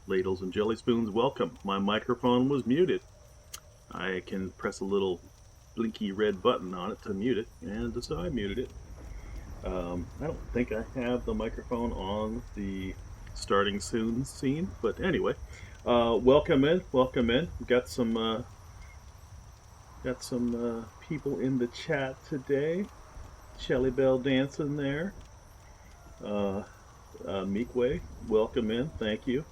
Ladles and jelly spoons, welcome. My microphone was muted. I can press a little blinky red button on it to mute it, and so I muted it. I don't think I have the microphone on the starting soon scene, but anyway, welcome in, welcome in. We've got some people in the chat today. Shelly Bell dancing there. Meekway, welcome in, thank you.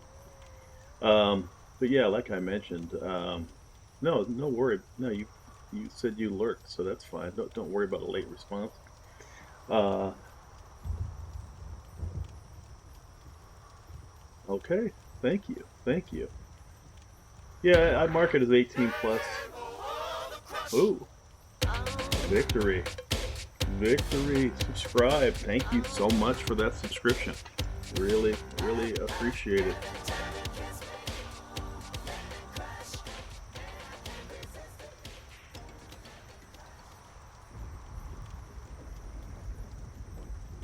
But yeah, like I mentioned, no worry. No, you said you lurked, so that's fine. Don't worry about a late response. Uh, okay, thank you, thank you. Yeah, I mark it as 18 plus. Ooh, victory, victory. Subscribe. Thank you so much for that subscription. Really, really appreciate it.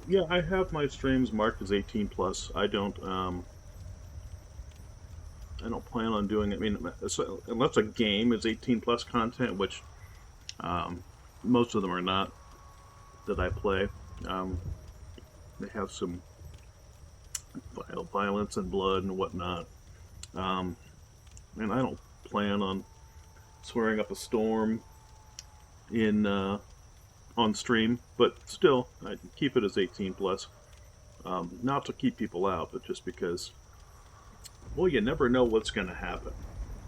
Yeah, I have my streams marked as 18 plus. I don't plan on doing it. I mean, unless a game is 18 plus content, which most of them are not that I play. Um, they have some violence and blood and whatnot. Um, and I don't plan on swearing up a storm in on stream, but still, I keep it as 18 plus. Not to keep people out, but just because, well, you never know what's going to happen.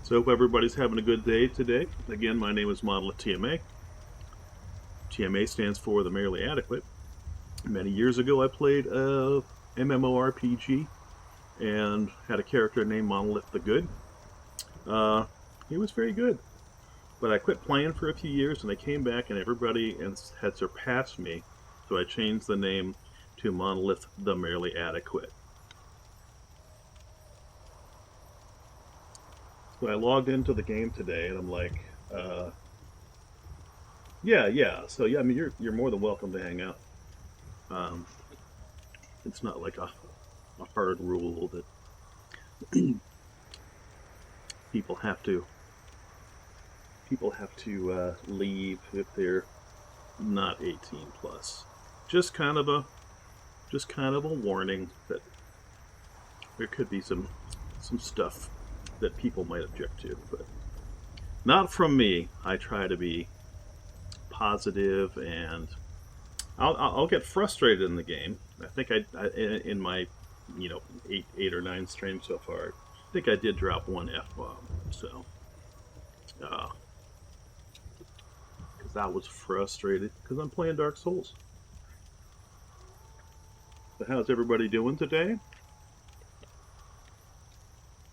So, hope everybody's having a good day today. Again, my name is Model TMA. TMA stands for the Merely Adequate. Many years ago, I played a MMORPG and had a character named Monolith the Good. He was very good, but I quit playing for a few years, and I came back, and everybody had surpassed me, so I changed the name to Monolith the Merely Adequate. So I logged into the game today, and I'm like, yeah. So yeah, I mean, you're more than welcome to hang out. Um, it's not like a hard rule that people have to leave if they're not 18 plus. Just kind of a warning that there could be some stuff that people might object to, but not from me. I try to be positive, and I'll get frustrated in the game. I think in my eight or nine streams so far, I think I did drop one F-bomb. So because I was frustrated because I'm playing Dark Souls. So how's everybody doing today?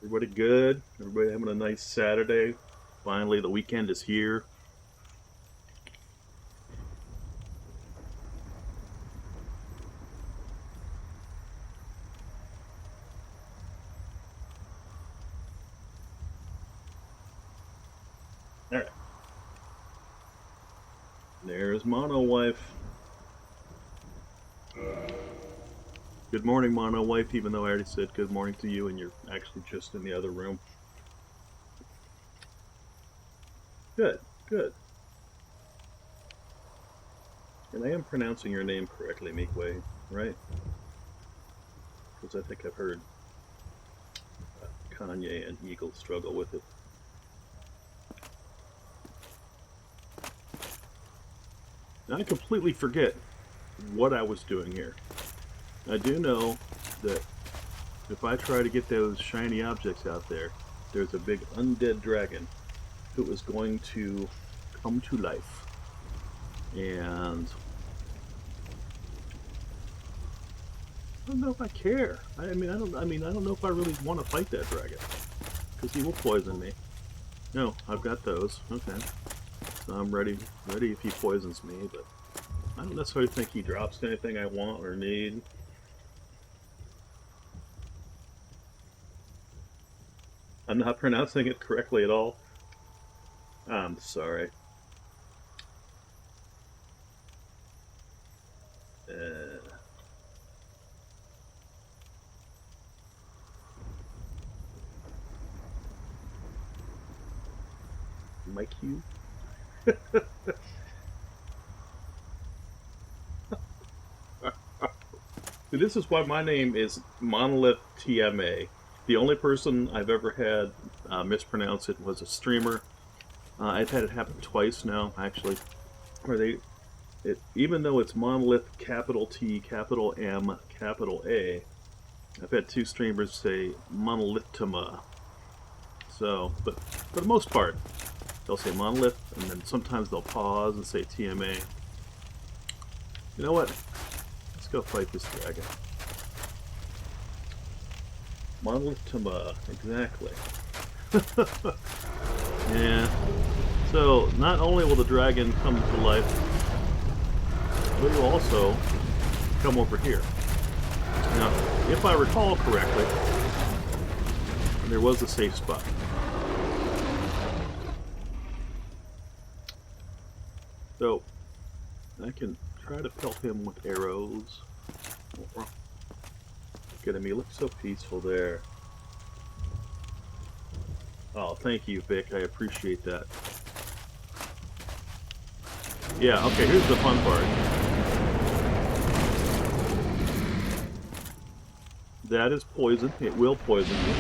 Everybody good? Everybody having a nice Saturday? Finally, the weekend is here. All right. There's Mono Wife. Good morning, Mono Wife, even though I already said good morning to you and you're actually just in the other room. Good, good. And I am pronouncing your name correctly, Meekway, right? Because I think I've heard Kanye and Eagle struggle with it. Now, I completely forget what I was doing here. I do know that if I try to get those shiny objects out there, there's a big undead dragon who is going to come to life. And I don't know if I care. I don't know if I really want to fight that dragon because he will poison me. No, I've got those. Okay, so I'm ready if he poisons me. But I don't necessarily think he drops anything I want or need. I'm not pronouncing it correctly at all. I'm sorry. my cue. This is why my name is Monolith TMA. The only person I've ever had mispronounce it was a streamer. I've had it happen twice now, actually, where even though it's Monolith capital T, capital M, capital A, I've had two streamers say Monolithtima. So, but for the most part, they'll say Monolith, and then sometimes they'll pause and say TMA. You know what? Let's go fight this dragon. Monolithtima, exactly. Yeah. So, not only will the dragon come to life, but it will also come over here. Now, if I recall correctly, there was a safe spot. So, I can try to pelt him with arrows. Look at him, he looks so peaceful there. Oh, thank you, Vic, I appreciate that. Yeah, okay, here's the fun part. That is poison. It will poison you.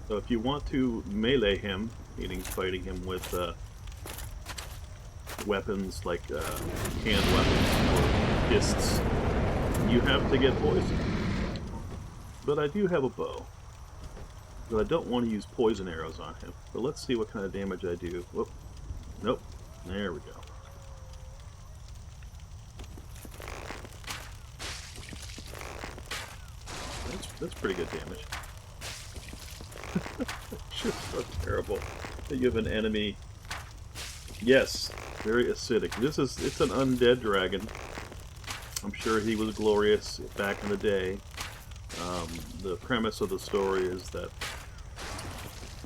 So if you want to melee him, meaning fighting him with weapons like hand weapons or fists, you have to get poisoned. But I do have a bow. But I don't want to use poison arrows on him. But let's see what kind of damage I do. Whoop. Nope. There we go. That's pretty good damage. It's just so terrible that you have an enemy. Yes, very acidic. It's an undead dragon. I'm sure he was glorious back in the day. The premise of the story is that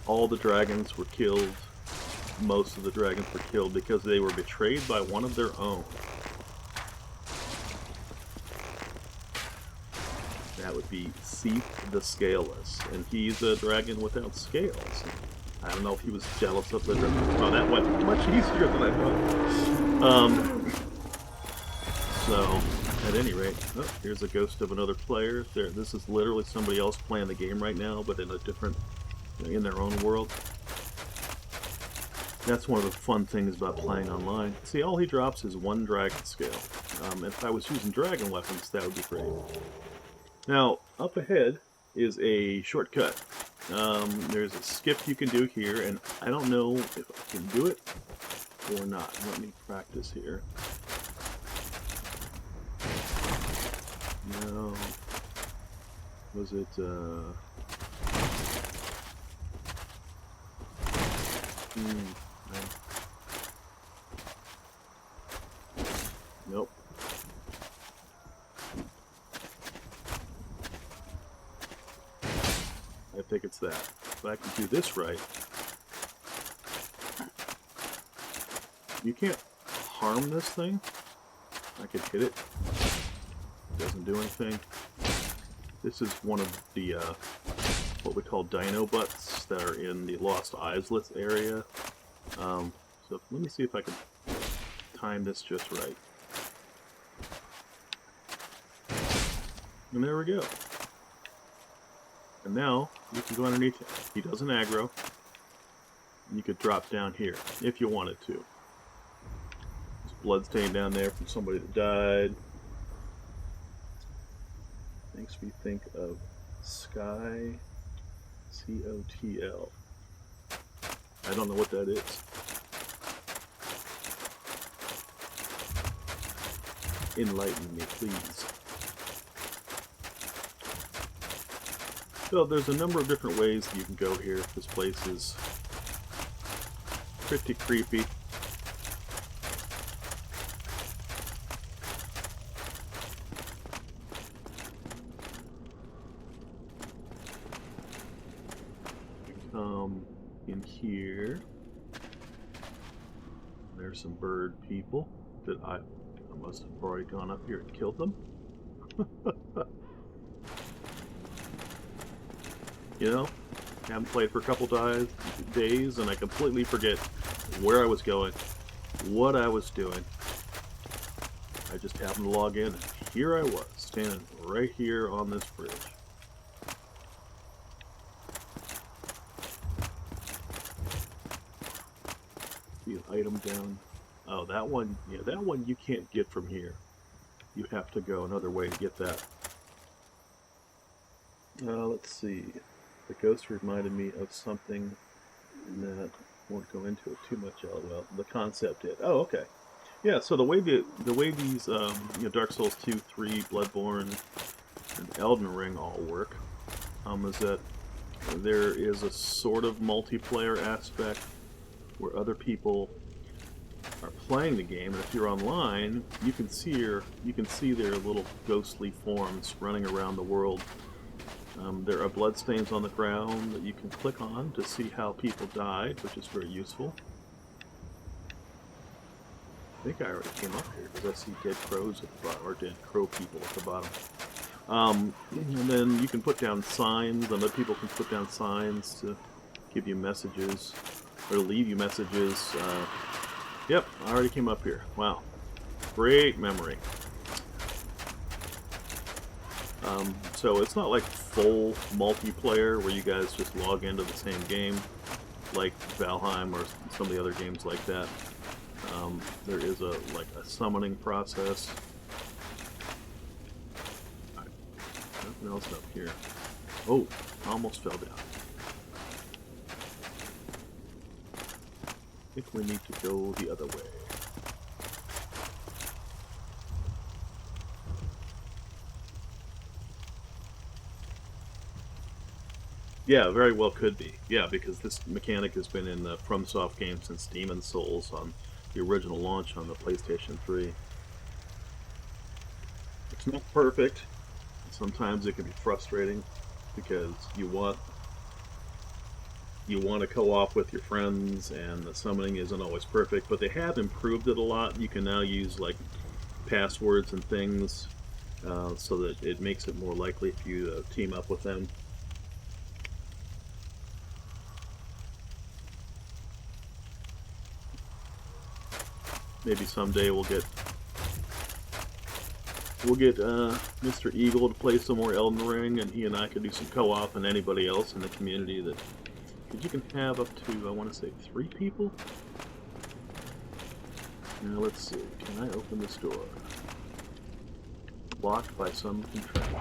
all the dragons were killed. Most of the dragons were killed because they were betrayed by one of their own. That would be Seath the Scaleless, and he's a dragon without scales. I don't know if he was jealous of the dragon. Oh, that went much easier than I thought. So, at any rate, oh, here's a ghost of another player. This is literally somebody else playing the game right now, but in a different, in their own world. That's one of the fun things about playing online. See, all he drops is one dragon scale. If I was using dragon weapons, that would be great. Now, up ahead is a shortcut. There's a skip you can do here, and I don't know if I can do it or not. Let me practice here. No. Was it, no. Nope. I think it's that. If I can do this right, you can't harm this thing. I could hit it. It doesn't do anything. This is one of the what we call dino butts that are in the Lost Islet area. So let me see if I can time this just right. And there we go. And now you can go underneath him. He doesn't aggro. You could drop down here if you wanted to. There's blood stain down there from somebody that died. Makes me think of Sky COTL. I don't know what that is. Enlighten me, please. So there's a number of different ways you can go here. This place is pretty creepy. Come in here. There's some bird people that I must have already gone up here and killed them. you know, haven't played for a couple days, and I completely forget where I was going, what I was doing. I just happened to log in, and here I was, standing right here on this bridge. See an item down. Oh, that one, yeah, that one you can't get from here. You have to go another way to get that. Let's see. The ghost reminded me of something that won't go into it too much. Oh, well, the concept did. Oh, okay. Yeah. So the way these Dark Souls 2, 3, Bloodborne, and Elden Ring all work is that there is a sort of multiplayer aspect where other people are playing the game, and if you're online, you can see their little ghostly forms running around the world. There are bloodstains on the ground that you can click on to see how people died, which is very useful. I think I already came up here because I see dead crows at the bottom, or dead crow people at the bottom. And then you can put down signs, and other people can put down signs to give you messages, or leave you messages. Yep, I already came up here. Wow. Great memory. So it's not like full multiplayer where you guys just log into the same game like Valheim or some of the other games like that. There is a summoning process. Nothing else up here. Oh, almost fell down. I think we need to go the other way. Yeah, very well could be. Yeah, because this mechanic has been in the FromSoft game since Demon's Souls on the original launch on the PlayStation 3. It's not perfect. Sometimes it can be frustrating because you want to co-op with your friends, and the summoning isn't always perfect, but they have improved it a lot. You can now use like passwords and things so that it makes it more likely if you team up with them. Maybe someday we'll get Mr. Eagle to play some more Elden Ring, and he and I could do some co-op, and anybody else in the community that. Because you can have up to, I want to say, 3 people? Now let's see, can I open this door? Blocked by some contraption.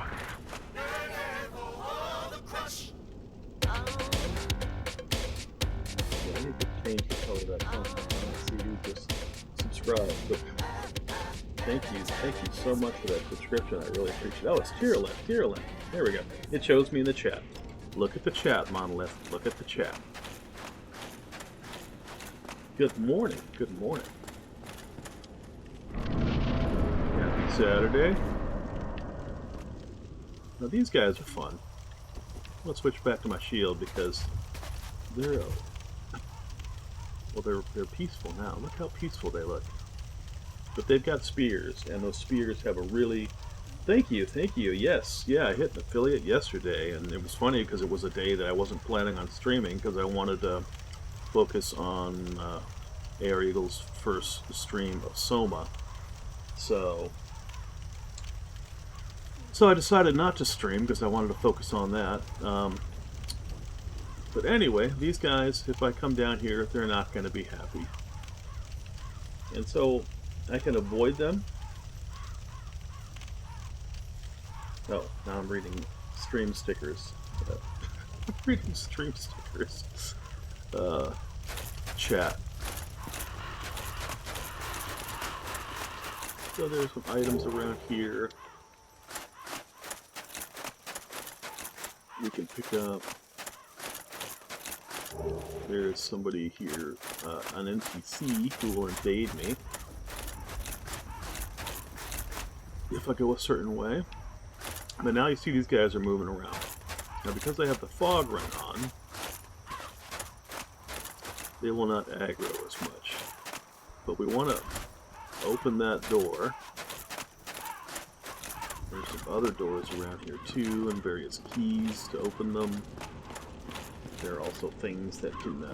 Yeah, I need to change the color of that phone. I want to see who just subscribed. But thank you so much for that subscription. I really appreciate it. Oh, it's tier left. There we go. It shows me in the chat. Look at the chat, Monolith. Look at the chat. Good morning. Good morning. Happy Saturday. Now these guys are fun. Let's switch back to my shield because they're peaceful now. Look how peaceful they look. But they've got spears, and those spears have a really... Thank you. Yes, yeah, I hit an affiliate yesterday, and it was funny because it was a day that I wasn't planning on streaming because I wanted to focus on AR Eagle's first stream of Soma. So I decided not to stream because I wanted to focus on that. But anyway, these guys, if I come down here, they're not going to be happy. And so I can avoid them. Oh, now I'm reading stream stickers. I'm reading stream stickers. Chat. So there's some items around here we can pick up. There's somebody here, an NPC who will invade me if I go a certain way. But now you see these guys are moving around. Now because I have the fog run on, they will not aggro as much. But we want to open that door. There's some other doors around here too, and various keys to open them. There are also things that can be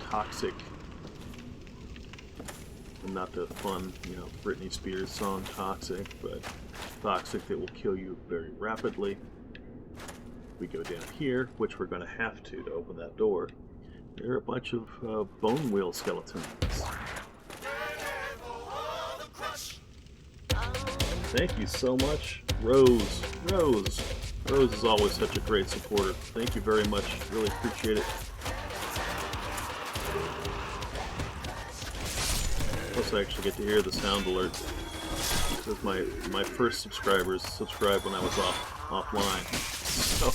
toxic, and not the fun, Britney Spears song "Toxic," but toxic that will kill you very rapidly. We go down here, which we're going to have to open that door. There are a bunch of bone wheel skeletons. Thank you so much, Rose. Rose is always such a great supporter. Thank you very much. Really appreciate it. Plus, I actually get to hear the sound alert because my first subscribers subscribed when I was offline. So.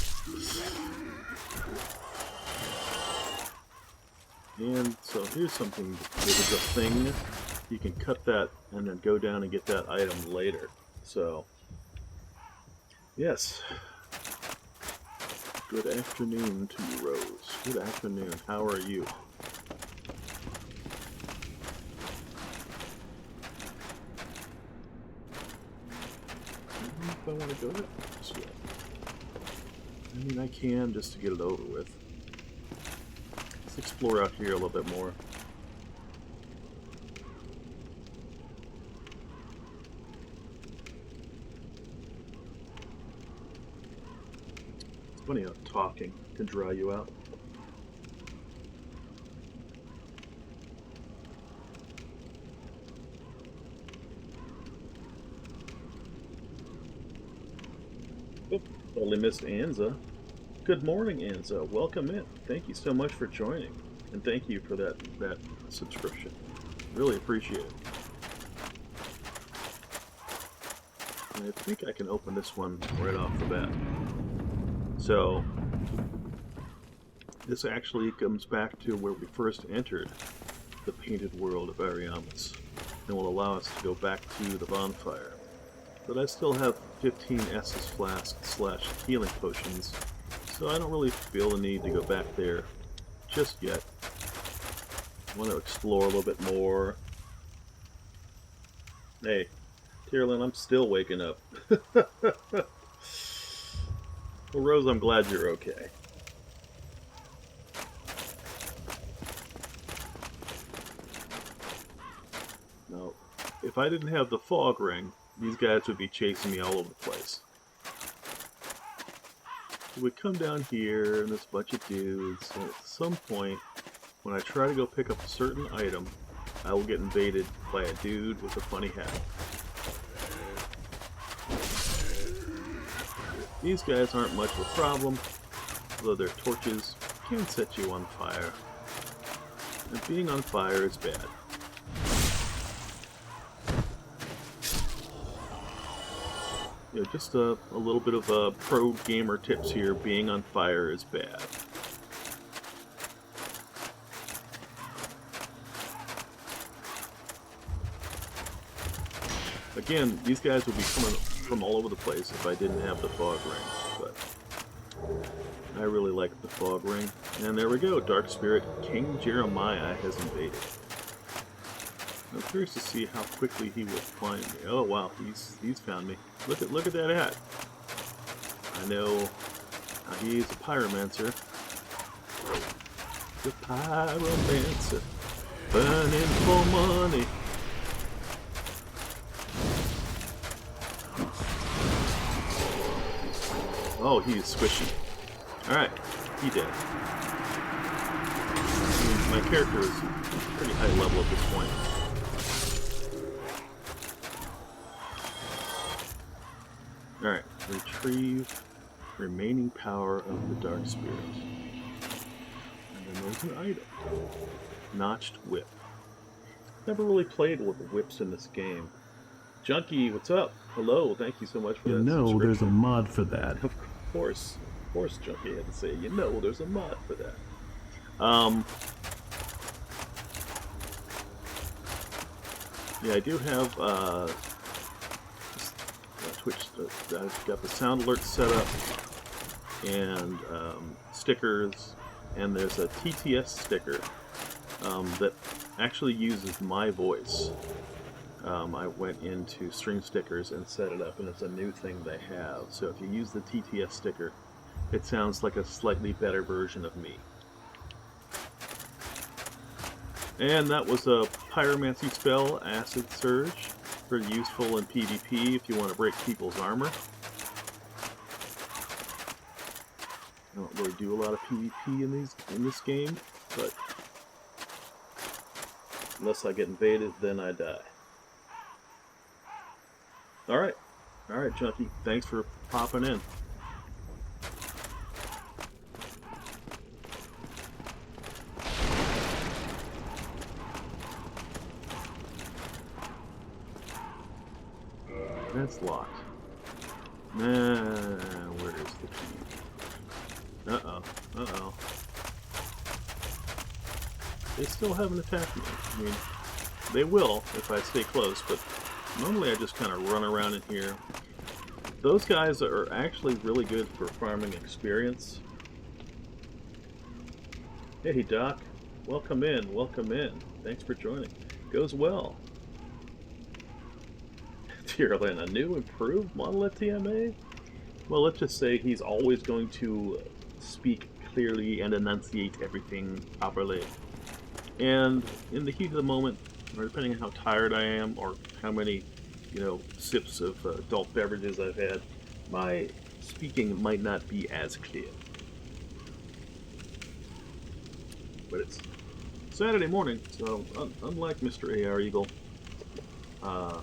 And so here's something. There's a thing. You can cut that and then go down and get that item later. So, yes. Good afternoon to you, Rose. Good afternoon. How are you? I don't know if I want to go this way. I mean, I can just to get it over with. Let's explore out here a little bit more. It's funny how talking can dry you out. Oop, totally missed Anza. Good morning, Anza. Welcome in. Thank you so much for joining, and thank you for that subscription. Really appreciate it. And I think I can open this one right off the bat. So this actually comes back to where we first entered the painted world of Ariamis, and will allow us to go back to the bonfire. But I still have 15 Estus flasks / healing potions. So I don't really feel the need to go back there just yet. I want to explore a little bit more. Hey, Tyrlin, I'm still waking up. Well, Rose, I'm glad you're okay. Now, if I didn't have the fog ring, these guys would be chasing me all over the place. We come down here, and there's a bunch of dudes, and at some point, when I try to go pick up a certain item, I will get invaded by a dude with a funny hat. These guys aren't much of a problem, although their torches can set you on fire. And being on fire is bad. Just a little bit of pro gamer tips here. Being on fire is bad. Again, these guys would be coming from all over the place if I didn't have the fog ring, but I really like the fog ring. And there we go, Dark Spirit King Jeremiah has invaded. I'm curious to see how quickly he will find me. Oh wow, he's found me. Look at that hat. I know he's a pyromancer. The pyromancer, burning for money. Oh, he's squishy. Alright, he did. I mean, my character is pretty high level at this point. Alright, retrieve remaining power of the Dark Spirit. And then there's an item. Notched Whip. Never really played with whips in this game. Junkie, what's up? Hello, thank you so much for that. There's a mod for that. Of course, Junkie had to say, there's a mod for that. Yeah, I do have Twitch. I've got the sound alert set up, and stickers, and there's a TTS sticker that actually uses my voice. I went into Stream Stickers and set it up, and it's a new thing they have. So if you use the TTS sticker, it sounds like a slightly better version of me. And that was a pyromancy spell, Acid Surge. Very useful in PvP if you want to break people's armor. I don't really do a lot of PvP in this game, but unless I get invaded, then I die. Alright, Junkie, thanks for popping in. That's locked. Where is the key? Uh-oh. They still haven't attacked me. I mean, they will if I stay close, but normally I just kind of run around in here. Those guys are actually really good for farming experience. Hey, Doc. Welcome in, welcome in. Thanks for joining. Goes well. Tyrlin, a new, improved monolith TMA? Well, let's just say he's always going to speak clearly and enunciate everything properly. And in the heat of the moment, or depending on how tired I am, or how many, sips of adult beverages I've had, my speaking might not be as clear. But it's Saturday morning, so unlike Mr. A.R. Eagle, I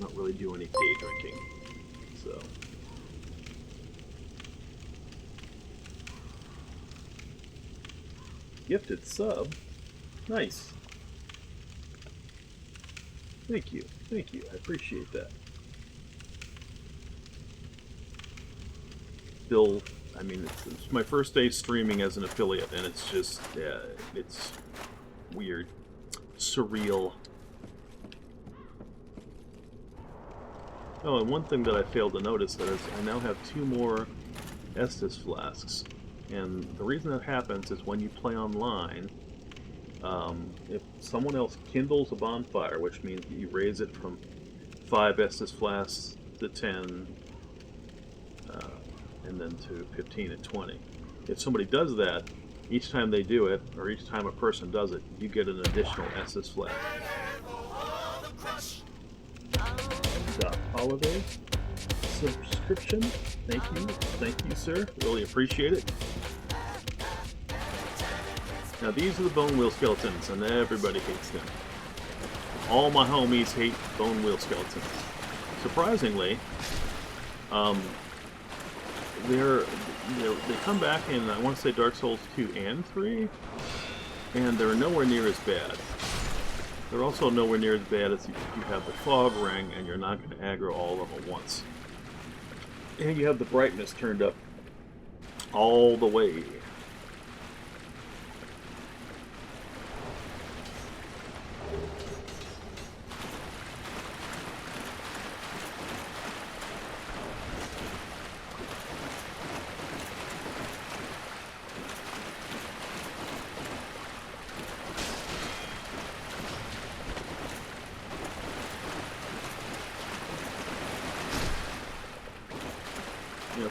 don't really do any day drinking, so. Gifted sub? Nice. Thank you, I appreciate that. Still, I mean, it's my first day streaming as an affiliate, and it's just, it's weird. Surreal. Oh, and one thing that I failed to notice is I now have 2 more Estus flasks. And the reason that happens is when you play online, if someone else kindles a bonfire, which means you raise it from 5 Estus flasks to 10, and then to 15 and 20. If somebody does that, each time they do it, or each time a person does it, you get an additional Estus flask. Holiday subscription. Thank you, sir. Really appreciate it. Now these are the bone wheel skeletons, and everybody hates them. All my homies hate bone wheel skeletons. Surprisingly, they come back in, I want to say, Dark Souls 2 and 3, and they're nowhere near as bad. They're also nowhere near as bad as you have the fog ring, and you're not going to aggro all of them at once. And you have the brightness turned up all the way.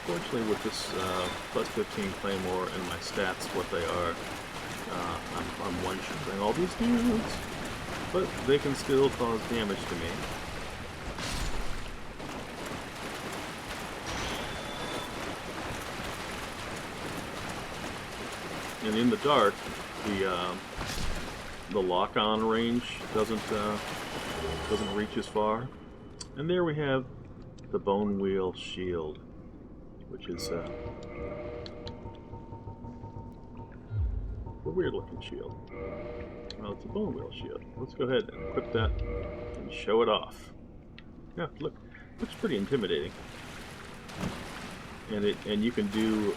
Fortunately, with this plus 15 Claymore and my stats, what they are, I'm one-shotting all these dudes, but they can still cause damage to me. And in the dark, the lock-on range doesn't reach as far. And there we have the Bone Wheel Shield, which is a weird-looking shield. Well, it's a bone wheel shield. Let's go ahead and equip that and show it off. Yeah, looks pretty intimidating. And you can do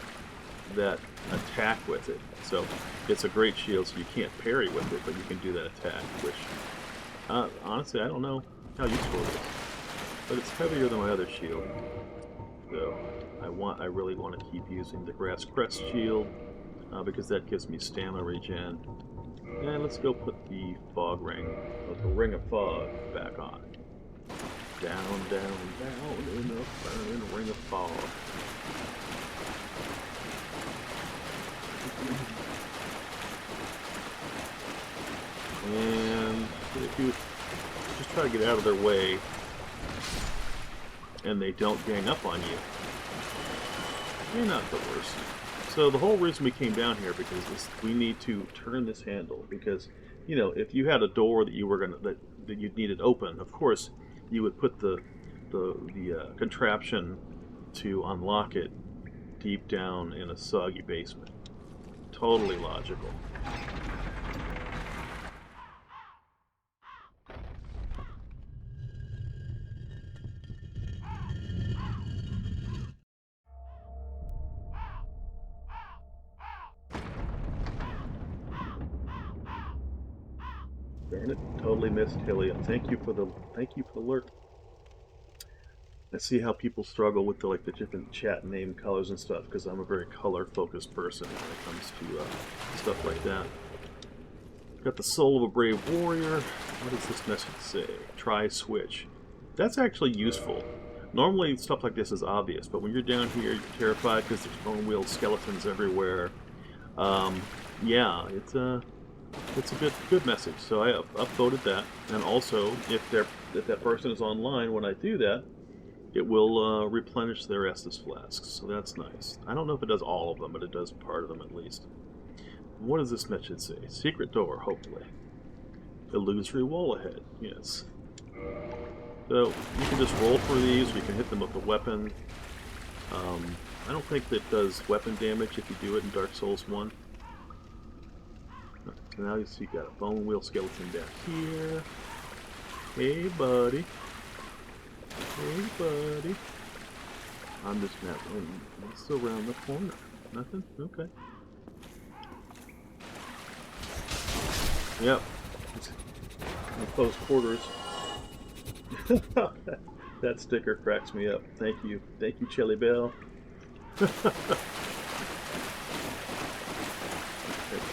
that attack with it. So it's a great shield, so you can't parry with it, but you can do that attack, which honestly I don't know how useful it is. But it's heavier than my other shield. So I really want to keep using the Grass Crest shield because that gives me stamina regen. And let's go put the fog ring, the ring of fog, back on. Down, down, down in the burning ring of fog. do it, just try to get out of their way, and they don't gang up on you, you're not the worst. So the whole reason we came down here because we need to turn this handle because, you know, if you had a door that you were that you needed open, of course you would put the contraption to unlock it deep down in a soggy basement. Totally logical. Darn it, totally missed Hillia. Thank you for the alert. I see how people struggle with the different chat name colors and stuff because I'm a very color focused person when it comes to stuff like that. Got the soul of a brave warrior. What does this message say? Try switch. That's actually useful. Normally stuff like this is obvious, but when you're down here, you're terrified because there's bone-wheeled skeletons everywhere. Yeah, it's a good message. So I upvoted that, and also if that person is online when I do that, it will replenish their Estus flasks. So that's nice. I don't know if it does all of them, but it does part of them at least. What does this message say? Secret door, hopefully. Illusory wall ahead. Yes. So you can just roll for these, or you can hit them with a weapon. I don't think that does weapon damage if you do it in Dark Souls 1. So now you see you got a bone wheel skeleton down here. Hey buddy. Hey buddy. I'm just not what's around the corner? Nothing? Okay. Yep. In close quarters. That sticker cracks me up. Thank you. Thank you, Chelly Bell. That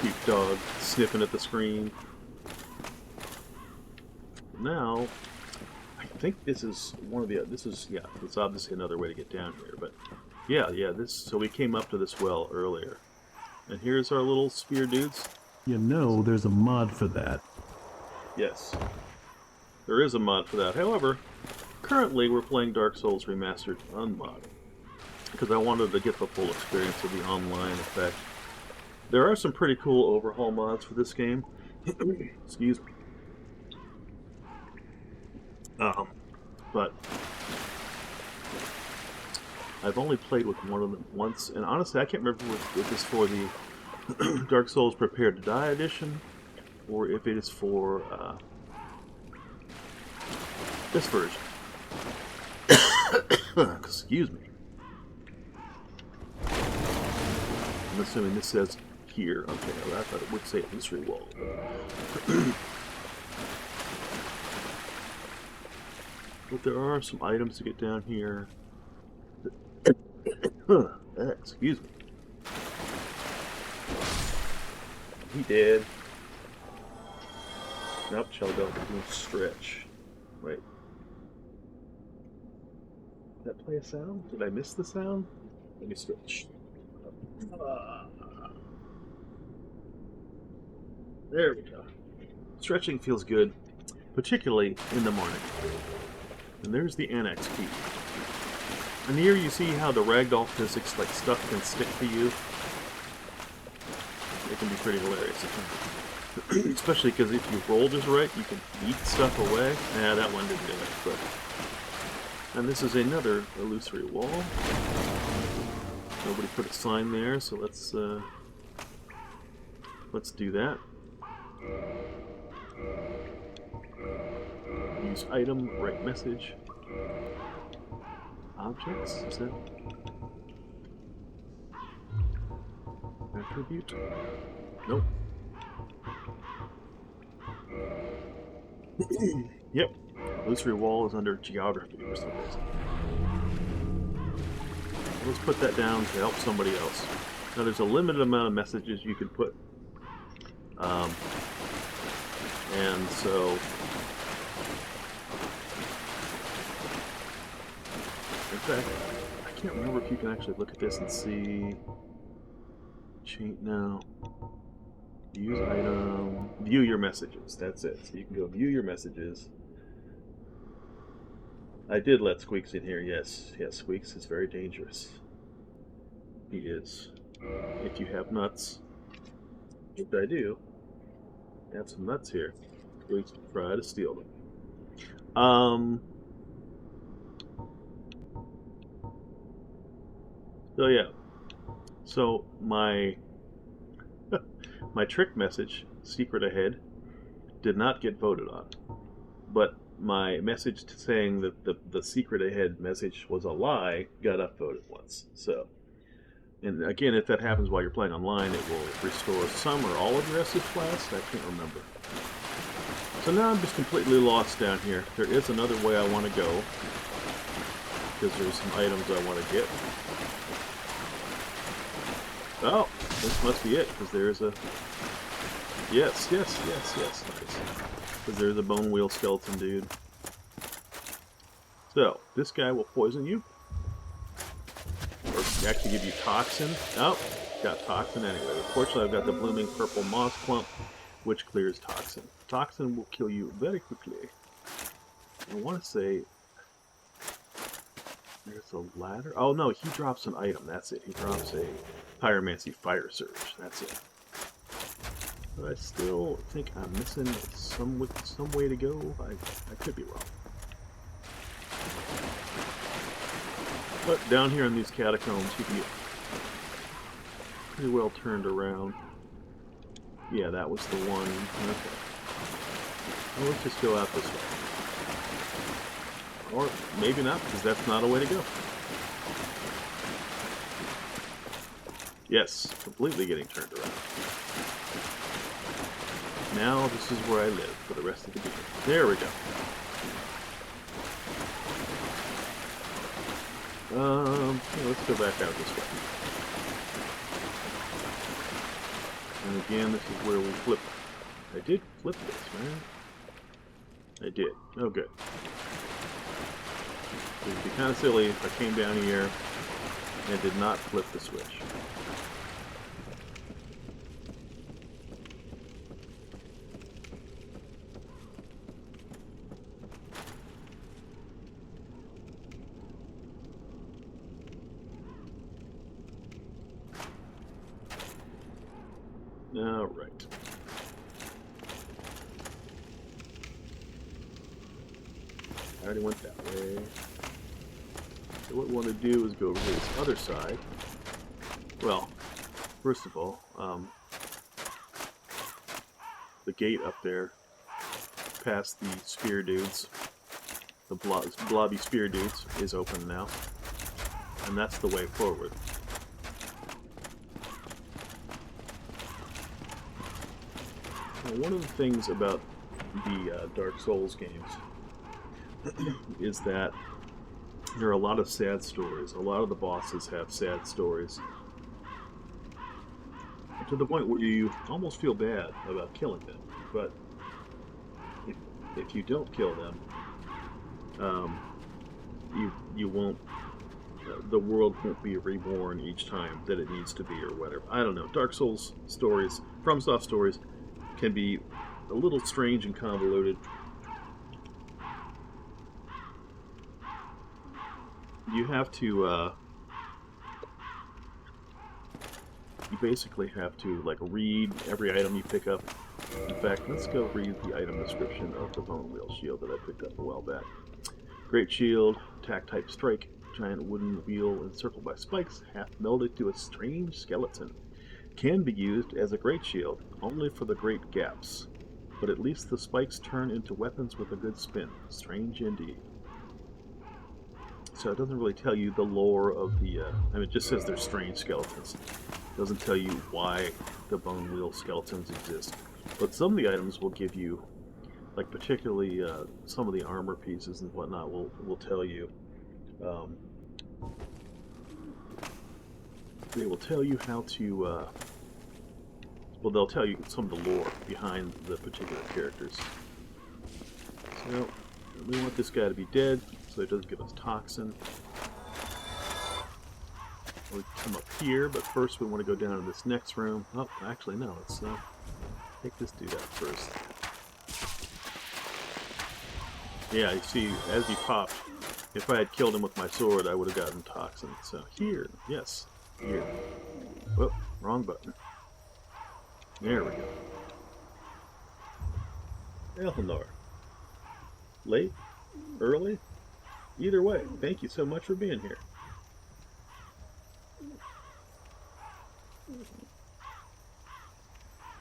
cute dog sniffing at the screen. Now, I think this is one of the... it's obviously another way to get down here, but... Yeah, so we came up to this well earlier. And here's our little spear dudes. You know there's a mod for that. Yes. There is a mod for that. However, currently we're playing Dark Souls Remastered unmodded. Because I wanted to get the full experience of the online effect. There are some pretty cool overhaul mods for this game. Excuse me. But I've only played with one of them once, and honestly I can't remember if it's for the Dark Souls Prepare to Die edition, or if it is for this version. Excuse me. I'm assuming this says here. Okay, well, I thought it would say history wall. But there are some items to get down here. Excuse me. He did. Nope, Shelly Bell doing stretch. Wait. Did that play a sound? Did I miss the sound? Let me stretch. There we go. Stretching feels good, particularly in the morning. And there's the annex key. And here you see how the ragdoll physics, like stuff can stick to you. It can be pretty hilarious. Especially because if you roll just right, you can eat stuff away. Yeah, that one didn't do it, but... And this is another illusory wall. Nobody put a sign there, so let's do that. Use item, write message. Objects, is that? Attribute? Nope. Yep. Illusory wall is under geography for some reason. Let's put that down to help somebody else. Now there's a limited amount of messages you can put. And so... In fact, I can't remember if you can actually look at this and see... No. Use item. View your messages. That's it. So you can go view your messages. I did let Squeaks in here. Yes, yes. Squeaks is very dangerous. He is. If you have nuts, which I do, I have some nuts here. Squeaks will try to steal them. So yeah. So my my trick message, secret ahead, did not get voted on. But my message saying that the secret ahead message was a lie got upvoted once. So, and again, if that happens while you're playing online, it will restore some or all of your SH flasks. I can't remember. So now I'm just completely lost down here. There is another way I want to go, because there's some items I want to get. Oh, this must be it, because there's a... Yes, yes, yes, yes, nice. Because there's a bone wheel skeleton dude. So, this guy will poison you. Or actually give you toxin. Oh, got toxin anyway. Unfortunately, I've got the blooming purple moss clump, which clears toxin. Toxin will kill you very quickly. I want to say... There's a ladder. Oh no, he drops an item. That's it. He drops a Pyromancy Fire Surge. That's it. But I still think I'm missing some way to go. I could be wrong. But down here in these catacombs, you can get pretty well turned around. Yeah, that was the one. Okay. Well, let's just go out this way. Or maybe not, because that's not a way to go. Yes, completely getting turned around. Now this is where I live for the rest of the game. There we go. Yeah, let's go back out this way. And again, this is where we flip. I did flip this, man. I did. Oh, good. It would be kind of silly if I came down here and did not flip the switch. Alright. I already went that way. So what we want to do is go over to this other side. Well, first of all, the gate up there, past the spear dudes, the blobby spear dudes, is open now. And that's the way forward. Now, one of the things about the Dark Souls games is that there are a lot of sad stories. A lot of the bosses have sad stories. To the point where you almost feel bad about killing them. But if you don't kill them, you won't... the world won't be reborn each time that it needs to be, or whatever. I don't know. Dark Souls stories, FromSoft stories, can be a little strange and convoluted. You have to, you basically have to, like, read every item you pick up. In fact, let's go read the item description of the Bone Wheel Shield that I picked up a while back. Great shield, attack type strike, giant wooden wheel encircled by spikes, half melded to a strange skeleton. Can be used as a great shield, only for the great gaps. But at least the spikes turn into weapons with a good spin. Strange indeed. So it doesn't really tell you the lore of the... I mean, it just says they're strange skeletons. It doesn't tell you why the bone wheel skeletons exist. But some of the items will give you, like particularly some of the armor pieces and whatnot will tell you... they will tell you how to... well, they'll tell you some of the lore behind the particular characters. So, we want this guy to be dead, so it doesn't give us toxin. We come up here, but first we want to go down to this next room. Oh, actually, no, let's Take this dude out first. Yeah, you see, as he popped, if I had killed him with my sword, I would have gotten toxin. So here, yes, here. Whoop, wrong button. There we go. Eleanor. Late? Early? Either way, thank you so much for being here.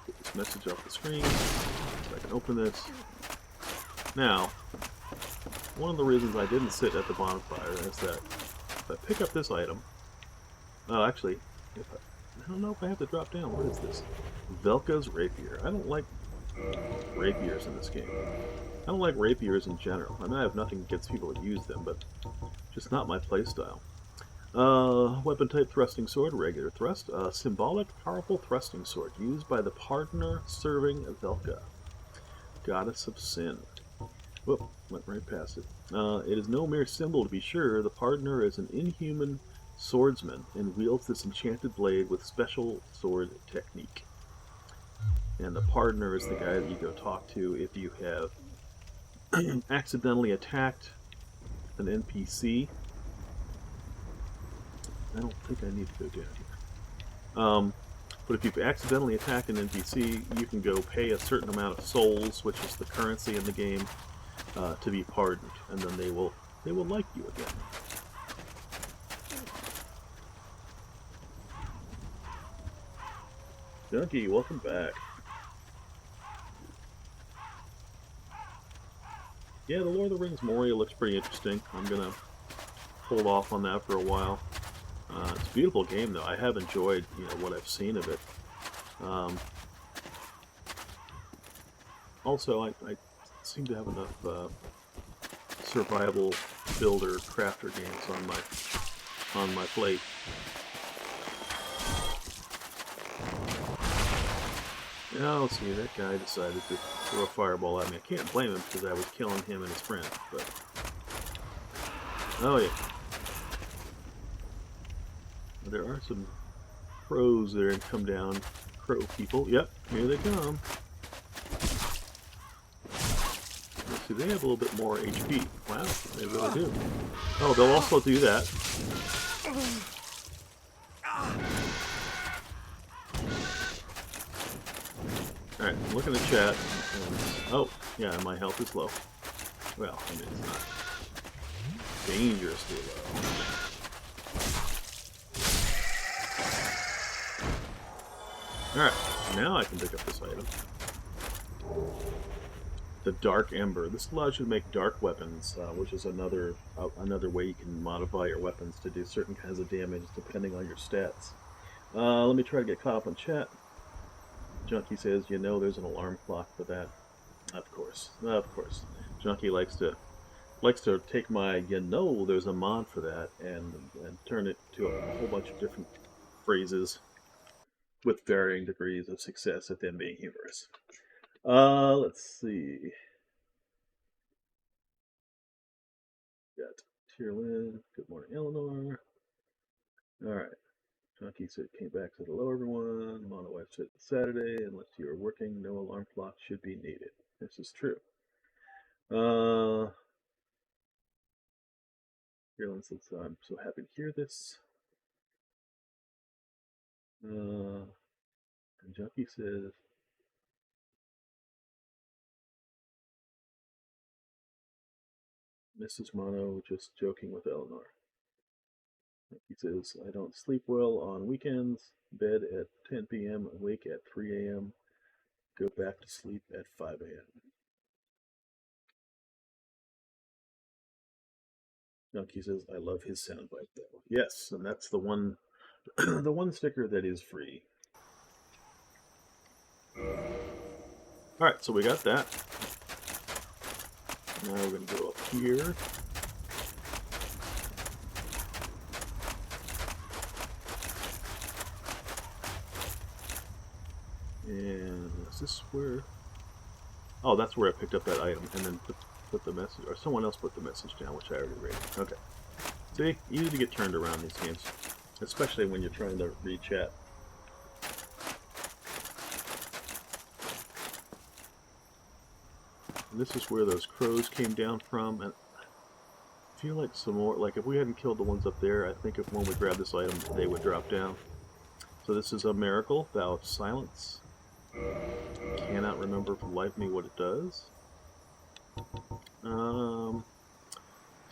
Get this message off the screen so I can open this. Now, one of the reasons I didn't sit at the bonfire is that if I pick up this item, oh, actually, I don't know if I have to drop down. What is this? Velka's rapier. I don't like rapiers in this game. I don't like rapiers in general. I mean, I have nothing against people that use them, but just not my playstyle. Weapon type thrusting sword, regular thrust. Symbolic, powerful thrusting sword used by the pardoner serving Velka, goddess of sin. Whoop, went right past it. It is no mere symbol, to be sure. The pardoner is an inhuman swordsman and wields this enchanted blade with special sword technique. And the pardoner is the guy that you go talk to if you have accidentally attacked an NPC. I don't think I need to go down here. But if you've accidentally attacked an NPC, you can go pay a certain amount of souls, which is the currency in the game, to be pardoned, and then they will like you again. Junkie, welcome back. Yeah, the Lord of the Rings Moria looks pretty interesting. I'm gonna hold off on that for a while. It's a beautiful game, though. I have enjoyed, what I've seen of it. Also, I seem to have enough survival builder crafter games on my plate. Oh, see, that guy decided to throw a fireball at me. I can't blame him because I was killing him and his friend, but... Oh, yeah. There are some crows there and come down. Crow people. Yep, here they come. Let's see, they have a little bit more HP. Wow, they really do. Oh, they'll also do that. Alright, look in the chat. Oh, yeah, my health is low. Well, I mean, it's not dangerously low. Alright, now I can pick up this item. The Dark Ember. This allows you to make dark weapons, which is another way you can modify your weapons to do certain kinds of damage depending on your stats. Let me try to get caught up on chat. Junkie says, there's an alarm clock for that. Of course. Junkie likes to take my, there's a mod for that, and turn it to a whole bunch of different phrases with varying degrees of success at them being humorous. Let's see. Got Tierlin. Good morning, Eleanor. Alright. Junkie said, came back, said hello everyone. Mono wife said Saturday, unless you are working, no alarm clock should be needed. This is true. Tierlin says, I'm so happy to hear this. And Junkie says, Mrs. Mono just joking with Eleanor. He says, I don't sleep well on weekends, bed at 10 p.m., awake at 3 a.m., go back to sleep at 5 a.m. Junkie says, I love his soundbite though. Yes, and that's the one the one sticker that is free. Alright, so we got that. Now we're going to go up here. And is this where... Oh, that's where I picked up that item and then put the message... Or someone else put the message down, which I already read. Okay. See? Easy to get turned around in these games. Especially when you're trying to read chat. And this is where those crows came down from, and I feel like some more, like if we hadn't killed the ones up there, I think if when we grab this item, they would drop down. So this is a miracle, Thou of Silence. Cannot remember for the life of me what it does.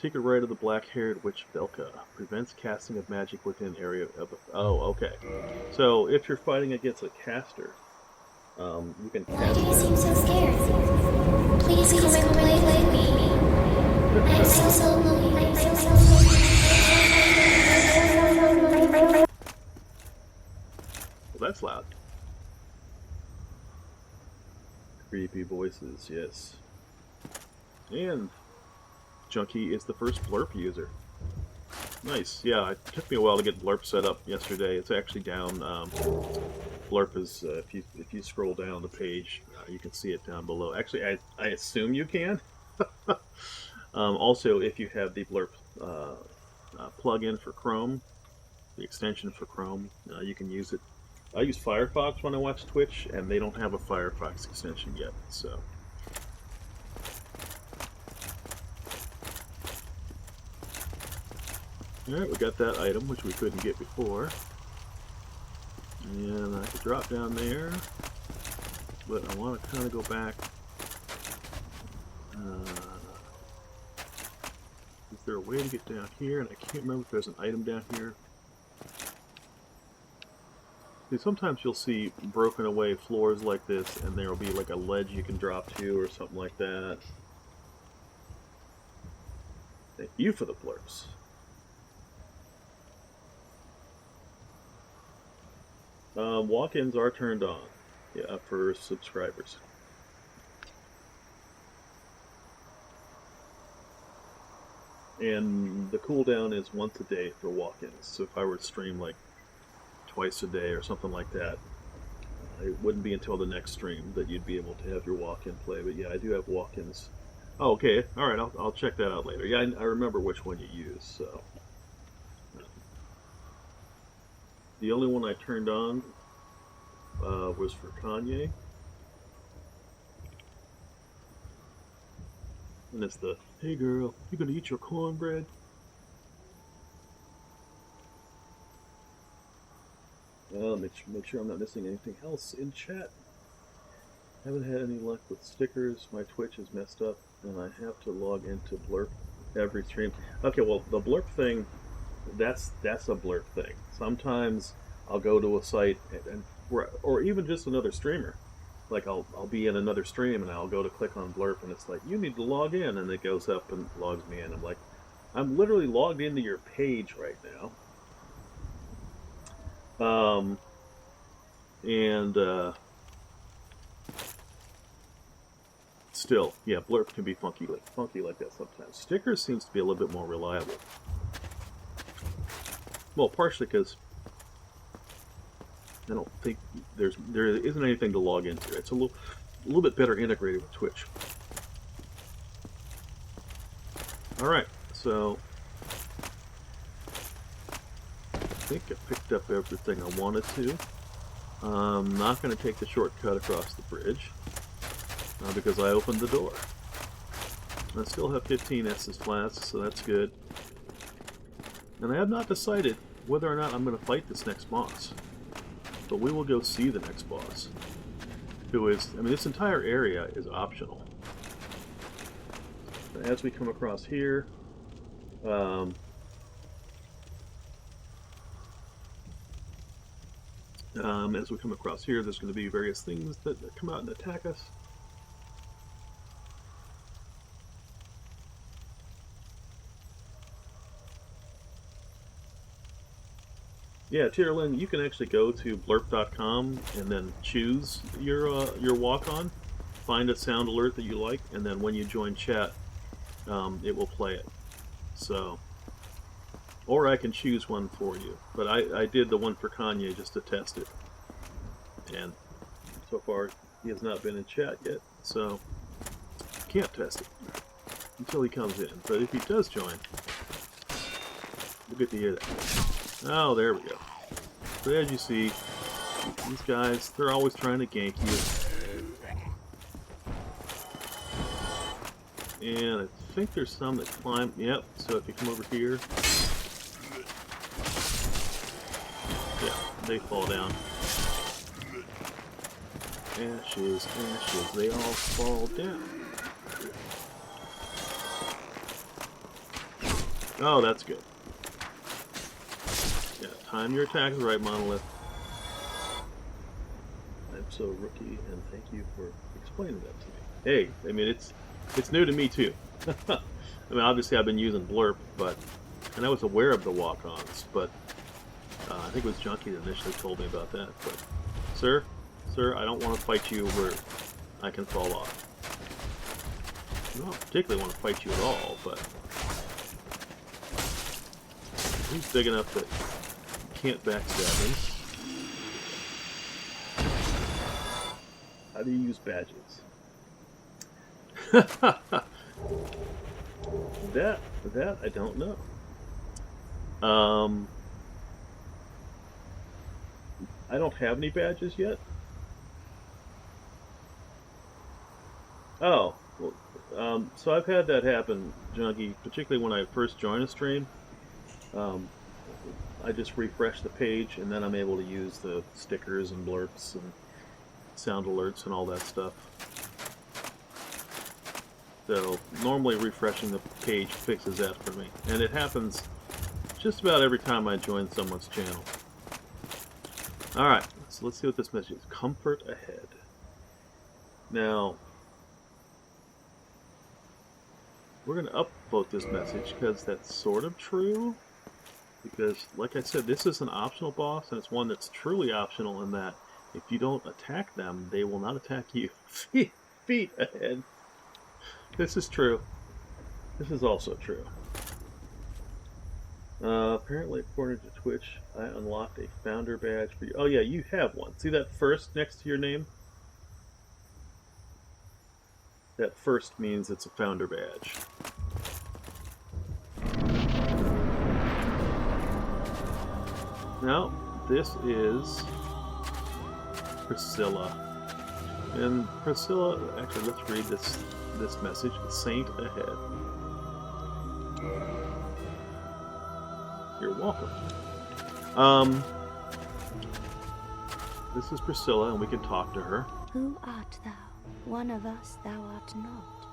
Take a right of the black-haired witch Velka. Prevents casting of magic within area of the... Oh, okay. So if you're fighting against a caster, you can cast... Why do you seem so scared? Please come and play with me. I'm so lonely. I'm so lonely. Well, that's loud. Creepy voices, yes. And Junkie is the first Blurp user. Nice. Yeah, it took me a while to get Blurp set up yesterday. It's actually down. Blurp is if you scroll down the page, you can see it down below. Actually, I assume you can. Also, if you have the Blurp plugin for Chrome, the extension for Chrome, you can use it. I use Firefox when I watch Twitch, and they don't have a Firefox extension yet, so. Alright, we got that item, which we couldn't get before. And I could drop down there, but I want to kind of go back. Is there a way to get down here? And I can't remember if there's an item down here. See, sometimes you'll see broken away floors like this, and there will be like a ledge you can drop to or something like that. Thank you for the blurps. Walk-ins are turned on, yeah, for subscribers. And the cooldown is once a day for walk-ins. So if I were to stream like twice a day or something like that, it wouldn't be until the next stream that you'd be able to have your walk-in play. But yeah, I do have walk-ins. Oh, okay. All right, I'll check that out later. Yeah, I remember which one you use. So the only one I turned on was for Kanye, and it's the "Hey girl, you gonna eat your cornbread?" Make sure I'm not missing anything else in chat. Haven't had any luck with stickers. My Twitch is messed up, and I have to log into Blurp every stream. Okay, well, the Blurp thing, that's a Blurp thing. Sometimes I'll go to a site or even just another streamer. Like I'll be in another stream and I'll go to click on Blurp and it's like, you need to log in, and it goes up and logs me in. I'm like, I'm literally logged into your page right now. Still, yeah, Blurp can be funky like that sometimes. Stickers seems to be a little bit more reliable. Well, partially because I don't think there isn't anything to log into. It's a little bit better integrated with Twitch. All right, so I think I picked up everything I wanted to. I'm not going to take the shortcut across the bridge because I opened the door. I still have 15 S's flats, so that's good. And I have not decided whether or not I'm going to fight this next boss. But we will go see the next boss. Who is, I mean, this entire area is optional. As we come across here, there's going to be various things that come out and attack us. Yeah, Tierlin, you can actually go to blurp.com and then choose your walk-on, find a sound alert that you like, and then when you join chat, it will play it. So, or I can choose one for you, but I did the one for Kanye just to test it, and so far he has not been in chat yet, so can't test it until he comes in. But if he does join, we'll get to hear that. Oh, there we go. So as you see, these guys, they're always trying to gank you. And I think there's some that climb. Yep, so if you come over here, yeah, they fall down. Ashes, ashes, they all fall down. Oh, that's good. Yeah, time your attacks right, Monolith. I'm so rookie, and thank you for explaining that to me. Hey, I mean, it's new to me, too. I mean, obviously I've been using Blurp, and I was aware of the walk-ons, but I think it was Junkie that initially told me about that. But, sir, I don't want to fight you where I can fall off. I don't particularly want to fight you at all, but he's big enough that you can't backstab him. How do you use badges? that I don't know. I don't have any badges yet. Oh, well, so I've had that happen, Junkie, particularly when I first join a stream. I just refresh the page, and then I'm able to use the stickers and blurps and sound alerts and all that stuff. So normally refreshing the page fixes that for me, and it happens just about every time I join someone's channel. Alright, so let's see what this message is. Comfort ahead. Now, we're going to upvote this message because that's sort of true. Because, like I said, this is an optional boss, and it's one that's truly optional in that if you don't attack them, they will not attack you. Feet ahead. This is true. This is also true. Apparently, according to Twitch, I unlocked a founder badge for you. Oh yeah, you have one. See that first next to your name? That first means it's a founder badge. Now, this is Priscilla. And Priscilla, actually, let's read this message. Saint ahead. You're welcome. This is Priscilla, and we can talk to her. Who art thou? One of us thou art not.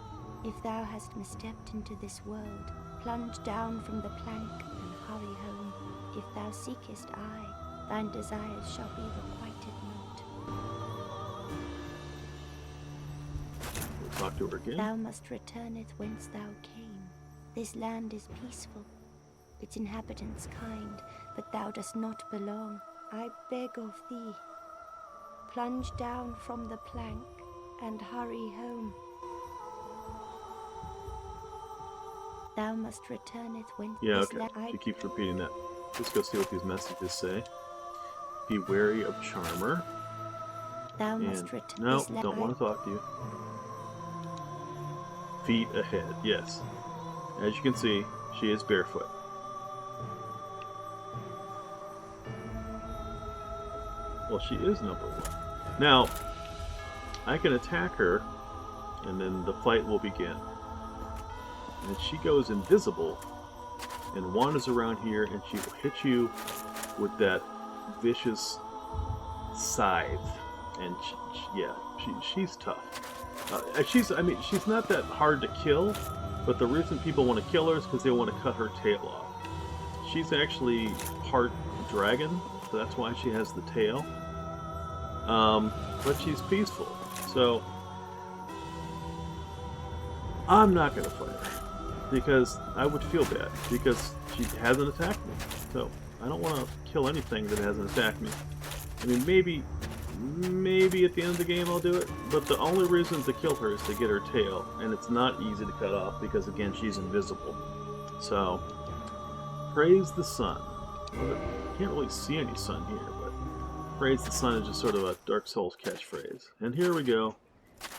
If thou hast misstepped into this world, plunge down from the plank and hurry home. If thou seekest I, thine desires shall be requited not. We'll talk to her again. Thou must returneth whence thou came. This land is peaceful, its inhabitants kind, but thou dost not belong. I beg of thee, plunge down from the plank and hurry home. Thou must returneth whence. Yeah, okay. She keeps repeating that. Let's go see what these messages say. Be wary of Charmer. Thou must return. No, don't want to talk to you. Feet ahead. Yes. As you can see, she is barefoot. Well, she is number one. Now, I can attack her, and then the fight will begin. And she goes invisible and wanders around here, and she will hit you with that vicious scythe. And she's tough. She's not that hard to kill, but the reason people want to kill her is because they want to cut her tail off. She's actually part dragon, so that's why she has the tail. But she's peaceful, so I'm not going to fight her because I would feel bad because she hasn't attacked me. So I don't want to kill anything that hasn't attacked me. I mean, maybe at the end of the game I'll do it, but the only reason to kill her is to get her tail, and it's not easy to cut off because, again, she's invisible. So, praise the sun. Well, you can't really see any sun here, but praise the sun is just sort of a Dark Souls catchphrase. And here we go.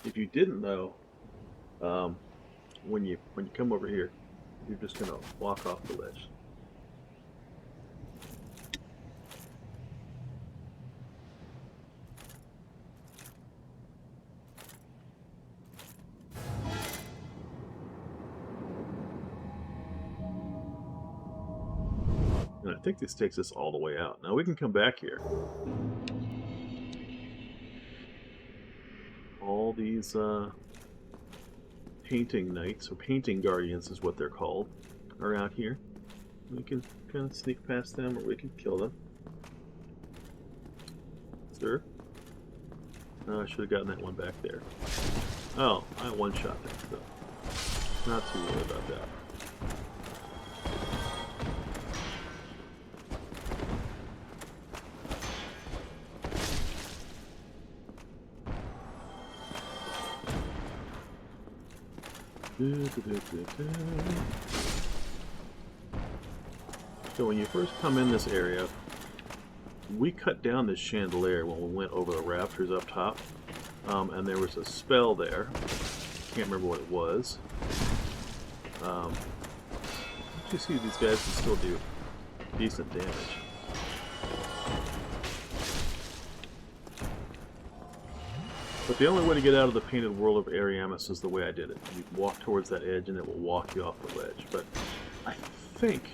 If you didn't know, when you come over here, you're just going to walk off the ledge. And I think this takes us all the way out. Now we can come back here. All these painting knights, or painting guardians is what they're called, are out here. We can kind of sneak past them, or we can kill them. Sir? I should have gotten that one back there. Oh, I one-shot that, so not too worried about that. So when you first come in this area, we cut down this chandelier when we went over the rafters up top, and there was a spell there. Can't remember what it was. You see these guys can still do decent damage. But the only way to get out of the painted world of Ariamis is the way I did it. You walk towards that edge and it will walk you off the ledge. But I think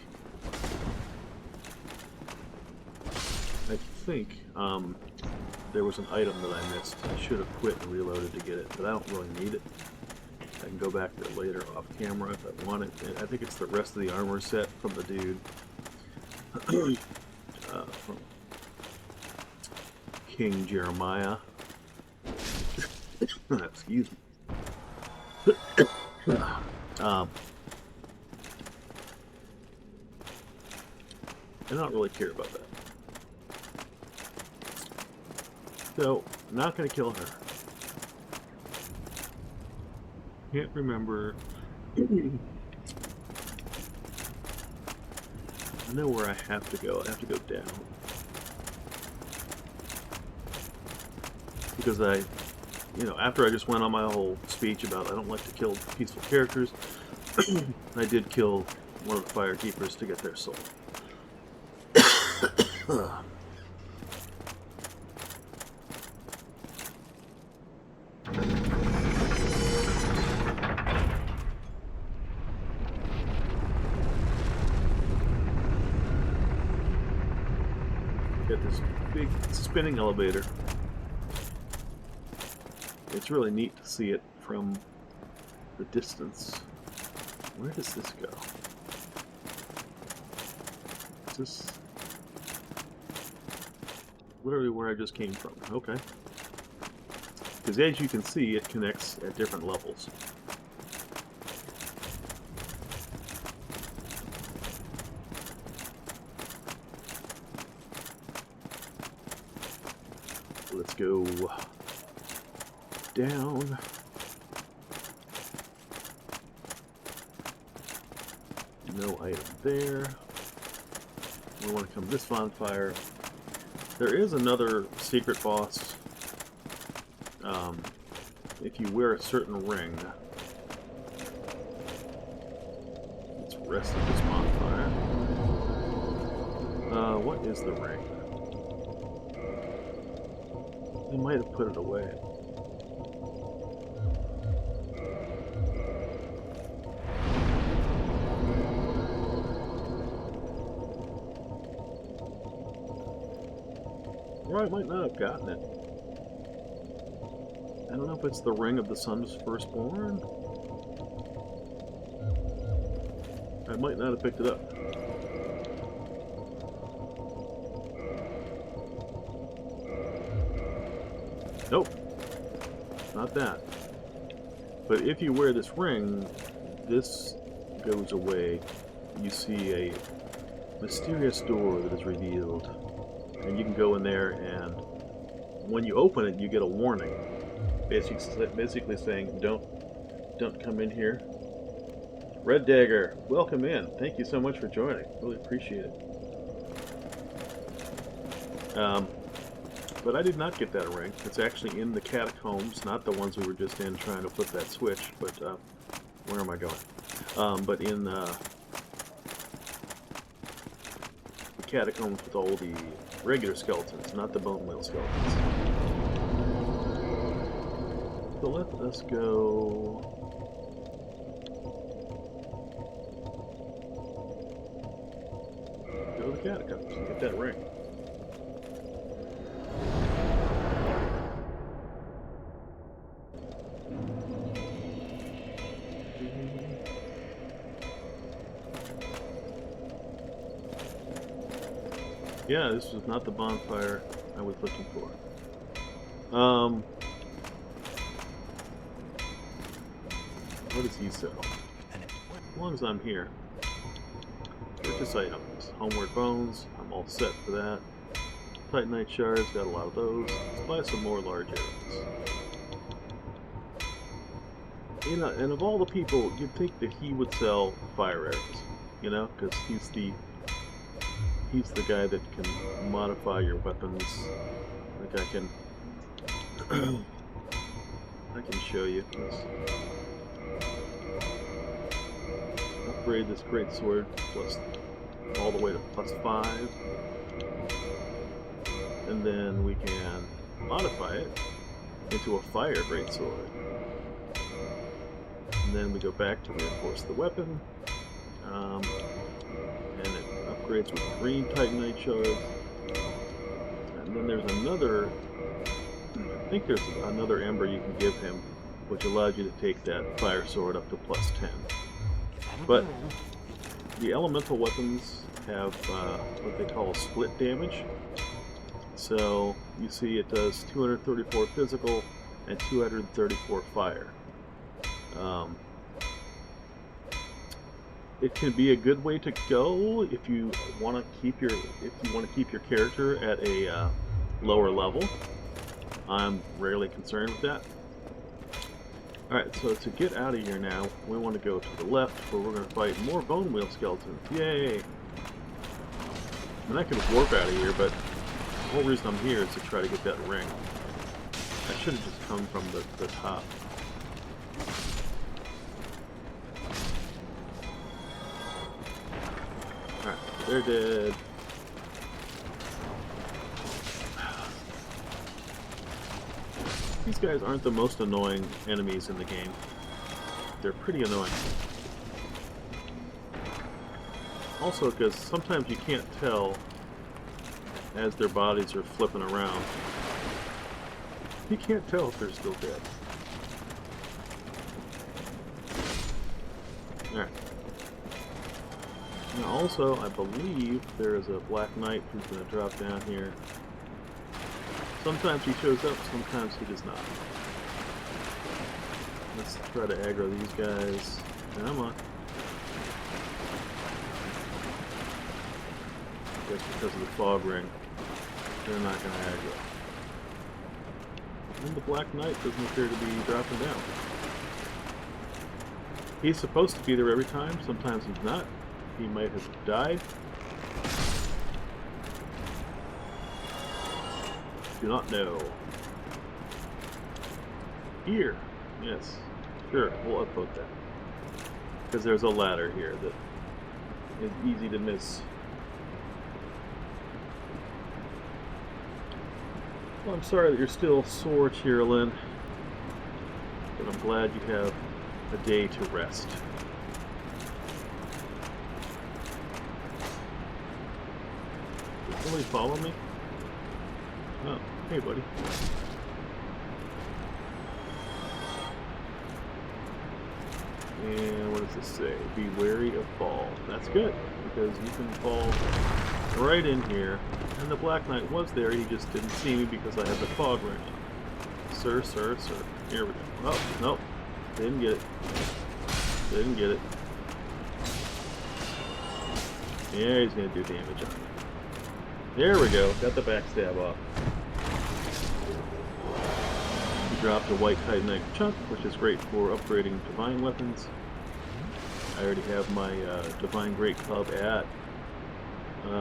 there was an item that I missed. I should have quit and reloaded to get it, but I don't really need it. I can go back there later off camera if I want it. And I think it's the rest of the armor set from the dude. From King Jeremiah. Excuse me. I don't really care about that. So, I'm not going to kill her. Can't remember. I know where I have to go. I have to go down. Because after I just went on my whole speech about I don't like to kill peaceful characters, I did kill one of the firekeepers to get their soul. Got this big spinning elevator. It's really neat to see it from the distance. Where does this go? Is this literally where I just came from? Okay. Because as you can see, it connects at different levels. Let's go down. No item there. We want to come this bonfire. There is another secret boss. If you wear a certain ring, it's rest of this bonfire. What is the ring? They might have put it away. Or I might not have gotten it. I don't know if it's the ring of the sun's firstborn. I might not have picked it up. Nope. Not that. But if you wear this ring, this goes away. You see a mysterious door that is revealed. And you can go in there, and when you open it, you get a warning. Basically saying, don't come in here. Red Dagger, welcome in. Thank you so much for joining. Really appreciate it. But I did not get that ring. It's actually in the catacombs, not the ones we were just in trying to flip that switch. But where am I going? But in the catacombs with all the regular skeletons, not the bone whale skeletons. So let us go. Go to the catacombs and get that ring. Yeah, this was not the bonfire I was looking for. What does he sell? As long as I'm here. Purchase items. Homeward bones. I'm all set for that. Titanite shards. Got a lot of those. Let's buy some more large arrows. You know, and of all the people, you'd think that he would sell fire arrows. You know, because he's the guy that can modify your weapons. Like I can show you. Upgrade this great sword plus all the way to +5, and then we can modify it into a fire great sword. And then we go back to reinforce the weapon, and it upgrades with green titanite shards. And then there's another. I think there's another ember you can give him, which allows you to take that fire sword up to +10. But the elemental weapons have what they call split damage. So you see it does 234 physical and 234 fire. It can be a good way to go if you want to keep your character at a lower level. I'm rarely concerned with that. Alright, so to get out of here now, we want to go to the left, where we're going to fight more bone wheel skeletons. Yay! And I can warp out of here, but the whole reason I'm here is to try to get that ring. I should have just come from the top. Alright, they're dead. These guys aren't the most annoying enemies in the game. They're pretty annoying. Also, because sometimes you can't tell as their bodies are flipping around. You can't tell if they're still dead. Alright. Now also, I believe there is a Black Knight who's going to drop down here. Sometimes he shows up, sometimes he does not. Let's try to aggro these guys. Come on. I guess because of the fog ring, they're not going to aggro. And the Black Knight doesn't appear to be dropping down. He's supposed to be there every time, sometimes he's not. He might have died. Do not know. Here. Yes. Sure, we'll upvote that. Because there's a ladder here that is easy to miss. Well, I'm sorry that you're still sore, Cheerlyn. But I'm glad you have a day to rest. Did somebody follow me? Oh, hey buddy. And what does this say? Be wary of fall. That's good, because you can fall right in here. And the Black Knight was there, he just didn't see me because I had the fog ring on. Sir, sir, sir. Here we go. Oh, nope. Didn't get it. Didn't get it. Yeah, he's gonna do damage on me. There we go. Got the backstab off. Dropped a white titanite chunk, which is great for upgrading divine weapons. I already have my divine great club at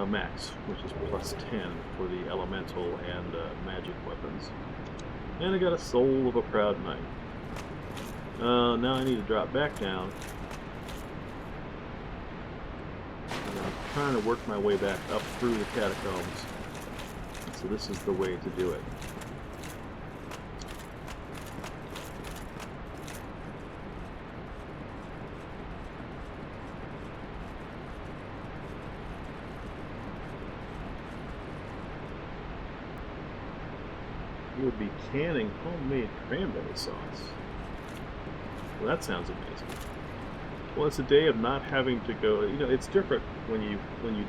max, which is +10 for the elemental and magic weapons. And I got a soul of a proud knight. Now I need to drop back down. And I'm trying to work my way back up through the catacombs. So this is the way to do it. you will be canning homemade cranberry sauce. Well, that sounds amazing. Well, it's a day of not having to go. You know, it's different when you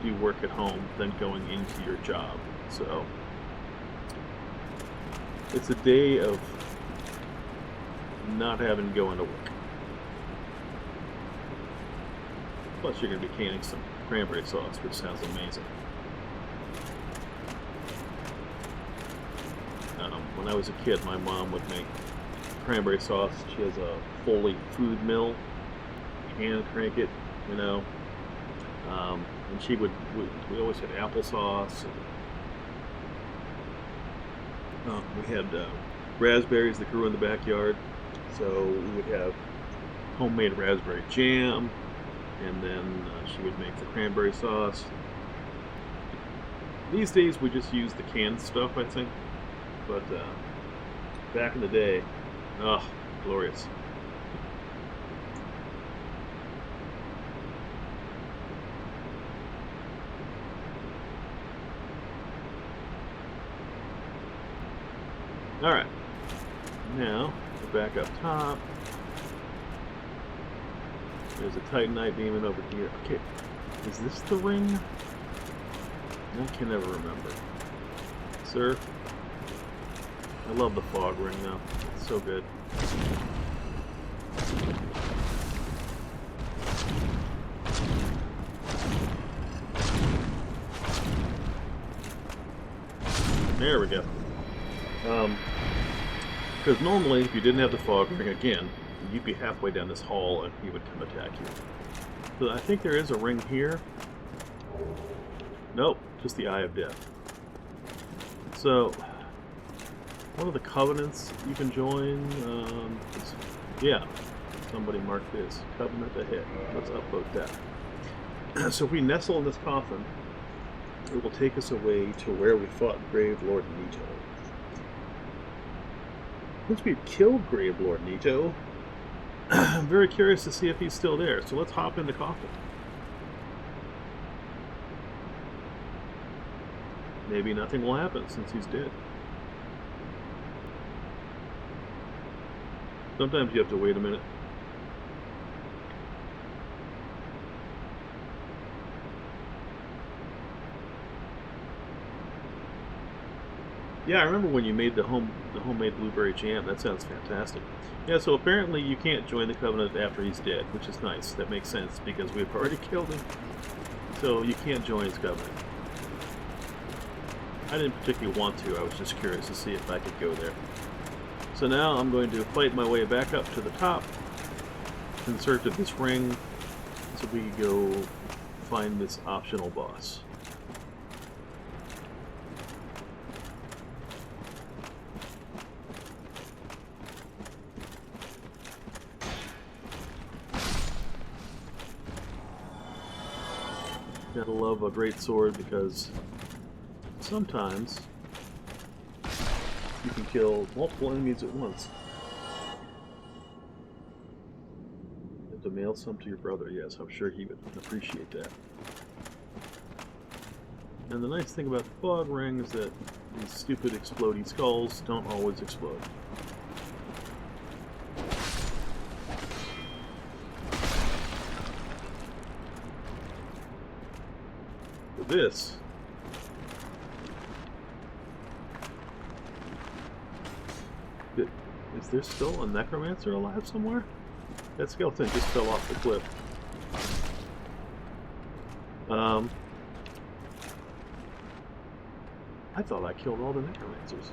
do work at home than going into your job. So it's a day of not having to go into work. Plus, you're going to be canning some cranberry sauce, which sounds amazing. When I was a kid, my mom would make cranberry sauce. She has a Foley food mill, hand crank it, you know. And she would, we always had applesauce. And, we had raspberries that grew in the backyard, so we would have homemade raspberry jam, and then she would make the cranberry sauce. These days we just use the canned stuff, I think, but back in the day, oh, glorious. Alright, now we're back up top. There's a Titanite demon over here. Okay, is this the ring? I can never remember. Sir? I love the fog ring though. It's so good. There we go. Because normally, if you didn't have the fog ring again, you'd be halfway down this hall and he would come attack you. So I think there is a ring here. Nope, just the Eye of Death. So, one of the covenants you can join, yeah, somebody marked this, covenant ahead. Let's upvote that. So if we nestle in this coffin, it will take us away to where we fought Grave Lord Nito. Since we've killed Grave Lord Nito, I'm very curious to see if he's still there, so let's hop in the coffin. Maybe nothing will happen since he's dead. Sometimes you have to wait a minute. Yeah, I remember when you made the homemade blueberry jam. That sounds fantastic. Yeah, so apparently you can't join the Covenant after he's dead, which is nice. That makes sense because we've already killed him. So you can't join his Covenant. I didn't particularly want to. I was just curious to see if I could go there. So now I'm going to fight my way back up to the top in search of this ring so we can go find this optional boss. Gotta love a great sword because sometimes you can kill multiple enemies at once. You have to mail some to your brother. Yes, I'm sure he would appreciate that. And the nice thing about the fog ring is that these stupid exploding skulls don't always explode. For this, is there still a necromancer alive somewhere? That skeleton just fell off the cliff. I thought I killed all the necromancers.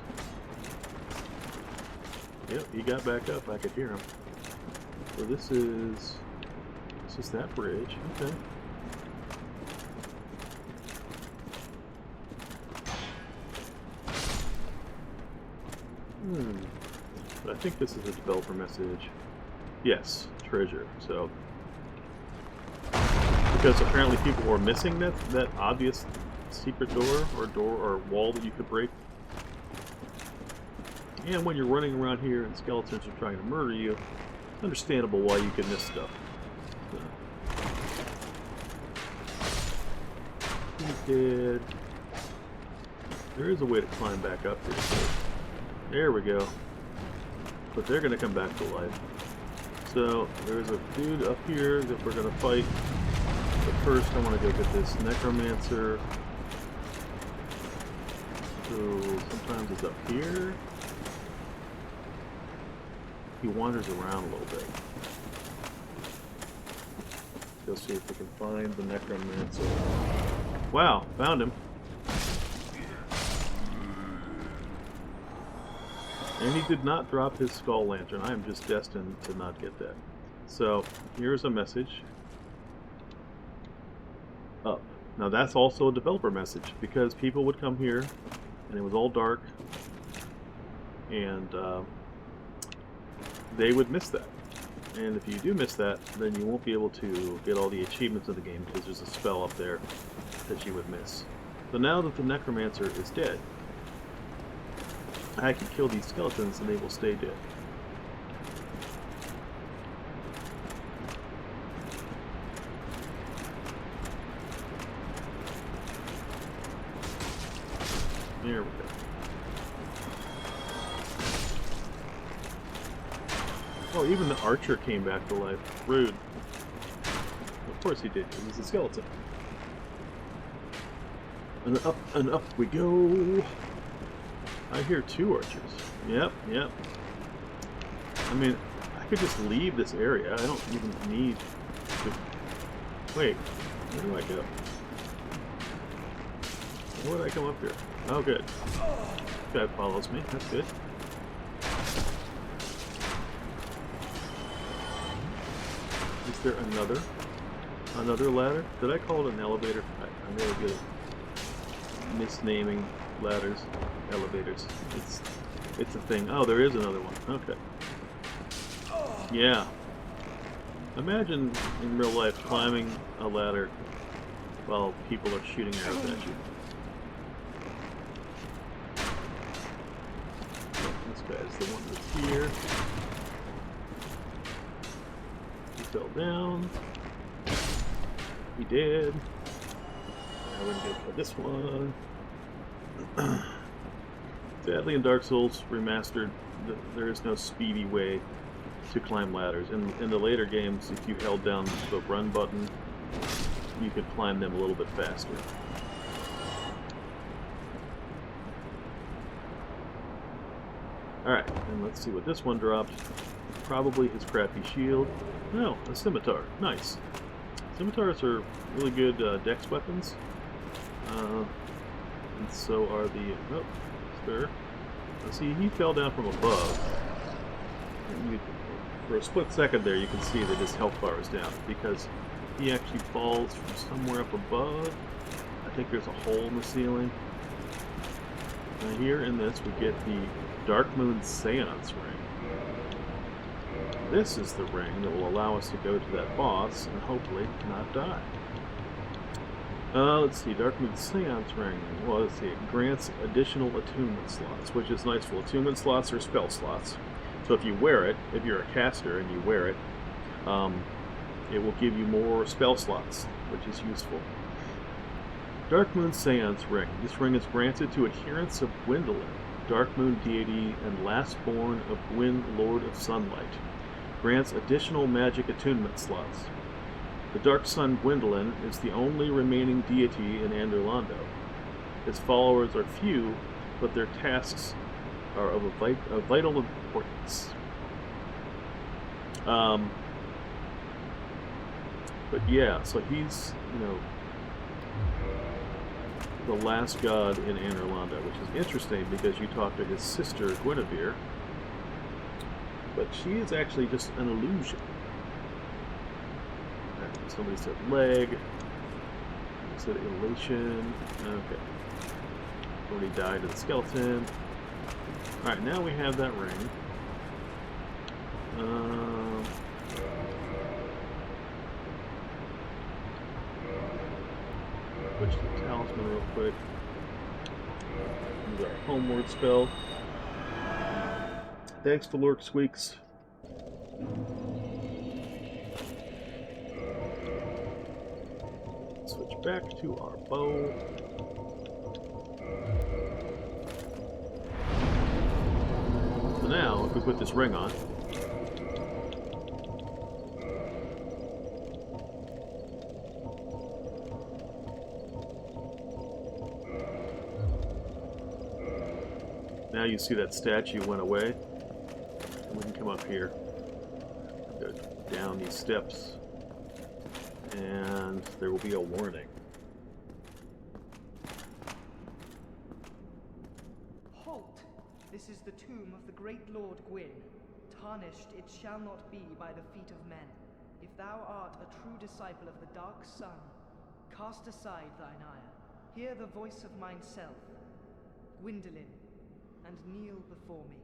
Yep, he got back up. I could hear him. So this is that bridge. Okay. I think this is a developer message. Yes, treasure. So, because apparently people were missing that obvious secret door or wall that you could break. And when you're running around here and skeletons are trying to murder you, it's understandable why you could miss stuff. So, he's dead. There is a way to climb back up here. So There we go. But they're gonna come back to life. So there's a dude up here that we're gonna fight. But first I want to go get this necromancer, who sometimes is up here. He wanders around a little bit. Let's see if we can find the necromancer. Wow, found him. And he did not drop his skull lantern. I am just destined to not get that. So, here's a message. Up. Now that's also a developer message, because people would come here, and it was all dark, and they would miss that. And if you do miss that, then you won't be able to get all the achievements of the game, because there's a spell up there that you would miss. So now that the necromancer is dead, I can kill these skeletons and they will stay dead. There we go. Oh, even the archer came back to life. Rude. Of course he did, because he's a skeleton. And up we go. I hear 2 archers. Yep, yep. I mean, I could just leave this area. I don't even need to... Wait, where do I go? Where would I come up here? Oh, good. This guy follows me. That's good. Is there another ladder? Did I call it an elevator? I'm really good at misnaming ladders, elevators. It's a thing. Oh, there is another one. Okay. Yeah. Imagine in real life climbing a ladder while people are shooting arrows at you. This guy's the one that's here. He fell down. He did. Now we're gonna go for this one. Sadly, in Dark Souls Remastered, there is no speedy way to climb ladders. In the later games, if you held down the run button, you could climb them a little bit faster. Alright, and let's see what this one drops. Probably his crappy shield. No, a scimitar. Nice. Scimitars are really good dex weapons. And so are the... Oh, sir. Now see, he fell down from above. And for a split second there, you can see that his health bar is down, because he actually falls from somewhere up above. I think there's a hole in the ceiling. Now here in this, we get the Dark Moon Seance Ring. This is the ring that will allow us to go to that boss and hopefully not die. Let's see, Dark Moon Seance Ring. Well, let's see, it grants additional attunement slots, which is nice. Well, attunement slots are spell slots. So if you wear it, if you're a caster and you wear it, it will give you more spell slots, which is useful. Dark Moon Seance Ring. This ring is granted to adherents of Gwyndolin, Dark Moon deity and lastborn of Gwyn, Lord of Sunlight. Grants additional magic attunement slots. The Dark Sun Gwyndolin is the only remaining deity in Anderlondo. His followers are few, but their tasks are of vital importance. But yeah, so he's, the last god in Anderlondo, which is interesting because you talk to his sister Guinevere, but she is actually just an illusion. Somebody said leg. Said elation. Okay. Somebody died of the skeleton. Alright, now we have that ring. Switch the talisman real quick. Use our homeward spell. Thanks to Lurk Squeaks. Switch back to our bow. now, if we put this ring on, now you see that statue went away. And we can come up here, go down these steps, and there will be a warning. Halt! This is the tomb of the great Lord Gwyn. Tarnished it shall not be by the feet of men. If thou art a true disciple of the dark sun, cast aside thine ire. Hear the voice of mine self, Gwendolyn, and kneel before me.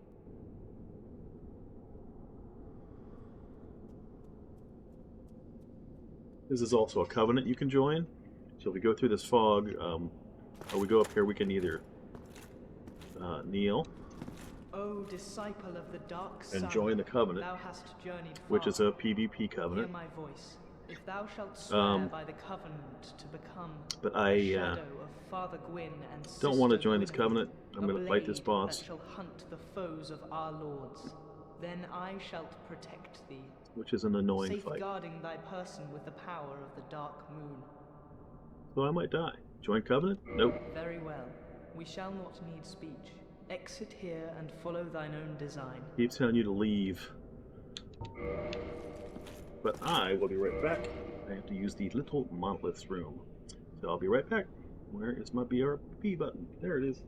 This is also a covenant you can join. So if we go through this fog, or we go up here, we can either kneel O disciple of the dark sun, and join the covenant, thou hast journeyed far. which is a PvP covenant. Hear my voice. If thou shalt swear by the covenant to become But the I shadow of Father Gwyn and don't want to Sister join this Gwendolyn, covenant. I'm a going to fight this blade boss, that shall hunt the foes of our lords. Then I shall protect thee, which is an annoying fight. safeguarding thy person with the power of the dark moon. So I might die. Join covenant? Nope. Very well. We shall not need speech. Exit here and follow thine own design. Keeps telling you to leave. But I will be right back. I have to use the little monolith's room. So I'll be right back. Where is my BRB button? There it is.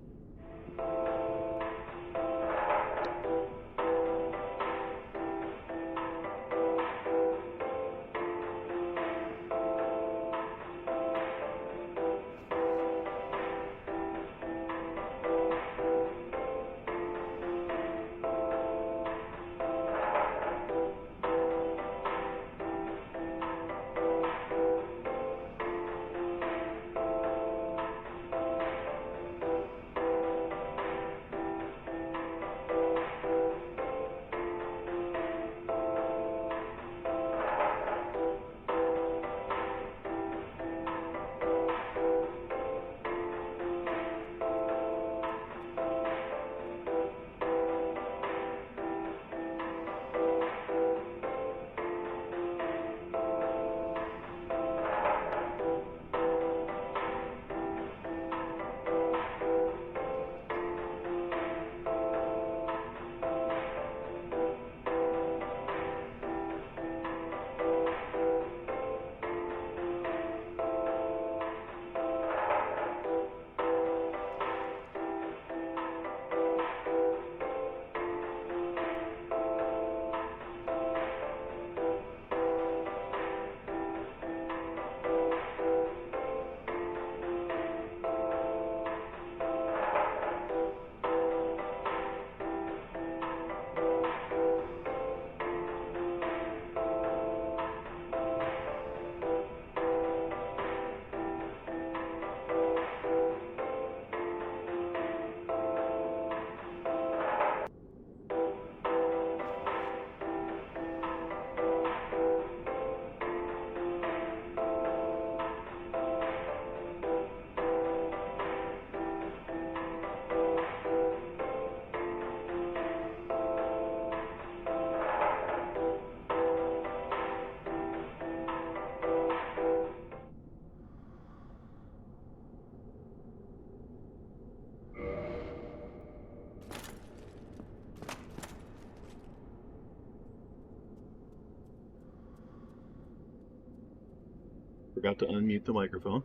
Forgot to unmute the microphone.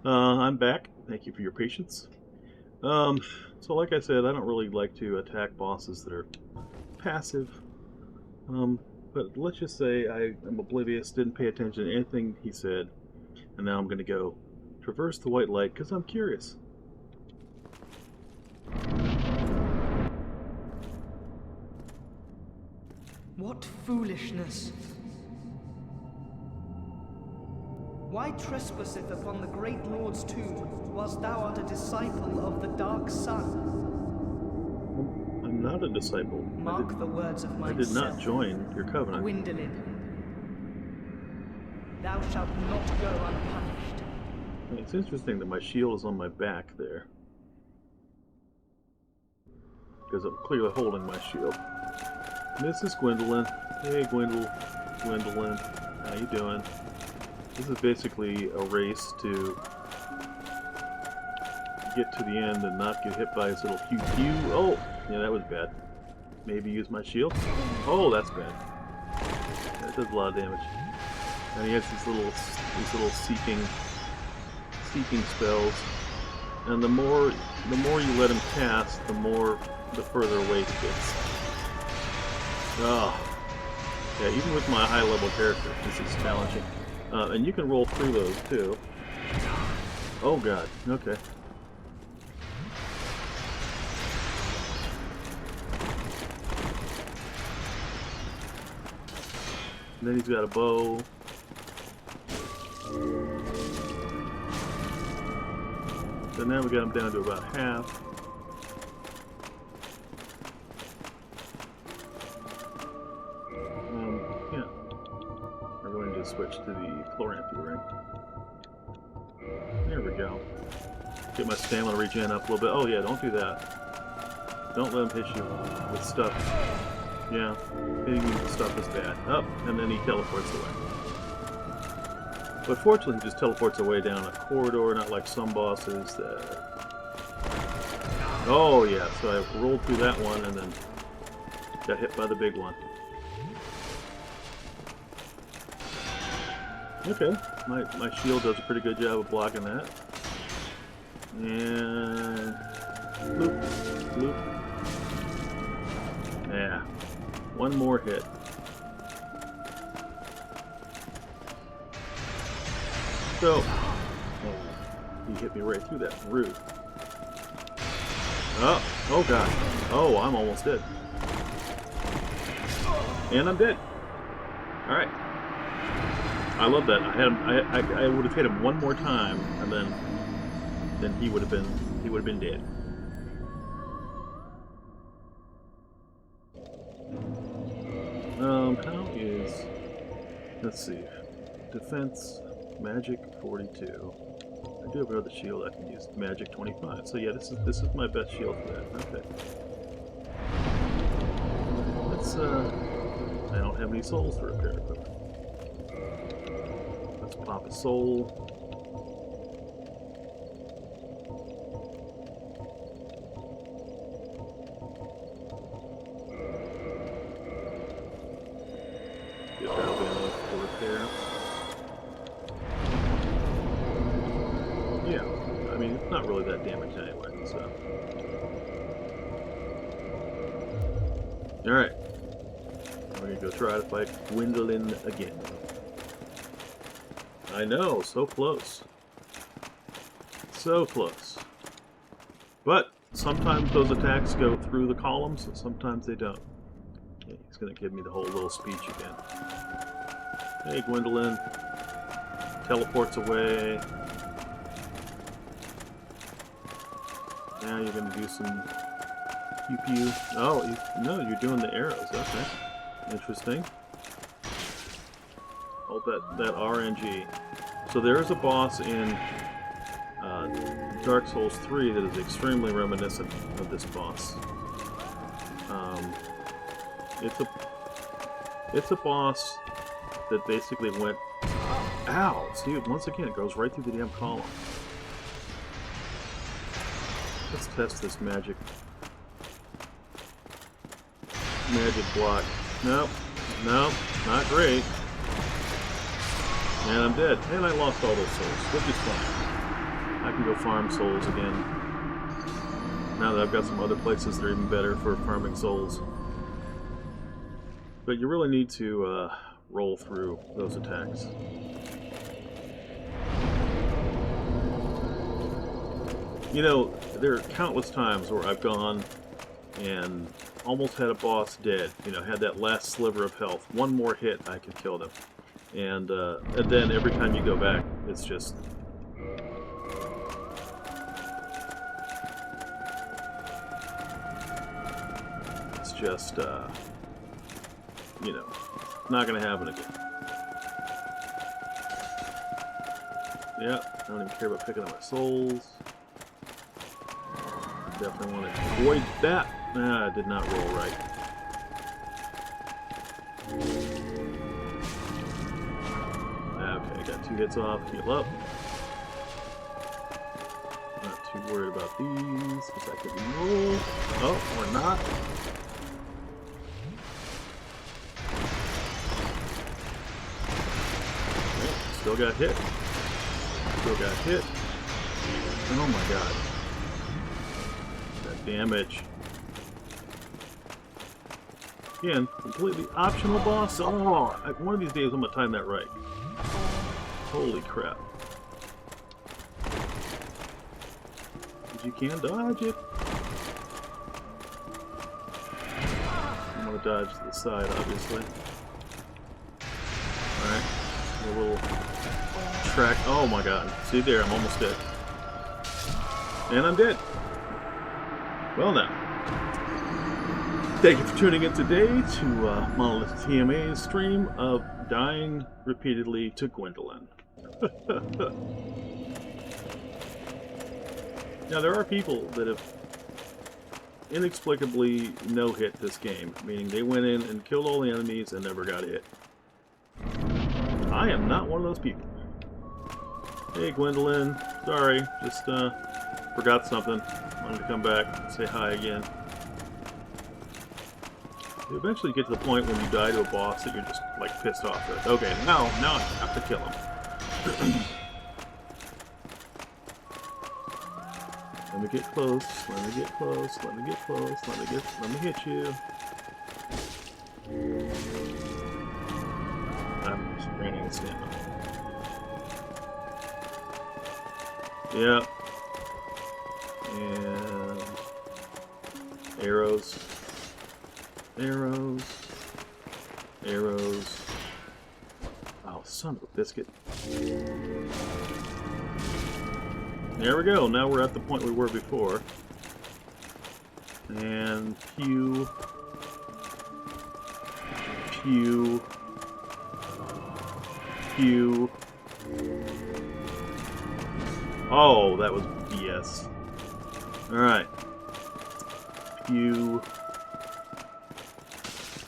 I'm back. Thank you for your patience. So like I said, I don't really like to attack bosses that are passive. But let's just say I am oblivious, didn't pay attention to anything he said, and now I'm going to go traverse the white light because I'm curious. What foolishness! Why trespasseth upon the great Lord's tomb, whilst thou art a disciple of the dark sun? I'm not a disciple. Mark the words of I myself. did not join your covenant. Gwendolyn, thou shalt not go unpunished. It's interesting that my shield is on my back there. because I'm clearly holding my shield. Mrs. Gwendolyn. Hey, Gwendolyn. How you doing? This is basically a race to get to the end and not get hit by his little pew-pew. Oh! Yeah, that was bad. Maybe use my shield? Oh, that's bad. That does a lot of damage. And he has these little seeking spells. And the more you let him cast, the further away he gets. Oh. Yeah, even with my high level character, this is challenging. And you can roll through those too. Oh god, okay. And then he's got a bow. So now we got him down to about half. Yeah. We're going to switch to the Chloranthi ring. There we go. Get my stamina regen up a little bit. Oh yeah, don't do that. Don't let him hit you with stuff. Yeah, hitting you with stuff is bad. Up, and then he teleports away. But fortunately, he just teleports away down a corridor, not like some bosses that... Oh yeah, so I rolled through that one and then got hit by the big one. Okay, my shield does a pretty good job of blocking that. And... Bloop, bloop. Yeah. One more hit. So, oh, he hit me right through that. Rude. Oh god. Oh, I'm almost dead. And I'm dead. All right. I love that. I had him. I would have hit him one more time, and then he would have been dead. How is... Let's see. Defense, Magic 42. I do have another shield I can use. Magic 25. So yeah, this is my best shield for that. Okay. Let's I don't have any souls to repair, but let's pop a soul. That'll be enough to repair. Yeah, I mean, it's not really that damaged anyway, so. Alright. We're gonna go try to fight Gwendolyn again. I know, so close. So close. But sometimes those attacks go through the columns, and sometimes they don't. Okay, he's gonna give me the whole little speech again. Hey, Gwendolyn. Teleports away. Now you're gonna do some pew-pew. Oh, no, you're doing the arrows. Okay. Interesting. Hold that RNG. So there's a boss in Dark Souls 3 that is extremely reminiscent of this boss. It's a boss that basically went... Ow! See, once again, it goes right through the damn column. Let's test this magic block. Nope. Nope. Not great. And I'm dead. And I lost all those souls, which is fine. I can go farm souls again. Now that I've got some other places that are even better for farming souls. But you really need to roll through those attacks. You know, there are countless times where I've gone and almost had a boss dead. You know, had that last sliver of health. One more hit, I could kill them. And then every time you go back, it's just... It's just, you know, not going to happen again. Yep, I don't even care about picking up my souls. Definitely want to avoid that. Ah, I did not roll right. Okay, got 2 hits off. Heal up. Not too worried about these, because I could roll. Oh, or not. Okay, still got hit. Still got hit. Oh my god. That damage. Again, completely optional boss. Oh, one of these days I'm gonna time that right. Holy crap. You can't dodge it. I'm gonna dodge to the side, obviously. Alright. A little track. Oh my god. See there, I'm almost dead. And I'm dead. Well now. Thank you for tuning in today to Monolith TMA's stream of dying repeatedly to Gwendolyn. Now, there are people that have inexplicably no-hit this game, meaning they went in and killed all the enemies and never got hit. I am not one of those people. Hey, Gwendolyn. Sorry, just forgot something. Wanted to come back and say hi again. You eventually get to the point when you die to a boss that you're just, like, pissed off with. Okay, now I have to kill him. Let me get close, let me get close, let me get close, let me hit you. I'm just running the stamina. Yep. And arrows. Arrows. Arrows. Oh, son of a biscuit. There we go. Now we're at the point we were before. And pew. Pew. Pew. Oh, that was BS. Alright. Pew.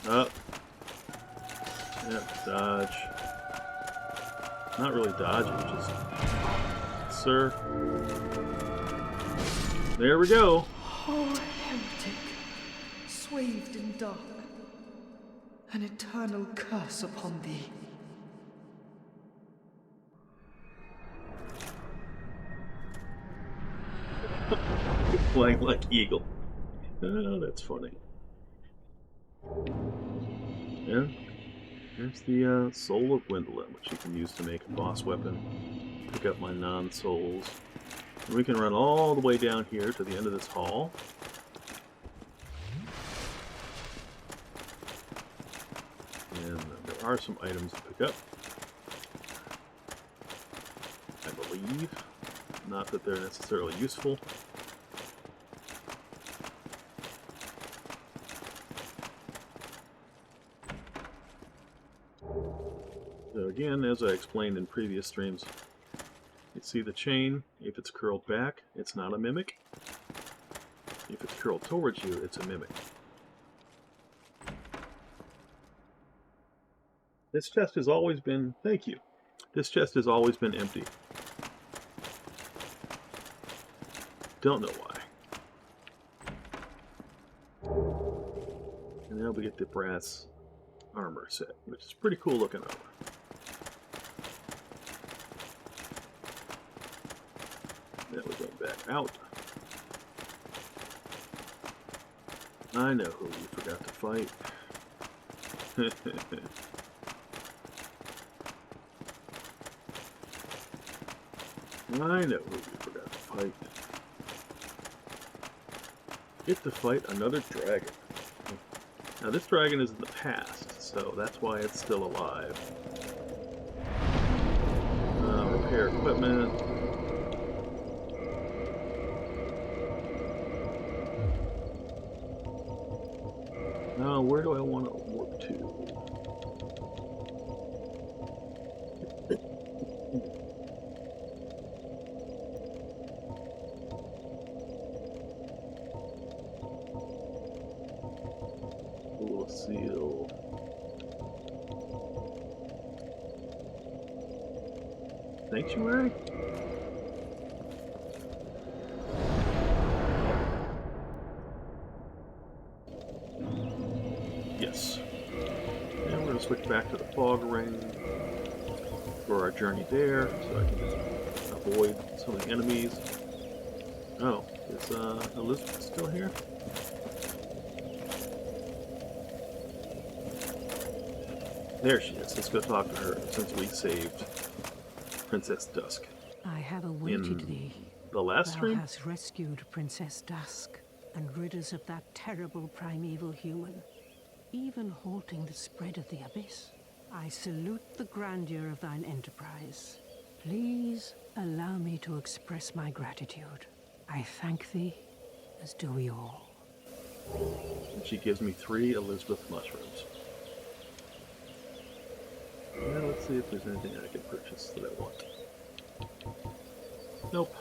Up. Yep, dodge. Not really dodging, just... Sir. There we go. Oh, heretic, swathed in dark, an eternal curse upon thee. Playing like Eagle. Oh, that's funny. Yeah. Here's the Soul of Gwendolyn, which you can use to make a boss weapon. Pick up my non-souls. And we can run all the way down here to the end of this hall. And there are some items to pick up. I believe. Not that they're necessarily useful. So again, as I explained in previous streams, you see the chain. If it's curled back, it's not a mimic. If it's curled towards you, it's a mimic. This chest has always been... Thank you. This chest has always been empty. Don't know why. And now we get the brass armor set, which is pretty cool looking armor. Now we're going back out. I know who you forgot to fight. I know who you forgot to fight. Get to fight another dragon. Now this dragon is in the past, so that's why it's still alive. Repair equipment. Now, where do I want to warp to? Seal. Sanctuary? Yes. And we're going to switch back to the fog ring for our journey there, so I can just avoid some of the enemies. Oh, is Elizabeth still here? There she is. Let's go talk to her since we saved Princess Dusk. I have awaited thee. The last Thou stream? hast rescued Princess Dusk and rid us of that terrible primeval human, even halting the spread of the abyss. I salute the grandeur of thine enterprise. Please allow me to express my gratitude. I thank thee, as do we all. And she gives me 3 Elizabeth mushrooms. Now let's see if there's anything I can purchase that I want. Nope.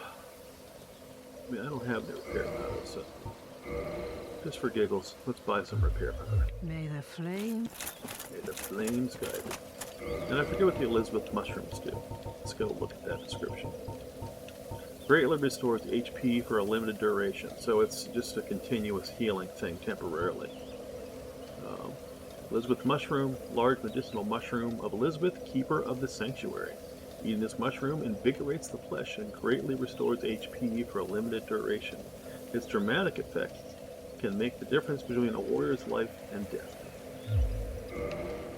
I mean, I don't have the repair powder, so just for giggles, let's buy some repair powder. May the flame... May the flames guide you. And I forget what the Elizabeth mushrooms do. Let's go look at that description. Greatly restores HP for a limited duration, so it's just a continuous healing thing temporarily. Elizabeth mushroom, large medicinal mushroom of Elizabeth, keeper of the sanctuary. Eating this mushroom invigorates the flesh and greatly restores HP for a limited duration. Its dramatic effects can make the difference between a warrior's life and death.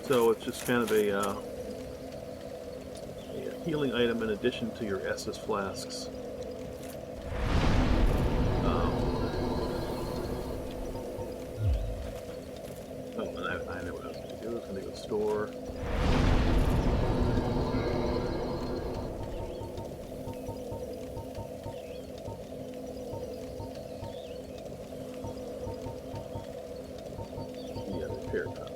So it's just kind of a healing item in addition to your Estus flasks. I know what I was going to do. I was going to go store. Yeah, repair powder.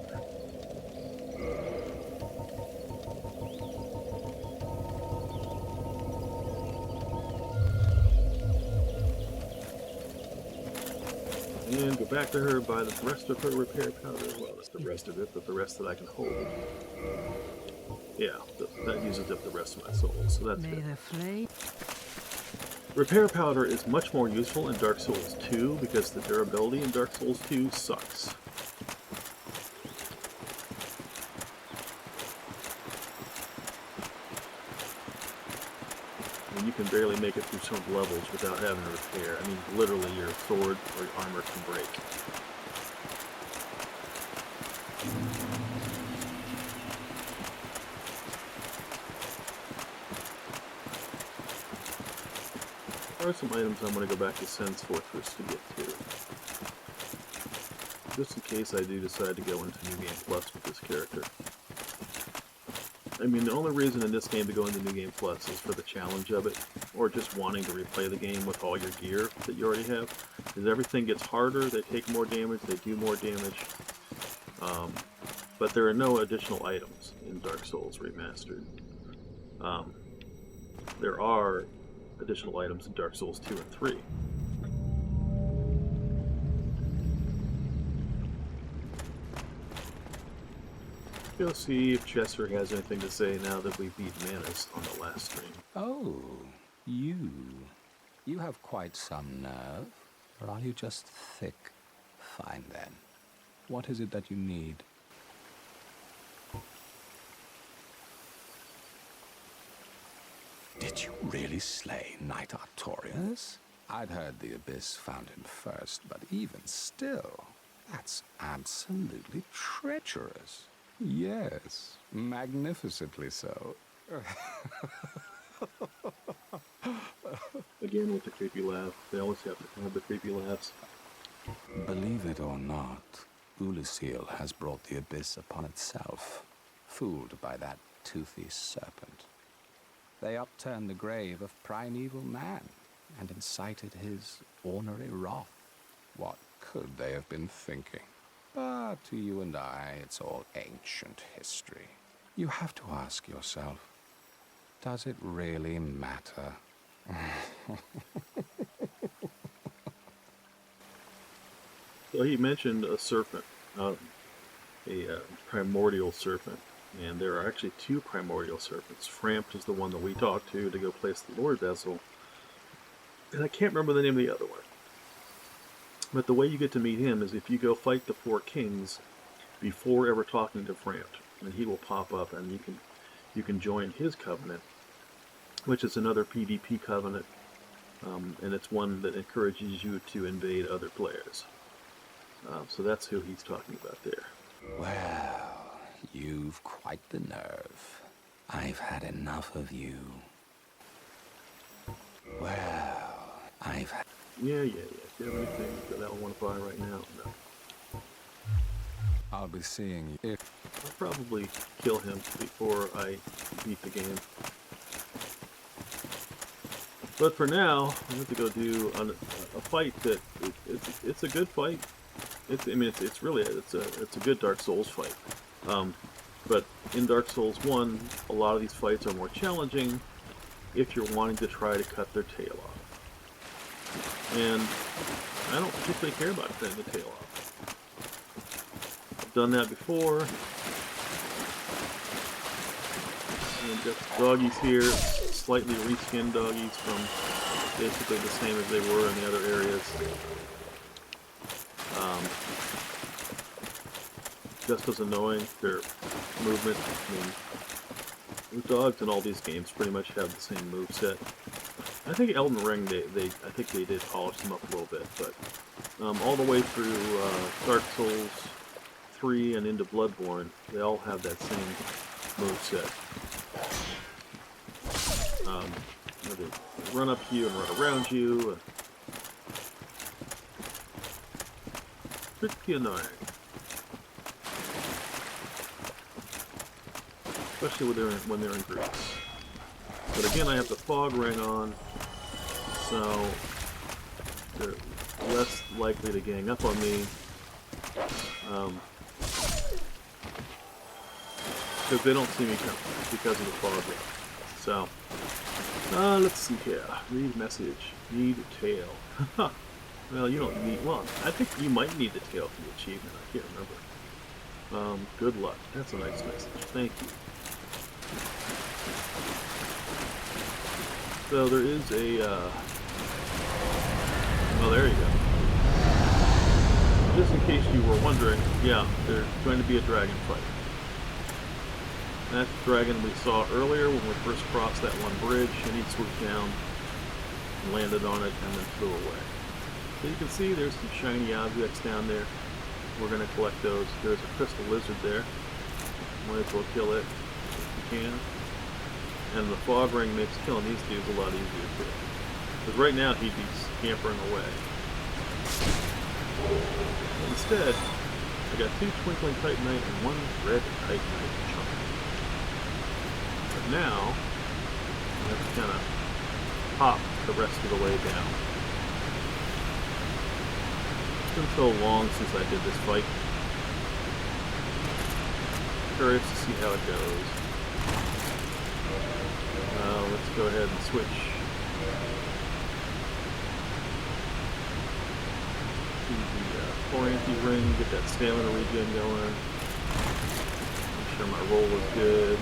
And go back to her, buy the rest of her repair powder. Well, that's the rest of it, but the rest that I can hold. Yeah, that uses up the rest of my soul, so that's May good. the flame... Repair powder is much more useful in Dark Souls 2 because the durability in Dark Souls 2 sucks. And you can barely make it through some levels without having to repair. I mean, literally your sword or your armor can break. There are some items I'm going to go back to Sen's Fortress to get to. Just in case I do decide to go into New Game Plus with this character. I mean, the only reason in this game to go into New Game Plus is for the challenge of it, or just wanting to replay the game with all your gear that you already have. Because everything gets harder, they take more damage, they do more damage. But there are no additional items in Dark Souls Remastered. There are additional items in Dark Souls 2 and 3. Go see if Chester has anything to say now that we beat Manus on the last stream. Oh, you. You have quite some nerve. Or are you just thick? Fine then. What is it that you need? Did you really slay Knight Artorias? I'd heard the Abyss found him first, but even still, that's absolutely treacherous. Yes, magnificently so. Again with the creepy laugh. They always have to have the creepy laughs. Believe it or not, Ulysses has brought the Abyss upon itself, fooled by that toothy serpent. They upturned the grave of primeval man and incited his ornery wrath. What could they have been thinking? But to you and I, it's all ancient history. You have to ask yourself, does it really matter? So he mentioned a serpent. a primordial serpent, and there are actually two primordial serpents. Frampt is the one that we talked to go place the Lord Vessel, and I can't remember the name of the other one. But the way you get to meet him is if you go fight the four kings before ever talking to Frampt, and he will pop up, and you can join his covenant, which is another PvP covenant, and it's one that encourages you to invade other players. So that's who he's talking about there. Well, you've quite the nerve. I've had enough of you. Well, I've had... Yeah. Do you have anything that I want to buy right now? No. I'll be seeing you if... I'll probably kill him before I beat the game. But for now, I have to go do a fight that it's a good fight. It's a good Dark Souls fight. But in Dark Souls 1, a lot of these fights are more challenging if you're wanting to try to cut their tail off. And I don't particularly care about cutting the tail off. I've done that before. And got the doggies here, slightly reskinned doggies from basically the same as they were in the other areas. Just as annoying, their movement. I mean, the dogs in all these games pretty much have the same moveset. I think Elden Ring, I think they did polish them up a little bit, but all the way through Dark Souls 3 and into Bloodborne, they all have that same moveset. They run up to you and run around you. Pretty annoying. Especially when they're in groups. But again, I have the fog ring on, so they're less likely to gang up on me. Because they don't see me coming because of the fog ring. So, let's see here. Read message. Need tail. Well, you don't need... Well, I think you might need the tail for the achievement. I can't remember. Good luck. That's a nice message. Thank you. So there is a... Oh, there you go. Just in case you were wondering, yeah, there's going to be a dragon fight. That's the dragon we saw earlier when we first crossed that one bridge, and he swooped down and landed on it and then flew away. So you can see there's some shiny objects down there. We're going to collect those. There's a crystal lizard there. Might as well kill it if you can. And the fog ring makes killing these dudes a lot easier too. Because right now he'd be scampering away. Instead, I got 2 twinkling titanite and 1 red titanite chunk. But now, I have to kind of hop the rest of the way down. It's been so long since I did this fight. Curious to see how it goes. Let's go ahead and switch to the Corianthe ring, get that stamina regen going. Make sure my roll is good.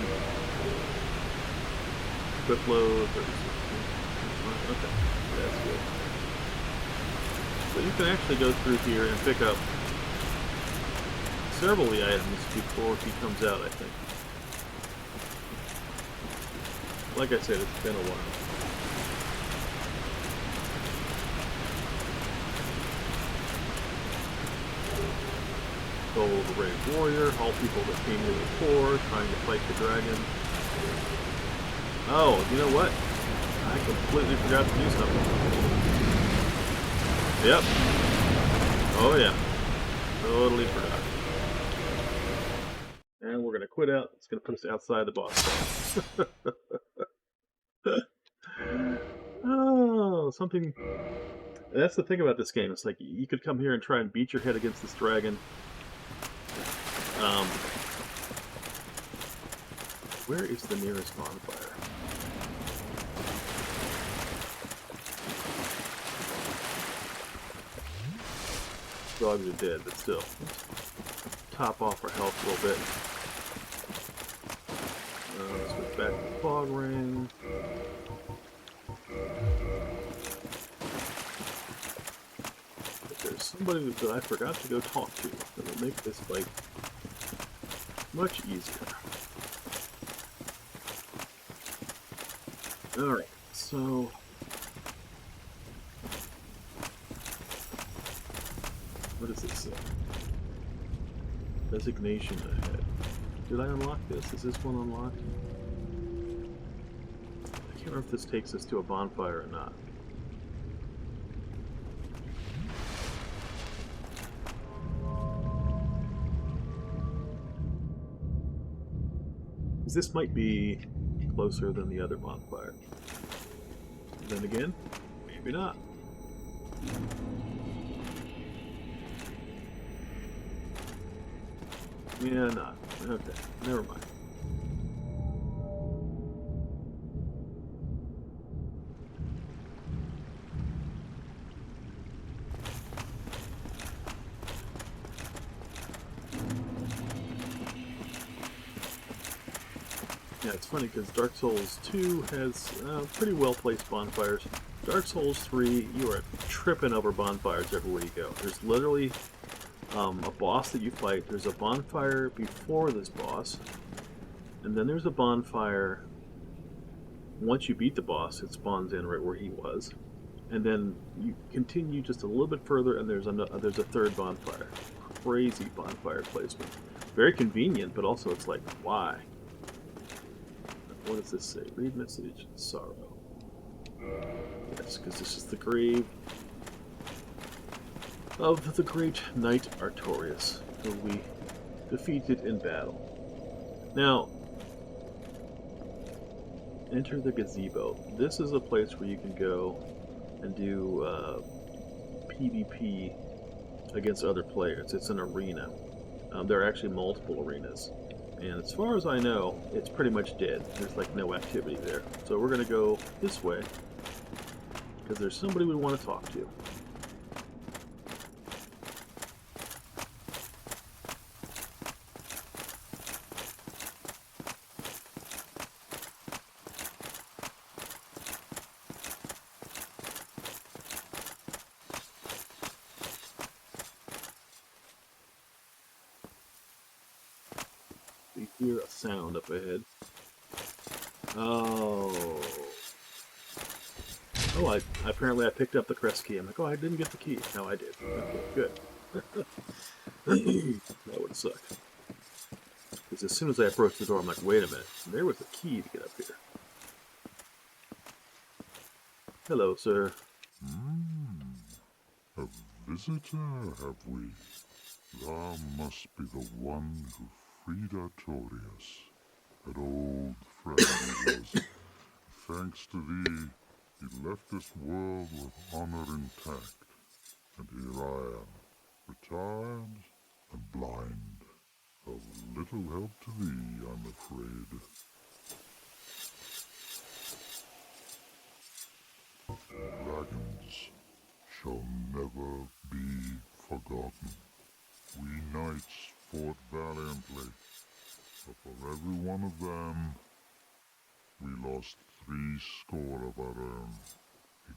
Quick load, 36. Okay, that's good. So you can actually go through here and pick up several of the items before he comes out, I think. Like I said, it's been a while. Soul of the Brave Warrior, all people that came here before, trying to fight the dragon. Oh, you know what? I completely forgot to do something. Yep. Oh yeah. Totally forgot. And we're gonna quit out. It's gonna put us outside the boss fight. Oh, something... That's the thing about this game. It's like, you could come here and try and beat your head against this dragon. Where is the nearest bonfire? Dogs are dead, but still. top off our health a little bit. Let's switch back to the fog ring. If there's somebody that I forgot to go talk to, that will make this fight much easier. Alright, so... what does this say? Designation ahead. Did I unlock this? Is this one unlocked? I can't remember if this takes us to a bonfire or not. Because this might be closer than the other bonfire. Then again, maybe not. Yeah, not. Okay, never mind. Yeah, it's funny because Dark Souls 2 has pretty well-placed bonfires. Dark Souls 3, you are tripping over bonfires everywhere you go. There's literally a boss that you fight. There's a bonfire before this boss, and then there's a bonfire once you beat the boss. It spawns in right where he was, and then you continue just a little bit further, and there's a third bonfire. Crazy bonfire placement. Very convenient, but also it's like, why? What does this say? Read message, sorrow. Yes, because this is the grave of the great knight Artorias, who we defeated in battle. Now, enter the gazebo. This is a place where you can go and do PvP against other players. It's an arena. There are actually multiple arenas. And as far as I know, it's pretty much dead. There's like no activity there. So we're going to go this way, because there's somebody we want to talk to. We hear a sound up ahead. Oh. Oh, apparently I picked up the crest key. I'm like, oh, I didn't get the key. No, I did. Okay, good. That would suck. Because as soon as I approached the door, I'm like, wait a minute. There was a key to get up here. Hello, sir. A visitor, have we? Thou must be the one who freed Artorias, an old friend he was. Thanks to thee, he left this world with honor intact. And here I am, retired and blind. Of little help to thee, I'm afraid. Dragons shall never be forgotten. We knights fought valiantly, but for every one of them, we lost 80 of our own.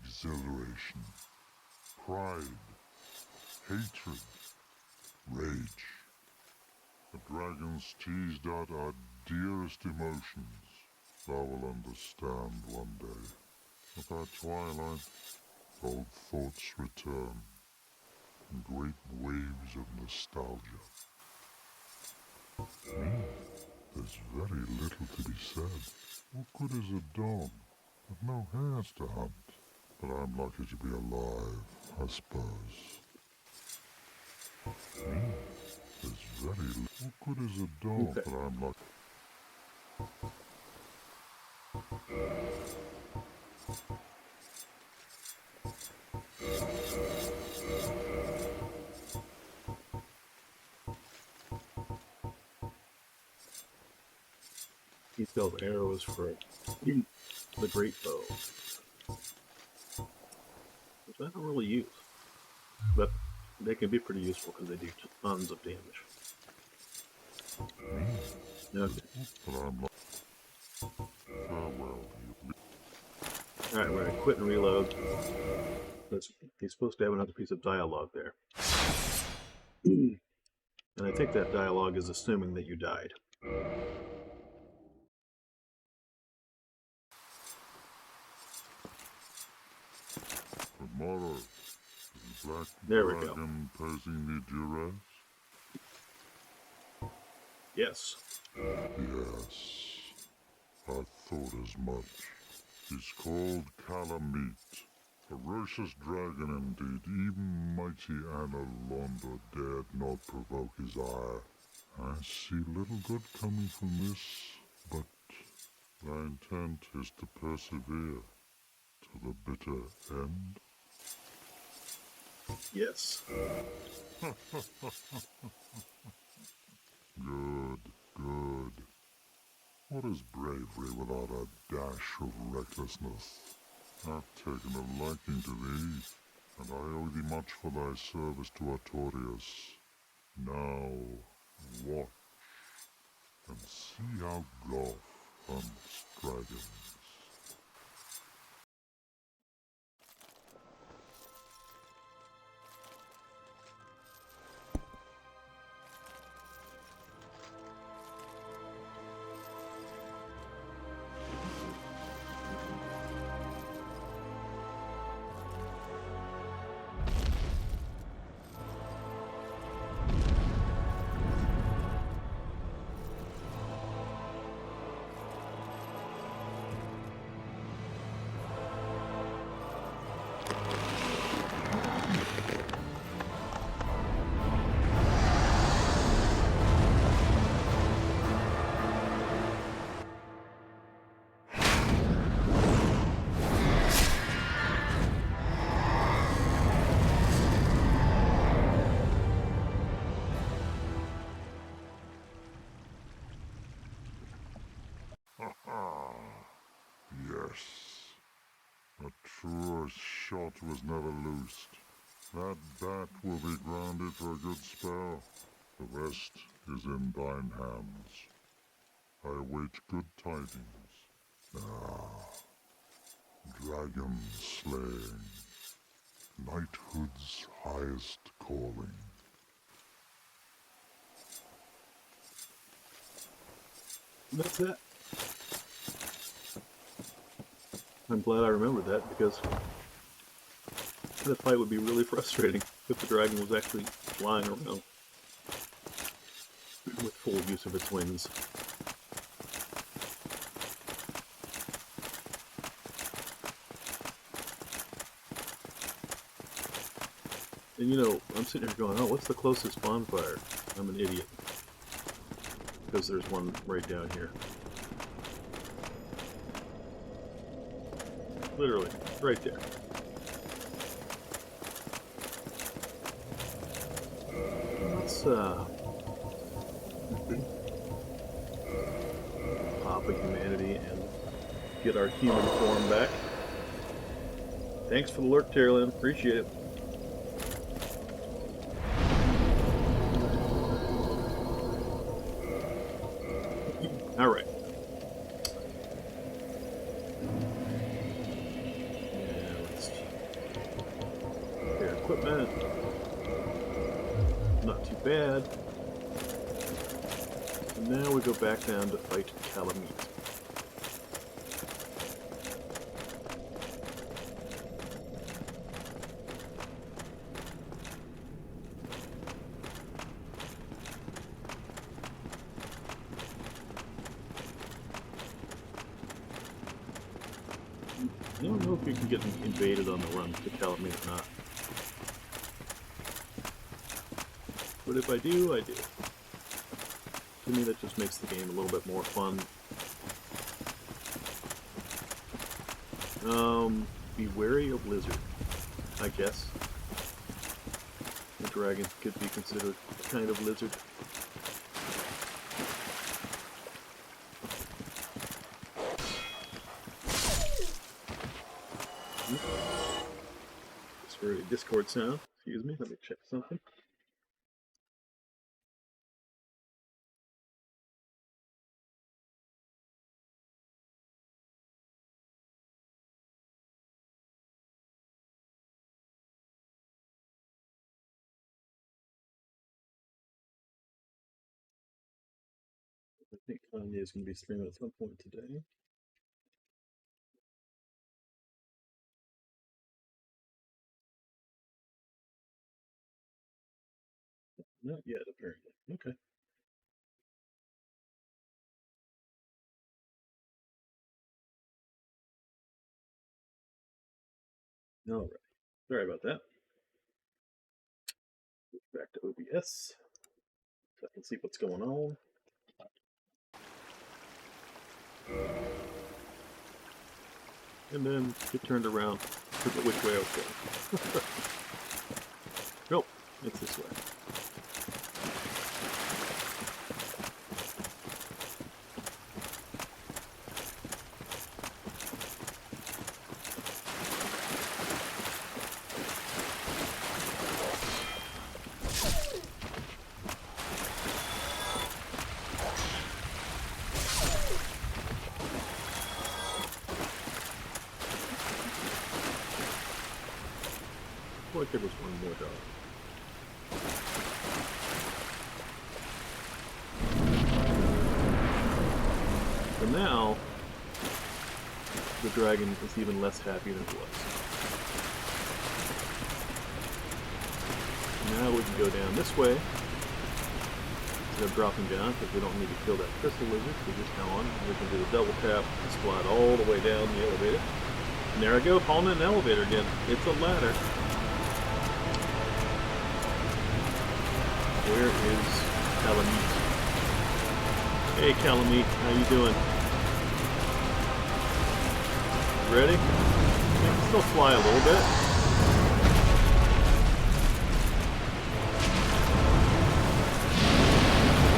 Exhilaration, pride, hatred, rage. The dragons teased out our dearest emotions. Thou will understand one day. At our twilight, old thoughts return in great waves of nostalgia. There's very little to be said. What good is a dog with no hares to hunt? But I'm lucky to be alive, I suppose. There's very little. What good is a dog? Okay. But I'm lucky. He sells arrows for the great bow, which I don't really use, but they can be pretty useful because they do tons of damage. Okay. But I'm like, farewell, you Alright, we're gonna quit and reload. He's supposed to have another piece of dialogue there. And I think that dialogue is assuming that you died. tomorrow. The black There we go. dragon posing me duress? Yes. Yes, I thought as much. He's called Calamite. Ferocious dragon indeed. Even mighty Anna Londa dared not provoke his ire. I see little good coming from this, but thy intent is to persevere to the bitter end. Yes. Good, good. What is bravery without a dash of recklessness? I've taken a liking to thee, and I owe thee much for thy service to Artorias. Now, watch and see how Goth hunts dragons. Yes, a truer shot was never loosed. That bat will be grounded for a good spell. The rest is in thine hands. I await good tidings. Ah, dragon slaying. Knighthood's highest calling. That's it. I'm glad I remembered that, because that fight would be really frustrating if the dragon was actually flying around with full use of its wings. And you know, I'm sitting here going, oh, what's the closest bonfire? I'm an idiot. Because there's one right down here. Literally, right there. Let's, pop a humanity and get our human form back. Thanks for the lurk, Terralyn. Appreciate it. Alright. And let's repair equipment. Not too bad. And now we go back down to fight Calamite. I don't know if you can get invaded on the run to Calamite or not. But if I do, I do. To me, that just makes the game a little bit more fun. Be wary of lizard, I guess. The dragon could be considered a kind of lizard. It's very Discord sound. Excuse me, let me check something. think Kanye is going to be streaming at some point today. Not yet, apparently. Okay. All right. Sorry about that. Back to OBS so I can see what's going on. And then get turned around, forget which way I was going. Nope, it's this way. Like there was one more dog. So now, the dragon is even less happy than it was. Now we can go down this way, instead of dropping down, because we don't need to kill that crystal lizard. We just go on, and we can do the double tap, and slide all the way down the elevator. And there I go, falling in an elevator again. It's a ladder. Where is Calamite? Hey Calamite, how you doing? Ready? You can still fly a little bit.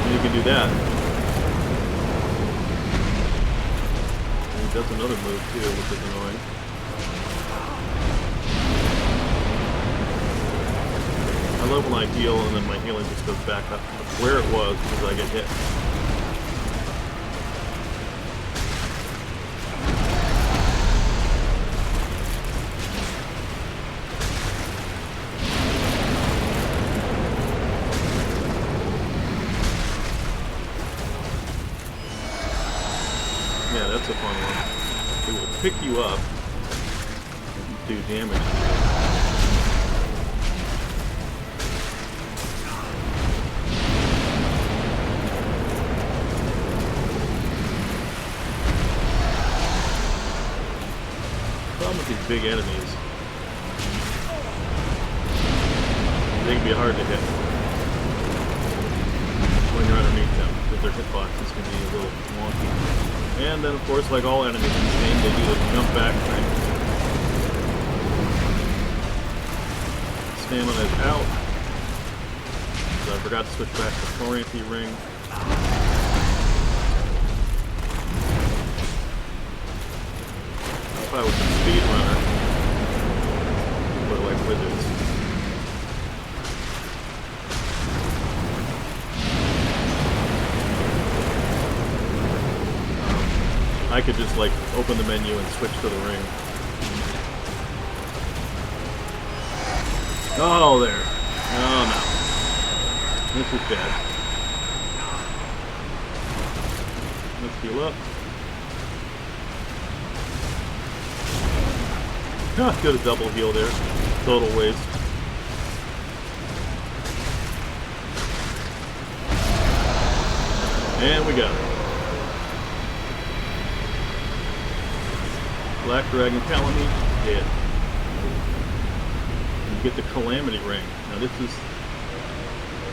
And you can do that. And he does another move too, which is annoying. I love when I heal and then my healing just goes back up to where it was because I get hit. Yeah, that's a fun one. It will pick you up and do damage to you. With these big enemies, they can be hard to hit when you're underneath them, because their hitboxes can be a little wonky. And then, of course, like all enemies in this game, they do the jump back thing. Stamina is out, so I forgot to switch back to Florianty Ring. If I was a speedrunner, but like wizards. I could just like open the menu and switch to the ring. Oh, there. Oh no. This is bad. Let's heal up. Got a double heal there. Total waste. And we got it. Black Dragon Calamite, dead. You get the Calamity Ring. Now this is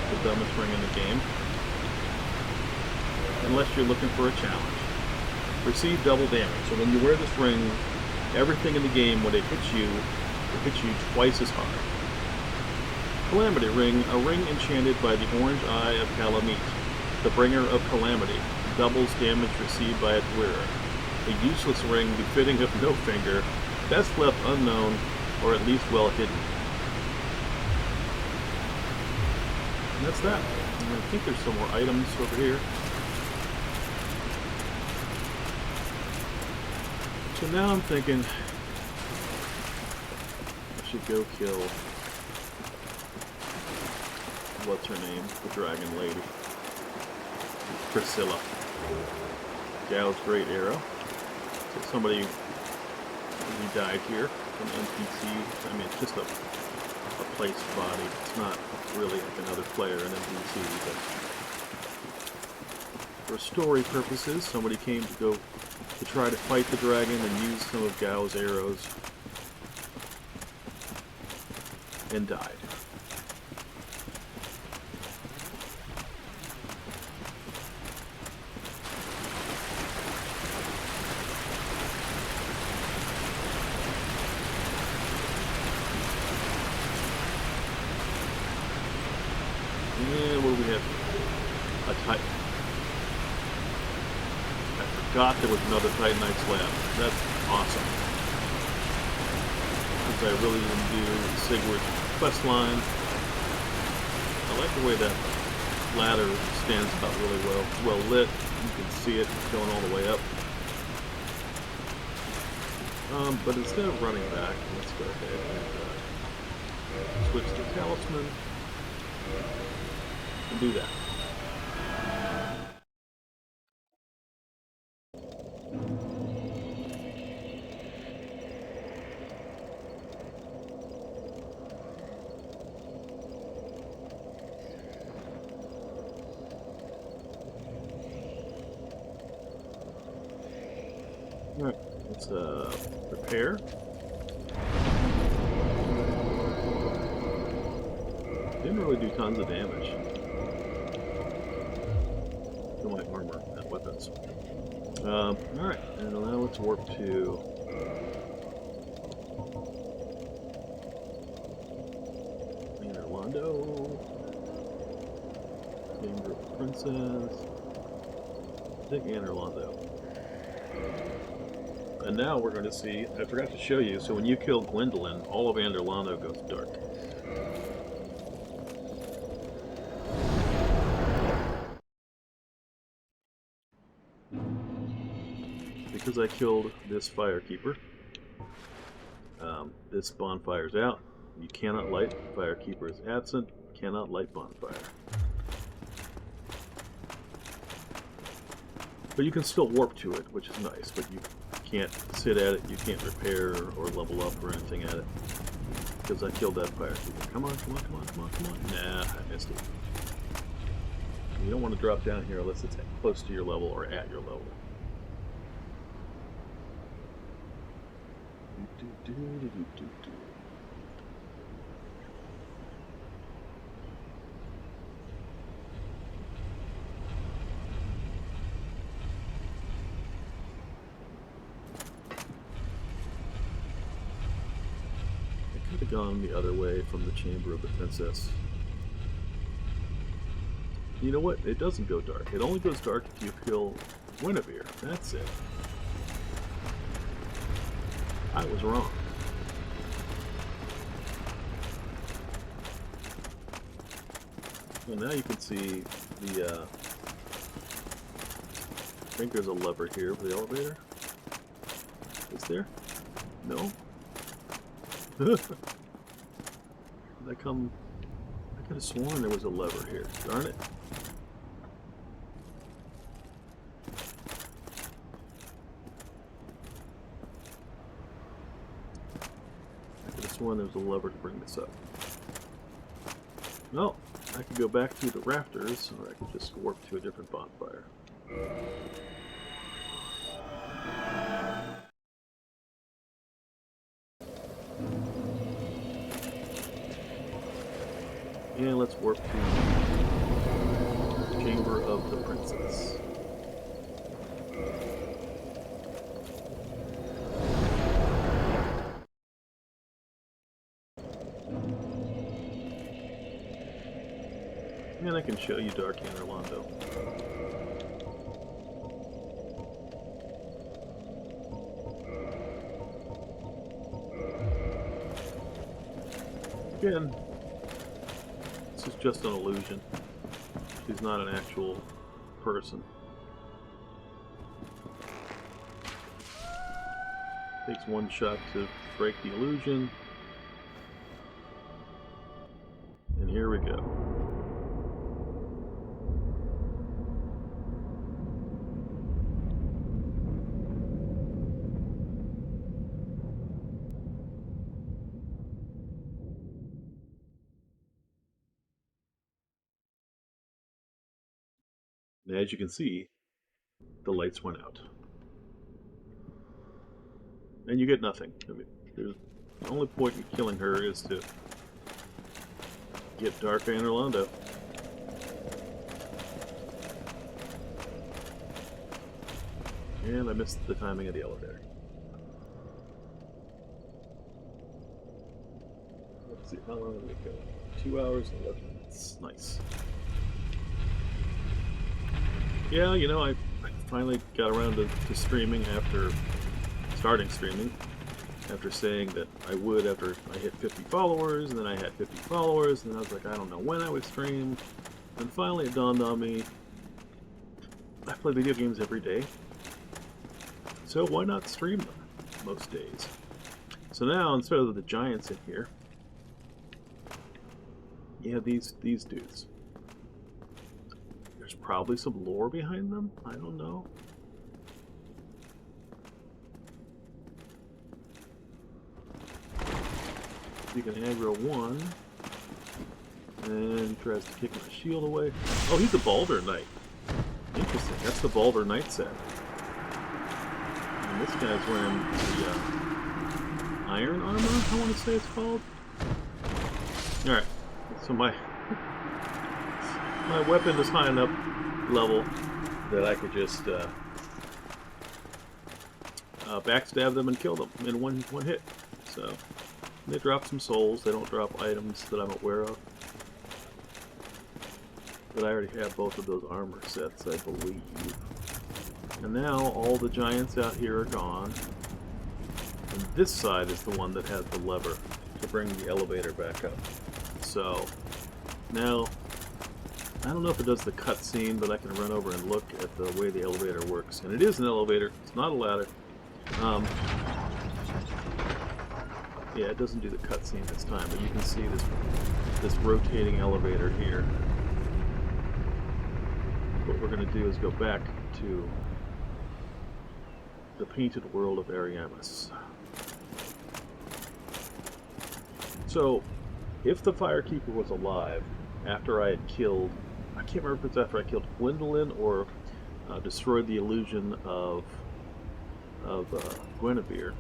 the dumbest ring in the game. Unless you're looking for a challenge. Receive double damage. So when you wear this ring, everything in the game, when it hits you, will hit you twice as hard. Calamity Ring, a ring enchanted by the orange eye of Calamite, the bringer of calamity, doubles damage received by its wearer. A useless ring befitting of no finger, best left unknown, or at least well hidden. And that's that. And I think there's some more items over here. So now I'm thinking I should go kill, what's her name, the dragon lady, Priscilla. Gao's great arrow. So somebody who died here, an NPC. I mean, it's just a placed body. It's not really like another player, an NPC, but for story purposes, somebody came to try to fight the dragon and use some of Gao's arrows and died. And what do we have? A Titan. I forgot there was another Titanite slab. That's awesome. Because I really didn't do Sigurd's quest line. I like the way that ladder stands out really well. It's well lit. You can see it going all the way up. But instead of running back, let's go ahead and switch to Talisman and do that. Alright, let's prepare. Didn't really do tons of damage to my armor and weapons. Alright, and now let's warp to Orlando. Chamber of the Princess. I think Anne Orlando. And now we're going to see, I forgot to show you, so when you kill Gwendolyn, all of Anderlando goes dark. Because I killed this Firekeeper, this bonfire's out. You cannot light. Firekeeper is absent. Cannot light bonfire. But you can still warp to it, which is nice, but you can't sit at it, you can't repair or level up or anything at it. Because I killed that Firekeeper. Come on, come on, come on, come on, come on. Nah, I missed it. You don't want to drop down here unless it's close to your level or at your level. Could have gone the other way from the Chamber of the Princess. You know what? It doesn't go dark. It only goes dark if you kill Guinevere. That's it. I was wrong. Well, now you can see the, I think there's a lever here for the elevator. Is there? No? Did I come... I could have sworn there was a lever here. Darn it. I could have sworn there was a lever to bring this up. No, I could go back through the rafters, or I could just warp to a different bonfire. And let's warp to Chamber of the Princess. And I can show you Dark Orlando. Again, this is just an illusion. She's not an actual person. Takes one shot to break the illusion. And here we go. And as you can see, the lights went out. And you get nothing. I mean, the only point in killing her is to get Dark Anne Orlando. And I missed the timing of the elevator. Let's see, how long did it go? 2 hours and 11 minutes. Nice. Yeah, you know, I finally got around to streaming after starting streaming. After saying that I would after I hit 50 followers, and then I had 50 followers, and then I was like, I don't know when I would stream. And finally it dawned on me, I play video games every day. So why not stream them most days? So now, instead of the giants in here, you have these dudes. There's probably some lore behind them. I don't know. You can aggro one, and he tries to kick my shield away. Oh, he's a Baldur Knight. Interesting. That's the Baldur Knight set. And this guy's wearing the iron armor, I want to say it's called. Alright, so my weapon is high enough level that I could just backstab them and kill them in one hit. So they drop some souls. They don't drop items that I'm aware of. But I already have both of those armor sets, I believe. And now all the giants out here are gone. And this side is the one that has the lever to bring the elevator back up. So now, I don't know if it does the cutscene, but I can run over and look at the way the elevator works. And it is an elevator. It's not a ladder. Yeah, it doesn't do the cutscene this time, but you can see this rotating elevator here. What we're going to do is go back to the painted world of Ariamis. So, if the Firekeeper was alive after I had killed, I can't remember if it's after I killed Gwendolyn or destroyed the illusion of Guinevere,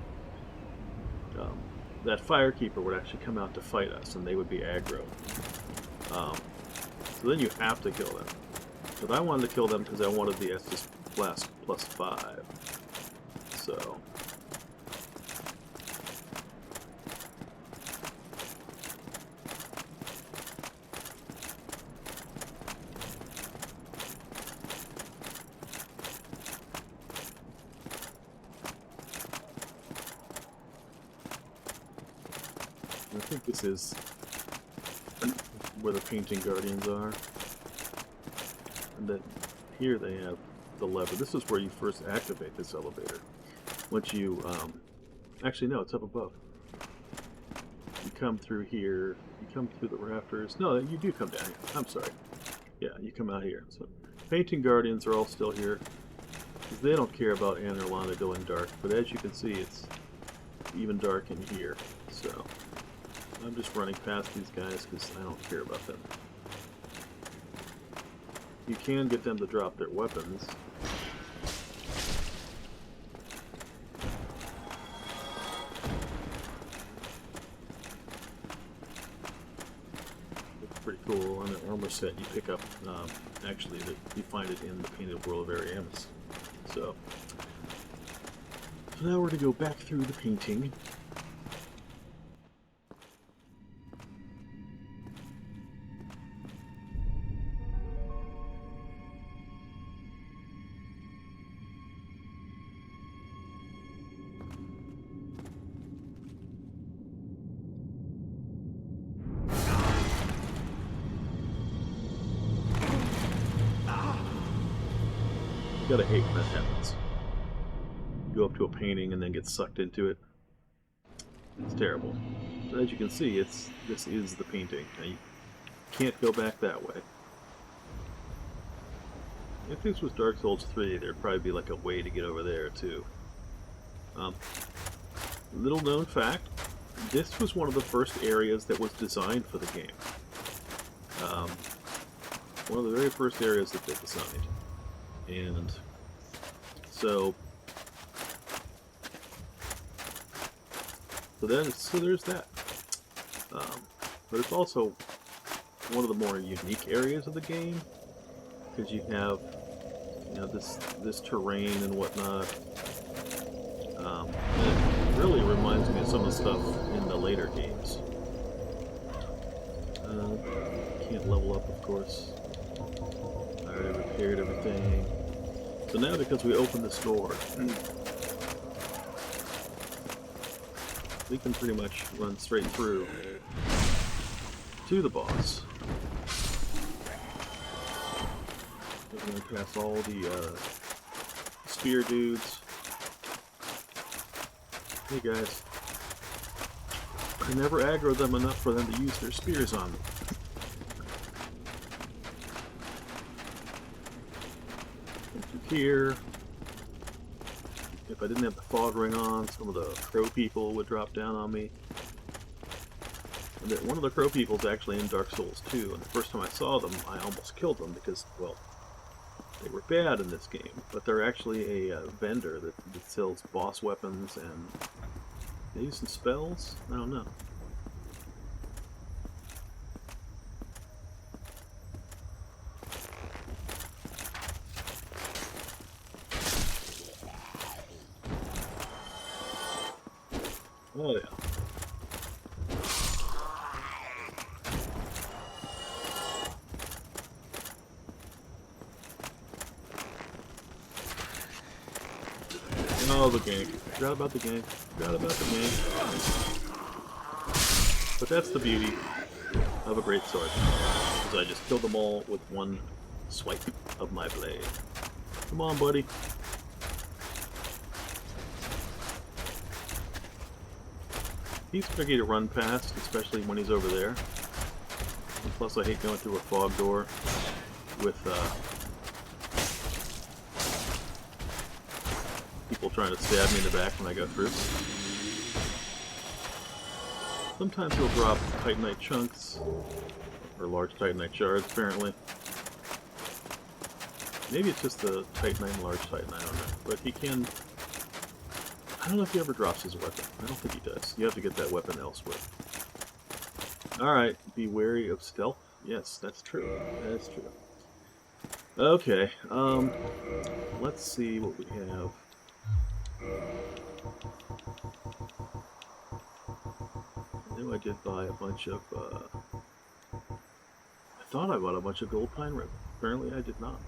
that Firekeeper would actually come out to fight us, and they would be aggro. So then you have to kill them. But I wanted to kill them because I wanted the Estus Blast +5. So I think this is where the Painting Guardians are. And then here they have the lever. This is where you first activate this elevator. Once you, actually no, it's up above. You come through here, you come through the rafters. No, you do come down here. I'm sorry. Yeah, you come out here. So, Painting Guardians are all still here. Because they don't care about Anne Orlando going dark. But as you can see, it's even dark in here. So, I'm just running past these guys because I don't care about them. You can get them to drop their weapons. It's pretty cool. On an armor set you pick up, actually, you find it in the Painted World of Ariamis. So now we're going to go back through the painting. You gotta hate when that happens. You go up to a painting and then get sucked into it. It's terrible. But as you can see, this is the painting. Now you can't go back that way. If this was Dark Souls 3, there'd probably be like a way to get over there too. Little known fact, this was one of the first areas that was designed for the game. One of the very first areas that they designed. And so there's that. But it's also one of the more unique areas of the game, because you have, you know, this terrain and whatnot. And it really reminds me of some of the stuff in the later games. Can't level up, of course. I already repaired everything. So now, because we opened this door, we can pretty much run straight through to the boss. We're going to pass all the spear dudes. Hey guys, I never aggro them enough for them to use their spears on me. Through here. If I didn't have the fog ring on, some of the crow people would drop down on me. And one of the crow people is actually in Dark Souls 2, and the first time I saw them, I almost killed them because, well, they were bad in this game. But they're actually a vendor that sells boss weapons and maybe some spells? I don't know. Oh yeah. Oh, the gang. Forgot about the gang. Forgot about the gang. But that's the beauty of a great sword. Because I just killed them all with one swipe of my blade. Come on, buddy. He's tricky to run past, especially when he's over there. And plus, I hate going through a fog door with people trying to stab me in the back when I go through. Sometimes he'll drop Titanite chunks, or large Titanite shards, apparently. Maybe it's just the Titanite and large Titanite, I don't know. But he can... I don't know if he ever drops his weapon. I don't think he does. You have to get that weapon elsewhere. Alright, be wary of stealth. Yes, that's true. That's true. Okay, let's see what we have. I knew I did buy a bunch of, I thought I bought a bunch of gold pine ribbon. Apparently I did not.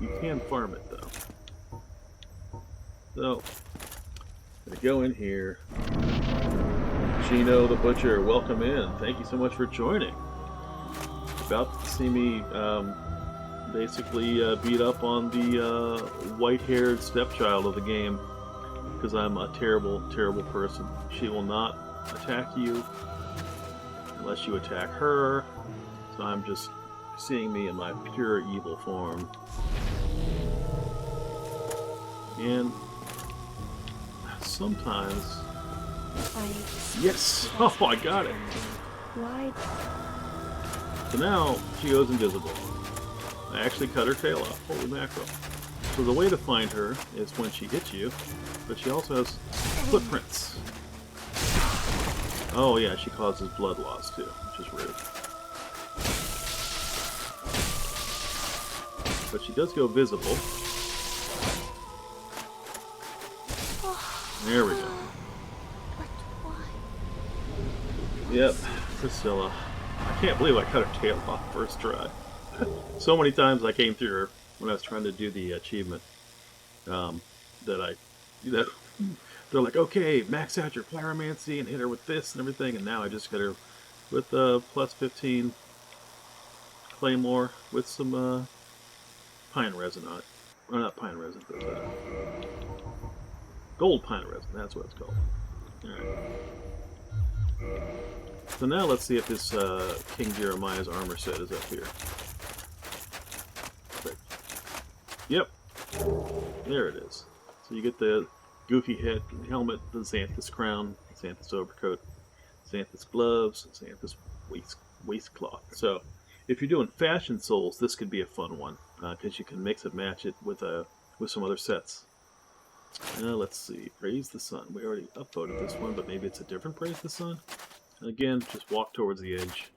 You can farm it, though. So, I'm gonna go in here. Chino the Butcher, welcome in. Thank you so much for joining. About to see me basically beat up on the white-haired stepchild of the game because I'm a terrible, terrible person. She will not attack you unless you attack her. So I'm just seeing me in my pure evil form. And sometimes... Yes! Oh, I got it! Why? So now, she goes invisible. I actually cut her tail off. Holy mackerel. So the way to find her is when she hits you, but she also has footprints. Oh yeah, she causes blood loss too, which is rude. But she does go visible. There we go. Yep, Priscilla. I can't believe I cut her tail off first try. So many times I came through her when I was trying to do the achievement. They're like, okay, max out your pyromancy and hit her with this and everything, and now I just hit her with plus 15 claymore with some pine resin on it. Or not pine resin, but gold pine resin, that's what it's called. Alright. So now let's see if this King Jeremiah's armor set is up here. Perfect. Yep. There it is. So you get the goofy head, helmet, the Xanthus crown, Xanthus overcoat, Xanthus gloves, Xanthus waistcloth. So if you're doing fashion souls, this could be a fun one because you can mix and match it with some other sets. Let's see, Praise the Sun. We already upvoted this one, but maybe it's a different Praise the Sun. Again, just walk towards the edge.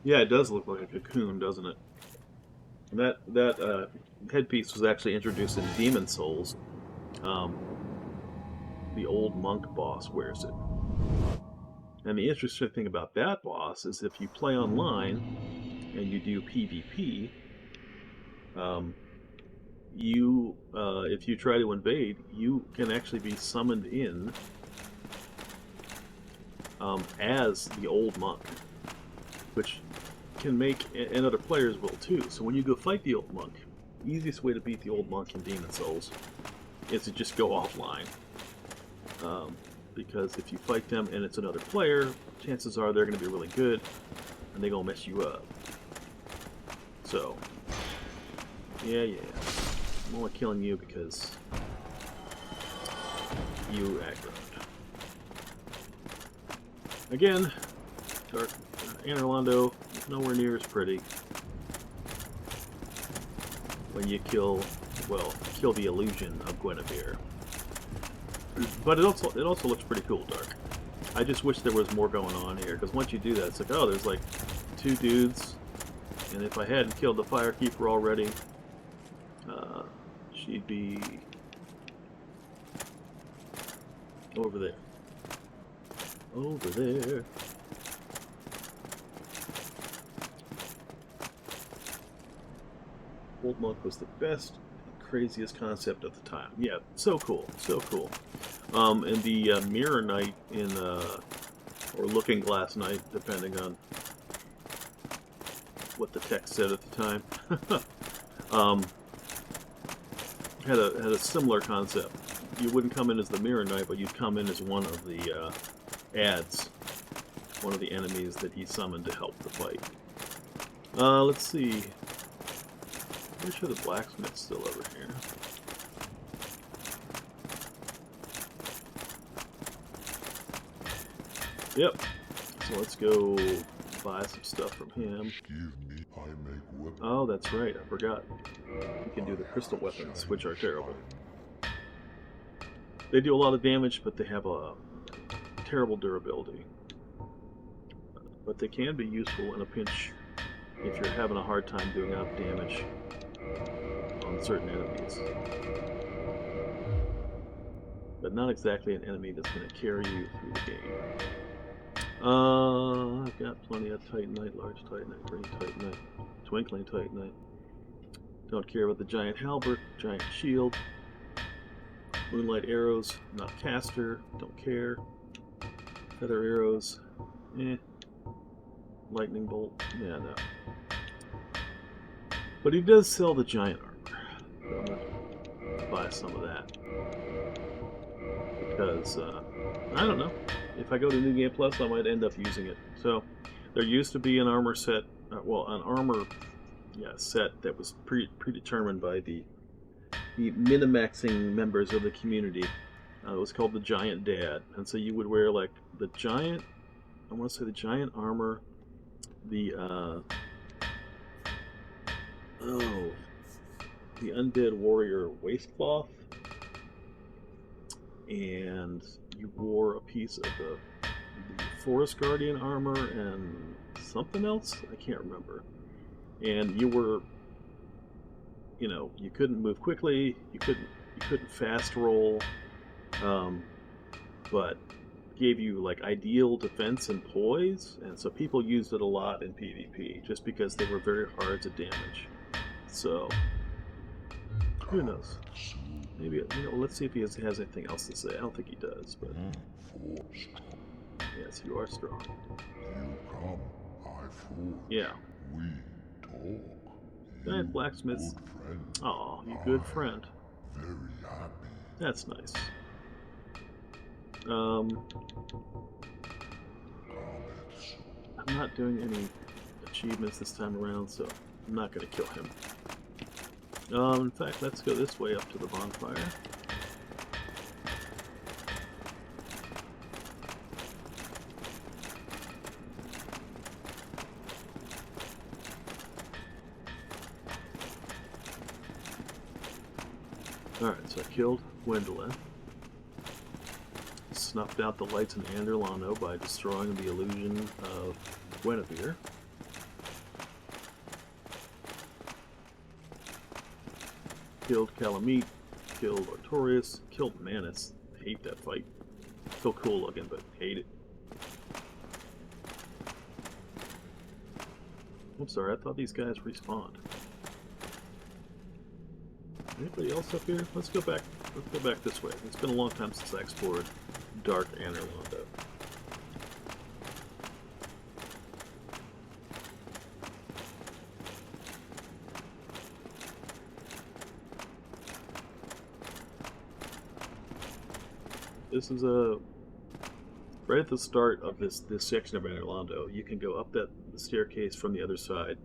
Yeah, it does look like a cocoon, doesn't it? And that headpiece was actually introduced in Demon Souls. The old monk boss wears it. And the interesting thing about that boss is if you play online and you do PvP, if you try to invade, you can actually be summoned in as the old monk, which can make, and other players will too. So when you go fight the old monk, the easiest way to beat the old monk in Demon Souls is to just go offline. Because if you fight them and it's another player, chances are they're going to be really good, and they're going to mess you up. So, yeah. I'm only killing you because you aggroed. Again, Dark Anor Londo is nowhere near as pretty when you kill the illusion of Guinevere. But it also looks pretty cool, Dark. I just wish there was more going on here, because once you do that, it's like, oh, there's like 2 dudes, and if I hadn't killed the Firekeeper already, she'd be over there. Over there. Old Monk was the best, craziest concept of the time. Yeah, so cool, so cool. And the Mirror Knight or Looking Glass Knight, depending on what the text said at the time, had a similar concept. You wouldn't come in as the Mirror Knight, but you'd come in as one of the ads, one of the enemies that he summoned to help the fight. Let's see. Pretty sure the blacksmith's still over here. Yep. So let's go buy some stuff from him. Oh, that's right. I forgot. You can do the crystal weapons, which are terrible. They do a lot of damage, but they have a terrible durability. But they can be useful in a pinch if you're having a hard time doing enough damage on certain enemies. But not exactly an enemy that's going to carry you through the game. I've got plenty of Titanite, Large Titanite, Green Titanite, Twinkling Titanite. Don't care about the Giant Halberd, Giant Shield, Moonlight Arrows, not Caster, don't care. Feather Arrows, Lightning Bolt, yeah, no. But he does sell the Giant Armor, so I'm gonna buy some of that. Because, I don't know. If I go to New Game Plus, I might end up using it. So, there used to be an armor set, set that was predetermined by the Minimaxing members of the community. It was called the Giant Dad. And so you would wear, like, the Giant Armor, the Undead Warrior Waistcloth, and you wore a piece of the Forest Guardian armor and something else? I can't remember. And you were, you couldn't move quickly, you couldn't fast roll, but gave you like ideal defense and poise, and so people used it a lot in PvP just because they were very hard to damage. So who knows? Maybe let's see if he has anything else to say. I don't think he does, but yes, you are strong. Yeah. Giant blacksmith. Oh, you good friend. That's nice. I'm not doing any achievements this time around, so I'm not going to kill him. In fact, let's go this way up to the bonfire. Alright, so I killed Gwendolyn. Snuffed out the lights in Anderlando by destroying the illusion of Guinevere. Killed Calamite, killed Artorias, killed Manus. Hate that fight. Still cool looking, but hate it. I'm sorry, I thought these guys respawned. Anybody else up here? Let's go back this way. It's been a long time since I explored Dark Anderlando. This is right at the start of this section of Anderlando. You can go up the staircase from the other side,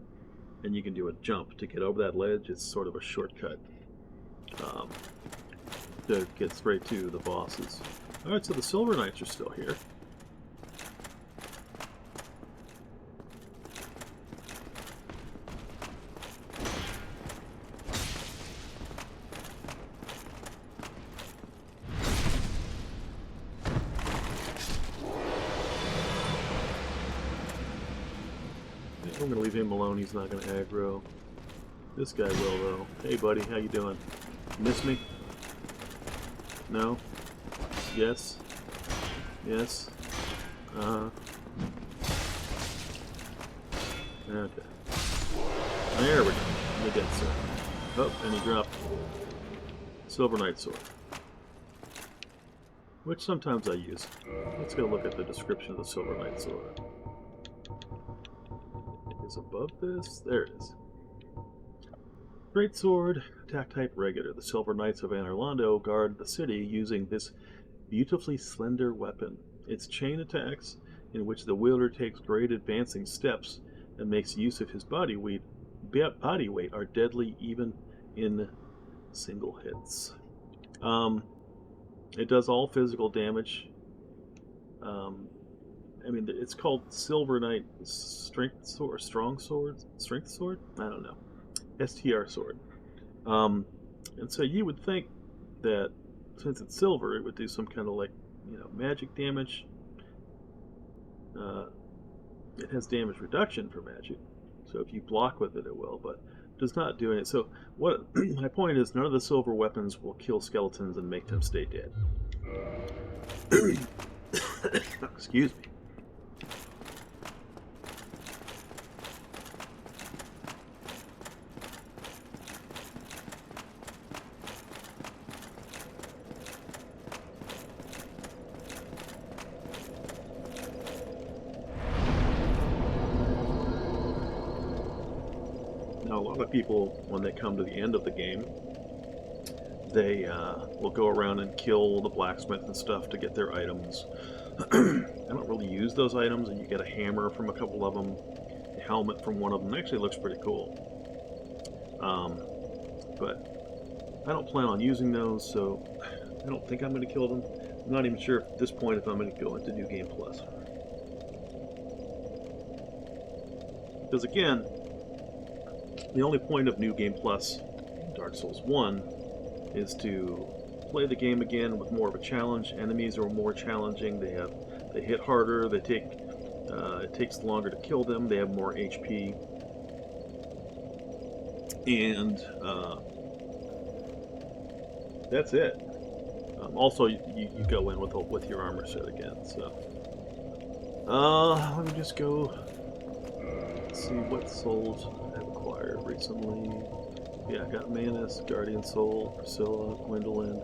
and you can do a jump to get over that ledge. It's sort of a shortcut to get straight to the bosses. Alright, so the Silver Knights are still here. I'm gonna leave him alone, he's not gonna aggro. This guy will though. Hey buddy, how you doing? Miss me? No? Yes? Yes? Okay. There we go. The dead sword. Oh, and he dropped Silver Knight sword. Which sometimes I use. Let's go look at the description of the Silver Knight sword. Is above this? There it is. Great sword, attack type regular. The Silver Knights of Anderlando guard the city using this beautifully slender weapon. Its chain attacks, in which the wielder takes great advancing steps and makes use of his body weight, are deadly even in single hits. It does all physical damage. I mean, it's called Silver Knight Strength Sword, Strength Sword? I don't know. STR sword. And so you would think that since it's silver, it would do some kind of like, magic damage. It has damage reduction for magic, so if you block with it, it will, but does not do it. So what my point is, none of the silver weapons will kill skeletons and make them stay dead. Excuse me. Now, a lot of people, when they come to the end of the game, they will go around and kill the blacksmith and stuff to get their items. I don't really use those items, and you get a hammer from a couple of them, a helmet from one of them. It actually looks pretty cool. But I don't plan on using those, so I don't think I'm going to kill them. I'm not even sure at this point if I'm going to go into New Game Plus. Because again, the only point of New Game Plus in Dark Souls 1 is to play the game again with more of a challenge. Enemies are more challenging. They hit harder. It takes longer to kill them. They have more HP. And that's it. Also, you go in with your armor set again. So let me just go see what souls I've acquired recently. Yeah, I got Manus, Guardian Soul, Priscilla, Gwendolyn,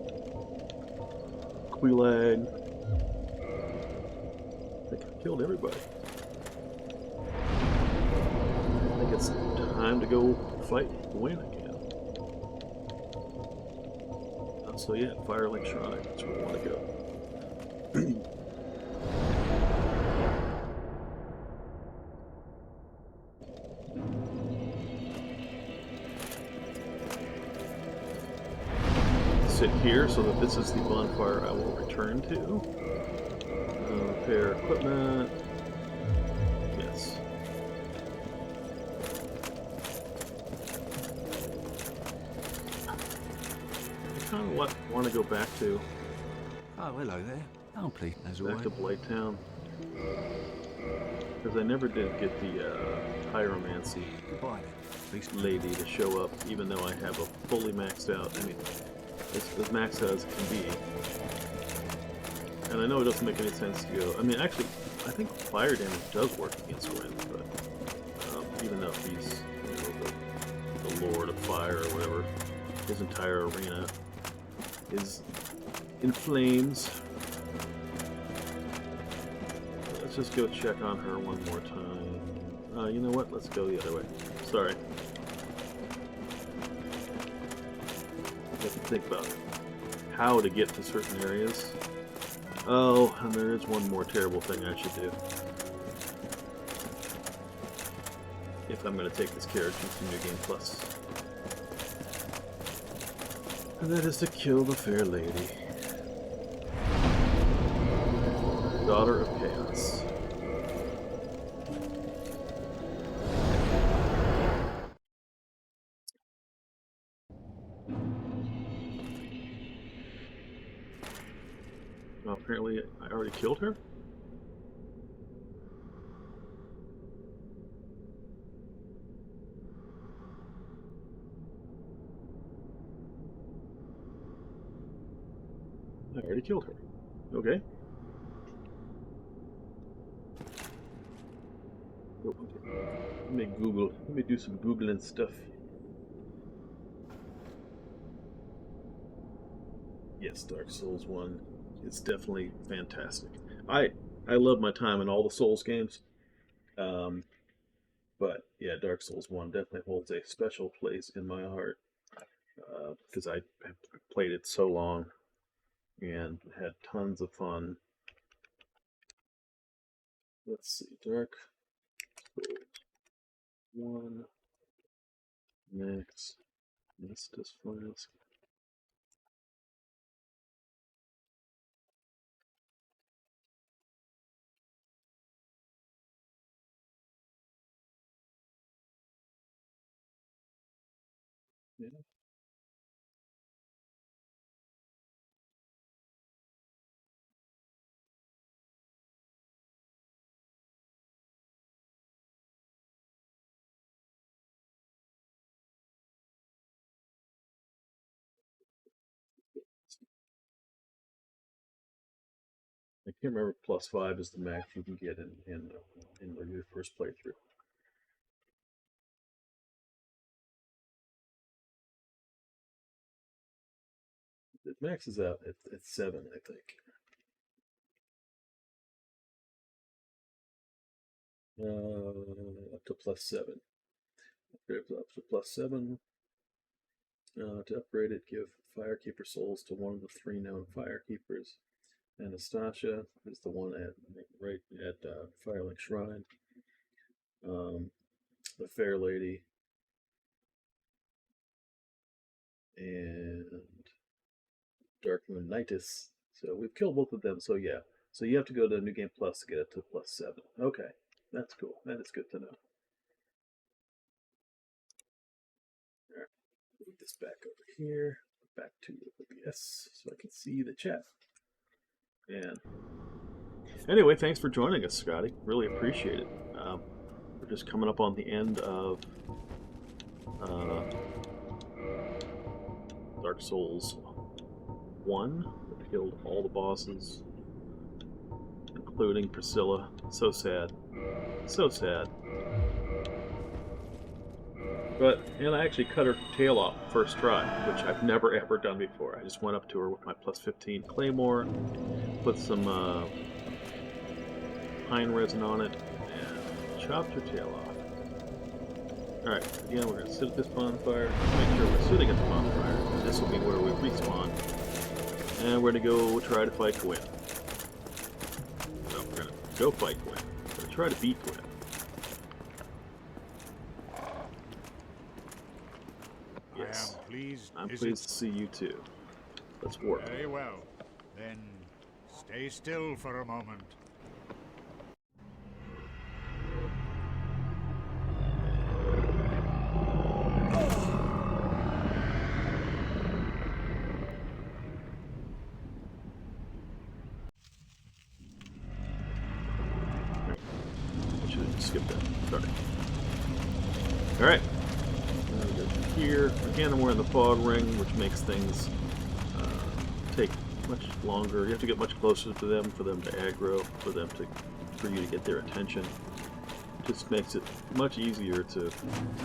Quelaag. I think I've killed everybody. I think it's time to go fight Gwyn again. So yeah, Firelink Shrine, that's where we want to go. sit here so that this is the bonfire I will return to. Repair equipment. Yes. I kind of want to go back to Oh, hello there. Oh, please, as back always. to Blighttown because I never did get the pyromancy Goodbye. Please. lady to show up, even though I have a fully maxed out. I mean, as maxed out as it can be. And I know it doesn't make any sense to go. I mean, actually, I think fire damage does work against wind, but even though he's, you know, the Lord of Fire or whatever, his entire arena is in flames. Let's just go check on her one more time. You know what? Let's go the other way. Sorry. I have to think about how to get to certain areas. Oh, and there is one more terrible thing I should do. If I'm going to take this character to New Game Plus. And that is to kill the fair lady. Daughter of Chaos. Well, apparently I already killed her? I already killed her. Okay. Oh, okay. Let me do some Googling stuff. Yes, Dark Souls 1. It's definitely fantastic. I love my time in all the Souls games. But yeah, Dark Souls 1 definitely holds a special place in my heart. Because I have played it so long and had tons of fun. Let's see, Dark Souls 1 next. Estus Flask. Yeah. I can't remember if +5 is the max you can get in your first playthrough. It maxes out at 7, I think. Up to +7. Up to +7. To upgrade it, give Firekeeper souls to one of the 3 known Firekeepers. Anastasia is the one right at Firelink Shrine. The Fair Lady. And Dark Moon Knightus. So we've killed both of them, so yeah. So you have to go to New Game Plus to get it to +7. Okay, that's cool. That is good to know. Alright, move this back over here, back to OBS, so I can see the chat. And anyway, thanks for joining us, Scotty. Really appreciate it. We're just coming up on the end of Dark Souls 1. We killed all the bosses, including Priscilla. So sad. So sad. And I actually cut her tail off first try, which I've never ever done before. I just went up to her with my +15 claymore, put some pine resin on it, and chopped her tail off. Alright, again, we're going to sit at this bonfire. Make sure we're sitting at the bonfire. This will be where we respawn. And we're going to go try to fight Gwyn. So we're going to go fight Gwyn. We're going to try to beat Gwyn. Yes. I'm pleased to see you too. Let's warp. Very well. Then stay still for a moment. I should have skipped that. Sorry. Alright. Now we go here. Again, I'm wearing the fog ring, which makes things take much longer. You have to get much closer to them for them to aggro, for you to get their attention. Just makes it much easier to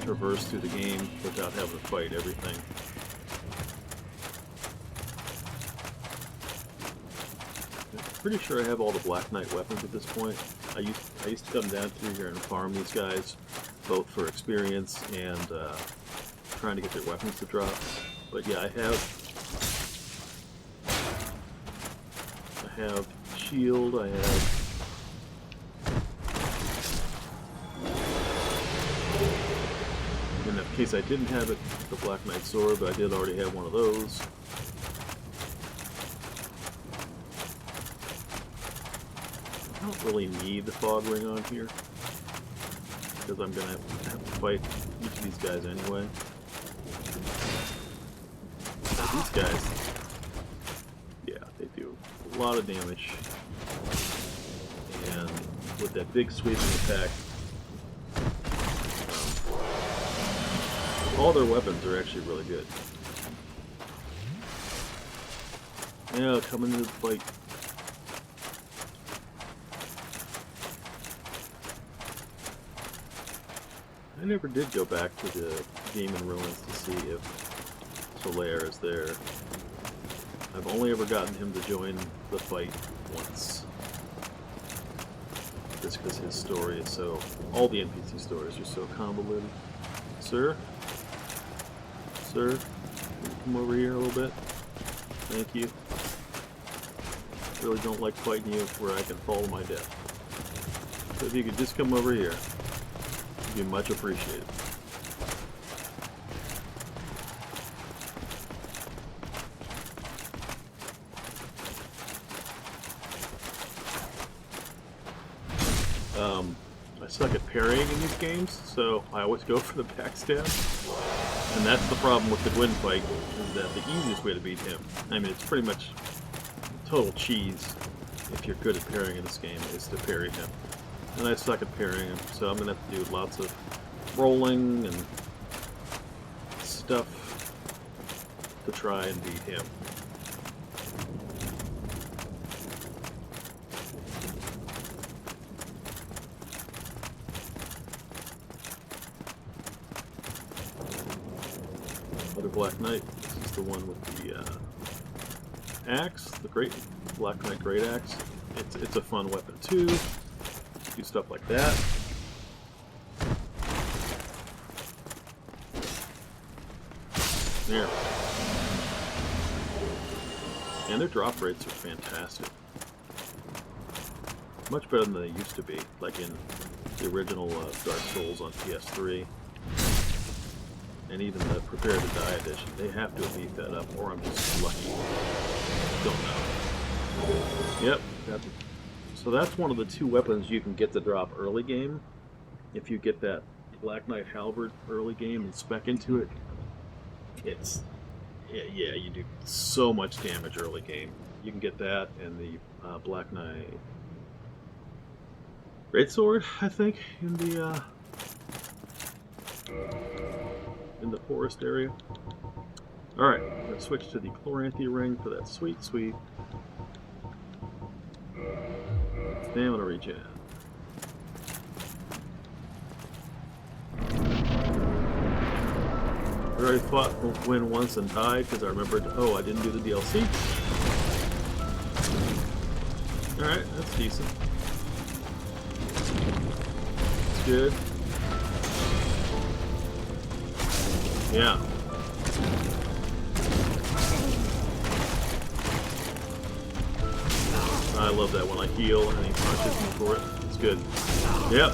traverse through the game without having to fight everything. I'm pretty sure I have all the Black Knight weapons at this point. I used to come down through here and farm these guys, both for experience and trying to get their weapons to drop. But yeah, I have shield, I have in that case I didn't have it, the Black Knight sword, but I did already have one of those. I don't really need the fog ring on here, because I'm going to have to fight each of these guys anyway. Now these guys, yeah, they do a lot of damage, and with that big sweeping attack, all their weapons are actually really good. Yeah, coming into the fight. I never did go back to the Game in Ruins to see if Solaire is there. I've only ever gotten him to join the fight once. Just because his story is so... all the NPC stories are so convoluted. Sir? Sir? Can you come over here a little bit? Thank you. Really don't like fighting you where I can fall to my death. So if you could just come over here, it'd be much appreciated. I suck at parrying in these games, so I always go for the backstab. And that's the problem with the Gwyn fight, is that the easiest way to beat him, I mean, it's pretty much total cheese if you're good at parrying in this game, is to parry him. And I suck at parrying him, so I'm going to have to do lots of rolling and stuff to try and beat him. Another Black Knight. This is the one with the axe, the great Black Knight Great Axe. It's a fun weapon too. Do stuff like that. There. And their drop rates are fantastic. Much better than they used to be, like in the original Dark Souls on PS3. And even the Prepare to Die edition. They have to have beefed that up, or I'm just lucky. Don't know. Yep. So that's one of the two weapons you can get to drop early game. If you get that Black Knight Halberd early game and spec into it, it's... yeah, you do so much damage early game. You can get that and the Black Knight Greatsword, I think, in the forest area. Alright, I'm going to switch to the Chloranthy ring for that sweet stamina regen. I already fought Gwyn once and died because I remembered, oh, I didn't do the DLC. Alright, that's decent. That's good. Yeah. I love that when I heal and he punches me for it. It's good. Yep.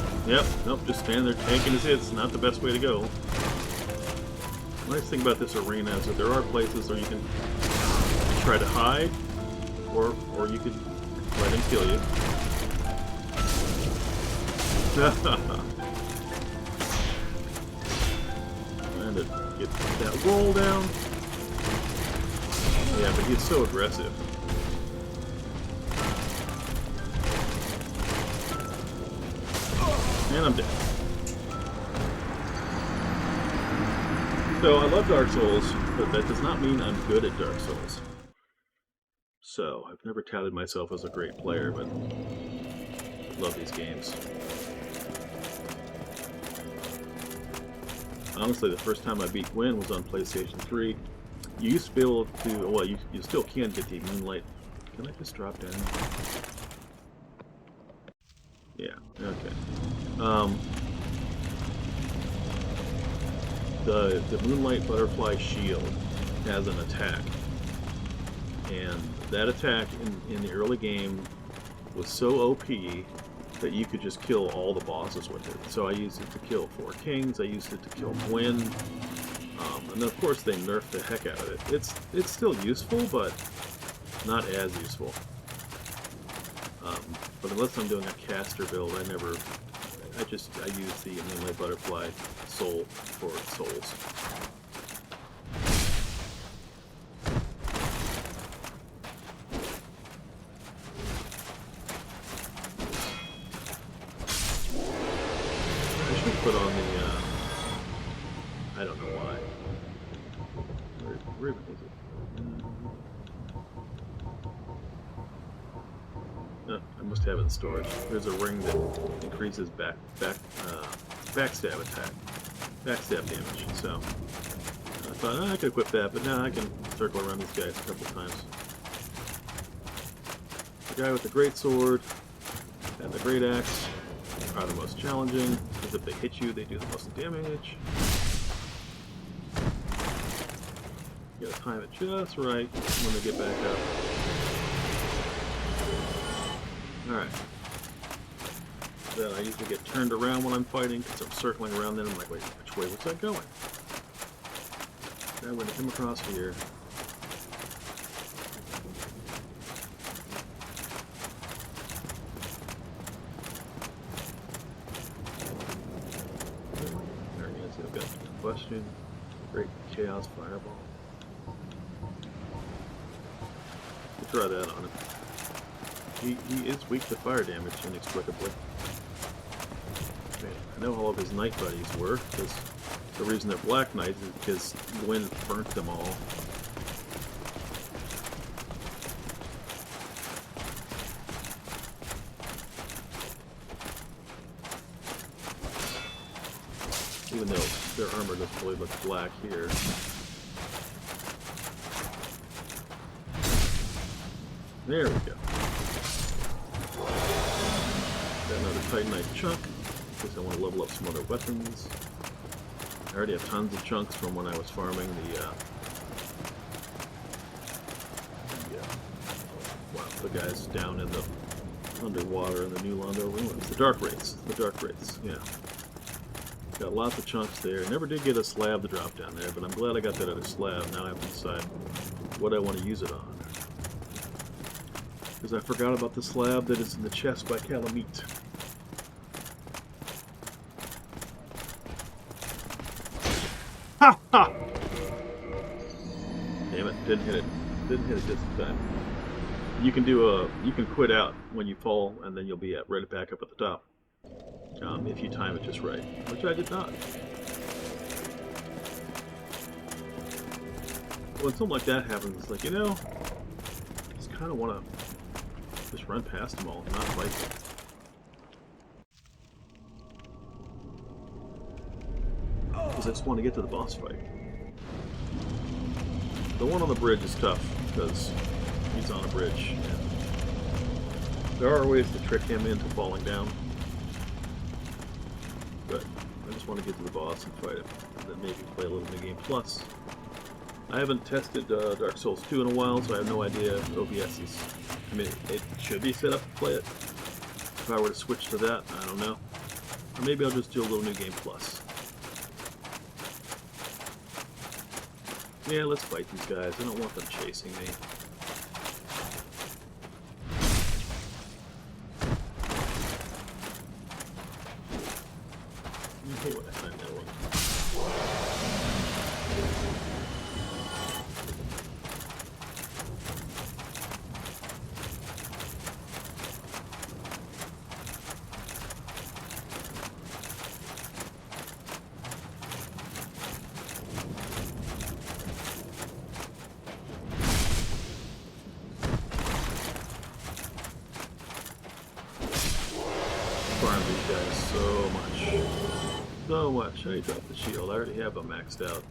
Nope, just stand there tanking his hits. Not the best way to go. The nice thing about this arena is that there are places where you can try to hide, or you could let him kill you. Trying to get that roll down. Yeah, but he's so aggressive. And I'm dead. So I love Dark Souls, but that does not mean I'm good at Dark Souls. So I've never touted myself as a great player, but I love these games. Honestly, the first time I beat Gwyn was on PlayStation 3. You used to be able to, well, you still can get the Moonlight. Can I just drop down? Yeah, okay. The Moonlight Butterfly Shield has an attack. And that attack in the early game was so OP that you could just kill all the bosses with it. So I used it to kill 4 kings, I used it to kill Gwyn, and of course they nerfed the heck out of it. It's still useful, but not as useful. But unless I'm doing a caster build, I use the Moonlight Butterfly soul for souls. Put on the, I don't know why. Where is it? No, I must have it in storage. There's a ring that increases backstab attack, backstab damage. So I thought I could equip that, but now I can circle around these guys a couple times. The guy with the great sword and the great axe are the most challenging, because if they hit you, they do the most damage. You gotta time it just right when they get back up. Alright. Then I usually get turned around when I'm fighting, because I'm circling around them. I'm like, wait, which way was that going? Now when I come across here, question. Great Chaos Fireball. We'll try that on him. He is weak to fire damage inexplicably. Okay, I know all of his knight buddies were, because the reason they're black knights is because Gwyn burnt them all. Even though their armor doesn't really look black here. There we go. Got another Titanite chunk, because I want to level up some other weapons. I already have tons of chunks from when I was farming the guys down in the underwater in the new Londo ruins. The Dark Wraiths. The Dark Wraiths, yeah. Got lots of chunks there. Never did get a slab to drop down there, but I'm glad I got that other slab. Now I have to decide what I want to use it on. Because I forgot about the slab that is in the chest by Calamite. Ha ha! Damn it, didn't hit it. Didn't hit it this time. You can quit out when you fall, and then you'll be right back up at the top. If you time it just right, which I did not. When something like that happens, it's like, you know, I just kind of want to just run past them all and not fight them. Because I just want to get to the boss fight. The one on the bridge is tough, because he's on a bridge, and there are ways to trick him into falling down. But I just want to get to the boss and fight him, and then maybe play a little New Game Plus. I haven't tested Dark Souls 2 in a while, so I have no idea if OBS is... I mean, it should be set up to play it. If I were to switch to that, I don't know. Or maybe I'll just do a little New Game Plus. Yeah, let's fight these guys. I don't want them chasing me. So what? Should I drop the shield? I already have a maxed out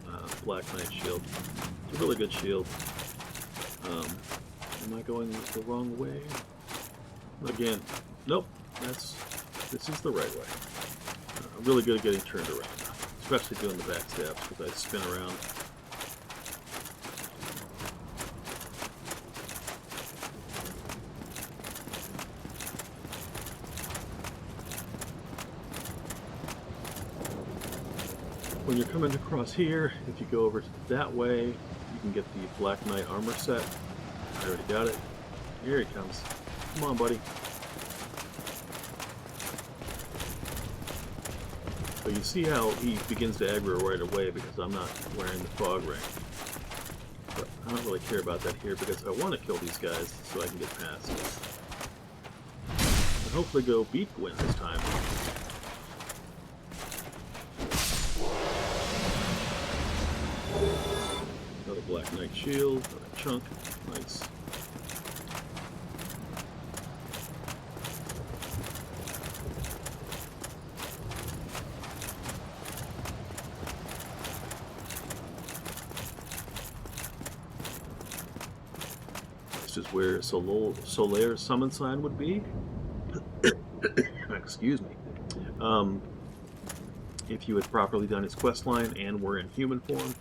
Black Knight shield. It's a really good shield. Am I going the wrong way? Again, nope. This is the right way. I'm really good at getting turned around, especially doing the backstabs because I spin around. When you're coming across here, if you go over that way, you can get the Black Knight armor set. I already got it. Here he comes. Come on, buddy. So you see how he begins to aggro right away because I'm not wearing the fog ring. But I don't really care about that here because I want to kill these guys so I can get past. And hopefully go beat Gwyn this time. Another Black Knight shield, another chunk. Nice. This is where Solaire's summon sign would be. Excuse me. If you had properly done his quest line and were in human form.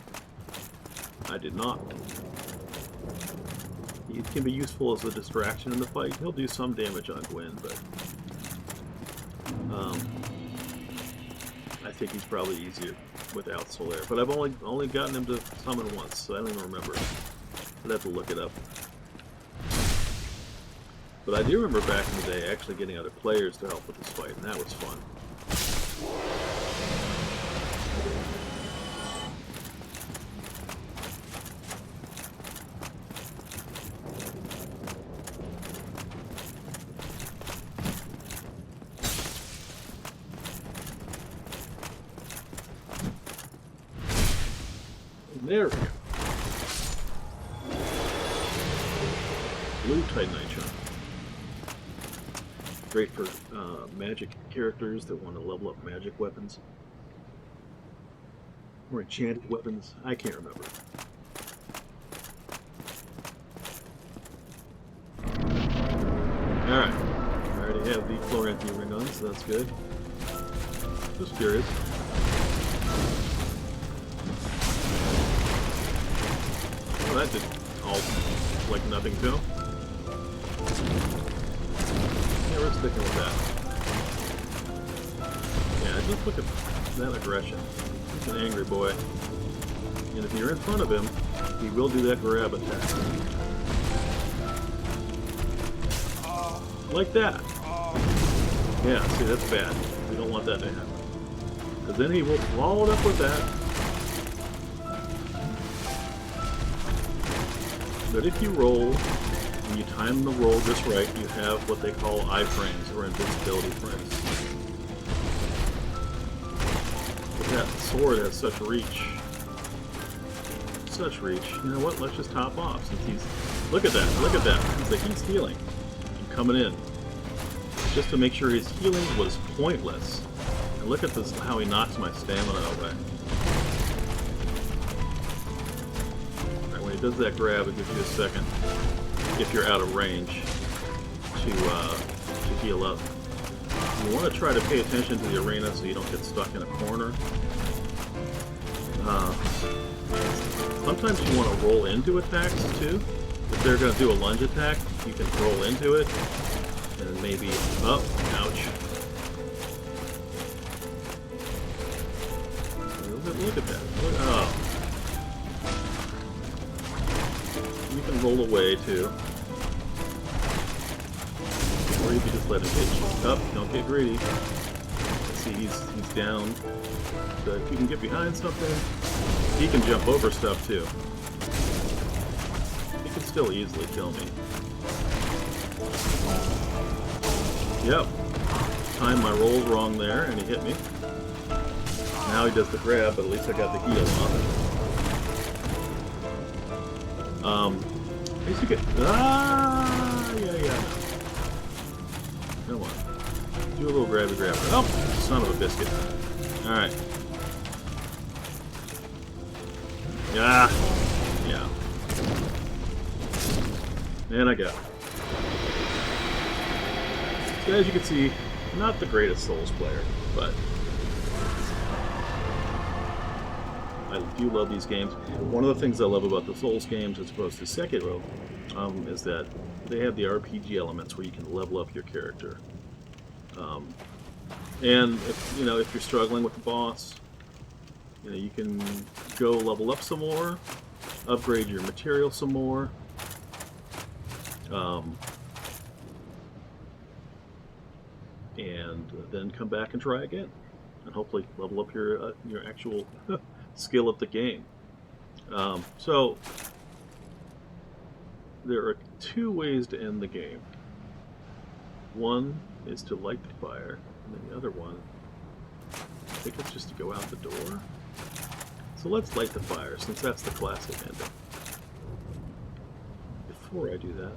I did not. He can be useful as a distraction in the fight. He'll do some damage on Gwyn, but I think he's probably easier without Solaire. But I've only gotten him to summon once, so I don't even remember. I'd have to look it up. But I do remember back in the day actually getting other players to help with this fight, and that was fun. There we go. Blue Titanite chunk. Great for magic characters that want to level up magic weapons. Or enchanted weapons. I can't remember. Alright. I already have the Florentine ring on, so that's good. Just curious. That did all like nothing to him. Yeah, we're sticking with that. Yeah, just look at that aggression. He's an angry boy. And if you're in front of him, he will do that grab attack. Like that. Yeah, see, that's bad. We don't want that to happen. Because then he will follow it up with that. But if you roll, and you time the roll just right, you have what they call iframes, or invincibility frames. But that sword has such reach. Such reach. You know what, let's just top off, since he's... Look at that, look at that. He's like, he's healing. And coming in. Just to make sure his healing was pointless. And look at this, how he knocks my stamina away. Does that grab, it gives you a second, if you're out of range, to heal up. You want to try to pay attention to the arena so you don't get stuck in a corner. Sometimes you want to roll into attacks too. If they're going to do a lunge attack, you can roll into it, and maybe, oh, ouch. Look at that. Look, oh. You can roll away too. Or you can just let him hit you. Up, don't get greedy. See, he's down. So if you can get behind something, he can jump over stuff too. He can still easily kill me. Yep. Timed my roll wrong there and he hit me. Now he does the grab, but at least I got the heal on it. At least you get... yeah. Come on. Do a little grabby grab. Oh, son of a biscuit. Alright. Yeah. Yeah. And I got it. So as you can see, not the greatest Souls player, but I do love these games. One of the things I love about the Souls games as opposed to Sekiro is that they have the RPG elements where you can level up your character. And if you're struggling with the boss, you can go level up some more, upgrade your material some more, and then come back and try again, and hopefully level up your actual skill of the game. So there are two ways to end the game. One is to light the fire, and then the other one, I think it's just to go out the door. So let's light the fire, since that's the classic ending. Before I do that,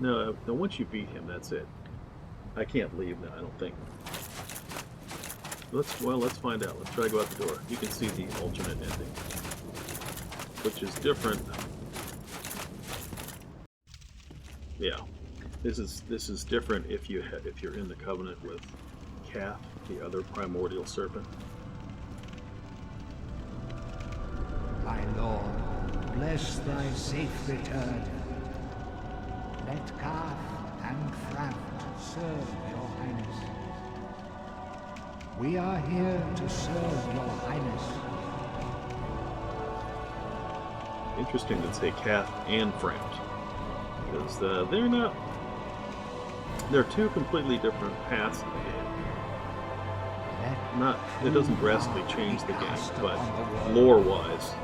no, once you beat him, that's it. I can't leave now, I don't think. Let's find out. Let's try to go out the door. You can see the alternate ending, which is different. Yeah, this is different if you're in the covenant with Kath, the other primordial serpent. My lord, bless thy safe return. Let Kath and Fraft serve your highness. We are here to serve your highness. Interesting to say Kath and Fraft, because they're two completely different paths in the game. It doesn't drastically change the game, but lore-wise.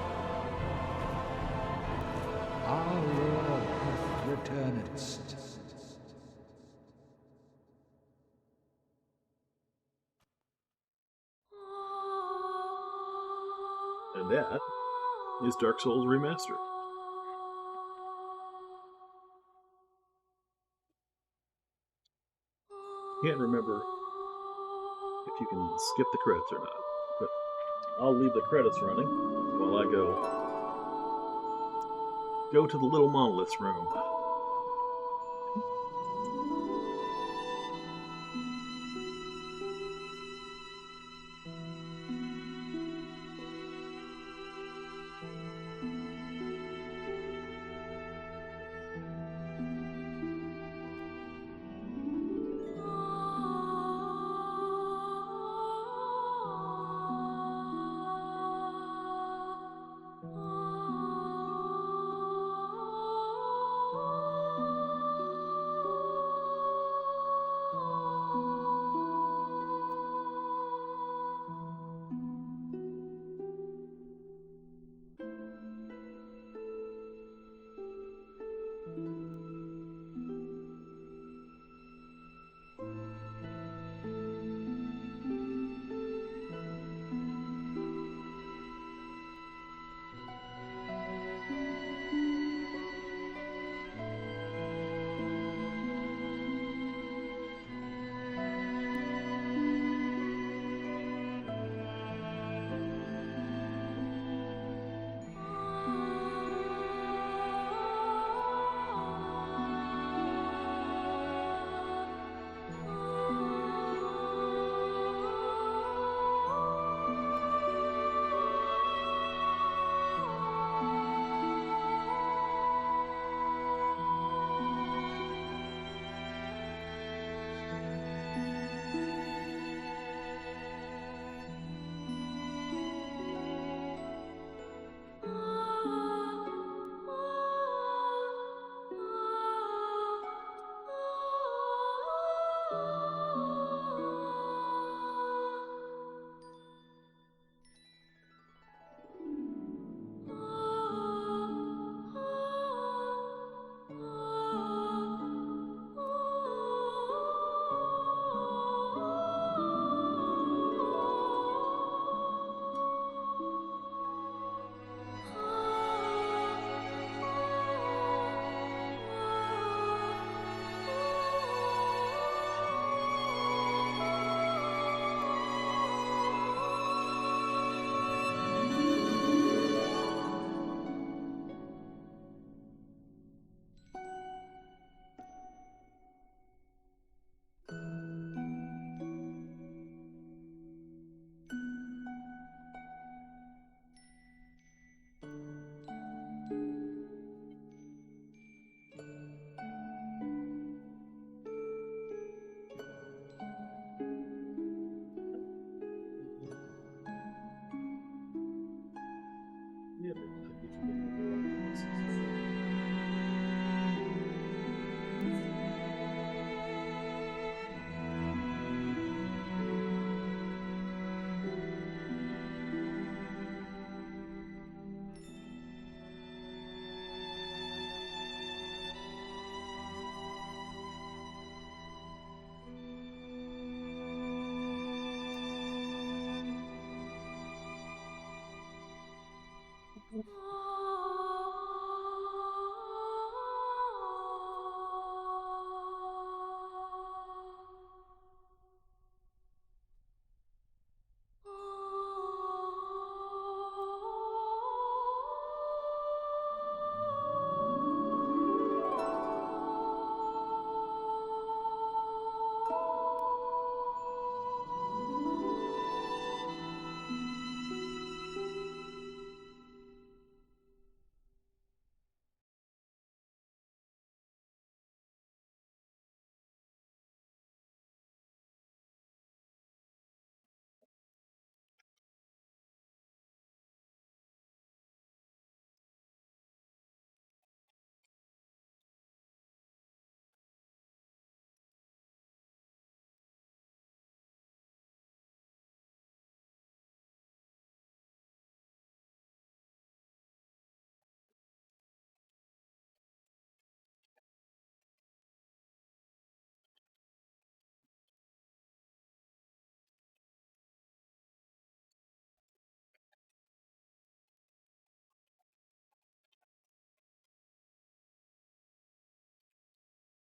Our Lord hath returned. And that is Dark Souls Remastered. Can't remember if you can skip the credits or not, but I'll leave the credits running while I go to the little monolith's room.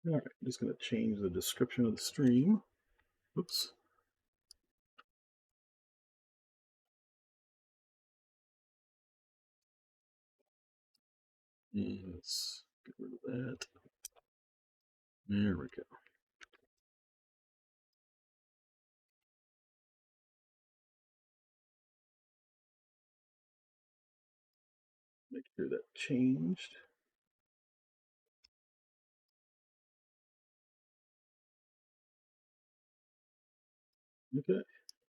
Alright, I'm just going to change the description of the stream. Oops. And let's get rid of that. There we go. Make sure that changed. Okay,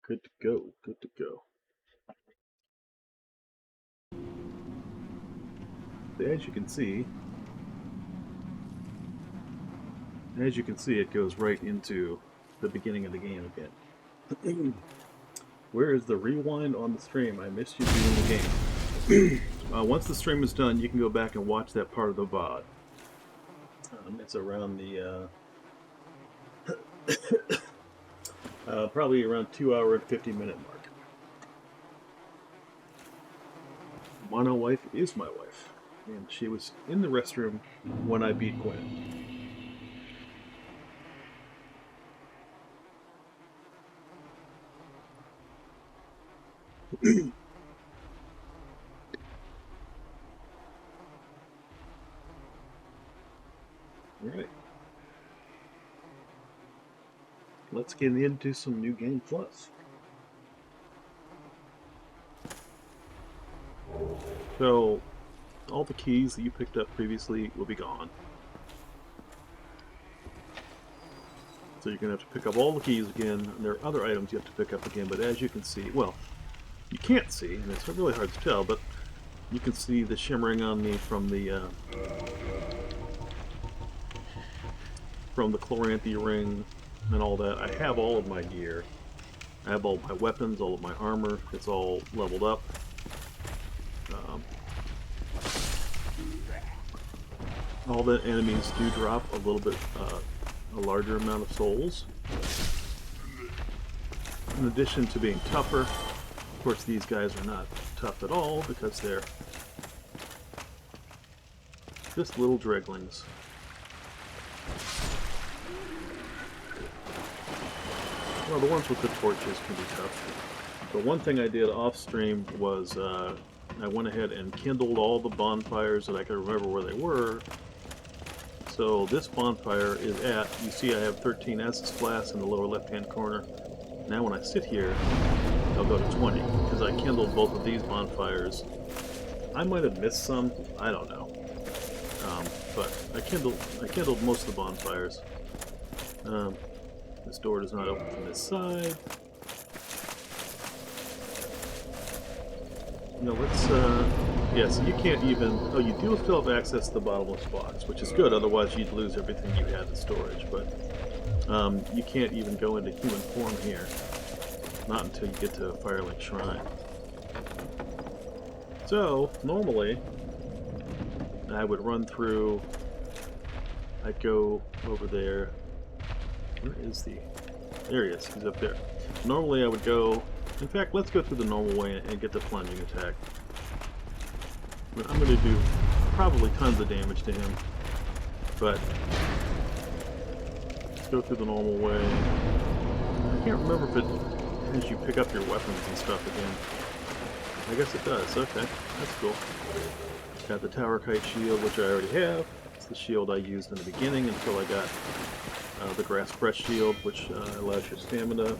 good to go, good to go. As you can see, it goes right into the beginning of the game again. Where is the rewind on the stream? I missed you doing the game. Once the stream is done, you can go back and watch that part of the VOD. It's around the probably around 2 hour and 50-minute mark. Mono wife is my wife, and she was in the restroom when I beat Gwen. Alright. Let's get into some New Game Plus. So, all the keys that you picked up previously will be gone. So you're going to have to pick up all the keys again, and there are other items you have to pick up again, but as you can see, well, you can't see, and it's really hard to tell, but you can see the shimmering on me from the Chloranthy ring and all that. I have all of my gear. I have all my weapons, all of my armor. It's all leveled up. All the enemies do drop a little bit, a larger amount of souls. In addition to being tougher, of course these guys are not tough at all because they're just little dreglings. Well, the ones with the torches can be tough. But one thing I did off stream was I went ahead and kindled all the bonfires that I could remember where they were. So this bonfire is at, you see I have 13 Estus flasks in the lower left hand corner. Now when I sit here, I'll go to 20, because I kindled both of these bonfires. I might have missed some, I don't know. But I kindled most of the bonfires. This door does not open from this side. No, let's, yes, you can't even, oh, you do still have access to the bottomless box, which is good, otherwise you'd lose everything you had in storage, but you can't even go into human form here. Not until you get to Firelink Shrine. So, normally, I would run through, I'd go over there. Where is the... There he is, he's up there. Normally I would go... In fact, let's go through the normal way and get the plunging attack. But I'm going to do probably tons of damage to him. But let's go through the normal way. I can't remember if it has you pick up your weapons and stuff again. I guess it does. Okay, that's cool. Got the Tower Kite shield, which I already have. It's the shield I used in the beginning until I got the Grass Press shield, which allows your stamina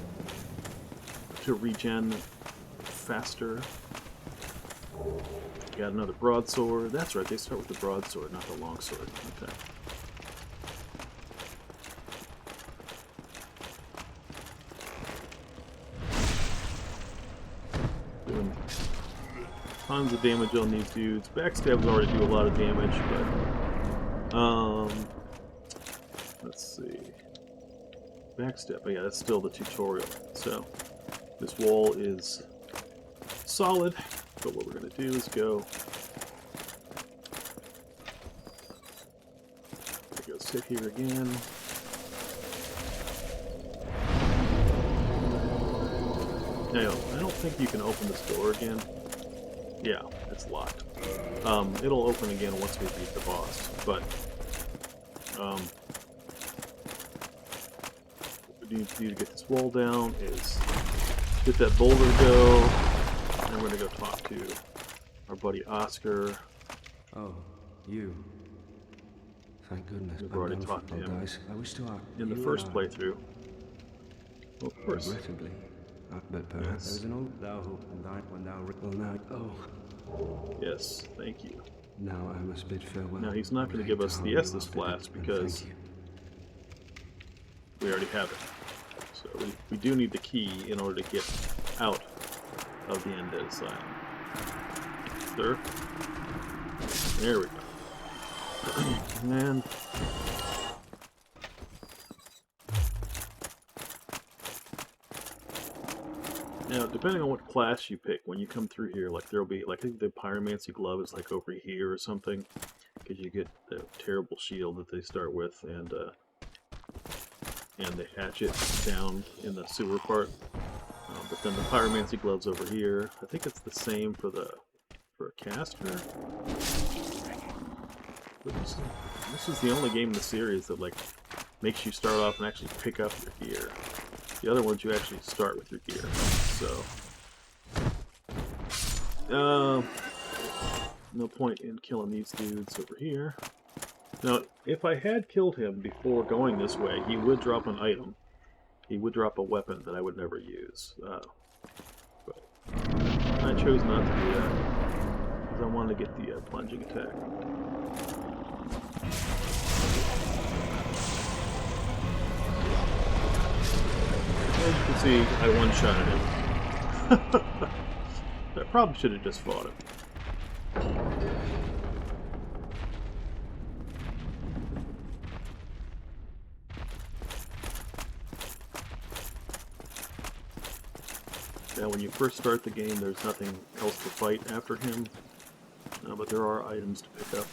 to regen faster. Got another broadsword. That's right, they start with the broadsword, not the longsword. Okay. Doing tons of damage on these dudes. Backstabs already do a lot of damage, but let's see. Backstab, but yeah, that's still the tutorial. So this wall is solid, but what we're going to do is go sit here again. Now, I don't think you can open this door again. Yeah, it's locked. It'll open again once we beat the boss, but what we need to do to get this wall down is get that boulder go, and we're going to go talk to our buddy Oscar. Oh, you. Thank goodness. We've already talked to him I wish to in the first playthrough. Well, of course. Regrettably. But perhaps there is an old thou hope and thine when thou will now. Oh. Yes, thank you. Now I must bid farewell. Now he's not going to give us the Estus Flask because we already have it. So we do need the key in order to get out of the Undead Asylum. Sir? There we go. And now, depending on what class you pick, when you come through here, like there'll be, like I think the Pyromancy glove is like over here or something, because you get the terrible shield that they start with, and the hatchet down in the sewer part. But then the Pyromancy glove's over here. I think it's the same for a caster. But this is the only game in the series that like makes you start off and actually pick up your gear. The other ones you actually start with your gear. So no point in killing these dudes over here. Now, if I had killed him before going this way, he would drop an item. He would drop a weapon that I would never use. But I chose not to do that because I wanted to get the plunging attack. As you can see, I one-shotted him. I probably should have just fought him. Now, when you first start the game, there's nothing else to fight after him, but there are items to pick up.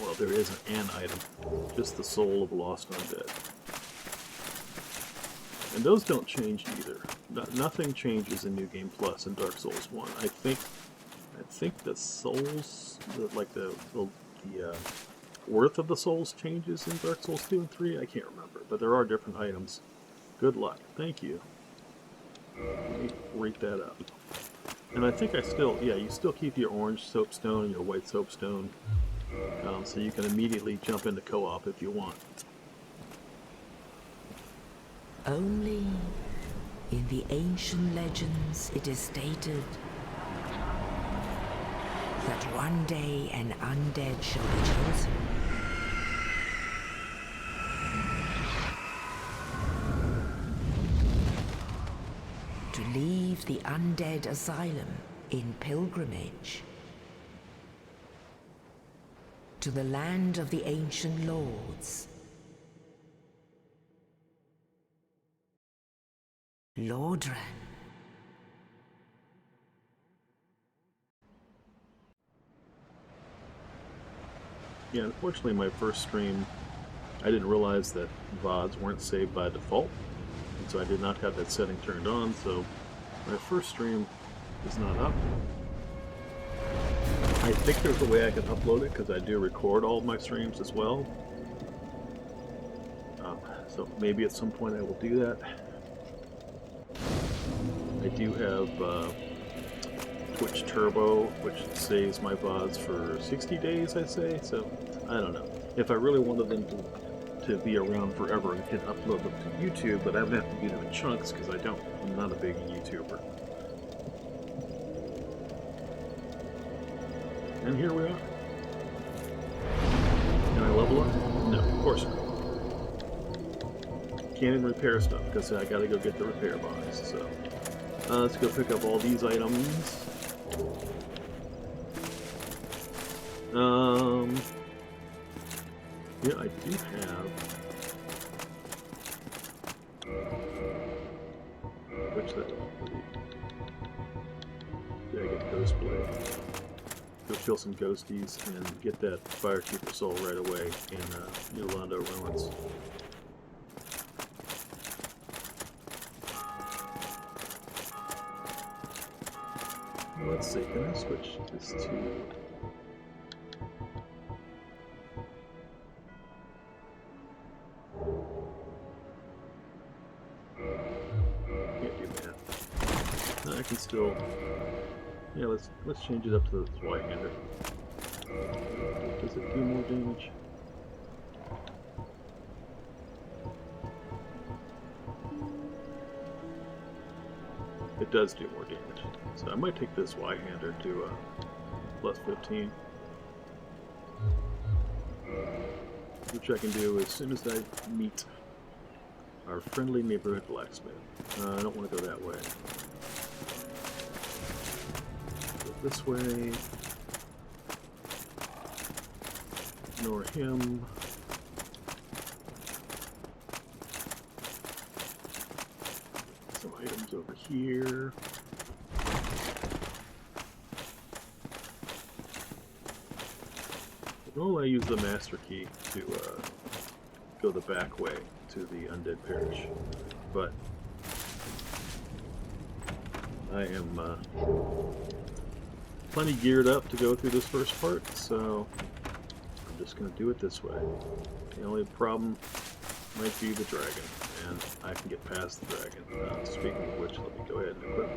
Well, there isn't an item, just the soul of lost undead. And those don't change either. Nothing changes in New Game Plus in Dark Souls 1. I think the souls, the worth of the souls changes in Dark Souls 2 and 3. I can't remember, but there are different items. Good luck. Thank you. Let me rate that up. And I think you still keep your orange soapstone and your white soapstone, so you can immediately jump into co-op if you want. Only in the ancient legends it is stated that one day an undead shall be chosen. To leave the undead asylum in pilgrimage to the land of the ancient lords. Lordran. Yeah, unfortunately my first stream, I didn't realize that VODs weren't saved by default, and so I did not have that setting turned on, so my first stream is not up. I I think there's a way I can upload it because I do record all of my streams as well. So maybe at some point I will do that. I do have Twitch Turbo, which saves my VODs for 60 days, I say. So I don't know. If I really wanted them to be around forever, I could upload them to YouTube, but I would have to do them in chunks because I'm not a big YouTuber. And here we are. Can I level up? No, of course not. Can't even repair stuff because I gotta go get the repair box. So let's go pick up all these items. Yeah, I do have. Which that? Yeah, I get Ghost Blade. Go kill some ghosties and get that Firekeeper soul right away in New Londo Ruins. Let's see, can I switch this to... Can't do that. No, I can still... Yeah, let's change it up to the Zweihander. Does it do more damage? It does do more damage. So I might take this Zweihander to plus 15. Which I can do as soon as I meet our friendly neighborhood blacksmith. I don't want to go that way. Go this way. Ignore him. Some items over here. Normally I use the master key to go the back way to the Undead Parish, but I am plenty geared up to go through this first part, so I'm just going to do it this way. The only problem might be the dragon, and I can get past the dragon. Speaking of which, let me go ahead and equip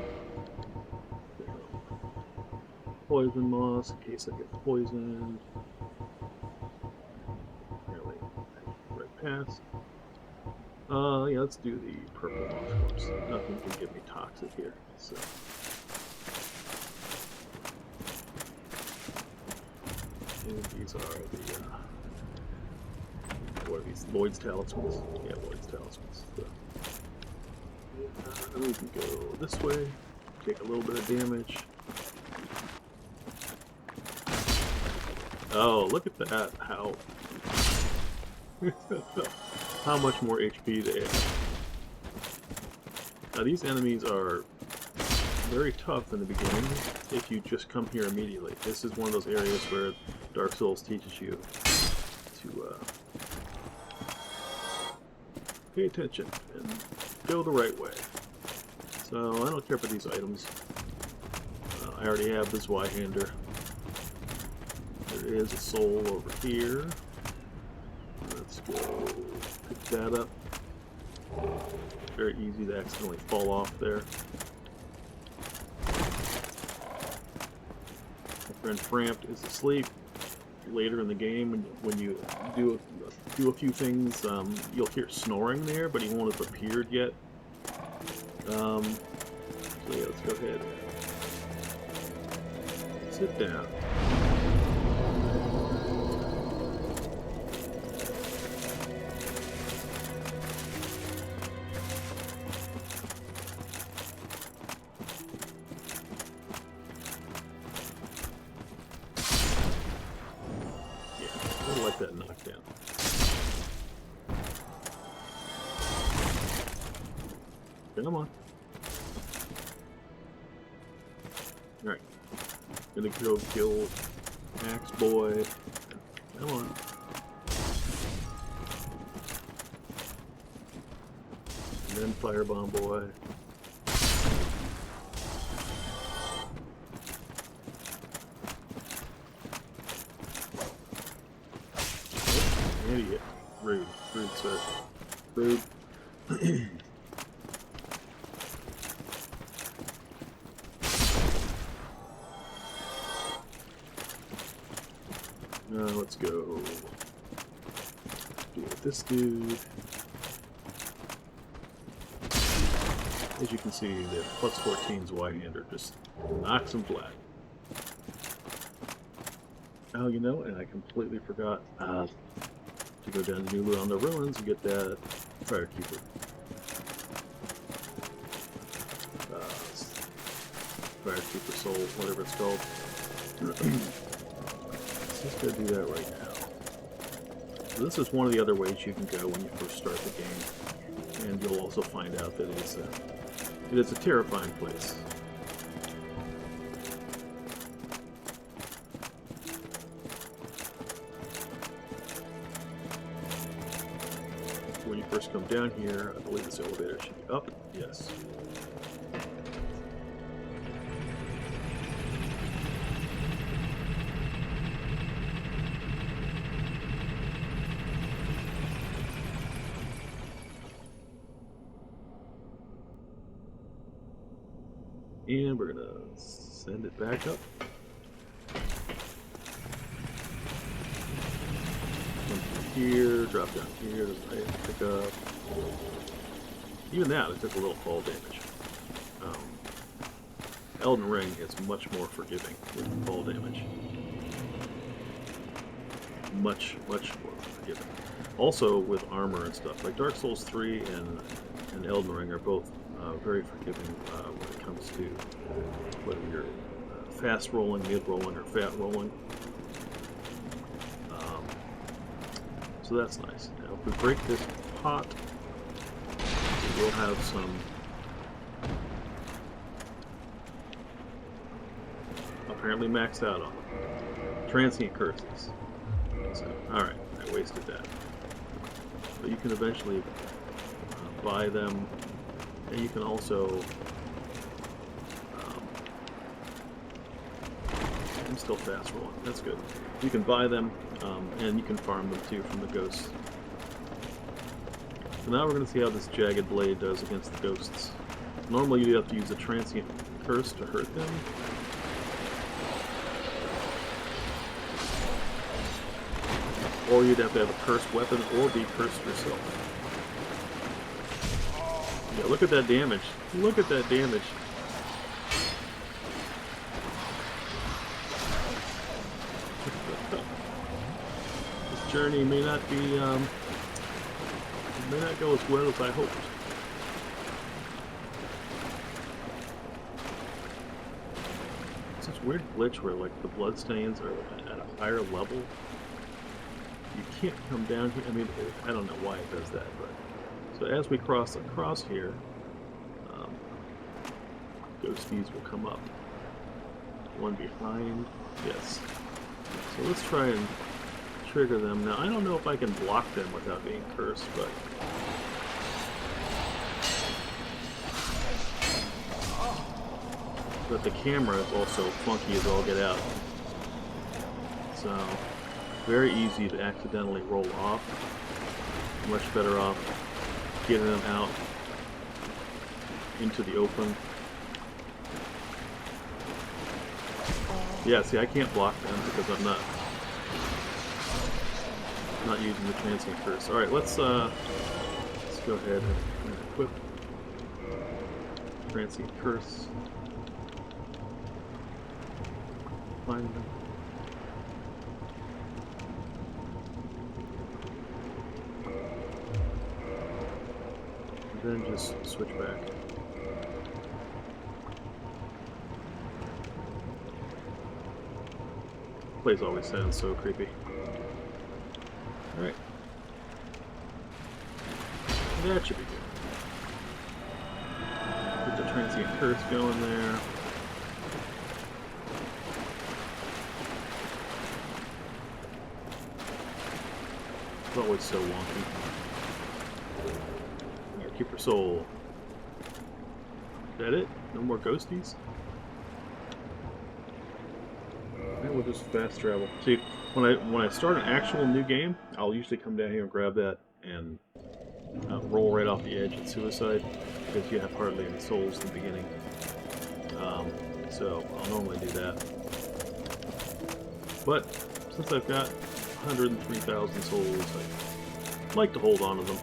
poison moss in case I get poisoned. Past. Yeah, let's do the purple moss corpse. Nothing can give me toxic here, so. And these are the, what are these? Lloyd's Talismans? Yeah, Lloyd's Talismans. So. We can go this way, take a little bit of damage. Oh, look at that, how much more HP they have. Now these enemies are very tough in the beginning if you just come here immediately. This is one of those areas where Dark Souls teaches you to pay attention and go the right way. So I don't care about these items. I already have this Zweihander. There is a soul over here. Let's go pick that up. Very easy to accidentally fall off there. My friend Frampt is asleep. Later in the game, when you do a few things, you'll hear snoring there, but he won't have appeared yet. So yeah, let's go ahead and sit down. That knockdown. Come on. Alright. Gonna go kill Axe Boy. Come on. And then Firebomb Boy. Rude. Rude, sir. Rude. Let's go. Do it with this dude. As you can see, the plus 14's Y-hander just knocks him flat. Oh, you know, and I completely forgot to go down to New Loot on the Ruins and get that Firekeeper. Firekeeper Soul, whatever it's called. Let's go do that right now. So this is one of the other ways you can go when you first start the game, and you'll also find out that it is a terrifying place. When you first come down here, I believe this elevator should be up. Yes. And we're gonna send it back up. Come through here, drop down here, pick up. Even that, it took a little fall damage. Elden Ring is much more forgiving with fall damage. Much, much more forgiving. Also with armor and stuff. Like Dark Souls 3 and Elden Ring are both very forgiving when it comes to whether you're fast rolling, mid rolling, or fat rolling. So that's nice. Now if we break this pot, we'll have some apparently maxed out on them. Transient curses. So, alright, I wasted that. But you can eventually buy them. And you can also, I'm still fast rolling, that's good. You can buy them, and you can farm them too from the ghosts. So now we're going to see how this Jagged Blade does against the ghosts. Normally you have to use a transient curse to hurt them. Or you'd have to have a cursed weapon or be cursed yourself. Yeah, look at that damage. Look at that damage. This journey may not be, may not go as well as I hoped. It's this weird glitch where, like, the bloodstains are at a higher level. You can't come down here. I mean, I don't know why it does that, but... So as we cross across here, ghosties will come up. One behind, yes. So let's try and trigger them. Now I don't know if I can block them without being cursed, but... But the camera is also funky as all get out. So, very easy to accidentally roll off. Much better off getting them out into the open. Yeah, see, I can't block them because I'm not using the transient curse. All right, let's go ahead and equip transient curse. Find them. Then just switch back. Place always sounds so creepy. Alright. That should be good. Get the transient curse going there. It's always so wonky. Keeper Soul. Is that it? No more ghosties? Alright, we'll just fast travel. See, when I start an actual new game, I'll usually come down here and grab that and roll right off the edge at suicide because you have hardly any souls in the beginning. So I'll normally do that. But since I've got 103,000 souls, I like to hold on to them.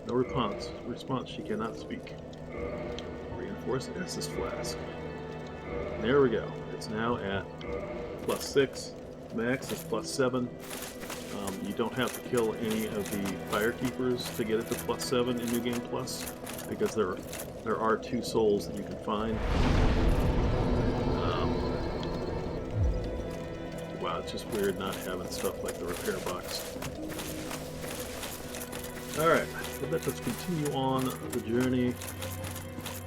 No response. She cannot speak. Reinforced Estus Flask. There we go. It's now at +6. Max is +7. You don't have to kill any of the Firekeepers to get it to +7 in New Game Plus, because there are 2 souls that you can find. Wow, it's just weird not having stuff like the repair box. Alright, but let us continue on the journey.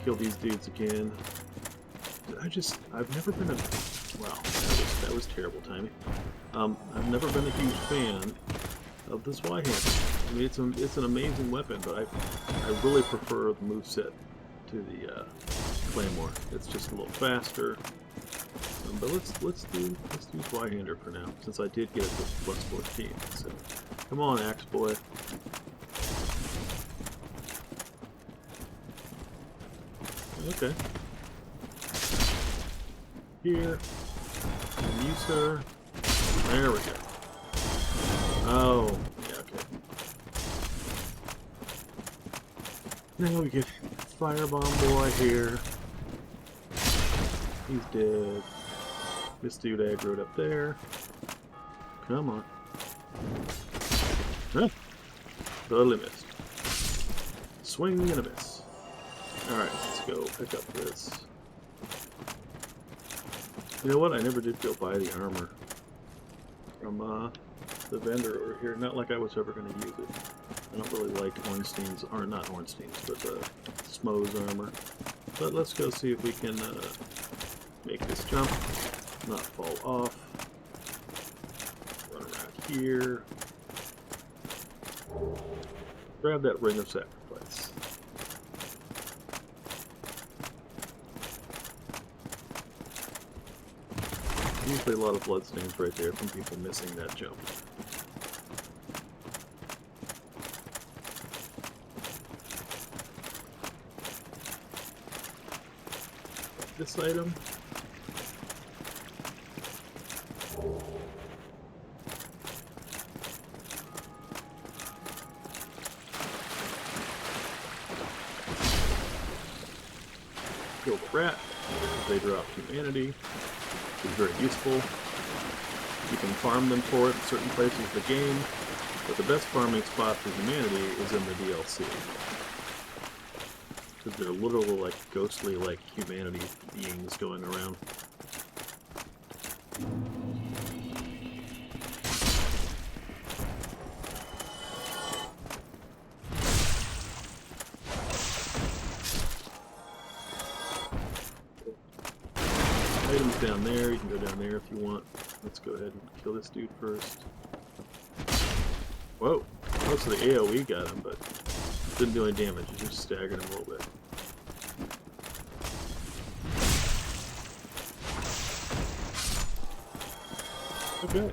Kill these dudes again. I've never been a... Wow, that was terrible timing. I've never been a huge fan of this Y-hand. I mean, it's an amazing weapon, but I really prefer the moveset to the Claymore. It's just a little faster. But let's do Y-hander for now, since I did get it to +14. So come on, Axe Boy. Okay. Here. And you, sir. There we go. Oh, yeah, okay. Now we get Firebomb Boy here. He's dead. This dude aggroed up there. Come on. Huh. Totally missed. Swing and a miss. Alright, let's go pick up this. You know what? I never did go buy the armor from the vendor over here. Not like I was ever going to use it. I don't really like Ornstein's, or not Ornstein's, but Smo's armor. But let's go see if we can make this jump, not fall off. Run around here. Grab that Ring of Sacrifice. Usually a lot of bloodstains right there from people missing that jump. This item. Kill the rat. They drop humanity. Is very useful. You can farm them for it in certain places of the game, but the best farming spot for humanity is in the DLC. Because they're literally like ghostly, like humanity beings going around. Items down there, you can go down there if you want. Let's go ahead and kill this dude first. Whoa! Most of the AoE got him, but didn't do any damage, it just staggered him a little bit. Okay.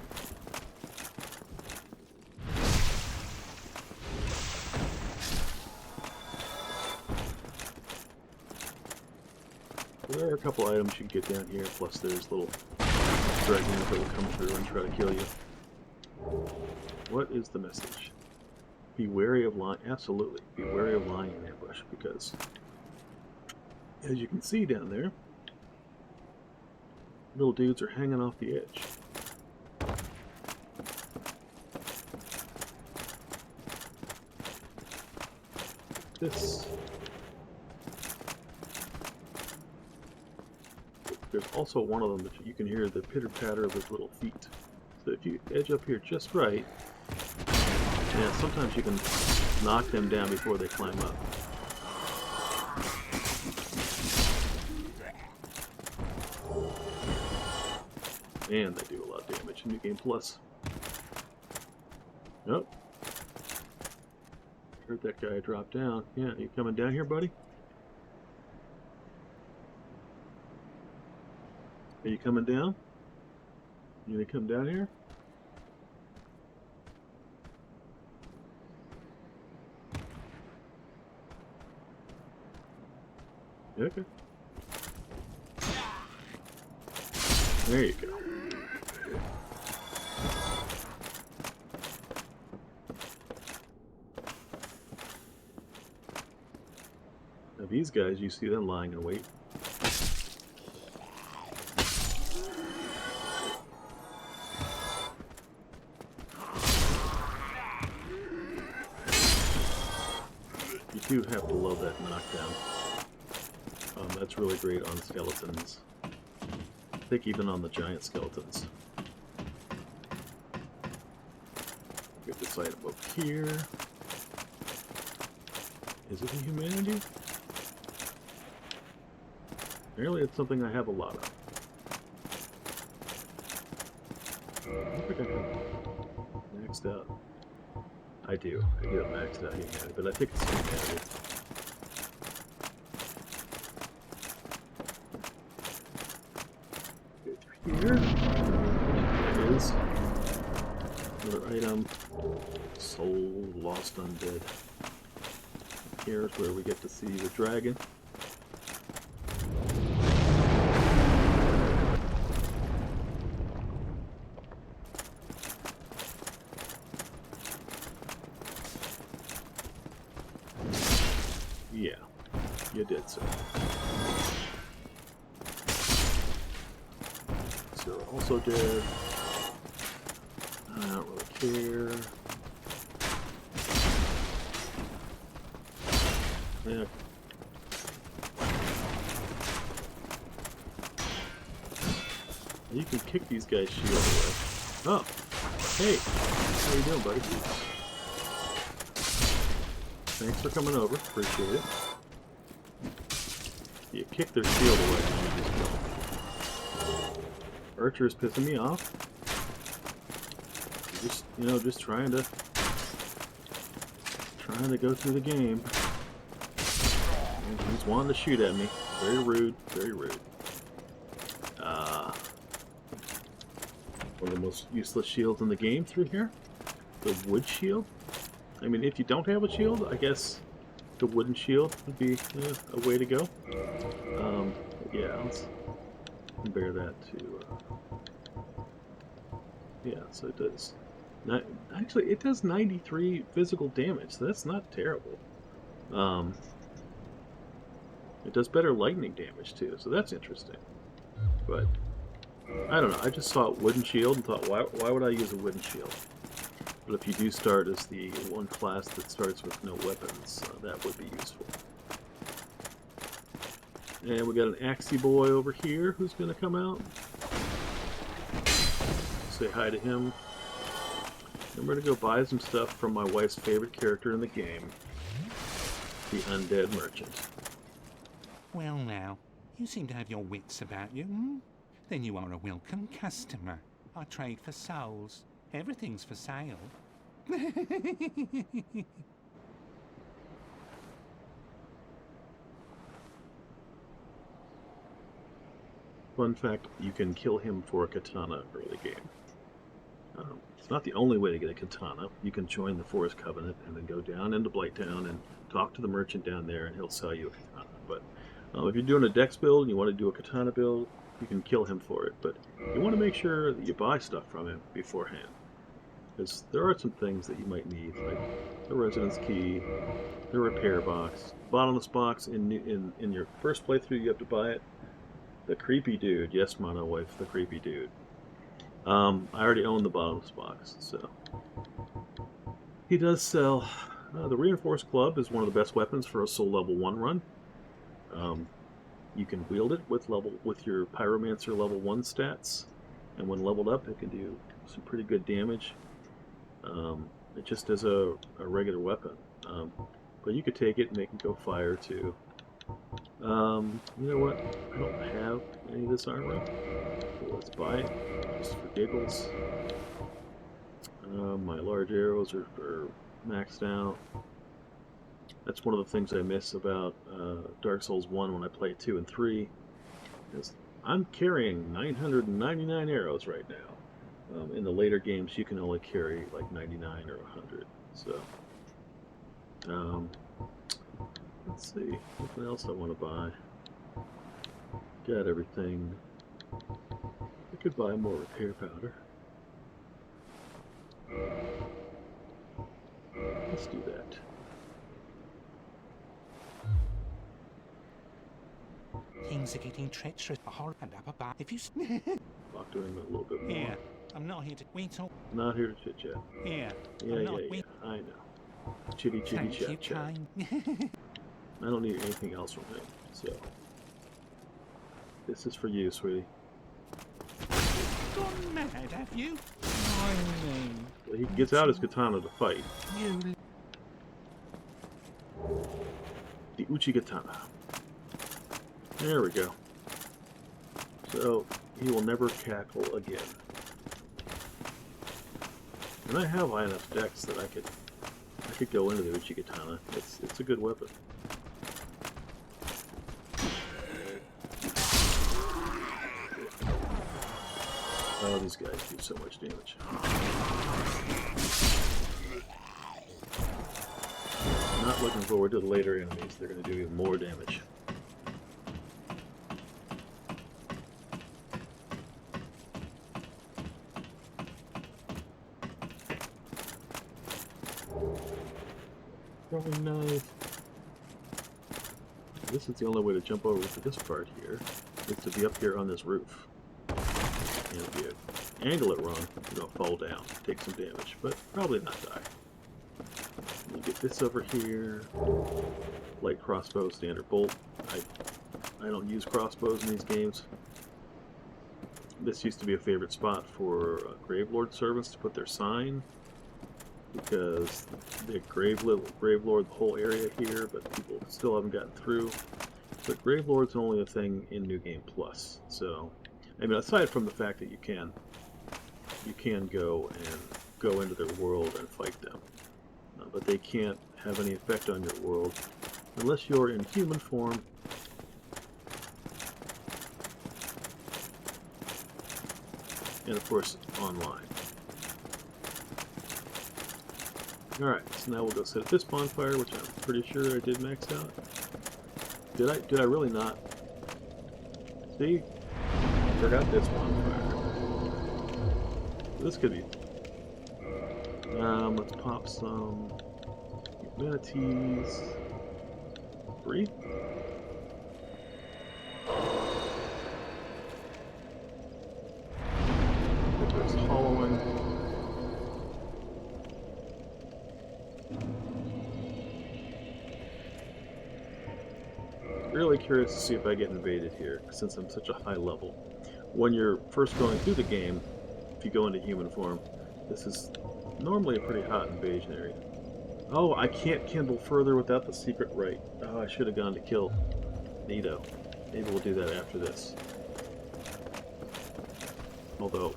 There are a couple items you can get down here, plus there's little dragons that will come through and try to kill you. What is the message? Be wary of lying. Absolutely. Be wary of lying in ambush, because as you can see down there, little dudes are hanging off the edge. This. There's also one of them that you can hear the pitter-patter of his little feet. So if you edge up here just right, yeah, sometimes you can knock them down before they climb up. And they do a lot of damage in New Game Plus. Nope. Heard that guy drop down. Yeah, you coming down here, buddy? Are you coming down? You gonna come down here? Okay. There you go. Now these guys, you see them lying in wait. You do have to love that knockdown. That's really great on skeletons. I think even on the giant skeletons. Get this item up here. Is it a humanity? Apparently it's something I have a lot of. I think I have maxed out. I do have maxed out humanity, but I think it's humanity. Here it is. Another item. Soul Lost Undead. Here's where we get to see the dragon. Yeah, you did so. So also dead. I don't really care. Yeah. You can kick these guys' shield away. Oh, hey, how you doing, buddy? Thanks for coming over. Appreciate it. You kick their shield away and you just go. Archer is pissing me off. Just, you know, just trying to go through the game. And he's wanting to shoot at me. Very rude. Very rude. One of the most useless shields in the game through here. The wood shield. I mean, if you don't have a shield, I guess the wooden shield would be a way to go. Yeah, let's compare that to... yeah, so it does... actually, it does 93 physical damage, so that's not terrible. It does better lightning damage, too, so that's interesting. But, I don't know, I just saw a wooden shield and thought, why would I use a wooden shield? But if you do start as the one class that starts with no weapons, that would be useful. And we got an Axie boy over here who's going to come out. Say hi to him. I'm going to go buy some stuff from my wife's favorite character in the game, the Undead Merchant. Well now, you seem to have your wits about you, hmm? Then you are a welcome customer. I trade for souls. Everything's for sale. Fun fact, you can kill him for a katana early game. It's not the only way to get a katana. You can join the Forest Covenant and then go down into Blighttown and talk to the merchant down there and he'll sell you a katana. But if you're doing a dex build and you want to do a katana build, you can kill him for it. But you want to make sure that you buy stuff from him beforehand. Because there are some things that you might need, like the residence key, the repair box, bottomless box. In your first playthrough, you have to buy it. The creepy dude, yes, Mono Wife, the creepy dude. I already own the bottomless box, so he does sell. The reinforced club is one of the best weapons for a soul level 1 run. You can wield it with your pyromancer level 1 stats, and when leveled up, it can do some pretty good damage. It just is a regular weapon, but you could take it and make it go fire too. You know what? I don't have any of this armor, so let's buy it just for giggles. My large arrows are maxed out. That's one of the things I miss about Dark Souls 1 when I play 2 and 3. Is I'm carrying 999 arrows right now. In the later games, you can only carry like 99 or 100. So, let's see, what else I want to buy. Got everything. I could buy more repair powder. Let's do that. Things are getting treacherous. And up above. If you. Talk to him a little bit more. Yeah, I'm not here to. We talk. Not here to chit chat. Yeah, Yeah, I'm not. yeah. I know. Chitty Thank you, chat chat. kind. I don't need anything else from him, so this is for you, sweetie. Gone mad, have you? Well, he gets out his katana to fight. You. The Uchi katana. There we go. So he will never cackle again. And I have high enough decks that I could go into the Uchi katana. It's a good weapon. Oh, these guys do so much damage. Not looking forward to the later enemies. They're going to do even more damage. Throwing knife. This is the only way to jump over to this part here, is to be up here on this roof. And if you angle it wrong, you're going to fall down, take some damage, but probably not die. You get this over here. Light crossbow, standard bolt. I don't use crossbows in these games. This used to be a favorite spot for Gravelord servants to put their sign, because the Gravelord, the whole area here, but people still haven't gotten through. But Gravelord's only a thing in New Game Plus, so I mean, aside from the fact that you can go into their world and fight them, but they can't have any effect on your world unless you're in human form. And of course, online. Alright, so now we'll go set up this bonfire, which I'm pretty sure I did max out. Did I really not? See? I forgot this bonfire. This could be... let's pop some manatees. Breathe. There's hollowing. Really curious to see if I get invaded here, since I'm such a high level. When you're first going through the game, if you go into human form, this is normally a pretty hot invasion area. Oh, I can't kindle further without the secret right. Oh, I should have gone to kill Nito. Maybe we'll do that after this. Although...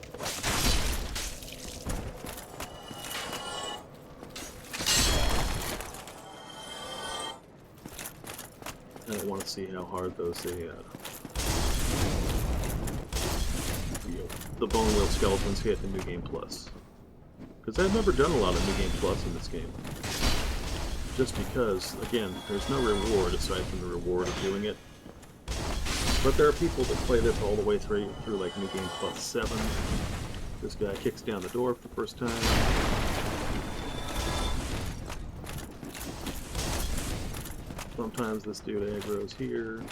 I don't want to see how hard those the bone wheel skeletons hit in New Game Plus. Because I've never done a lot of New Game Plus in this game. Just because, again, there's no reward aside from the reward of doing it. But there are people that play this all the way through like New Game Plus 7. This guy kicks down the door for the first time. Sometimes this dude aggro's here.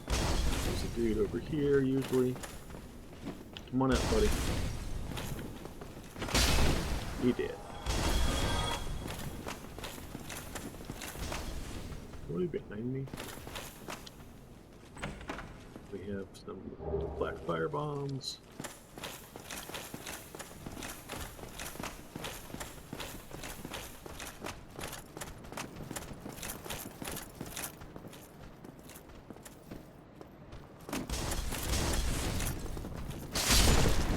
There's a dude over here, usually. Come on out, buddy. He did. What are you behind me? We have some black fire bombs.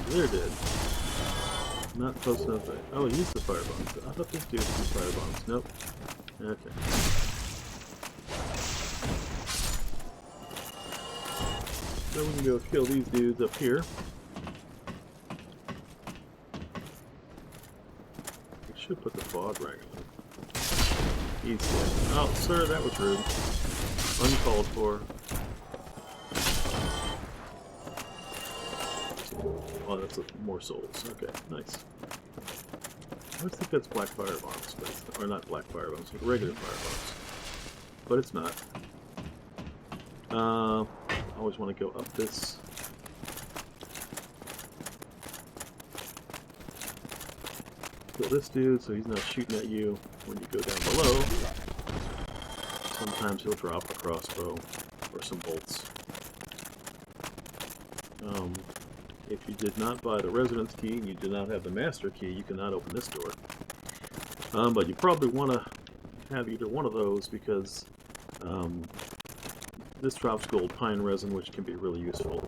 They're dead. Not close enough. Oh, he's the firebombs. I thought this dude was the firebombs. Nope. Okay. So we can go kill these dudes up here. We should put the fog ring on. He's dead. Oh, sir, that was rude. Uncalled for. Oh, that's more souls. Okay, nice. I always think that's black fire bombs, but it's not, or not black fire bombs, like regular fire bombs. But it's not. I always want to go up this. Kill this dude so he's not shooting at you when you go down below. Sometimes he'll drop a crossbow or some bolts. If you did not buy the residence key and you did not have the master key, you cannot open this door. But you probably want to have either one of those because this drops gold pine resin, which can be really useful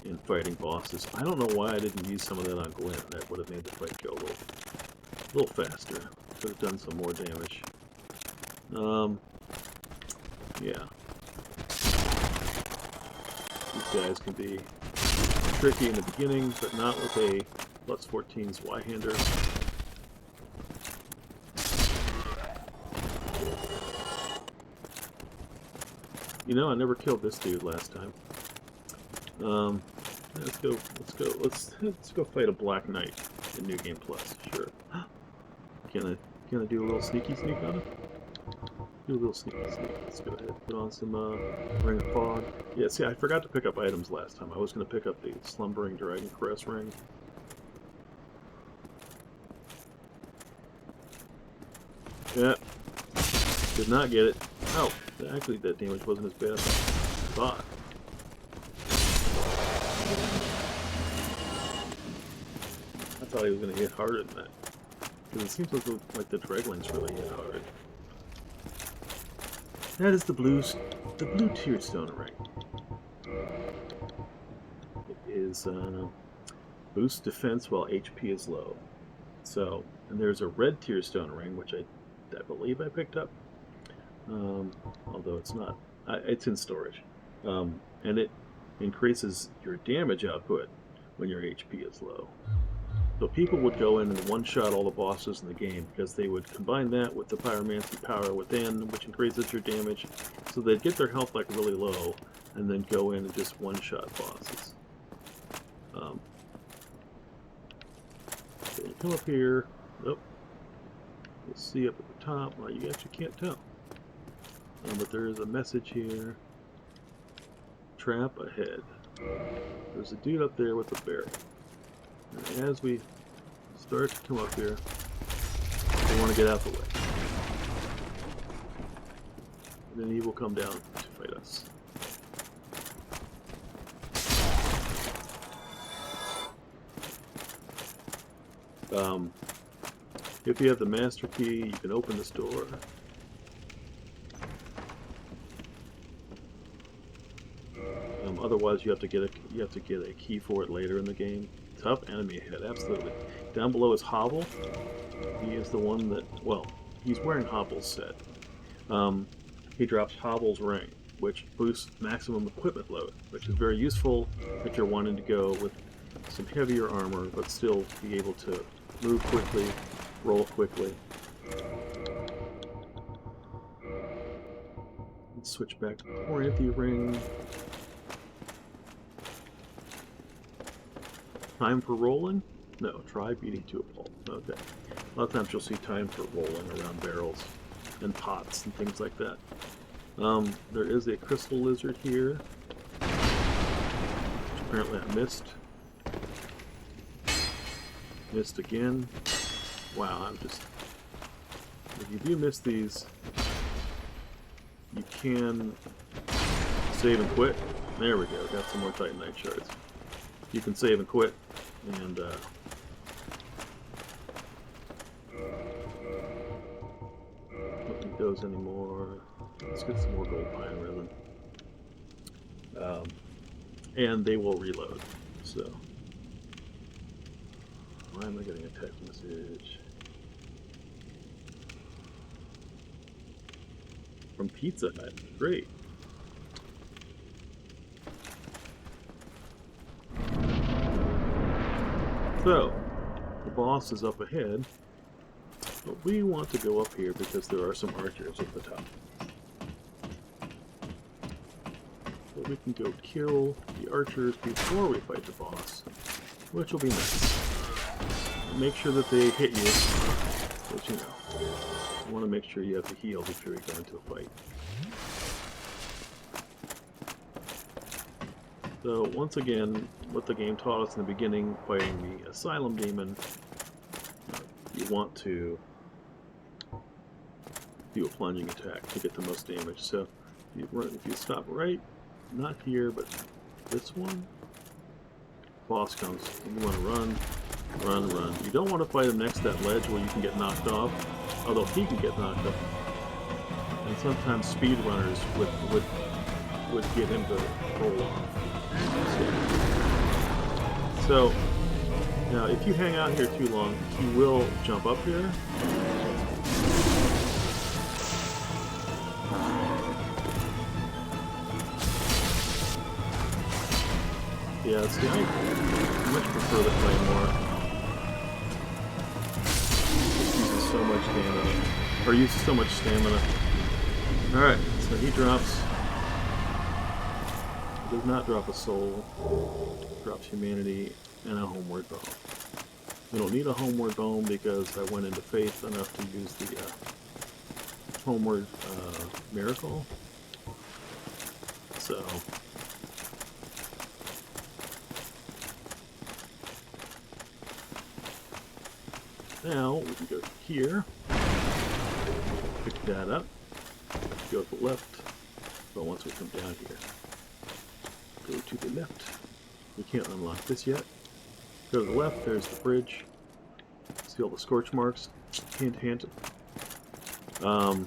in fighting bosses. I don't know why I didn't use some of that on Gwen. That would have made the fight go a little faster. Could have done some more damage. Yeah. These guys can be tricky in the beginning, but not with a plus 14's Y-hander. You know, I never killed this dude last time. Let's go fight a Black Knight in New Game Plus. Sure. Can I do a little sneaky sneak on him? Do a little sneaky sneak. Let's go ahead. Put on some Ring of Fog. Yeah, see, I forgot to pick up items last time. I was going to pick up the Slumbering Dragon Caress Ring. Yeah. Did not get it. Oh, actually that damage wasn't as bad as I thought. I thought he was going to hit harder than that. Because it seems like the Dreglings really hit hard. That is the blue Tear Stone ring. It is boosts defense while HP is low. So, and there's a red Tear Stone ring, which I believe I picked up. Although it's not. It's in storage. And it increases your damage output when your HP is low. So people would go in and one-shot all the bosses in the game because they would combine that with the Pyromancy power within, which increases your damage. So they'd get their health like really low and then go in and just one-shot bosses. So you come up here. Oh, you'll see up at the top. Well, you actually can't tell. But there is a message here. Trap ahead. There's a dude up there with a barrel. And as we start to come up here, we want to get out the way. And then he will come down to fight us. If you have the master key, you can open this door. Otherwise, you have to get a key for it later in the game. Tough enemy ahead, absolutely. Down below is Hobble. He is the one that, well, he's wearing Hobble's set. He drops Hobble's ring, which boosts maximum equipment load, which is very useful if you're wanting to go with some heavier armor, but still be able to move quickly, roll quickly. Let's switch back to the Corinthi ring. Time for rolling? No, try beating to a pulp. Okay. A lot of times you'll see time for rolling around barrels and pots and things like that. There is a crystal lizard here, which apparently I missed. Missed again. Wow, if you do miss these, you can save and quit. There we go, got some more Titanite shards. You can save and quit, and don't need those anymore. Let's get some more gold pine resin. And they will reload, so. Why am I getting a text message? From Pizza Hut, great. So, the boss is up ahead, but we want to go up here because there are some archers at the top. So we can go kill the archers before we fight the boss, which will be nice. Make sure that they hit you, but you know, you want to make sure you have to heal before you go into a fight. So once again, what the game taught us in the beginning, fighting the Asylum Demon, you want to do a plunging attack to get the most damage. So if you stop right, not here, but this one, boss comes, you want to run, run, run. You don't want to fight him next to that ledge where you can get knocked off, although he can get knocked off. And sometimes speedrunners would get him to roll off. So, now if you hang out here too long, he will jump up here. Yeah, see, I much prefer the Claymore. It uses so much stamina. Or uses so much stamina. Alright, so he drops. Does not drop a soul, drops humanity, and a homeward bone. We don't need a homeward bone because I went into faith enough to use the homeward miracle. So, now we can go here, pick that up, go to the left, but once we come down here, go to the left. We can't unlock this yet. Go to the left, there's the bridge. See all the scorch marks? Hint, hint. And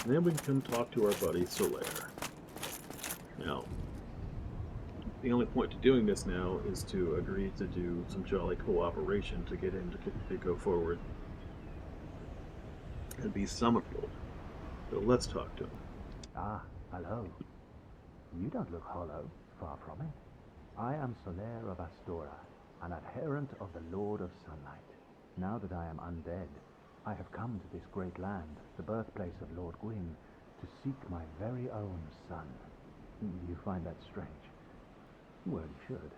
then we can come talk to our buddy Solaire. Now, the only point to doing this now is to agree to do some jolly cooperation to get him to go forward and be summonable. So let's talk to him. Ah, hello. You don't look hollow, far from it. I am Solaire of Astora, an adherent of the Lord of Sunlight. Now that I am undead, I have come to this great land, the birthplace of Lord Gwyn, to seek my very own son. You find that strange? Well, you should.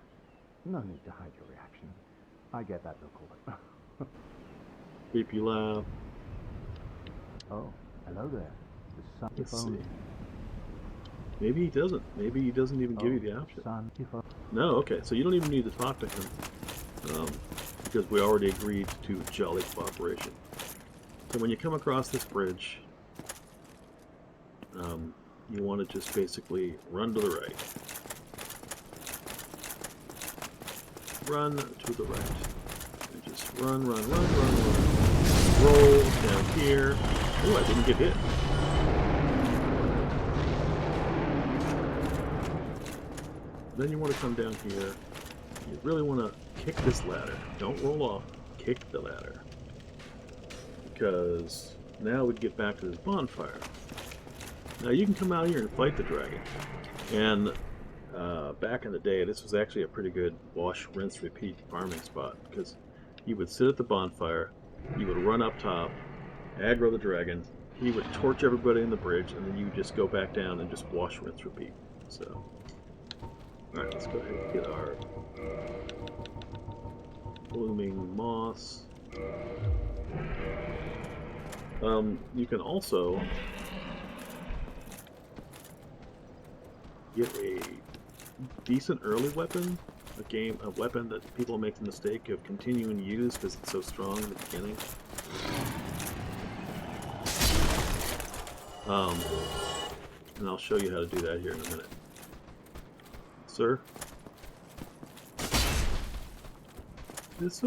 No need to hide your reaction. I get that look all the time. Creepy laugh. Oh, hello there. The sun Let's if only. see. Maybe he doesn't. Maybe he doesn't even give you the option. Son, if only. No, okay, so you don't even need to talk to him. Because we already agreed to jolly cooperation. So when you come across this bridge, you want to just basically run to the right. Run to the right. And just run, run, run, run, run. Roll down here. Oh, I didn't get hit. Then you want to come down here. You really want to kick this ladder. Don't roll off. Kick the ladder. Because now we get back to this bonfire. Now you can come out here and fight the dragon. And back in the day, this was actually a pretty good wash, rinse, repeat farming spot. Because you would sit at the bonfire, you would run up top, aggro the dragon, he would torch everybody in the bridge, and then you just go back down and just wash, rinse, repeat. So, alright, let's go ahead and get our blooming moss. You can also get a decent early weapon, a weapon that people make the mistake of continuing to use because it's so strong in the beginning. And I'll show you how to do that here in a minute. Sir? This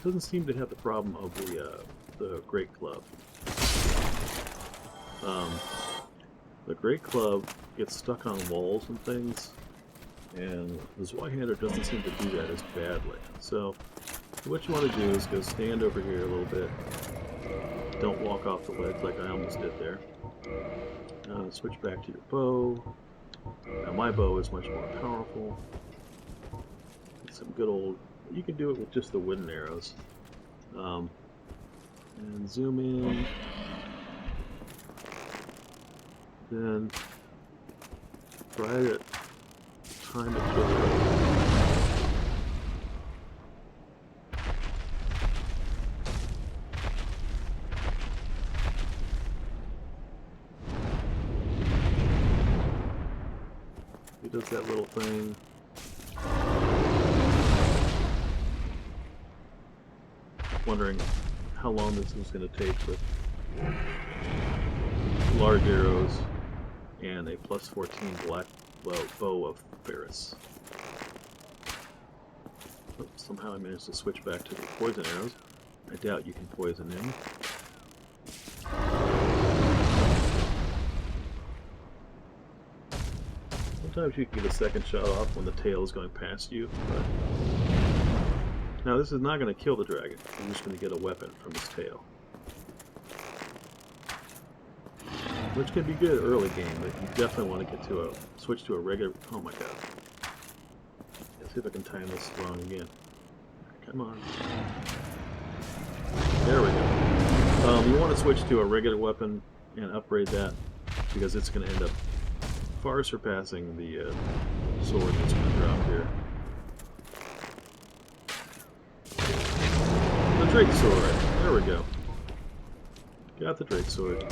doesn't seem to have the problem of the Great Club. The Great Club gets stuck on walls and things, and the Zweihander doesn't seem to do that as badly. So what you want to do is go stand over here a little bit. Don't walk off the ledge like I almost did there. Switch back to your bow. Now my bow is much more powerful. Get some good old You can do it with just the wooden arrows. And zoom in. Then try to time it to He does that little thing. Wondering how long this is going to take with large arrows and a plus 14 black bow of Ferris. Oh, somehow I managed to switch back to the poison arrows. I doubt you can poison him. Sometimes you can get a second shot off when the tail is going past you, but now this is not going to kill the dragon. You're just going to get a weapon from his tail, which can be good early game, but you definitely want to get to switch to a regular. Oh my god! Let's see if I can time this wrong again. Come on. There we go. You want to switch to a regular weapon and upgrade that because it's going to end up far surpassing the sword that's going to drop here. The Drake Sword. There we go. Got the Drake Sword.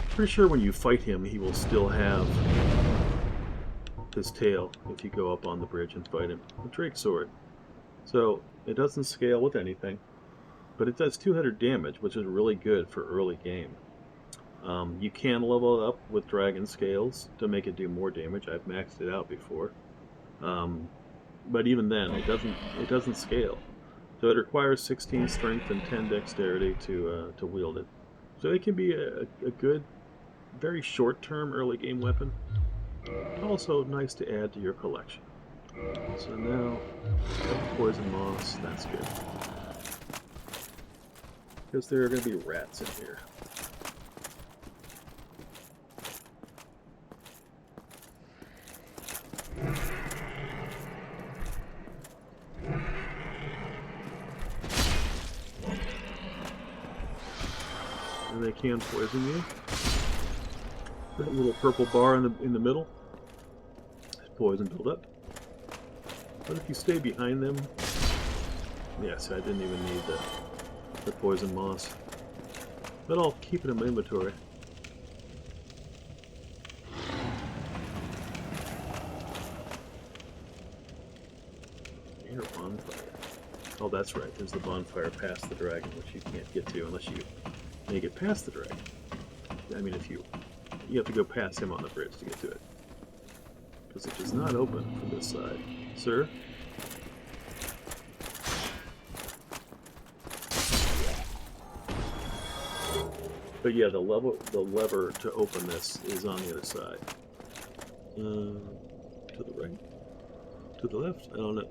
Pretty sure when you fight him, he will still have his tail if you go up on the bridge and fight him. The Drake Sword. So, it doesn't scale with anything, but it does 200 damage, which is really good for early game. You can level it up with dragon scales to make it do more damage. I've maxed it out before, but even then, it doesn't scale. So it requires 16 strength and 10 dexterity to wield it. So it can be a good, very short-term early game weapon. Also nice to add to your collection. So now, poison moss. That's good because there are going to be rats in here. And they can poison you. That little purple bar in the middle is poison buildup. But if you stay behind them, yes, I didn't even need the poison moss. But I'll keep it in my inventory. Air bonfire. Oh, that's right. There's the bonfire past the dragon, which you can't get to unless you make it past the dragon. I mean, if you have to go past him on the bridge to get to it, because it does not open from this side, sir. But yeah, the lever to open this is on the other side. To the right, to the left. I don't know.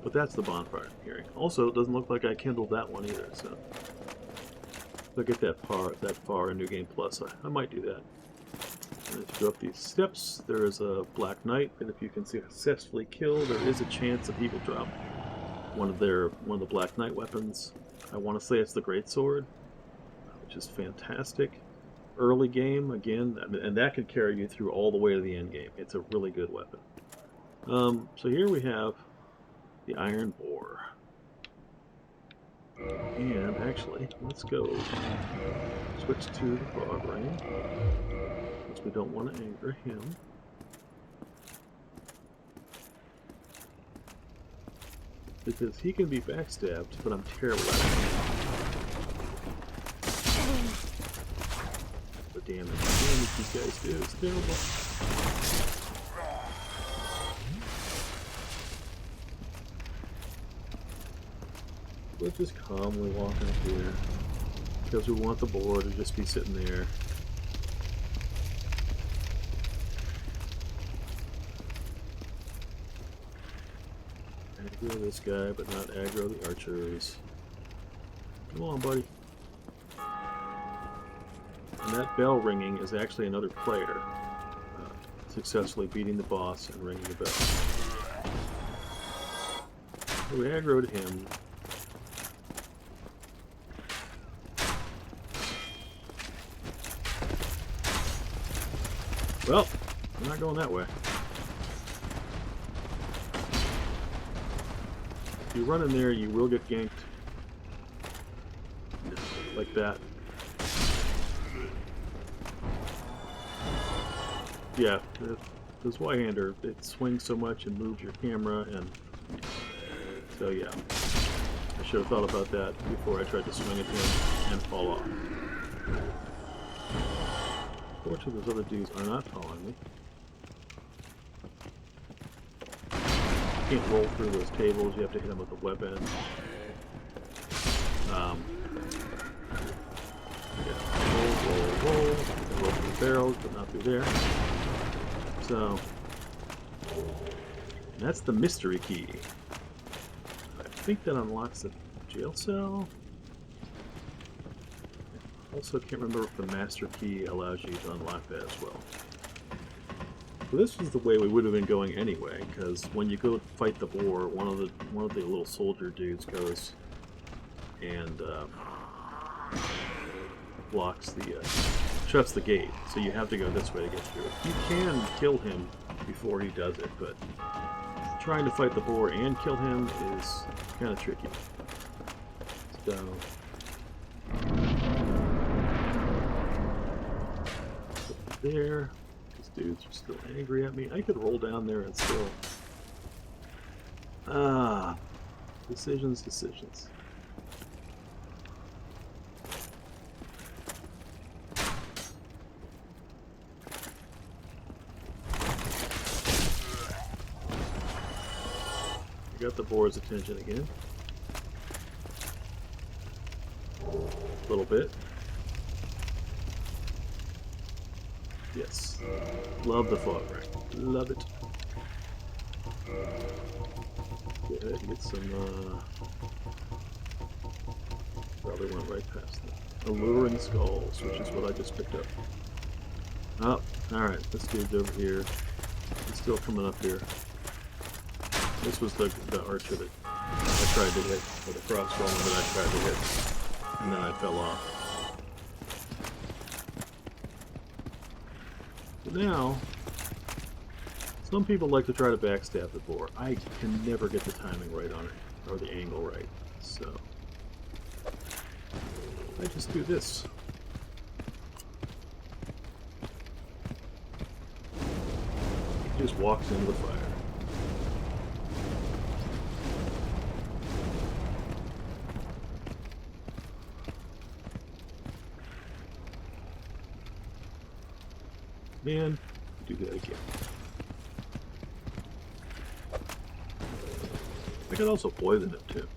But that's the bonfire I'm hearing. Also, it doesn't look like I kindled that one either, so if I get that far in New Game Plus, I might do that. And if you go up these steps, there is a Black Knight, and if you can successfully kill, there is a chance that he will drop one of the Black Knight weapons. I want to say it's the Great Sword, which is fantastic. Early game, again, and that could carry you through all the way to the end game. It's a really good weapon. So here we have the Iron Boar. And actually, let's go switch to the Fog Rain, because we don't want to anger him. Because he can be backstabbed, but I'm terrible at it. The damage these guys do is terrible. We're just calmly walking up here, because we want the boar to just be sitting there. Aggro this guy, but not aggro the archers. Come on, buddy. And that bell ringing is actually another player successfully beating the boss and ringing the bell. We aggroed him. Well, I'm not going that way. If you run in there, you will get ganked. Like that. Yeah, this Y-hander, it swings so much and moves your camera, and so yeah. I should have thought about that before I tried to swing at him and fall off. Fortunately, those other dudes are not following me. You can't roll through those tables, you have to hit them with a weapon. Yeah, roll. Roll through the barrels, but not through there. So, that's the mystery key. I think that unlocks the jail cell. Also, can't remember if the master key allows you to unlock that as well. So this is the way we would have been going anyway, because when you go fight the boar, one of the little soldier dudes goes and blocks the shuts the gate. So you have to go this way to get through. You can kill him before he does it, but trying to fight the boar and kill him is kind of tricky. So. There. These dudes are still angry at me. I could roll down there and still... Decisions. I got the boar's attention again. A little bit. Yes. Love the fog rack. Love it. Go ahead and get some, probably went right past them. Alluring skulls, which is what I just picked up. Oh, alright, this dude's over here. He's still coming up here. This was the archer that I tried to hit, or the crossbowman that I tried to hit, and then I fell off. Now, some people like to try to backstab the boar. I can never get the timing right on it, or the angle right, so I just do this. He just walks into the fire. Man, do that again. I could also poison it too.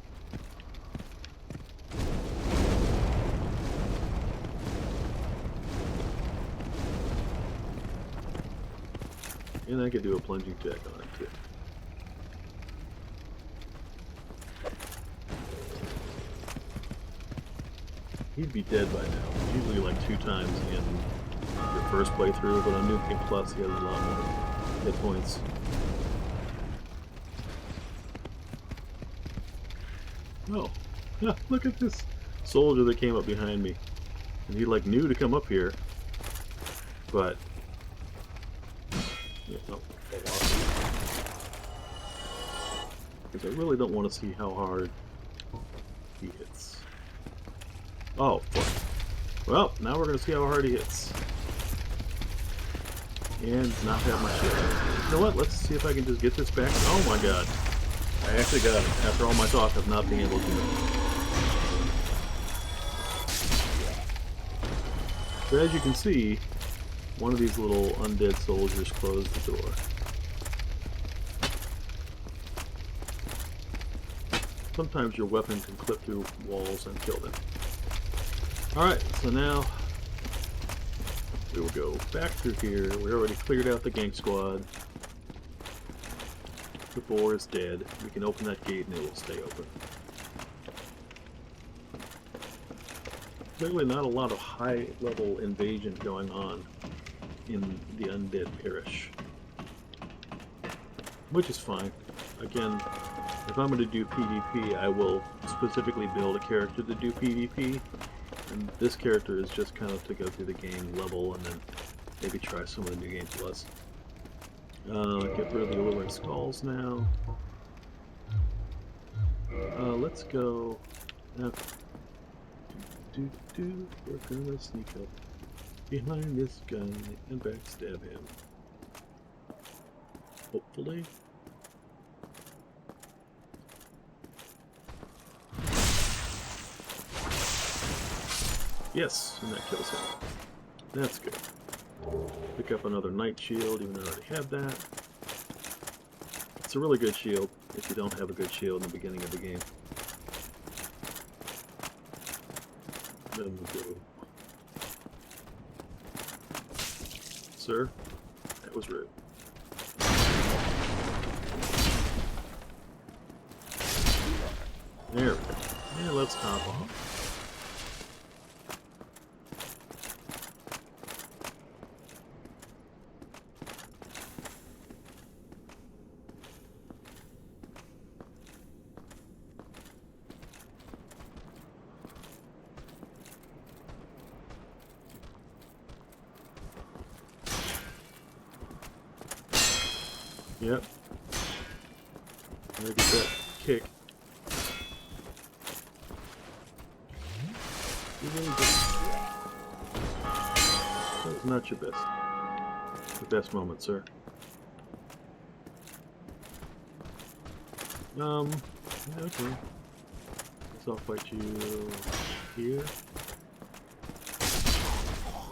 And I could do a plunging attack on it too. He'd be dead by now. Usually like 2 times in your first playthrough, but on New Game Plus he has a lot more hit points. Oh, yeah, look at this soldier that came up behind me. And he like knew to come up here, but yeah, no, because I really don't want to see how hard he hits. Oh, fuck. Well, now we're going to see how hard he hits. And not that much yet. You know what? Let's see if I can just get this back. Oh my god. I actually got it, after all my talk of not being able to do it. So as you can see, one of these little undead soldiers closed the door. Sometimes your weapon can clip through walls and kill them. Alright, so now we will go back through here. We already cleared out the gang squad. The boar is dead. We can open that gate and it will stay open. Clearly not a lot of high-level invasion going on in the undead parish. Which is fine. Again, if I'm going to do PvP, I will specifically build a character to do PvP. And this character is just kind of to go through the game level and then maybe try some of the New Game Plus. Get rid of the Alluring Skulls now. Let's go. We're gonna sneak up behind this guy and backstab him. Hopefully. Yes, and that kills him. That's good. Pick up another Knight Shield, even though I already have that. It's a really good shield if you don't have a good shield in the beginning of the game. Then we go. Sir, that was rude. There we go. Yeah, let's hop off. Yep. Gotta get that kick. That was not your best moment, sir. Okay. Guess I'll fight you here.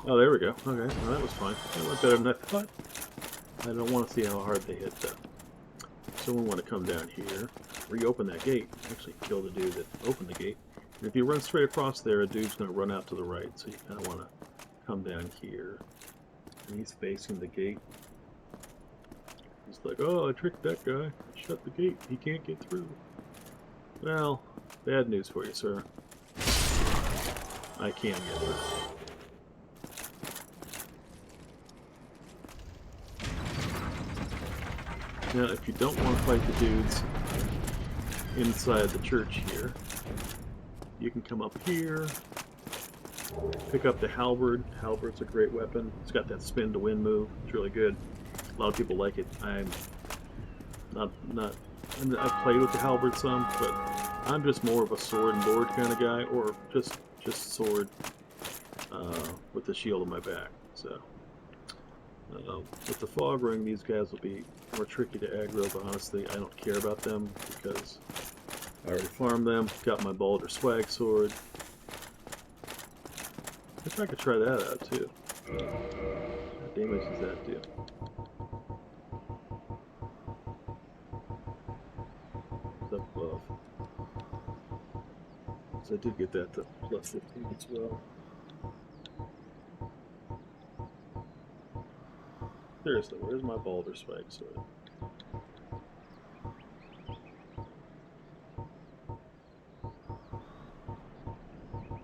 Oh, there we go. Okay, well, that was fine. That went better than I thought. I don't want to see how hard they hit though. So we want to come down here, reopen that gate, actually kill the dude that opened the gate. And if you run straight across there, a dude's going to run out to the right, so you kind of want to come down here. And he's facing the gate. He's like, oh, I tricked that guy. Shut the gate. He can't get through. Well, bad news for you, sir. I can get through. Now, if you don't want to fight the dudes inside the church here, you can come up here, pick up the halberd. Halberd's a great weapon. It's got that spin to win move. It's really good. A lot of people like it. I've played with the halberd some, but I'm just more of a sword and board kind of guy, or just sword with the shield on my back. So with the fog ring, these guys will be more tricky to aggro, but honestly, I don't care about them because I already farmed them. Got my Balder swag sword. I wish I could try that out too. What damage does that do? It's up above. So I did get that to plus 15 as well. Seriously, where's my Balder swag sword?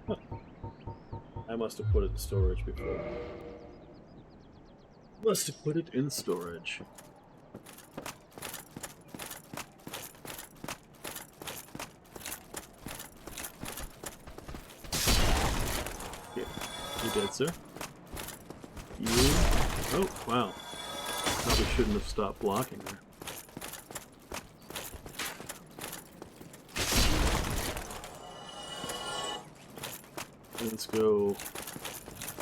Huh. I must have put it in storage before. Must have put it in storage. Yeah. You dead, sir? You? Oh, wow. Probably shouldn't have stopped blocking there. Let's go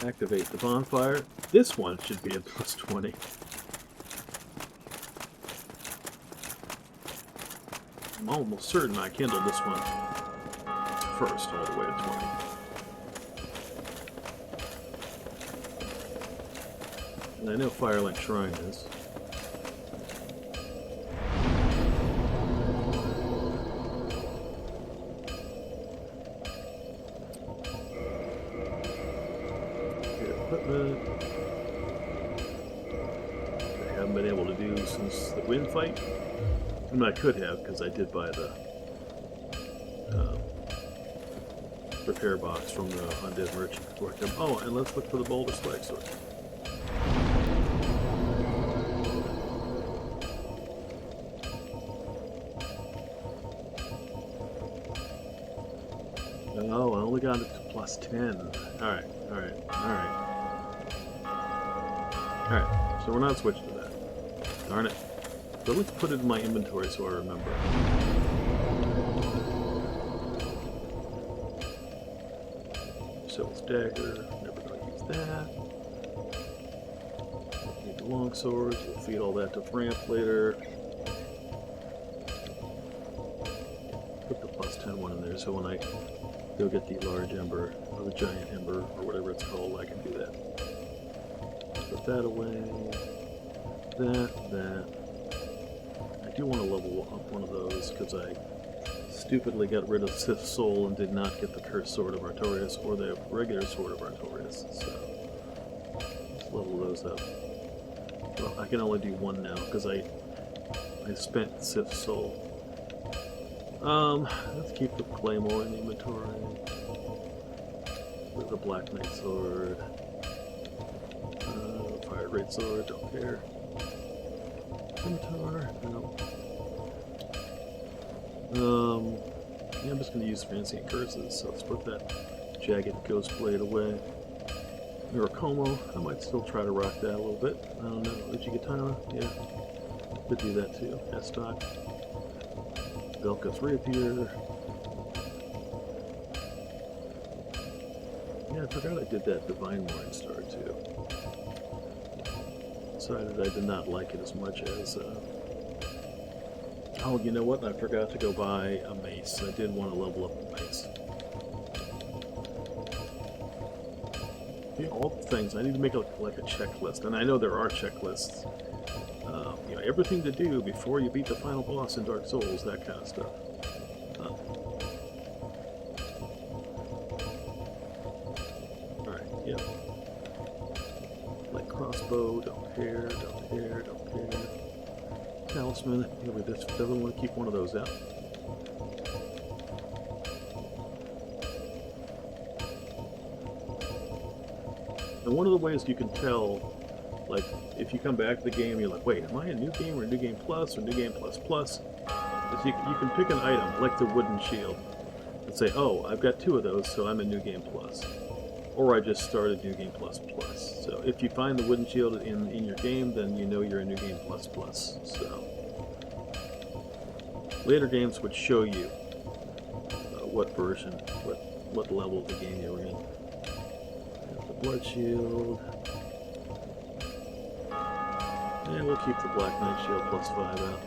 activate the bonfire. This one should be a plus 20. I'm almost certain I kindled this one first, all the way to 20. And I know Firelink Shrine is. Equipment. I haven't been able to do since the wind fight. And I could have, because I did buy the repair box from the Undead Merchant before I came. Oh, and let's look for the Balder swag sword. Oh, I only got it to plus 10. Alright, alright, alright. Alright, so we're not switching to that. Darn it. But let's put it in my inventory so I remember. Soul's Dagger, never gonna use that. Need the longswords, we'll feed all that to Ramp later. Put the plus 10 one in there so when I go get the large ember, or the giant ember, or whatever it's called, I can do that. Put that away. That. I do want to level up one of those, because I stupidly got rid of Sith's Soul and did not get the Cursed Sword of Artorias, or the regular Sword of Artorias, so let's level those up. Well, I can only do one now, because I spent Sith's Soul. Let's keep the Claymore in the inventory. With the Black Knight Sword. Fire Great Sword, don't care. Scimitar, no. Yeah, I'm just gonna use Fancy and Curses, so let's put that Jagged Ghost Blade away. Miracomo, I might still try to rock that a little bit. I don't know. Uchigatana, yeah. Could do that too. S-Stock. Velka's Rapier. Yeah, I forgot I did that Divine Morningstar too. Decided I did not like it as much as, oh, you know what? I forgot to go buy a mace. I did want to level up the mace. Yeah, all the things. I need to make like a checklist, and I know there are checklists. You know, everything to do before you beat the final boss in Dark Souls, that kind of stuff. Alright, yeah. Like crossbow, don't care, don't care, don't care. Talisman, yeah, we just definitely want to keep one of those out. And one of the ways you can tell, like, if you come back to the game, you're like, wait, am I a new game or a new game plus or new game plus plus? Is you can pick an item, like the wooden shield, and say, oh, I've got 2 of those, so I'm a new game plus. Or I just started new game plus plus. So if you find the wooden shield in your game, then you know you're a new game plus plus. So later games would show you what version, what level of the game you were in. The blood shield. Yeah, we'll keep the Black Knight shield plus 5 out.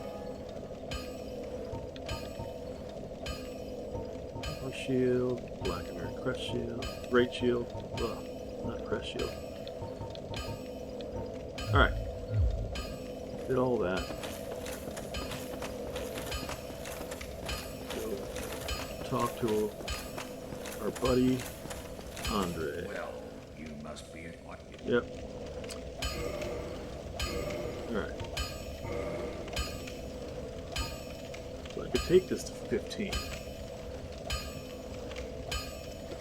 Shield, Black American Crest Shield, Great Shield, well, not Crest Shield. Alright. Did all that. Go talk to our buddy, Andre. Well, you must be at what? Yep. Alright. So I could take this to 15.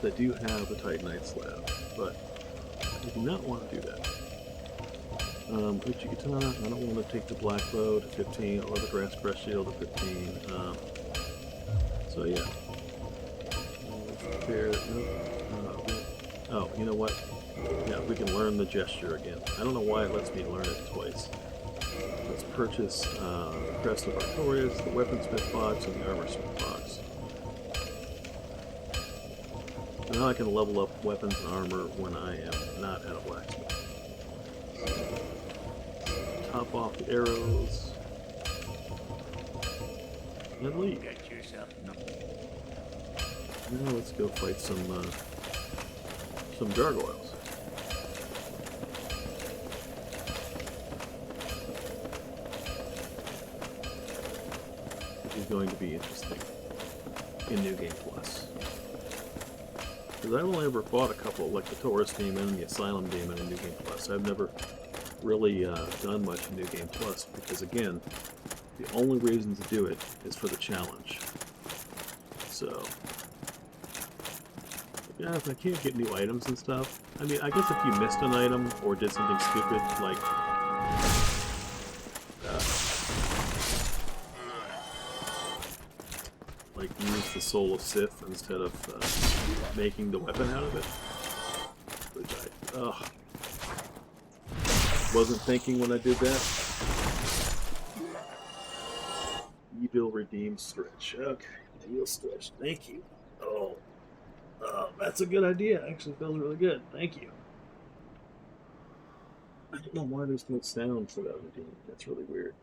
I do have a Titanite slab, but I do not want to do that. Uchigatana, I don't want to take the Black Bow to 15 or the Grass Crest Shield to 15. So yeah. Oh, you know what? Yeah, we can learn the gesture again. I don't know why it lets me learn it twice. Let's purchase the Crest of Artorias, the Weaponsmith box, and the Armorsmith box. Now I can level up weapons and armor when I am not at a blacksmith. Top off the arrows. And leave. Now let's go fight some gargoyles. Which is going to be interesting in New Game Plus. Because I've only ever fought a couple, like the Taurus Demon and the Asylum Demon in New Game Plus. I've never really done much in New Game Plus, because again, the only reason to do it is for the challenge. So, yeah, if I can't get new items and stuff, I mean, I guess if you missed an item or did something stupid, like like use the Soul of Sith instead of making the weapon out of it. Which I wasn't thinking when I did that. Evil Redeemed Stretch. Okay, Evil Stretch. Thank you. Oh, that's a good idea. Actually, feels really good. Thank you. I don't know why there's no sound for that redeem. That's really weird.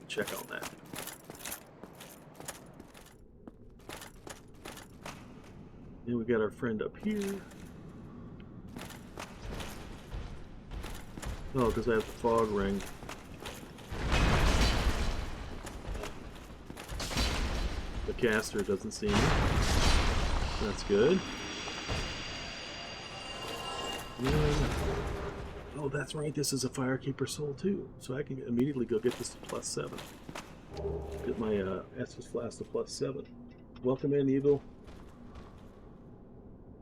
Check on that. Then we got our friend up here. Oh, because I have the fog ring. The caster doesn't see me. That's good. Oh, that's right. This is a Firekeeper soul too, so I can immediately go get this to +7. Get my Estus Flask to +7. Welcome in, Evil.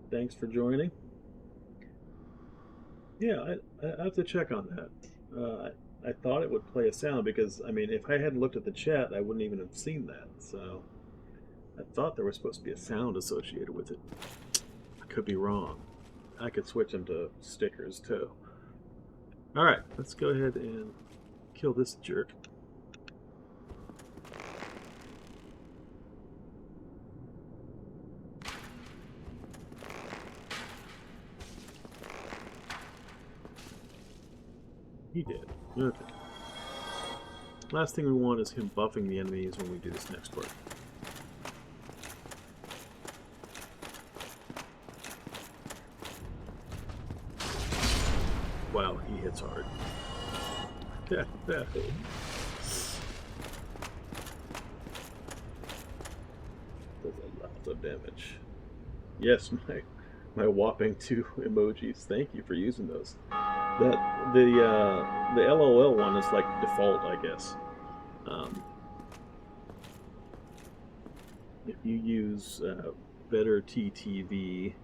Thanks for joining. Yeah, I have to check on that. I thought it would play a sound because, I mean, if I hadn't looked at the chat, I wouldn't even have seen that. So I thought there was supposed to be a sound associated with it. I could be wrong. I could switch them to stickers too. Alright, let's go ahead and kill this jerk. He did. Okay. Last thing we want is him buffing the enemies when we do this next part. Wow, he hits hard. Does a lot of damage. Yes, my whopping 2 emojis. Thank you for using those. The LOL one is like default, I guess. If you use Better TTV,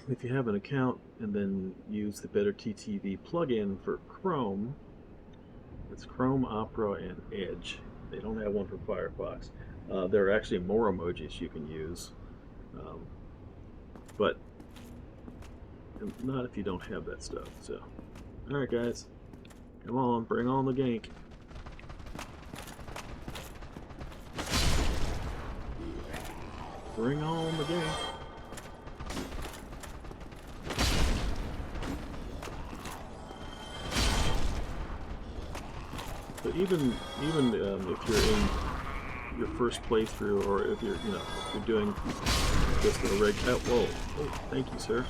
if you have an account and then use the Better TTV plugin for Chrome, it's Chrome, Opera, and Edge. They don't have one for Firefox. There are actually more emojis you can use, but not if you don't have that stuff. So, alright guys, come on, bring on the gank. Bring on the gank. But even if you're in your first playthrough, or if you're if you're doing just a whoa, oh, thank you, sir.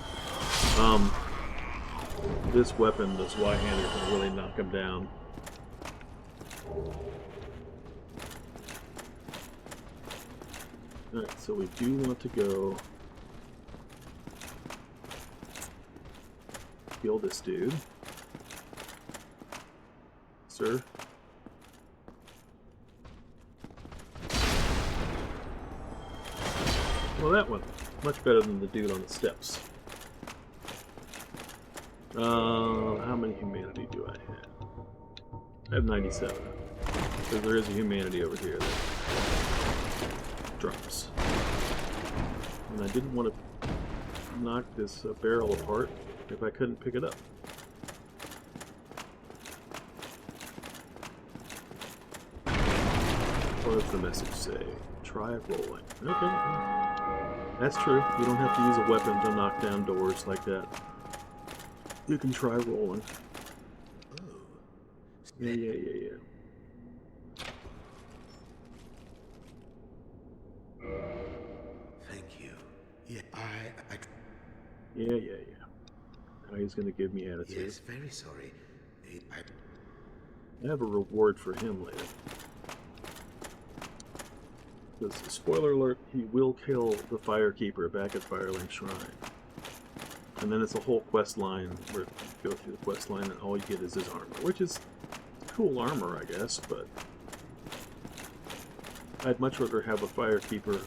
This weapon, this Y-hander, can really knock him down. Alright, so we do want to go kill this dude. Sir. Well, that one, much better than the dude on the steps. How many humanity do I have? I have 97. Because there is a humanity over here that drops. And I didn't want to knock this barrel apart if I couldn't pick it up. What does the message say? Try rolling. Okay. That's true. You don't have to use a weapon to knock down doors like that. You can try rolling. Yeah. Thank you. Yeah, Yeah. Now he's gonna give me attitude. Yes, very sorry. I have a reward for him later. Because, spoiler alert, he will kill the Firekeeper back at Firelink Shrine. And then it's a whole quest line where you go through the quest line and all you get is his armor, which is cool armor, I guess, but I'd much rather have a Firekeeper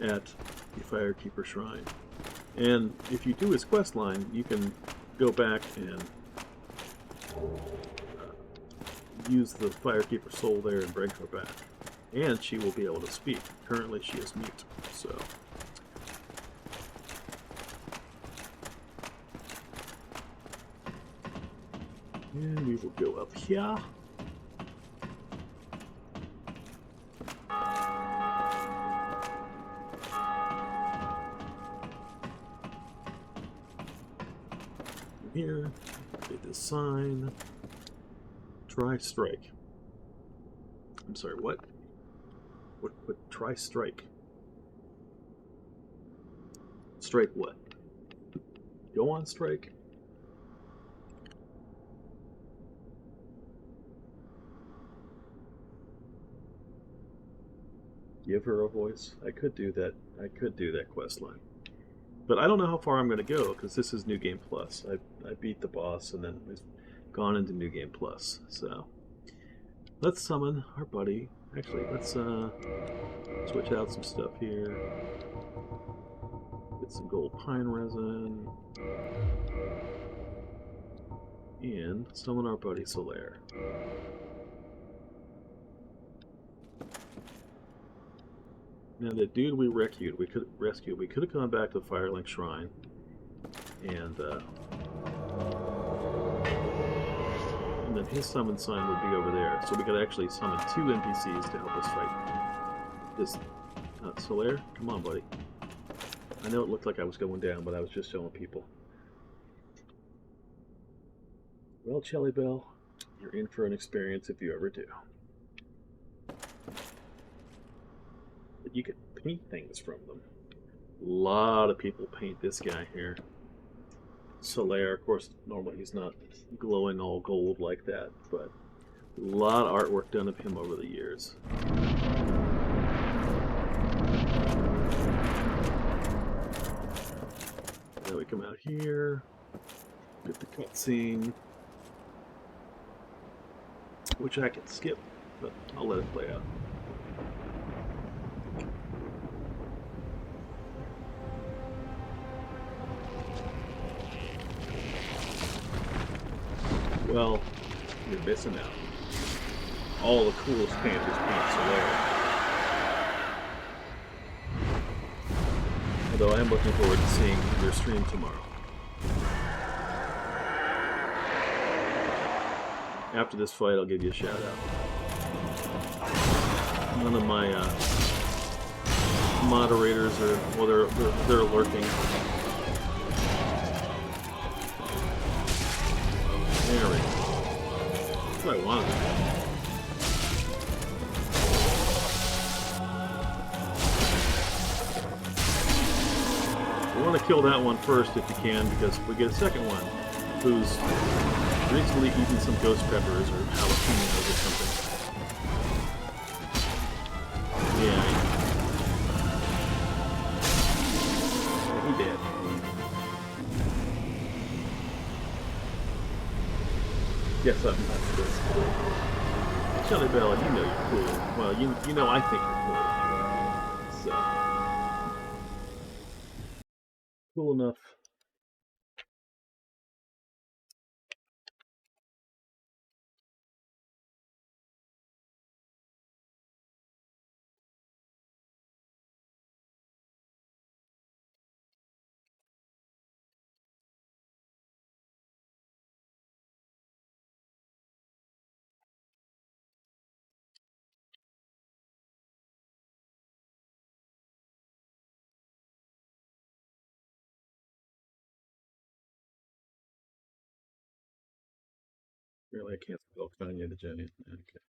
at the Firekeeper Shrine. And if you do his quest line, you can go back and use the Firekeeper soul there and bring her back. And she will be able to speak. Currently she is mute, so... And we will go up here. Here, get this sign. Try strike. I'm sorry, what? What? Try strike. Strike what? Go on strike? Give her a voice. I could do that. I could do that quest line. But I don't know how far I'm going to go, because this is New Game Plus. I beat the boss, and then we've gone into New Game Plus. So, let's summon our buddy. Actually, let's switch out some stuff here. Get some gold pine resin. And summon our buddy Solaire. Now, the dude we rescued, we could have gone back to the Firelink Shrine, and then his summon sign would be over there, so we could actually summon 2 NPCs to help us fight this Solaire. Come on, buddy. I know it looked like I was going down, but I was just showing people. Well, Shelly Bell, you're in for an experience if you ever do. But you could paint things from them. A lot of people paint this guy here. Solaire, of course, normally he's not glowing all gold like that, but a lot of artwork done of him over the years. Now we come out here, get the cutscene, which I can skip, but I'll let it play out. Well, you're missing out. All the coolest painters paint Solaire. Although I am looking forward to seeing their stream tomorrow. After this fight, I'll give you a shout out. None of my moderators are, well, they're lurking. There we go. That's what I wanted. You want to kill that one first if you can, because we get a second one who's recently eaten some ghost peppers or jalapenos or something. Yeah, he did. Yes, I'm not this. Shelly Bell, you know you're cool. Well, you know I think you're cool. So cool enough. Really, I can't spell Kanye the Giant. Okay.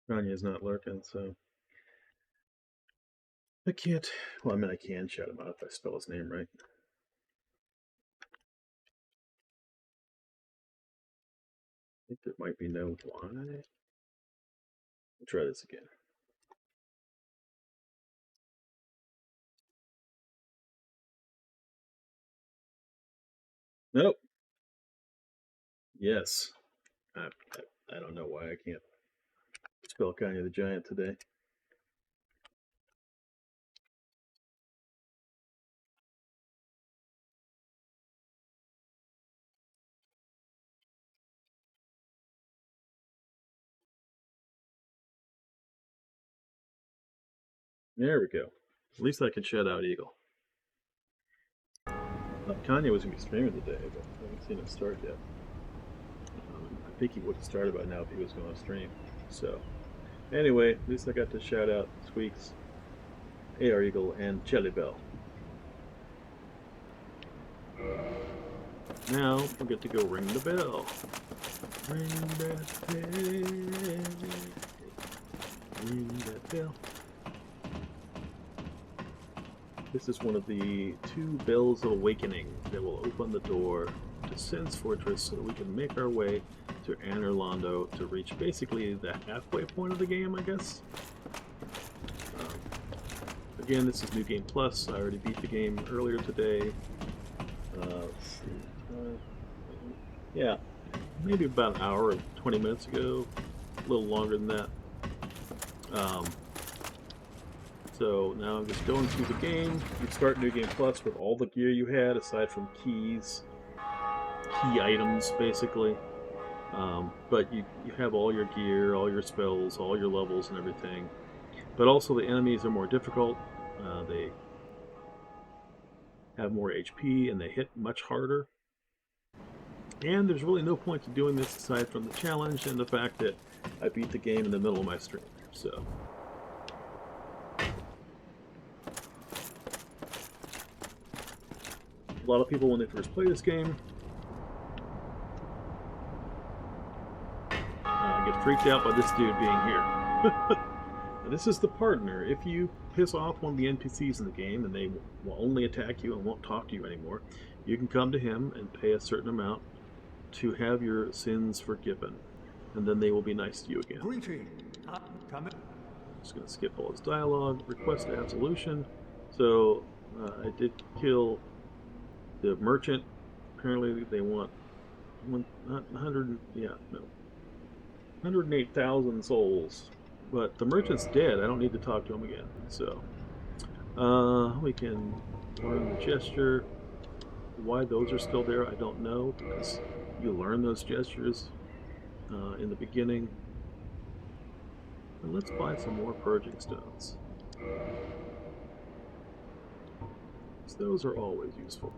Kanye's not lurking, so I can't. Well, I mean, I can shout him out if I spell his name right. I think there might be no why. We'll try this again. Nope. Yes. I don't know why I can't spell Kanye the Giant today. There we go. At least I can shut out Eagle. Thought Kanye was going to be streaming today, but I haven't seen him start yet. I think he would have started by now if he was going to stream. So, anyway, at least I got to shout out Tweaks, AR Eagle, and Jelly Bell. Now we get to go ring the bell. Ring that bell. Ring that bell. This is one of the 2 bells of awakening that will open the door to Sin's Fortress so that we can make our way to Anor Londo to reach basically the halfway point of the game, I guess. Again, this is New Game Plus. I already beat the game earlier today. Yeah, maybe about an hour and 20 minutes ago. A little longer than that. So now I'm just going through the game. You start New Game Plus with all the gear you had, aside from keys, key items, basically. But you have all your gear, all your spells, all your levels and everything. But also the enemies are more difficult. They have more HP and they hit much harder. And there's really no point to doing this aside from the challenge and the fact that I beat the game in the middle of my stream. So. A lot of people, when they first play this game, get freaked out by this dude being here. This is the partner. If you piss off one of the NPCs in the game and they will only attack you and won't talk to you anymore, you can come to him and pay a certain amount to have your sins forgiven, and then they will be nice to you again. Just going to skip all his dialogue. Request absolution. So I did kill the merchant. Apparently they want 108,000 souls. But the merchant's dead. I don't need to talk to him again. So we can learn the gesture. Why those are still there, I don't know, because you learn those gestures in the beginning. And let's buy some more purging stones. So those are always useful.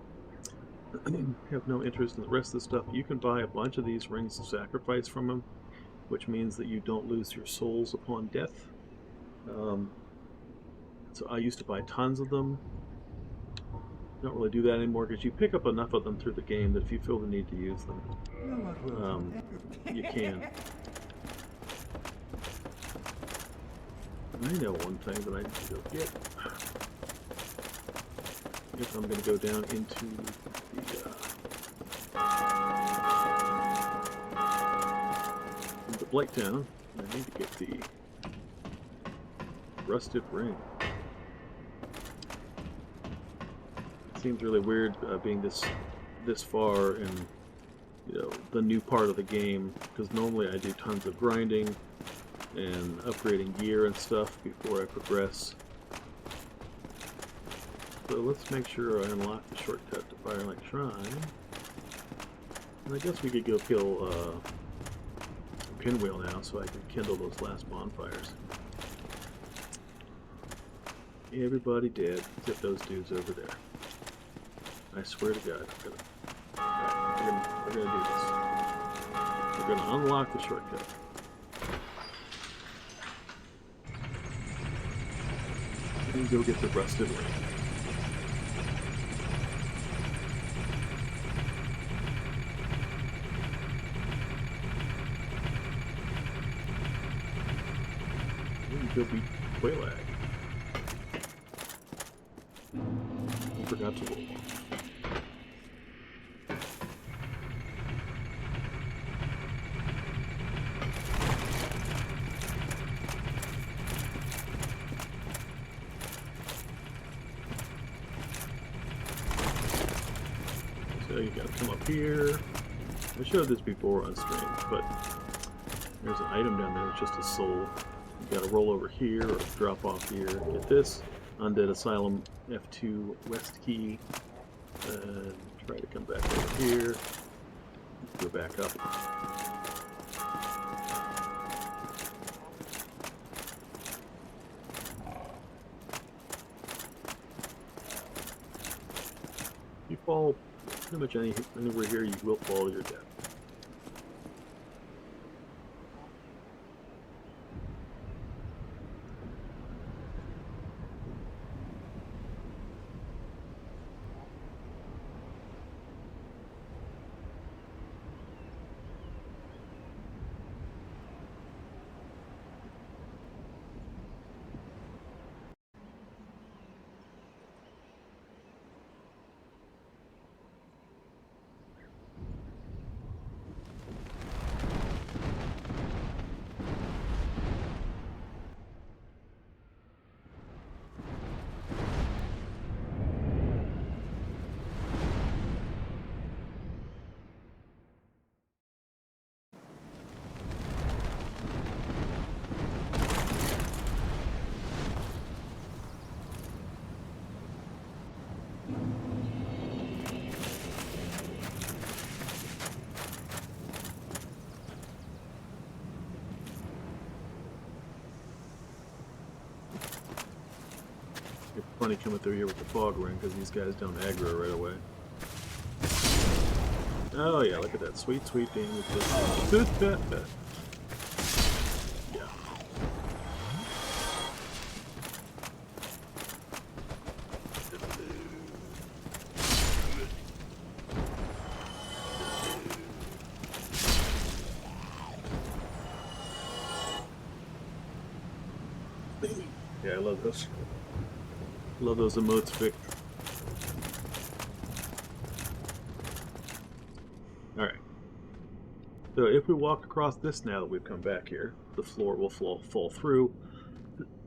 Have no interest in the rest of the stuff. You can buy a bunch of these rings of sacrifice from them, which means that you don't lose your souls upon death. So I used to buy tons of them. Don't really do that anymore because you pick up enough of them through the game that if you feel the need to use them, you can. I know one thing that I need to go get. If I'm going to go down into the Blight Town, I need to get the rusted ring. It seems really weird being this far in the new part of the game, because normally I do tons of grinding and upgrading gear and stuff before I progress. So let's make sure I unlock the shortcut to Firelight Shrine. And I guess we could go kill a pinwheel now so I can kindle those last bonfires. Everybody dead except those dudes over there. I swear to God, we're gonna do this. We're gonna unlock the shortcut. And go get the rusted ring. Go beat Quaylag. I forgot to roll. So you gotta come up here, I showed this before on stream, but there's an item down there that's just a soul. You gotta roll over here or drop off here. Get this. Undead Asylum F2 West key. And try to come back over here. Go back up. You fall pretty much anywhere here, you will fall to your death. It's funny coming through here with the fog ring because these guys don't aggro right away. Oh yeah, look at that sweet, sweet game with this. Yeah, I love this. Love those emotes, Vic. Alright. So if we walk across this now that we've come back here, the floor will fall through.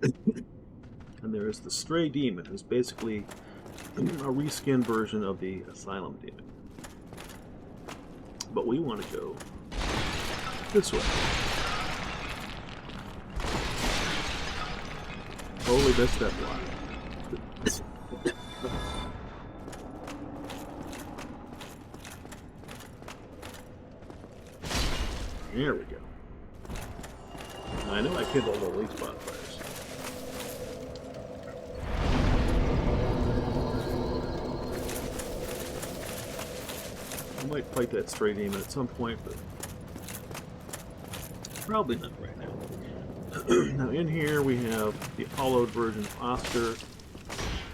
And there is the Stray Demon, who's basically a reskin version of the Asylum Demon. But we want to go this way. Totally missed that block. There we go. I know I killed all the leaf bonfires. I might fight that stray demon at some point, but probably not right now. Now in here we have the hollowed version of Oscar,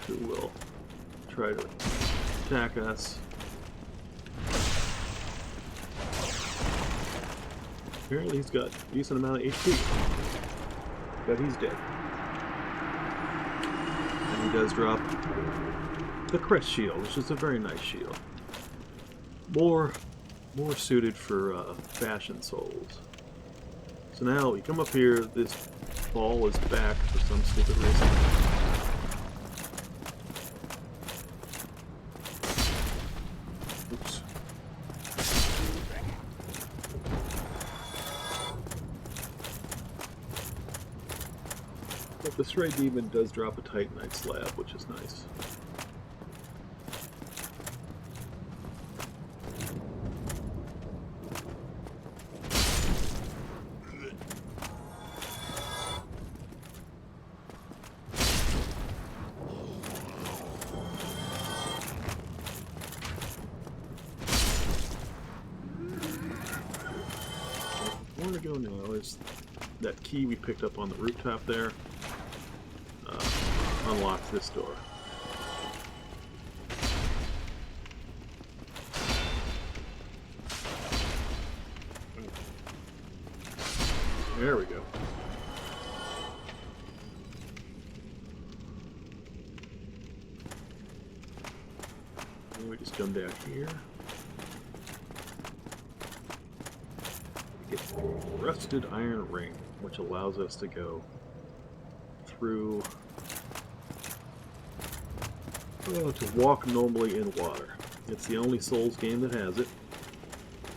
who will try to attack us. Apparently he's got a decent amount of HP, but he's dead. And he does drop the Crest Shield, which is a very nice shield. More suited for fashion souls. So now we come up here, this ball is back for some stupid reason. Oops. But the Stray Demon does drop a Titanite slab, which is nice. Where to go now is that key we picked up on the rooftop there. Unlocks this door. There we go. And we just come down here. Get the rusted iron ring, which allows us to go through, to walk normally in water. It's the only Souls game that has it.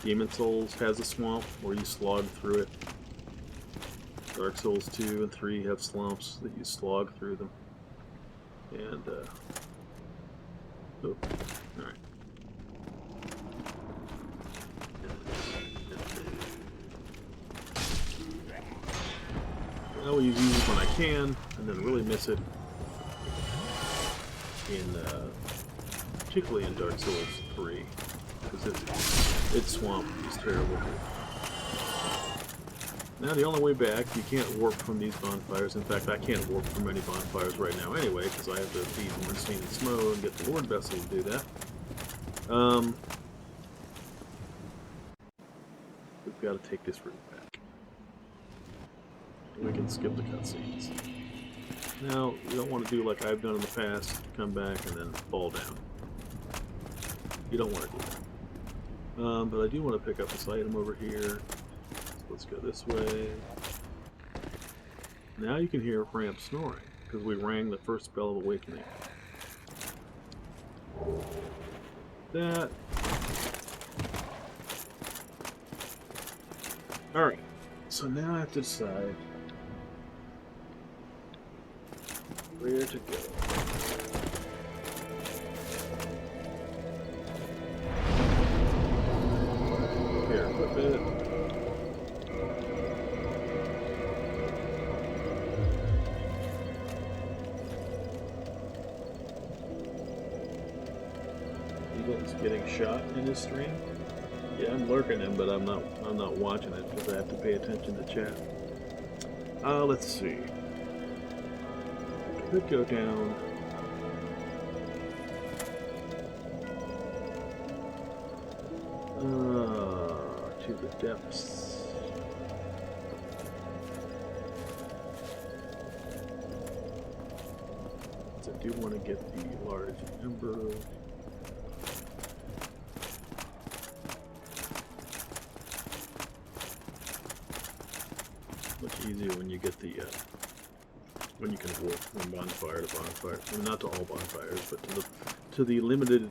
Demon Souls has a swamp where you slog through it. Dark Souls 2 and 3 have swamps that you slog through them. And, oh, alright. I always use it when I can, and then really miss it in, particularly in Dark Souls 3, because its swamp is terrible. Now the only way back, you can't warp from these bonfires. In fact, I can't warp from any bonfires right now anyway, because I have to feed Ornstein and Smo and get the Lord Vessel to do that. We've got to take this route back. We can skip the cutscenes. Now, you don't want to do like I've done in the past, come back and then fall down. You don't want to do that. But I do want to pick up this item over here. Let's go this way. Now you can hear Ramp snoring, because we rang the first spell of awakening. That. Alright, so now I have to decide where to go. Here, equipment. Eagle's getting shot in his stream. Yeah, I'm lurking him, but I'm not watching it because I have to pay attention to chat. Let's see. Could go down. To the depths. So I do want to get the large ember. Much easier when you get the when you can warp from bonfire to bonfire. I mean, not to all bonfires, but to the limited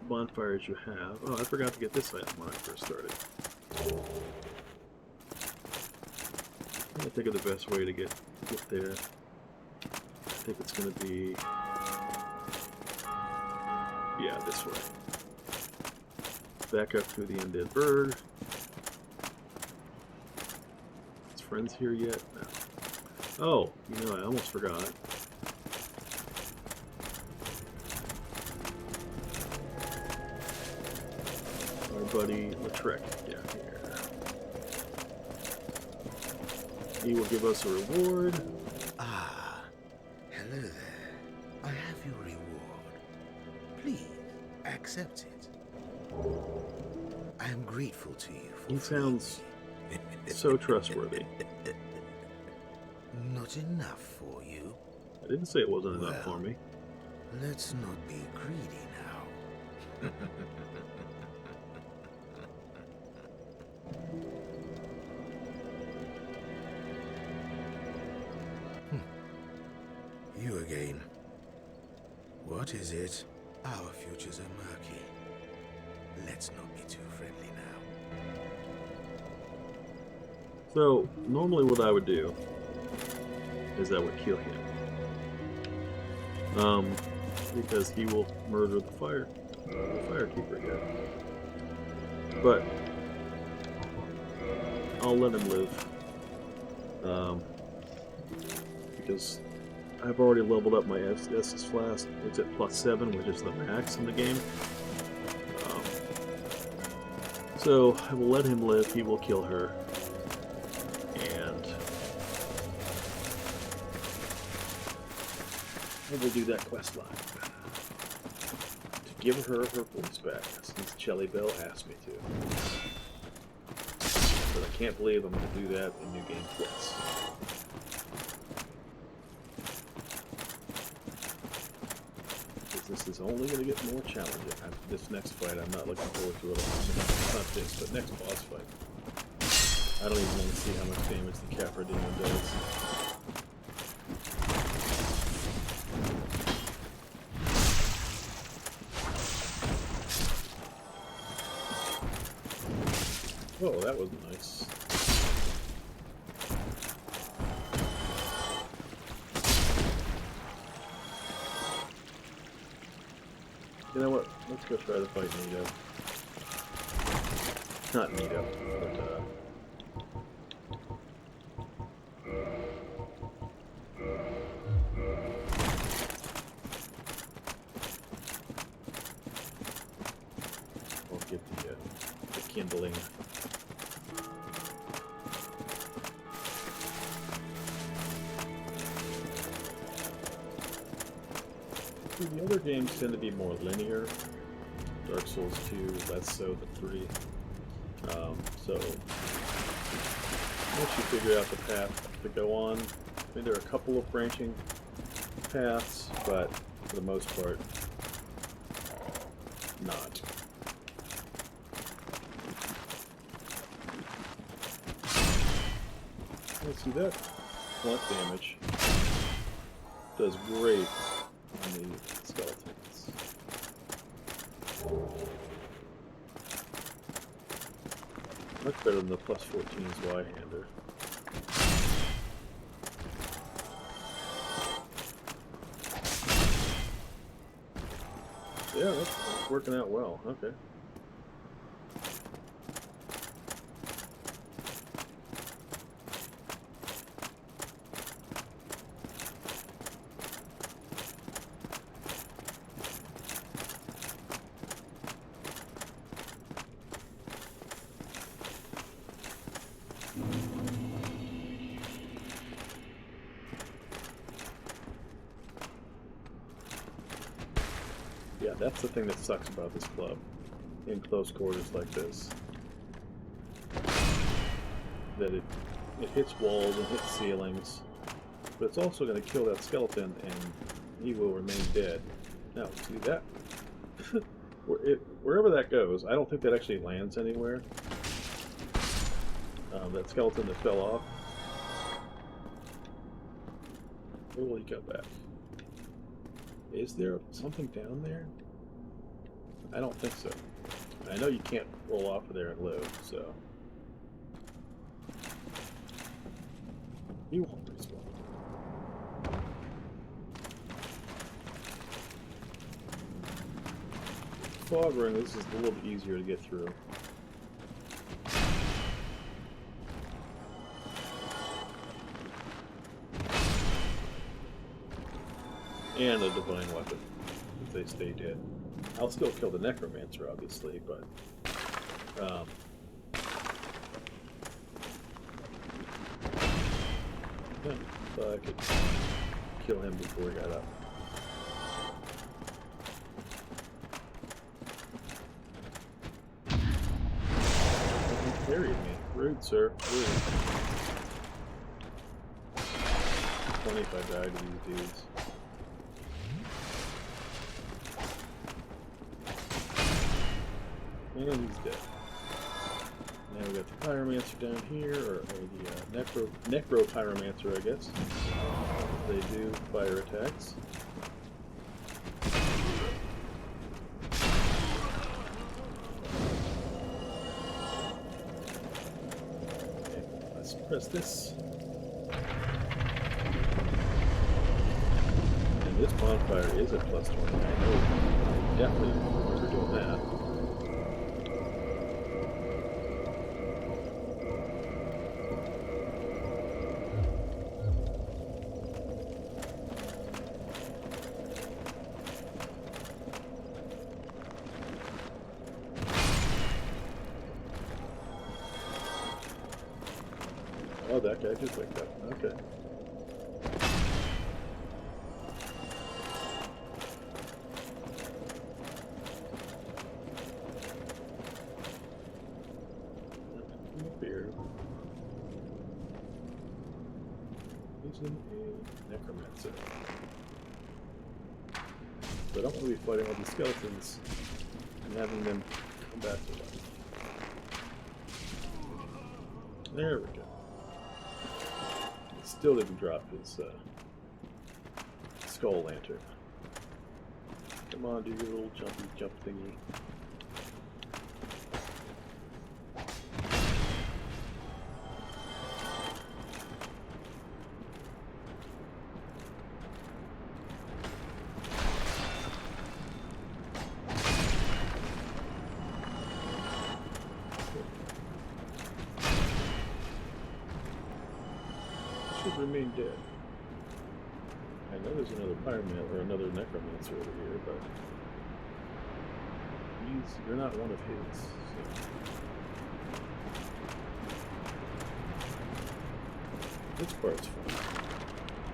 bonfires you have. Oh, I forgot to get this item when I first started. I think of the best way to get there. I think it's going to be, yeah, this way. Back up through the undead bird. Is friends here yet? No. Oh, you know, I almost forgot. Our buddy Latrek down here. He will give us a reward. Ah, hello there. I have your reward. Please, accept it. I am grateful to you for He sounds so trustworthy. Not enough for you? I didn't say it wasn't enough for me. Let's not be greedy now. You again. What is it? Our futures are murky. Let's not be too friendly now. So, normally what I would do is I would kill him. Because he will murder the firekeeper here. But I'll let him live. Because I've already leveled up my Estus Flask. It's at +7, which is the max in the game. So I will let him live. He will kill her. And I will do that quest line. To give her her voice back, since Shelly Bell asked me to. But I can't believe I'm going to do that in New Game Plus. This is only going to get more challenging. This next fight, I'm not looking forward to it. Not this, but next boss fight. I don't even want to see how much damage the Capra Demon does. Oh, that was nice. You know what? Let's go try to fight Nito. Not Nito, but I'll get the kindling. The other games tend to be more linear. Dark Souls 2, less so than 3. So, once you figure out the path to go on, I mean, there are a couple of branching paths, but for the most part, not. Let's see that blunt damage does great on the skeletons. Much better than the plus 14's Y-hander. Yeah, that's working out well. Okay. Yeah, that's the thing that sucks about this club in close quarters like this. That it hits walls and hits ceilings, but it's also going to kill that skeleton and he will remain dead. Now, see that? Wherever that goes, I don't think that actually lands anywhere. That skeleton that fell off. Where will he go back? Is there something down there? I don't think so. I know you can't roll off of there and live, so. He won't respawn. Fog ring, this is a little bit easier to get through. And a divine weapon, if they stay dead. I'll still kill the necromancer, obviously, but yeah, so I could kill him before he got up. He carried me. Rude, sir. Rude. Funny if I died to these dudes. And he's dead. Now we got the pyromancer down here, or the necro pyromancer, I guess. They do fire attacks. Okay, let's press this. And this bonfire is a plus 20. I know. Definitely remember doing that. Oh, that guy just waked up. Okay. Beard. Using a necromancer. So I don't want to be fighting all these skeletons and having them come back to life. There we go. Still didn't drop his skull lantern. Come on, do your little jumpy jump thingy. should remain dead. I know there's another pyroman or another necromancer over here, but you're not one of his. So. This part's fun.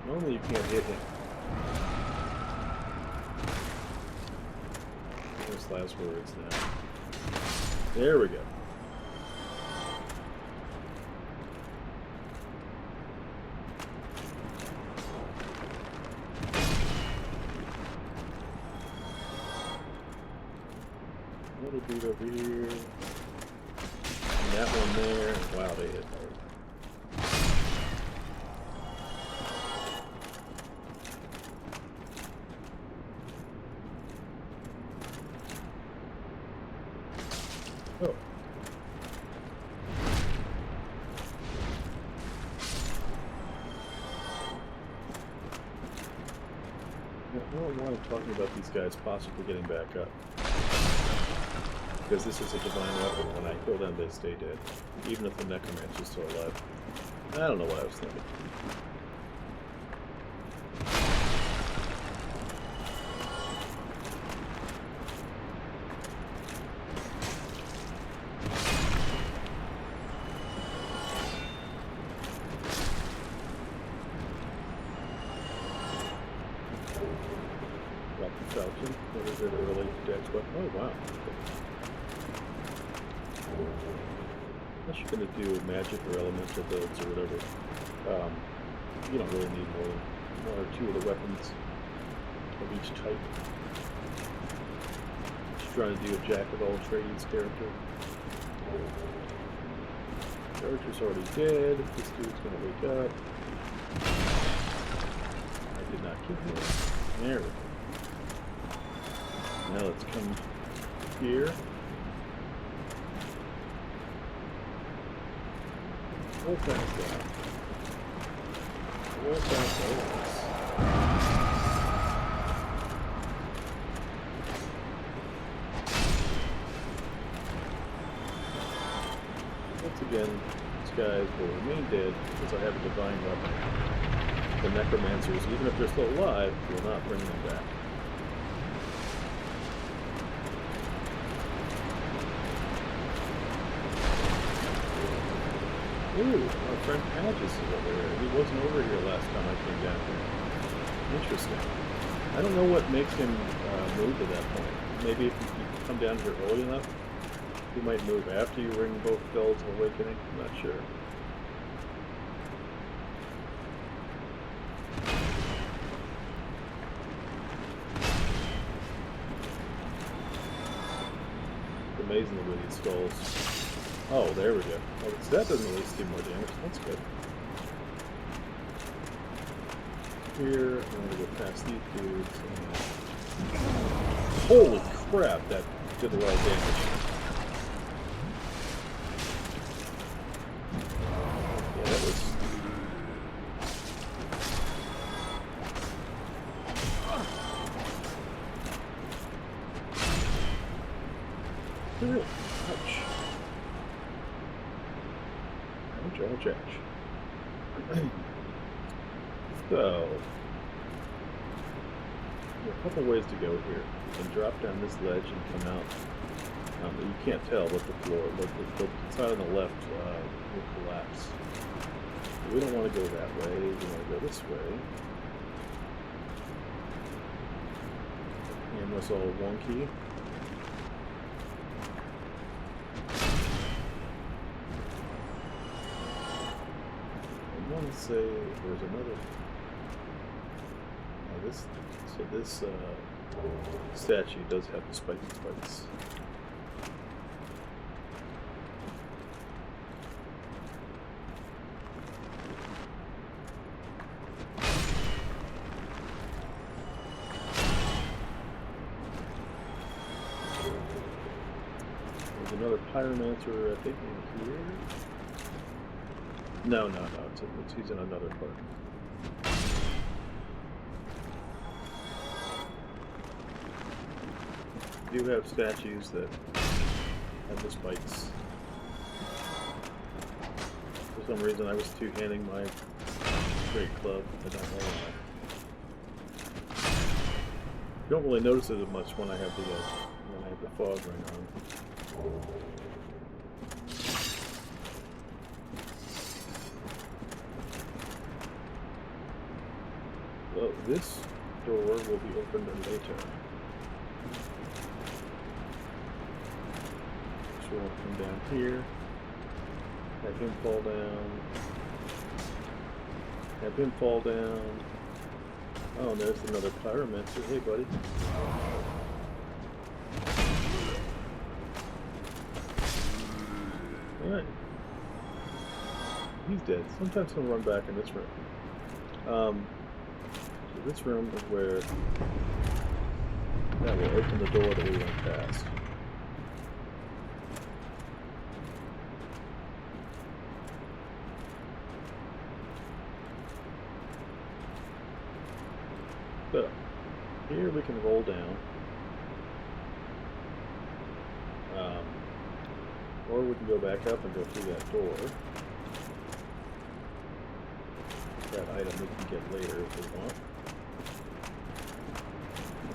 Normally you can't hit him. Those last words now. There we go. Another dude over here. And that one there. Wow, they hit hard. Oh. I don't want to talk about these guys possibly getting back up. Because this is a divine weapon. When I kill them, they stay dead. Even if the necromancer's still alive. I don't know what I was thinking. Drop the falchion. What is it? A really dex weapon? Oh, wow. Unless you're going to do magic or elemental builds or whatever, you don't really need more than one or two of the weapons of each type. Just trying to do a jack of all trades character. The archer's already dead. This dude's going to wake up. I did not kill him. There we go. Now let's come here. Hold that down. Hold that down. Once again, these guys will remain dead because I have a divine weapon. The necromancers, even if they're still alive, will not bring them back. Ooh, our friend Patches is over here. He wasn't over here last time I came down here. Interesting. I don't know what makes him move to that point. Maybe if you come down here early enough, he might move after you ring both bells of awakening. I'm not sure. It's amazing the way these skulls. Oh, there we go. Oh, so that doesn't really do more damage. That's good. Here, I'm going to go past these dudes. And... Holy crap, that did a lot of damage. Yeah, that was... Ouch. Ouch. So, there are a couple ways to go here. You can drop down this ledge and come out. You can't tell what the floor, but the side on the left will collapse. We don't want to go that way. We want to go this way. The camera's all wonky. I want to say there's another. This statue does have the spiky spikes. There's another pyromancer, I think, in here. No. He's in another part. We do have statues that have the spikes. For some reason, I was two-handing my Great club. I don't know why. You don't really notice it as much when I have the fog ring on. Well, this door will be opened later. So we'll come down here. Have him fall down. Have him fall down. Oh, and there's another pyromancer. Hey, buddy. Alright. He's dead. Sometimes he'll run back in this room. So this room is where that will open the door that we went past. So, here we can roll down, or we can go back up and go through that door. That item we can get later if we want.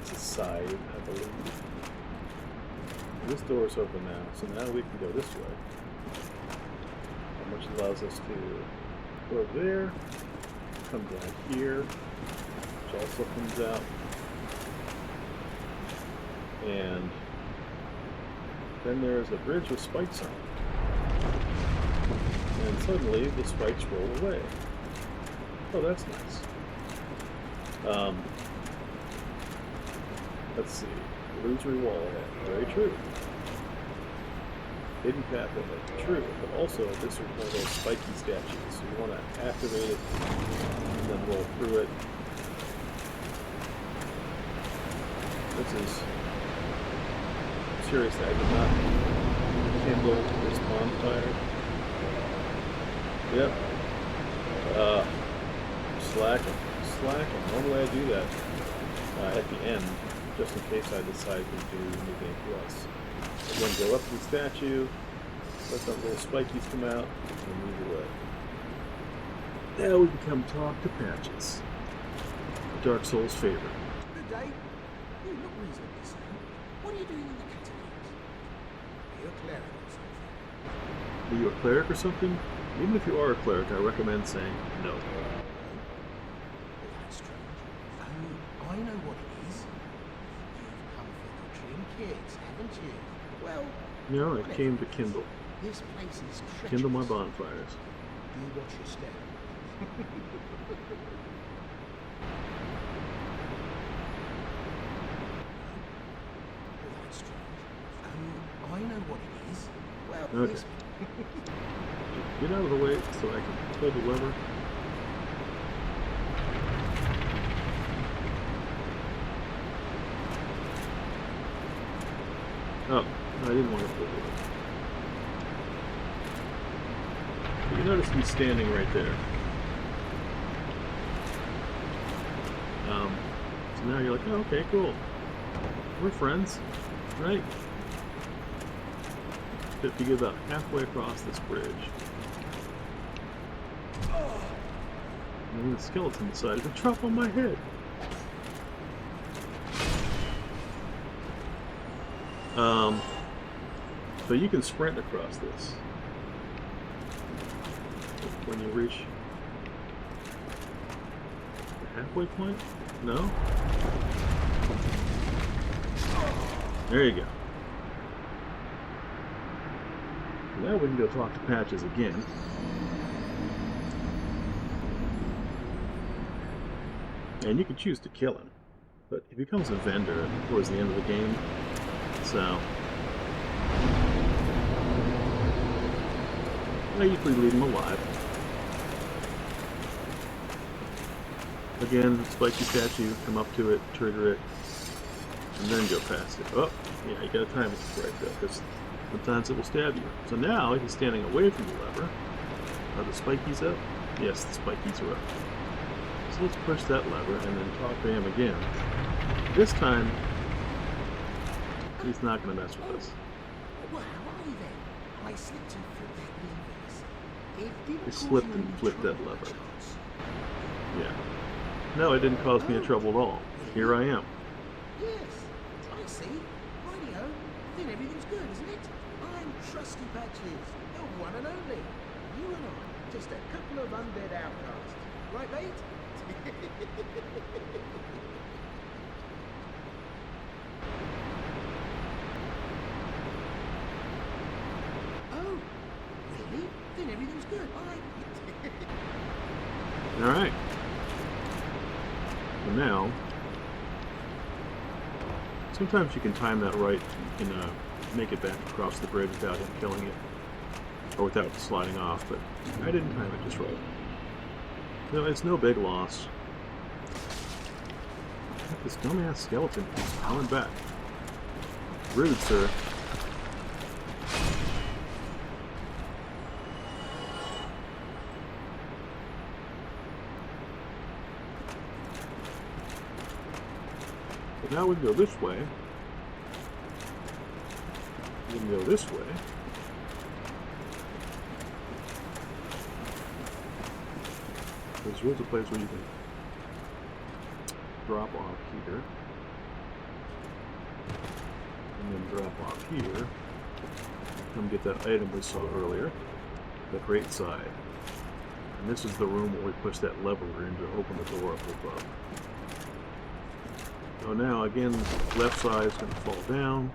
It's a side, I believe. This door is open now, so now we can go this way, which allows us to go over there, come down here, also comes out, and then there's a bridge with spikes on it, and suddenly the spikes roll away. Oh, that's nice. Let's see. Illusory wall ahead. Very true. Hidden path ahead. True, but also this is one of those spiky statues, so you want to activate it and then roll through it. This is seriously, I did not kindle this bonfire. Yep. Slacking. Normally I do that at the end, just in case I decide to do anything plus. Again, go up to the statue, let them little spikies come out, and move away. Now we can come talk to Patches. Dark Souls' favorite. Good day. You look reasonably sane. What are you doing in the catacombs? Are you a cleric or something? Are you a cleric or something? Even if you are a cleric, I recommend saying no. Well, that's strange. Oh, I know what it is. You've come for the trinkets, haven't you? Well, No, I came to kindle. this place is treacherous. Kindle my bonfires. Do you watch your step? I know what it is. Well, Okay. Get out of the way so I can pull the lever. Oh, I didn't want to pull the lever. But you notice he's standing right there. So now you're like, oh, okay, cool. We're friends, right? But you get about halfway across this bridge. And then the skeleton decided to drop on my head. So you can sprint across this. When you reach the halfway point? No? There you go. Now we can go talk to Patches again. And you can choose to kill him, but he becomes a vendor towards the end of the game, so I usually leave him alive. Again, spiky statue, come up to it, trigger it, and then go past it. Oh, yeah, you gotta time it right though, because sometimes it will stab you. So now he's standing away from the lever. Are the spikies up? Yes, the spikies are up. So let's push that lever and then talk to him again. This time, he's not going to mess with us. Well, how are you then? I slipped and flipped that lever. It didn't He slipped and flipped that lever. Yeah. No, it didn't cause me any trouble at all. Here I am. Yes, I see. Rightio. Then everything's good, isn't it? I'm Trusty Patches, your one and only. You and I, just a couple of undead outcasts. Right, mate? Oh, really? Then everything's good. Alright. So now, sometimes you can time that right. You can make it back across the bridge without him killing it. Or without sliding off, but I didn't time it just right. So it's no big loss. This dumbass skeleton keeps coming back. Rude, sir. But now we can go this way. We can go this way. There's a place where you can drop off here. And then drop off here. Come get that item we saw earlier. The great side. And this is the room where we push that lever in to open the door up above. So now, again, left side is going to fall down.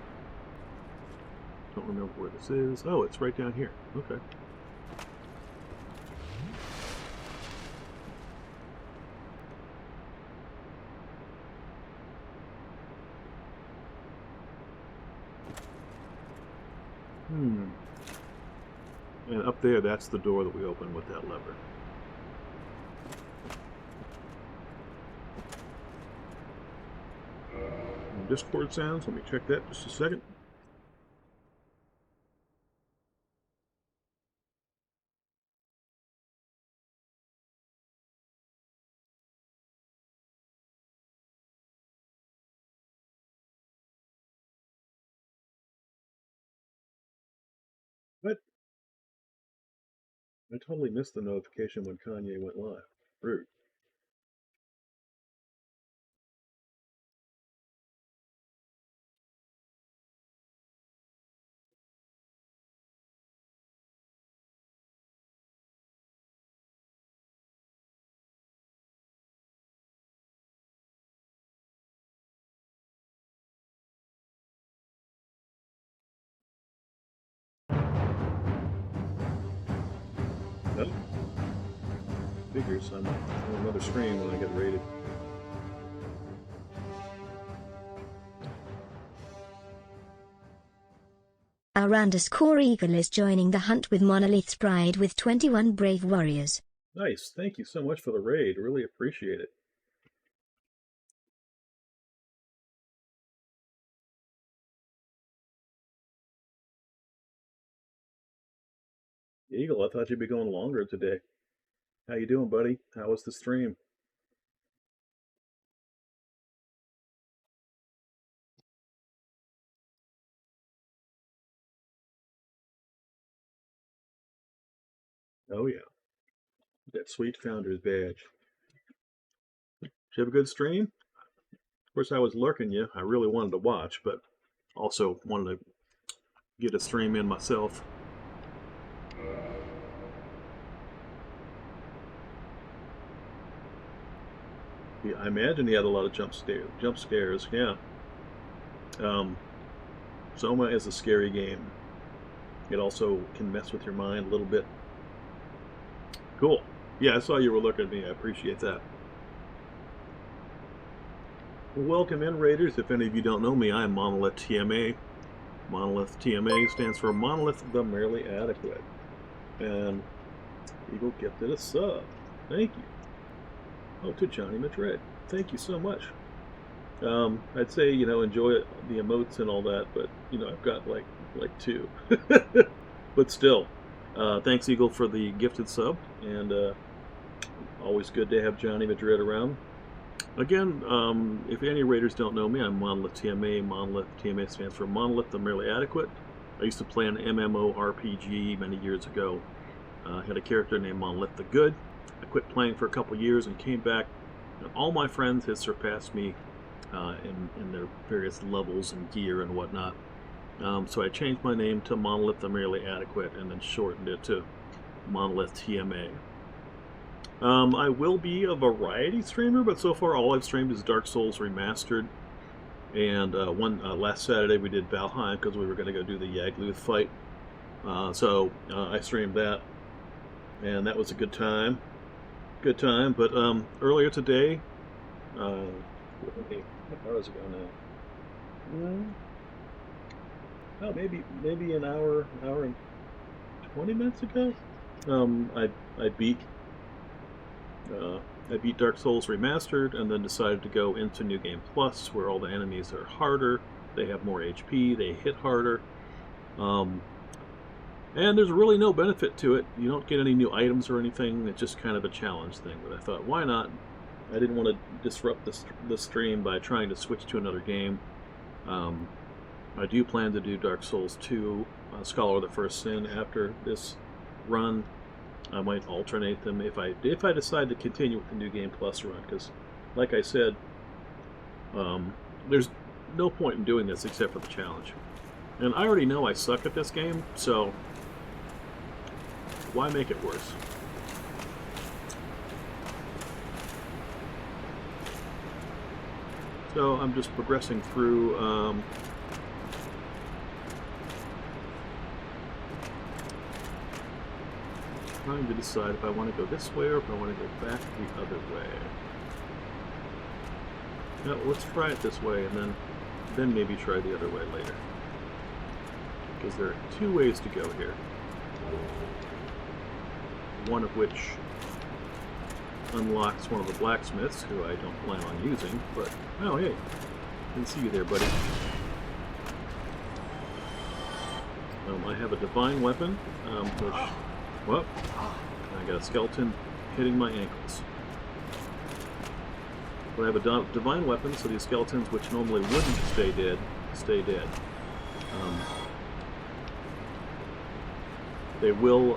Don't remember where this is. Oh, it's right down here. Okay. And up there, that's the door that we open with that lever. And Discord sounds, let me check that just a second. What? I totally missed the notification when Kanye went live. Rude. Nope. Figures I'm on another screen when I get rated. Arandus Core Eagle is joining the hunt with Monolith's Pride with 21 brave warriors. Nice. Thank you so much for the raid. Really appreciate it. Eagle, I thought you'd be going longer today. How you doing, buddy? How was the stream? Oh yeah. That sweet Founder's badge. Did you have a good stream? Of course, I was lurking you. I really wanted to watch, but also wanted to get a stream in myself. Yeah, I imagine he had a lot of jump scares. Yeah. Soma is a scary game. It also can mess with your mind a little bit. Cool. Yeah, I saw you were looking at me. I appreciate that. Welcome in, Raiders. If any of you don't know me, I am Monolith TMA. Monolith TMA stands for Monolith the Merely Adequate. And Eagle gifted a sub. Thank you. Oh, to Johnny Madrid. Thank you so much. I'd say, enjoy the emotes and all that, but, I've got like two. But still, thanks, Eagle, for the gifted sub. And always good to have Johnny Madrid around. Again, if any Raiders don't know me, I'm Monolith TMA. Monolith TMA stands for Monolith the Merely Adequate. I used to play an MMORPG many years ago. Had a character named Monolith the Good. I quit playing for a couple years and came back, and all my friends had surpassed me in their various levels and gear and whatnot. So I changed my name to Monolith the Merely Adequate and then shortened it to Monolith TMA. I will be a variety streamer, but so far all I've streamed is Dark Souls Remastered. And last Saturday we did Valheim because we were going to go do the Yagluth fight. So I streamed that, and that was a good time. Good time. But earlier today, how far does it go now? Oh, maybe an hour and 20 minutes ago. I beat Dark Souls Remastered, and then decided to go into New Game Plus, where all the enemies are harder. They have more HP. They hit harder. And there's really no benefit to it. You don't get any new items or anything. It's just kind of a challenge thing. But I thought, why not? I didn't want to disrupt the stream by trying to switch to another game. I do plan to do Dark Souls 2, Scholar of the First Sin after this run. I might alternate them if I decide to continue with the New Game Plus run, because, like I said, there's no point in doing this except for the challenge. And I already know I suck at this game, so why make it worse? So I'm just progressing through. Trying to decide if I want to go this way or if I want to go back the other way. Now, let's try it this way and then maybe try the other way later. Because there are two ways to go here. One of which unlocks one of the blacksmiths, who I don't plan on using, but, oh hey, didn't see you there, buddy. I have a divine weapon, which, well, I got a skeleton hitting my ankles. But I have a divine weapon, so these skeletons, which normally wouldn't stay dead, stay dead. They will,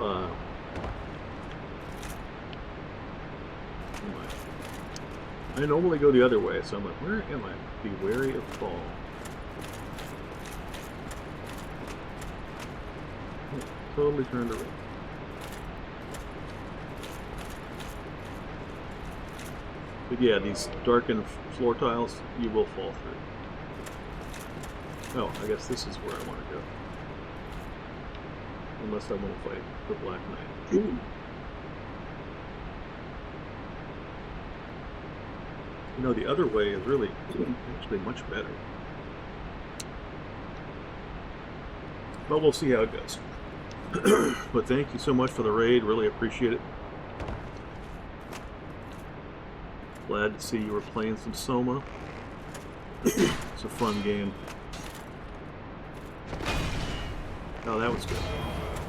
I normally go the other way, so I'm like, where am I? Be wary of fall. Totally turned around. But yeah, these darkened floor tiles, you will fall through. Oh, I guess this is where I want to go. Unless I want to fight the Black Knight. Ooh. You know, the other way is really actually much better. But we'll see how it goes. But thank you so much for the raid. Really appreciate it. Glad to see you were playing some Soma. It's a fun game. Oh, that was good.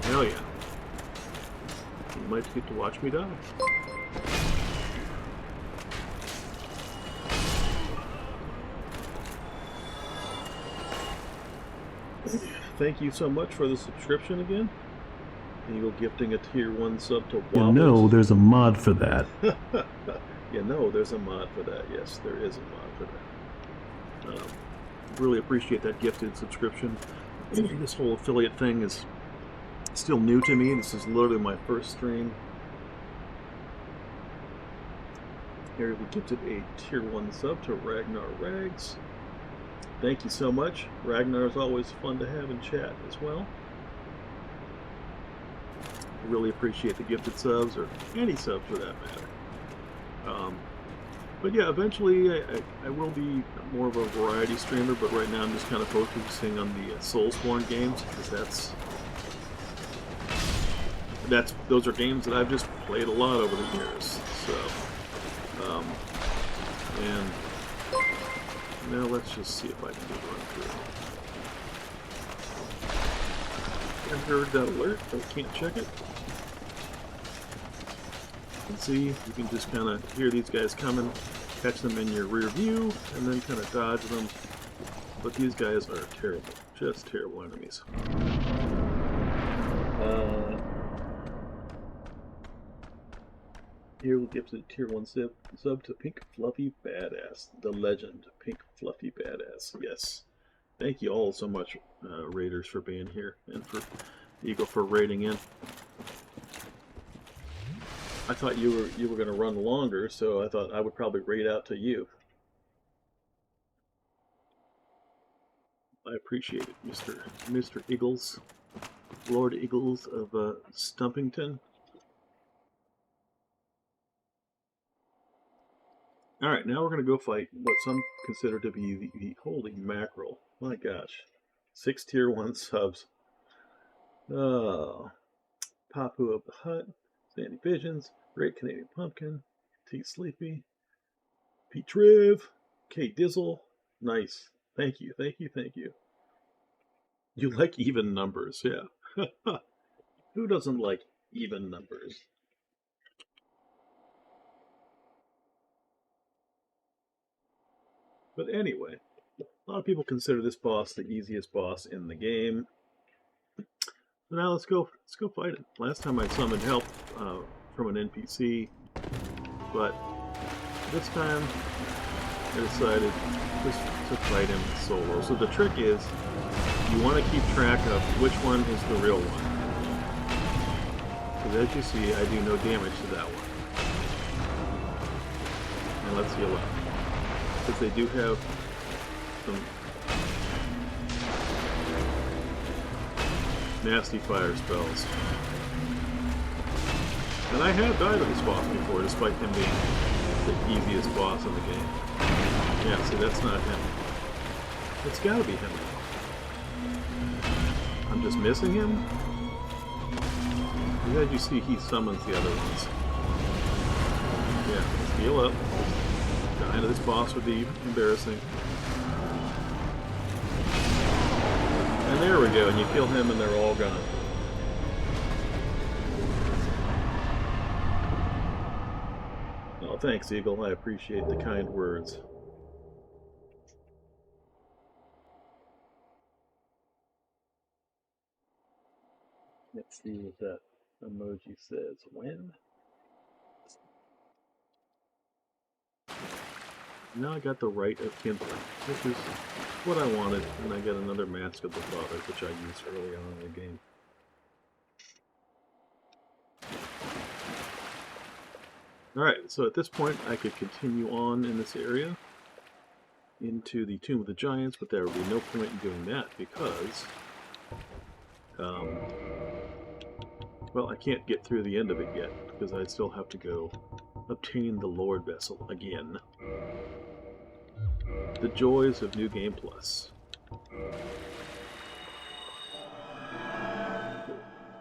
Hell yeah. You might get to watch me die. Thank you so much for the subscription again. Eagle gifting a tier 1 sub to Wobbles. You know there's a mod for that. You know there's a mod for that. Yes, there is a mod for that. Really appreciate that gifted subscription. This whole affiliate thing is still new to me. This is literally my first stream. Here we gifted a tier 1 sub to Ragnar Rags. Thank you so much. Ragnar is always fun to have in chat as well. Really appreciate the gifted subs, or any sub for that matter. But yeah, eventually I will be more of a variety streamer, but right now I'm just kind of focusing on the Soulsborne games, because those are games that I've just played a lot over the years. So, and now let's just see if I can just run through. I heard that alert, but I can't check it. You can see, you can just kind of hear these guys coming, catch them in your rear view, and then kind of dodge them. But these guys are terrible, just terrible enemies. Hero gives a tier 1 sub to Pink Fluffy Badass. The legend, Pink Fluffy Badass. Yes. Thank you all so much, Raiders, for being here, and for Eagle for raiding in. I thought you were going to run longer, so I thought I would probably raid out to you. I appreciate it, Mr. Eagles, Lord Eagles of Stumpington. All right, now we're going to go fight what some consider to be the holy mackerel. My gosh, 6 tier 1 subs. Oh, Papu of the Hut, Sandy Visions, Great Canadian Pumpkin, T Sleepy, Pete Triv, K Dizzle. Nice. Thank you, thank you, thank you. You like even numbers, yeah. Who doesn't like even numbers? But anyway, a lot of people consider this boss the easiest boss in the game. So now let's go fight it. Last time I summoned help from an NPC, but this time I decided just to fight him solo. So the trick is, you want to keep track of which one is the real one. Because as you see, I do no damage to that one. And let's heal up. Because they do have some nasty fire spells. And I have died of this boss before, despite him being the easiest boss in the game. Yeah, see, that's not him. It's gotta be him. I'm just missing him? As you see, he summons the other ones. Yeah, let's heal up. Dying to this boss would be embarrassing. And there we go, and you kill him and they're all gone. Oh, thanks, Eagle. I appreciate the kind words. Let's see what that emoji says. When? Now I got the Rite of Kindling, which is what I wanted, and I got another Mask of the Father, which I used early on in the game. Alright, so at this point I could continue on in this area into the Tomb of the Giants, but there would be no point in doing that because well, I can't get through the end of it yet because I still have to go obtain the Lord Vessel again. The joys of New Game Plus.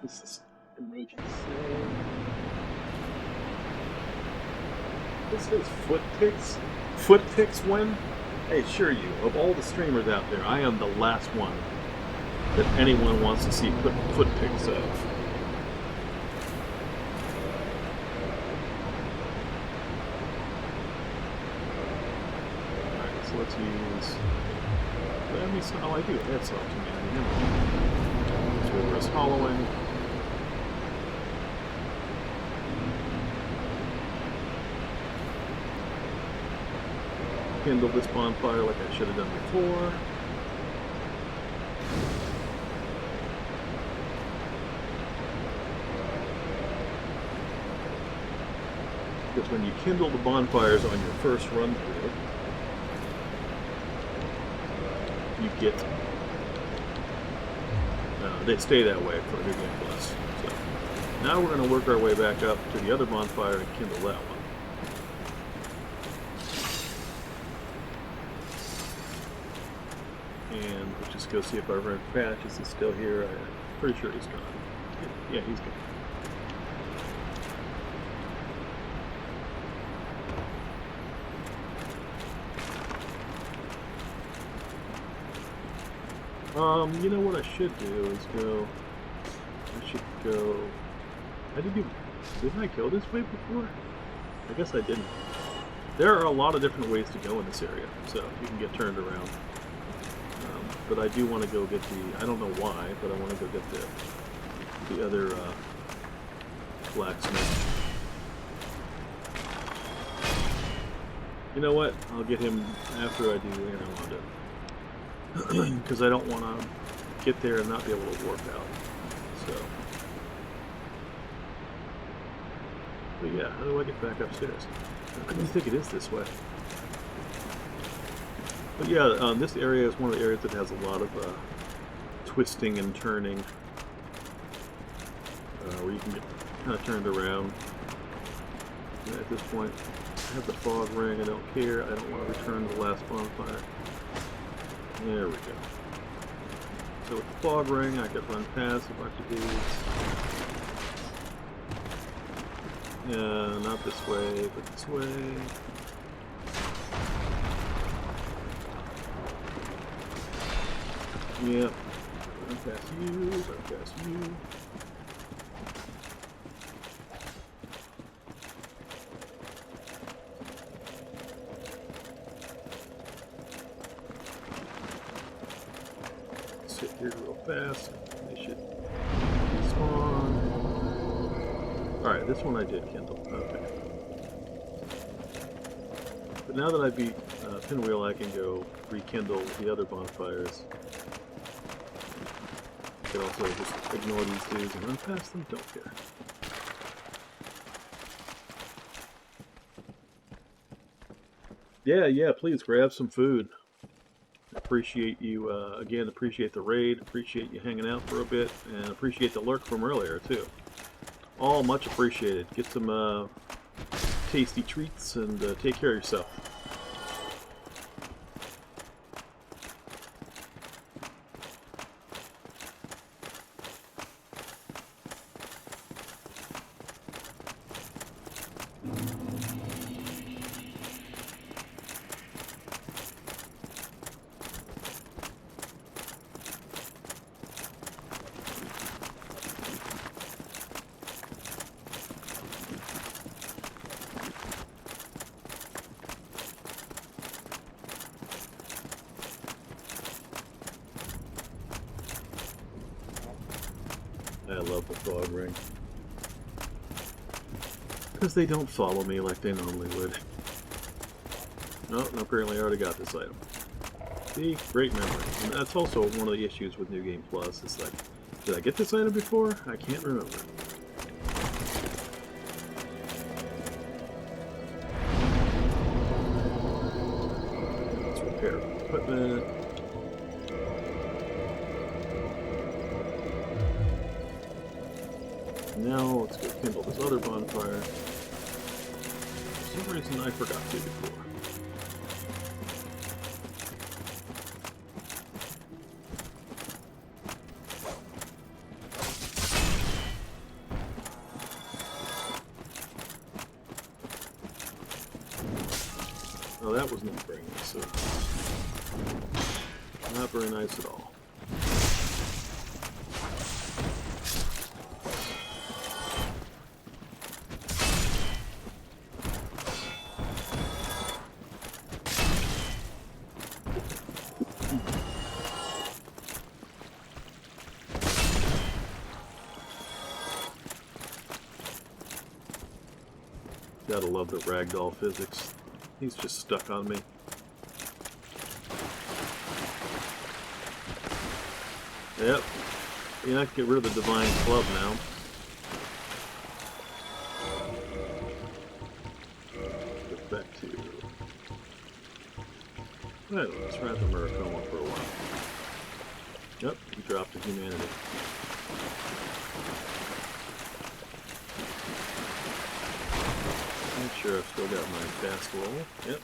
This is emoji say. This says foot pics. Foot pics when? I assure you, of all the streamers out there, I am the last one that anyone wants to see foot pics of. Let's use. Let me see. Oh, I do add soft humanity. Let's reverse hollowing. Kindle this bonfire like I should have done before. Because when you kindle the bonfires on your first run through, you get, they stay that way for New Game Plus. So now we're going to work our way back up to the other bonfire and kindle that one. And let's just go see if our red patch is still here. I'm pretty sure he's gone. Yeah, he's gone. You know what I should do is go. I should go. Didn't I go this way before? I guess I didn't. There are a lot of different ways to go in this area, so you can get turned around. But I do want to go get the. I don't know why, but I want to go get the other blacksmith. You know what? I'll get him after I do Anarmanda. Because I don't want to get there and not be able to warp out. So. But yeah, how do I get back upstairs? I think it is this way. But yeah, this area is one of the areas that has a lot of twisting and turning. Where you can get kind of turned around. And at this point, I have the fog ring, I don't care, I don't want to return to the last bonfire. There we go. So with the fog ring, I could run past a bunch of these. Not this way, but this way. Yep. Run past you, run past you. Sit here real fast. They should spawn. Alright, this one I did kindle. Okay. But now that I beat Pinwheel, I can go rekindle the other bonfires. I can also just ignore these dudes and run past them. Don't care. Yeah, please grab some food. Appreciate you, again, appreciate the raid, appreciate you hanging out for a bit, and appreciate the lurk from earlier, too. All much appreciated. Get some tasty treats and take care of yourself. I love the fog ring. Because they don't follow me like they normally would. Oh, apparently I already got this item. See? Great memory. And that's also one of the issues with New Game Plus. It's like, did I get this item before? I can't remember. Let's repair equipment. Now let's go kindle this other bonfire. For some reason I forgot to before. Oh, that was not very nice. So not very nice at all. Gotta love the ragdoll physics. He's just stuck on me. Yep. You have to get rid of the Divine Club now. Get back to... I don't know, let's ride the Muracoma for a while. Yep, he dropped to humanity. Make sure I've still got my fast roll. Yep.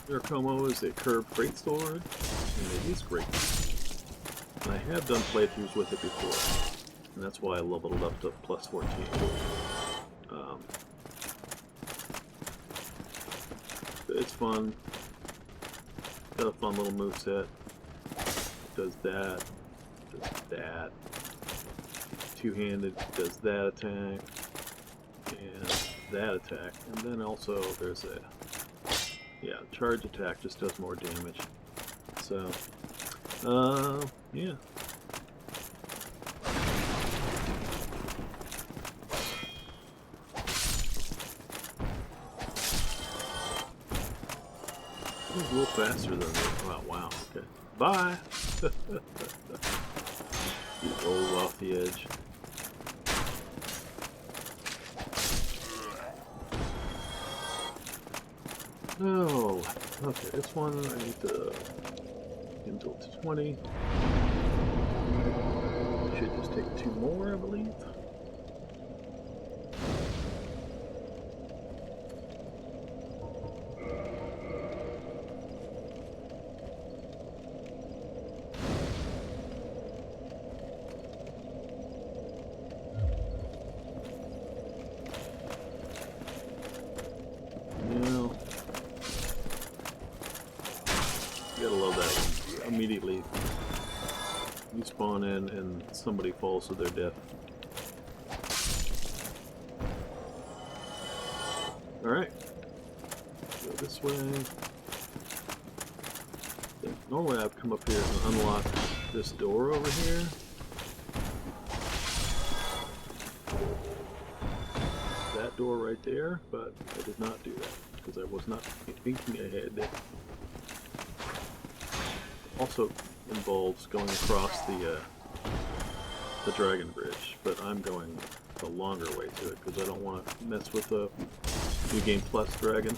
Murakomo is a curved great sword, and it is great. And I have done playthroughs with it before, and that's why I leveled it up to plus 14. It's fun. Got a fun little moveset. Does that. Does that. Two-handed. Does that attack. And that attack, and then also there's a, yeah, charge attack just does more damage. So, yeah. It was a little faster than that. Oh, wow, okay. Bye! He rolls off the edge. Oh, okay, this one I need to until 20. Should just take 2 more, I believe. Immediately you spawn in and somebody falls to their death. Alright. Go this way. Yeah, normally I'd come up here and unlock this door over here. That door right there, but I did not do that because I was not thinking ahead. Also involves going across the dragon bridge, but I'm going the longer way to it because I don't want to mess with the New Game Plus dragon.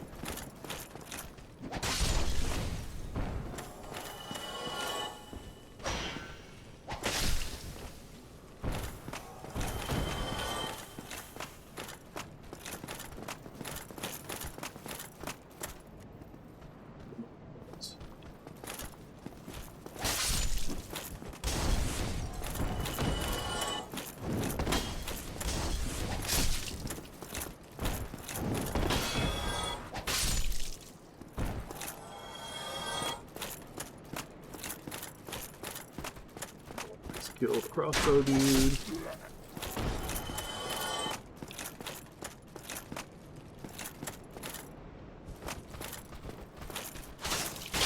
Kill the crossbow dude.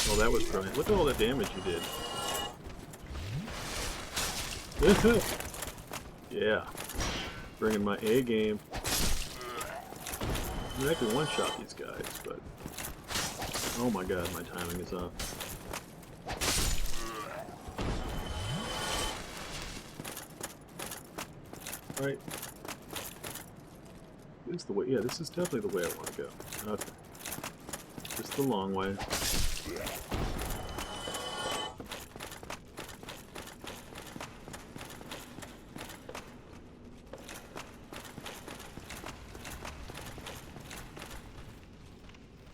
Oh, that was brilliant. Look at all the damage you did. Yeah. Bringing my A game. I mean, I can one-shot these guys, but... Oh my god, my timing is off. Right. This is the way. Yeah, this is definitely the way I want to go. Okay. Just the long way.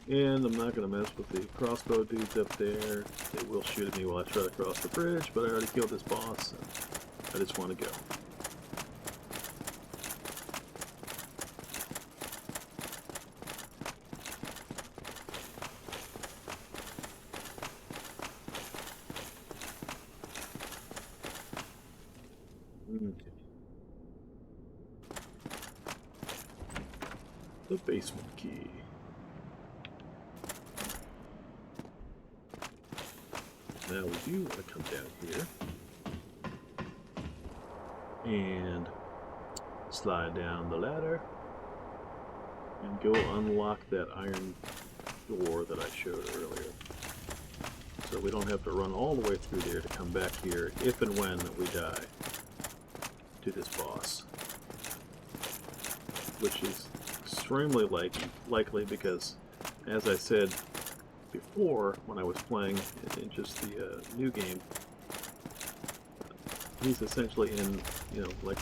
And I'm not going to mess with the crossbow dudes up there. They will shoot at me while I try to cross the bridge, but I already killed this boss. And I just want to go. The basement key. Now we do want to come down here and slide down the ladder and go unlock that iron door that I showed earlier. So we don't have to run all the way through there to come back here if and when we die to this boss, which is extremely likely because, as I said before when I was playing in just the new game, he's essentially in, you know, like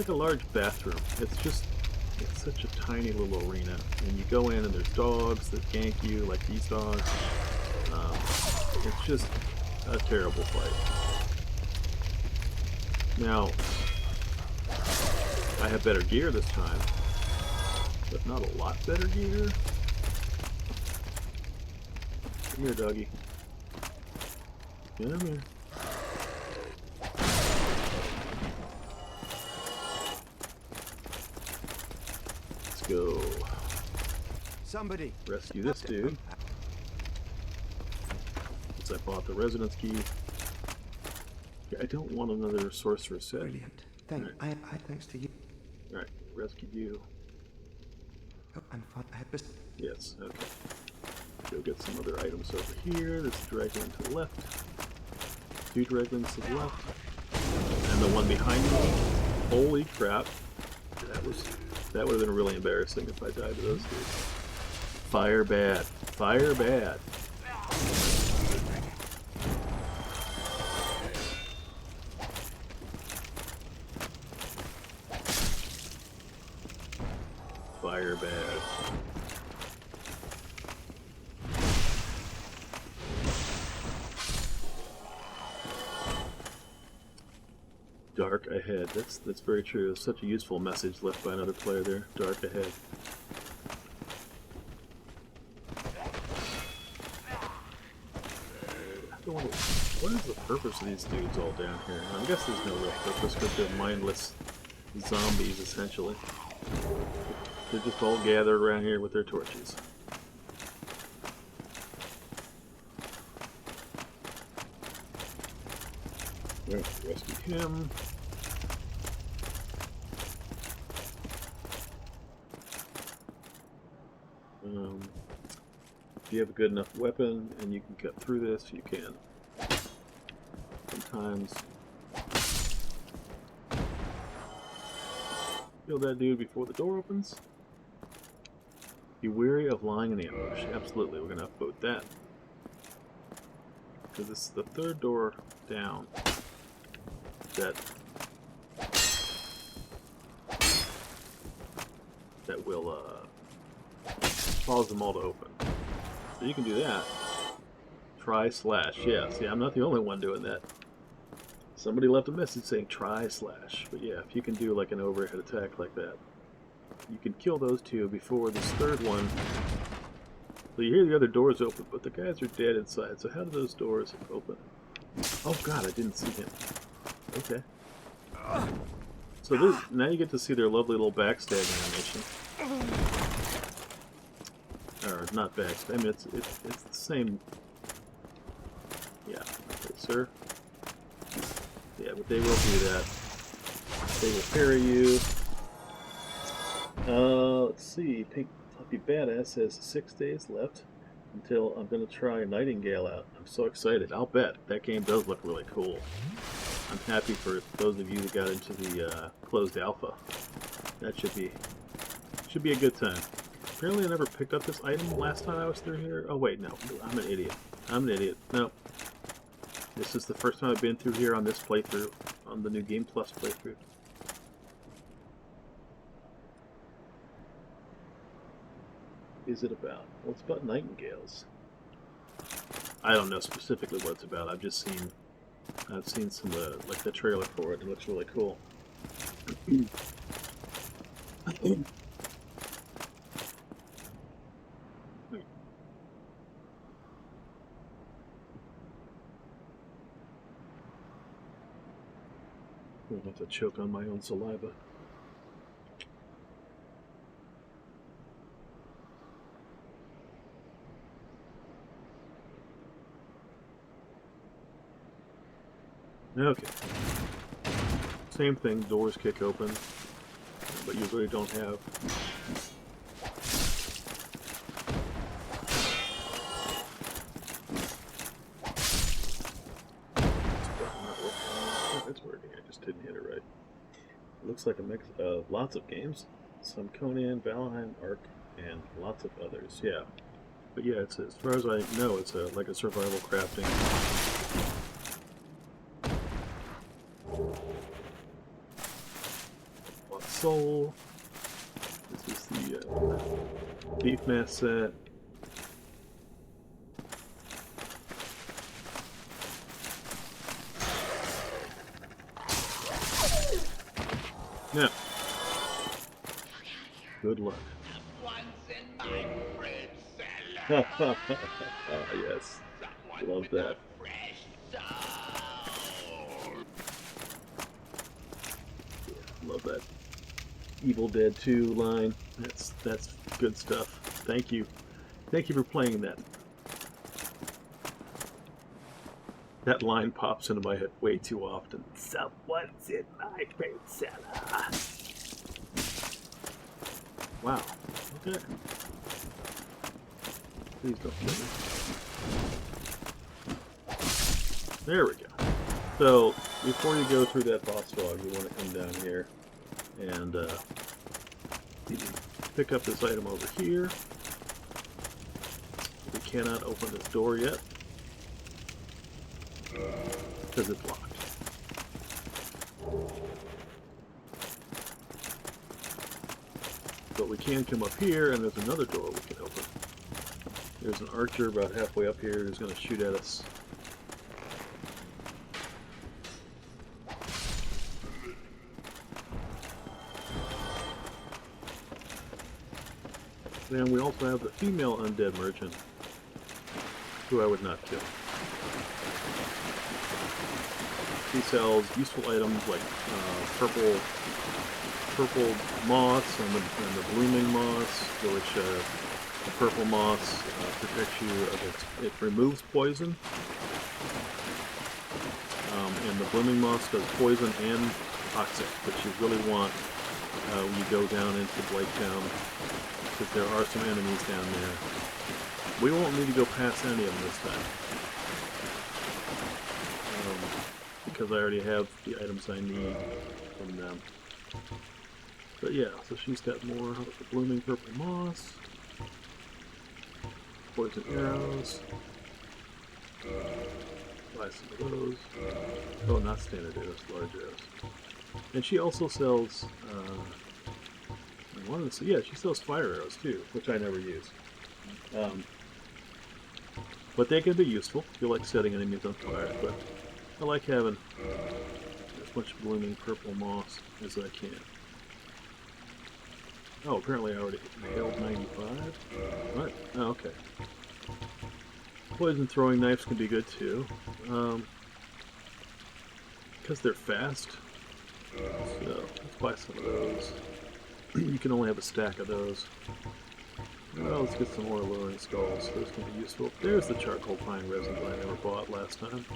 a large bathroom. It's such a tiny little arena, and you go in and there's dogs that gank you like these dogs. It's just a terrible fight. Now, I have better gear this time, but not a lot better gear. Come here, doggy. Come here. This go. Somebody Rescue this dude. Since I bought the residence key. Yeah, I don't want another sorcerer's set. Brilliant. Thanks to you. Alright, rescue you. Oh, and yes, okay. Go get some other items over here. There's a dragon to the left. 2 dragons to the left. And the one behind me. Holy crap. That would have been really embarrassing if I died to those dudes. Fire bad. Fire bad. Fire bad. Dark ahead. That's very true. It's such a useful message left by another player there. Dark ahead. What is the purpose of these dudes all down here? I guess there's no real purpose because they're mindless zombies, essentially. They're just all gathered around here with their torches. Right, rescue him. If you have a good enough weapon and you can cut through this, you can. Sometimes kill that dude before the door opens. Be wary of lying in ambush. Absolutely, we're gonna upvote that. Because this is the 3rd door down that will cause them all to open. So you can do that. Try slash. Yeah, see, I'm not the only one doing that. Somebody left a message saying try slash. But yeah, if you can do like an overhead attack like that, you can kill those 2 before this 3rd one. So you hear the other doors open, but the guys are dead inside. So how do those doors open? Oh god, I didn't see him. Okay. So this, now you get to see their lovely little backstab animation. Or not backstab. I mean, it's the same. Yeah. Okay, sir. Yeah, but they will do that. They will parry you. Let's see. Pink Puppy Badass has 6 days left until I'm going to try Nightingale out. I'm so excited. I'll bet. That game does look really cool. I'm happy for those of you that got into the closed alpha. That should be a good time. Apparently I never picked up this item last time I was through here. Oh wait, no. I'm an idiot. I'm an idiot. No. This is the first time I've been through here on this playthrough. On the New Game Plus playthrough. Is it about? Well, it's about nightingales. I don't know specifically what it's about. I've seen some like the trailer for it. It looks really cool. I'll have to choke on my own saliva. Okay. Same thing, doors kick open, but you really don't have. It's working, I just didn't hit it right. It looks like a mix of lots of games. Some Conan, Valheim, Ark, and lots of others, yeah. But yeah, it's, as far as I know, it's like a survival crafting. Soul. This is the beef mass set. Now, good luck. Yes, love that. Yeah, love that. Evil Dead 2 line. That's good stuff. Thank you. Thank you for playing that. That line pops into my head way too often. Someone's in my fruit cellar. Wow. Okay. Please don't kill me. There we go. So, before you go through that boss dog, you want to come down here and pick up this item over here. We cannot open this door yet because it's locked. But we can come up here, and there's another door we can open. There's an archer about halfway up here who's going to shoot at us. And we also have the female undead merchant, who I would not kill. She sells useful items like purple moss and the blooming moss, which the purple moss protects you against, it removes poison, and the blooming moss does poison and toxic, which you really want when you go down into Blake Town, because there are some enemies down there. We won't need to go past any of them this time, because I already have the items I need from them. But yeah, so she's got more of the blooming purple moss, poison arrows, buy some of those. Oh, not standard arrows, large arrows. And she also sells, I wanted to say, yeah, she sells fire arrows too, which I never use. But they can be useful if you like setting enemies on fire, but I like having as much blooming purple moss as I can. Oh, apparently I already nailed 95. What? Oh, okay. Poison throwing knives can be good too. Because they're fast. So, let's buy some of those. You can only have a stack of those. Well, let's get some more alluring skulls. Those can be useful. There's the charcoal pine resin that I never bought last time.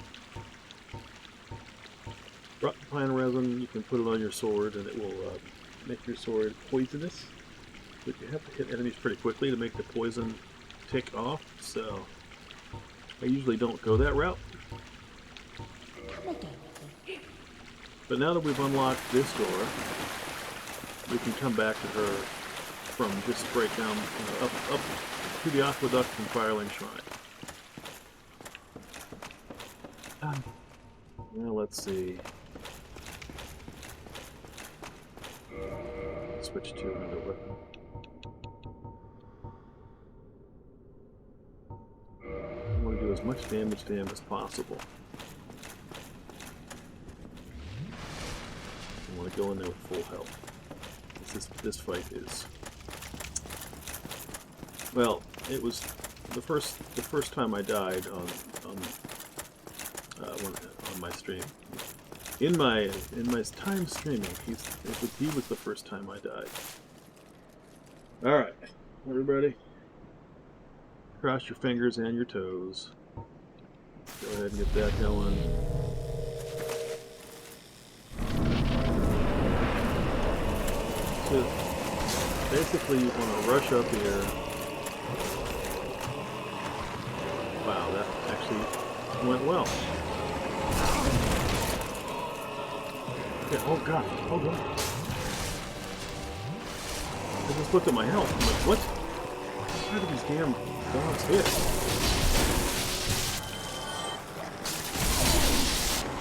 Rotten pine resin, you can put it on your sword and it will make your sword poisonous. But you have to hit enemies pretty quickly to make the poison tick off, so I usually don't go that route. But now that we've unlocked this door, we can come back to her from just straight down, up to the aqueduct and Firelink Shrine. Well, let's see. Switch to another weapon. I want to do as much damage to him as possible. I want to go in there with full health. This fight is, well, it was the first time I died on my stream. In my time streaming, he was the first time I died. All right, everybody, cross your fingers and your toes. Go ahead and get that going. So basically, you want to rush up here. Wow, that actually went well. Okay, oh god, hold on. I just looked at my health. I'm like, what? How did these damn dogs hit?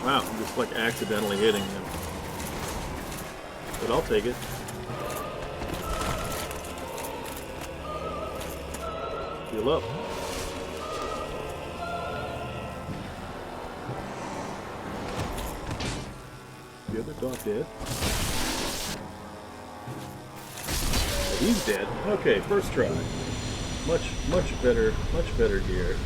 Wow, I'm just like accidentally hitting him. But I'll take it. Heal up. The other dog dead. He's dead. Okay, first try. Much better gear.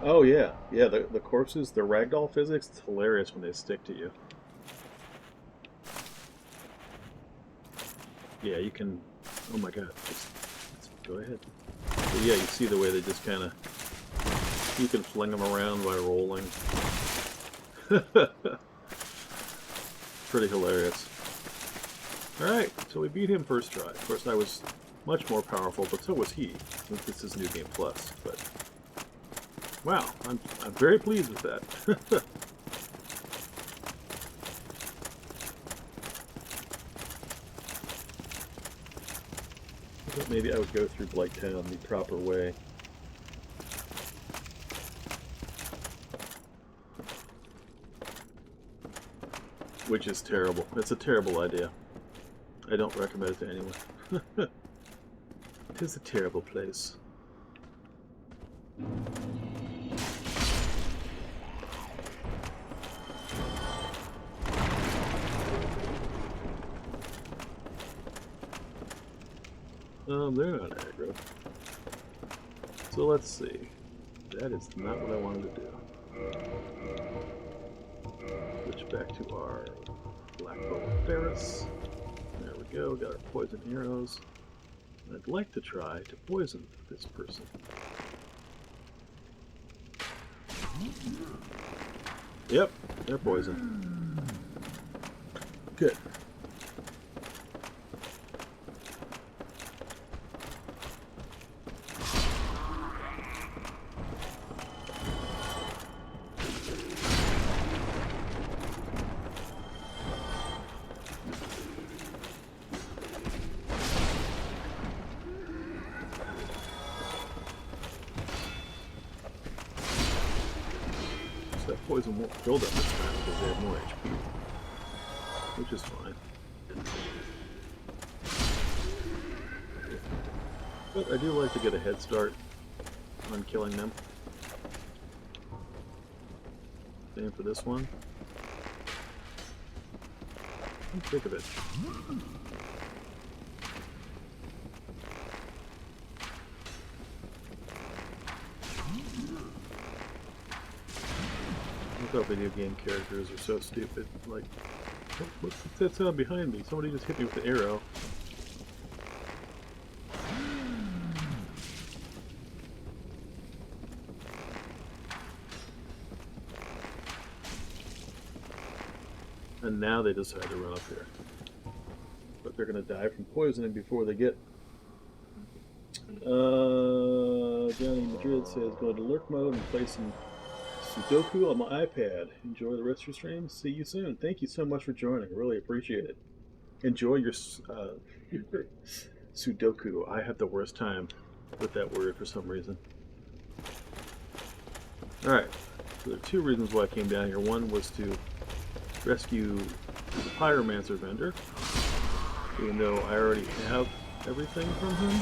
Oh yeah, the corpses, the ragdoll physics, it's hilarious when they stick to you. Yeah, you can. Oh my god, just go ahead. But yeah, you see the way they just kind of. You can fling them around by rolling. Pretty hilarious. Alright, so we beat him first try. Of course, I was much more powerful, but so was he, since this is New Game Plus. But wow, I'm very pleased with that. I thought maybe I would go through Blighttown the proper way. Which is terrible. It's a terrible idea. I don't recommend it to anyone. It is a terrible place. They're not aggro. So let's see. That is not what I wanted to do. Switch back to our Black Bow of Ferris. There we go, got our poison arrows. I'd like to try to poison this person. Yep, they're poisoned. Good. Poison won't build up this time because they have more HP, which is fine. But I do like to get a head start on killing them. Same for this one. I'm sick of it. I thought video game characters are so stupid. Like, what's that sound behind me? Somebody just hit me with an arrow. And now they decide to run up here. But they're going to die from poisoning before they get... Johnny Madrid says, go to lurk mode and play some Sudoku on my iPad. Enjoy the rest of your stream. See you soon. Thank you so much for joining. I really appreciate it. Enjoy your Sudoku. I have the worst time with that word for some reason. Alright. So there are two reasons why I came down here. One was to rescue the Pyromancer vendor, even though I already have everything from him.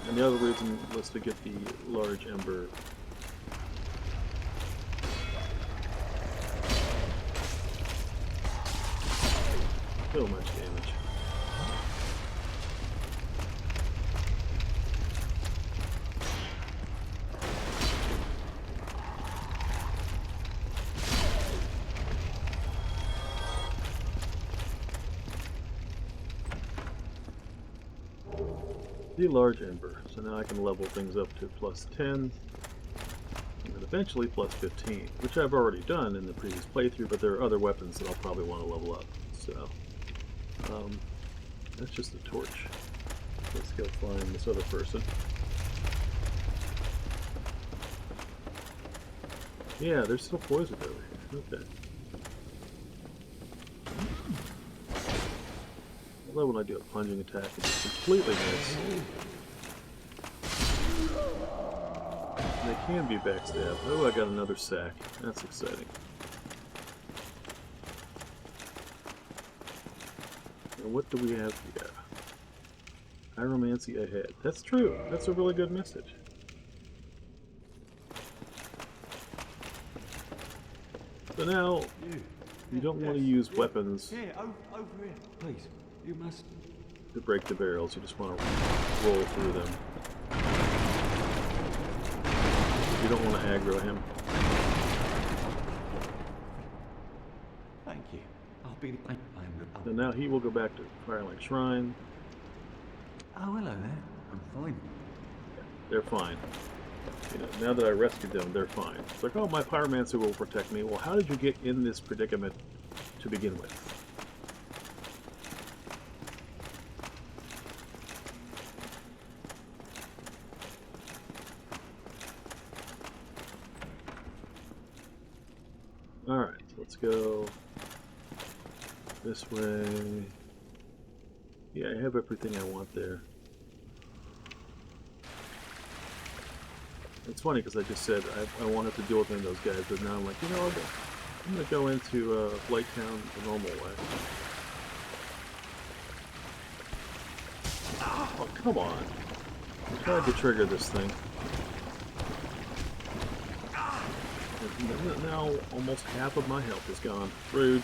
And the other reason was to get the large ember. So much damage. The large ember. So now I can level things up to +10, and then eventually +15, which I've already done in the previous playthrough, but there are other weapons that I'll probably want to level up. So, that's just a torch. Let's go find this other person. Yeah, they're still poisoned over here. Okay. I love when I do a plunging attack and just completely miss. They can be backstabbed. Oh, I got another sack. That's exciting. And what do we have here? Pyromancy ahead. That's true. That's a really good message. So now, you don't want to use weapons Here, over here. Please, you must. To break the barrels. You just want to roll through them. You don't want to aggro him. Thank you. I'll And now he will go back to Firelight Shrine. Oh, hello there. I'm fine. They're fine. You know, now that I rescued them, they're fine. It's like, oh, my pyromancer will protect me. Well, how did you get in this predicament to begin with? Alright, so let's go this way. Yeah, I have everything I want there. It's funny because I just said I wanted to deal with any of those guys, but now I'm like, you know what? I'm going to go into Blight Town the normal way. Oh, come on. I tried to trigger this thing. And now almost half of my health is gone. Rude.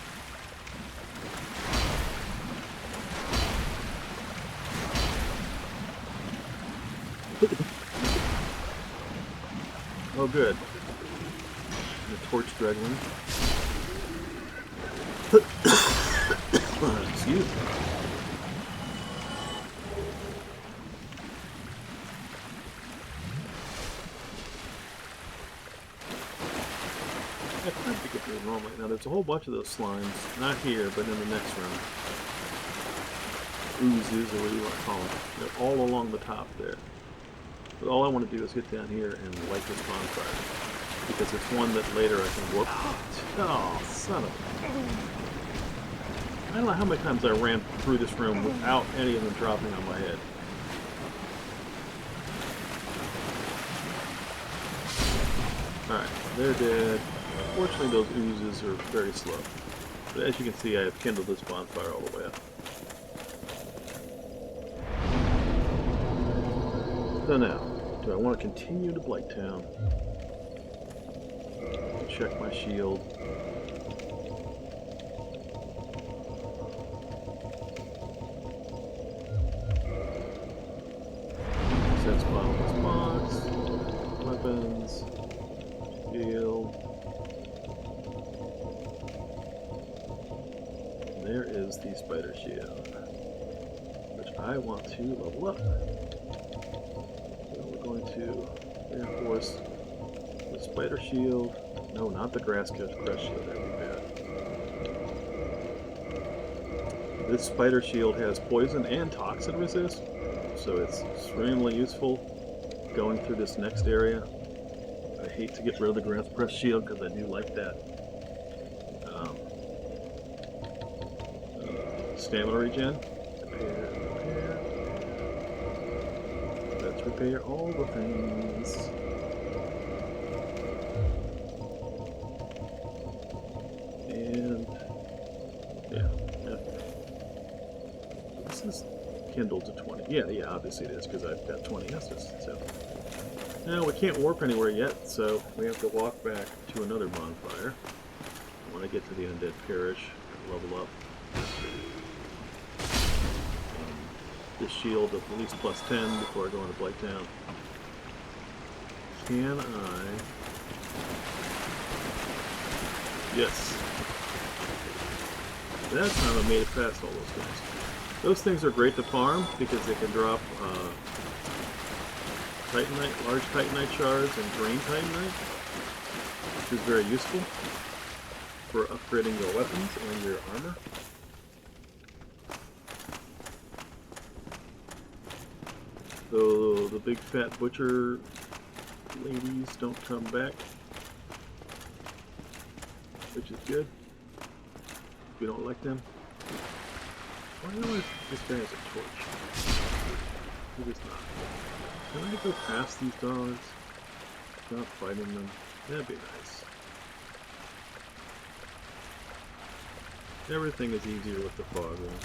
Oh, good. The torch dragon. Excuse me. I tried to get through normally. Now, there's a whole bunch of those slimes. Not here, but in the next room. Oozes, or what do you want to call them. They're all along the top there. But all I want to do is get down here and light this bonfire. Because it's one that later I can warp. Oh, son of a... I don't know how many times I ran through this room without any of them dropping on my head. Alright, they're dead. Unfortunately, those oozes are very slow. But as you can see, I have kindled this bonfire all the way up. So now, do I want to continue to Blight Town? Check my shield. Sets bottomless box. Weapons. Shield. And there is the spider shield, which I want to level up. Going to reinforce the spider shield. No, not the grass crest shield. That would be bad. This spider shield has poison and toxin resist, so it's extremely useful going through this next area. I hate to get rid of the grass crest shield because I do like that stamina regen. Repair all the things. And yeah. This is kindled to 20. Yeah, obviously it is because I've got 20 S's. So now we can't warp anywhere yet, so we have to walk back to another bonfire. When I get to the Undead Parish, level up. This shield of at least plus 10 before I go into Blight Town. Can I? Yes. That time I made it past all those guys. Those things are great to farm because they can drop Titanite, large Titanite shards and green Titanite, which is very useful for upgrading your weapons and your armor. So the big fat butcher ladies don't come back, which is good. We don't like them. Why do I know this guy has a torch? He does not. Can I go past these dogs without fighting them? That'd be nice. Everything is easier with the fog though.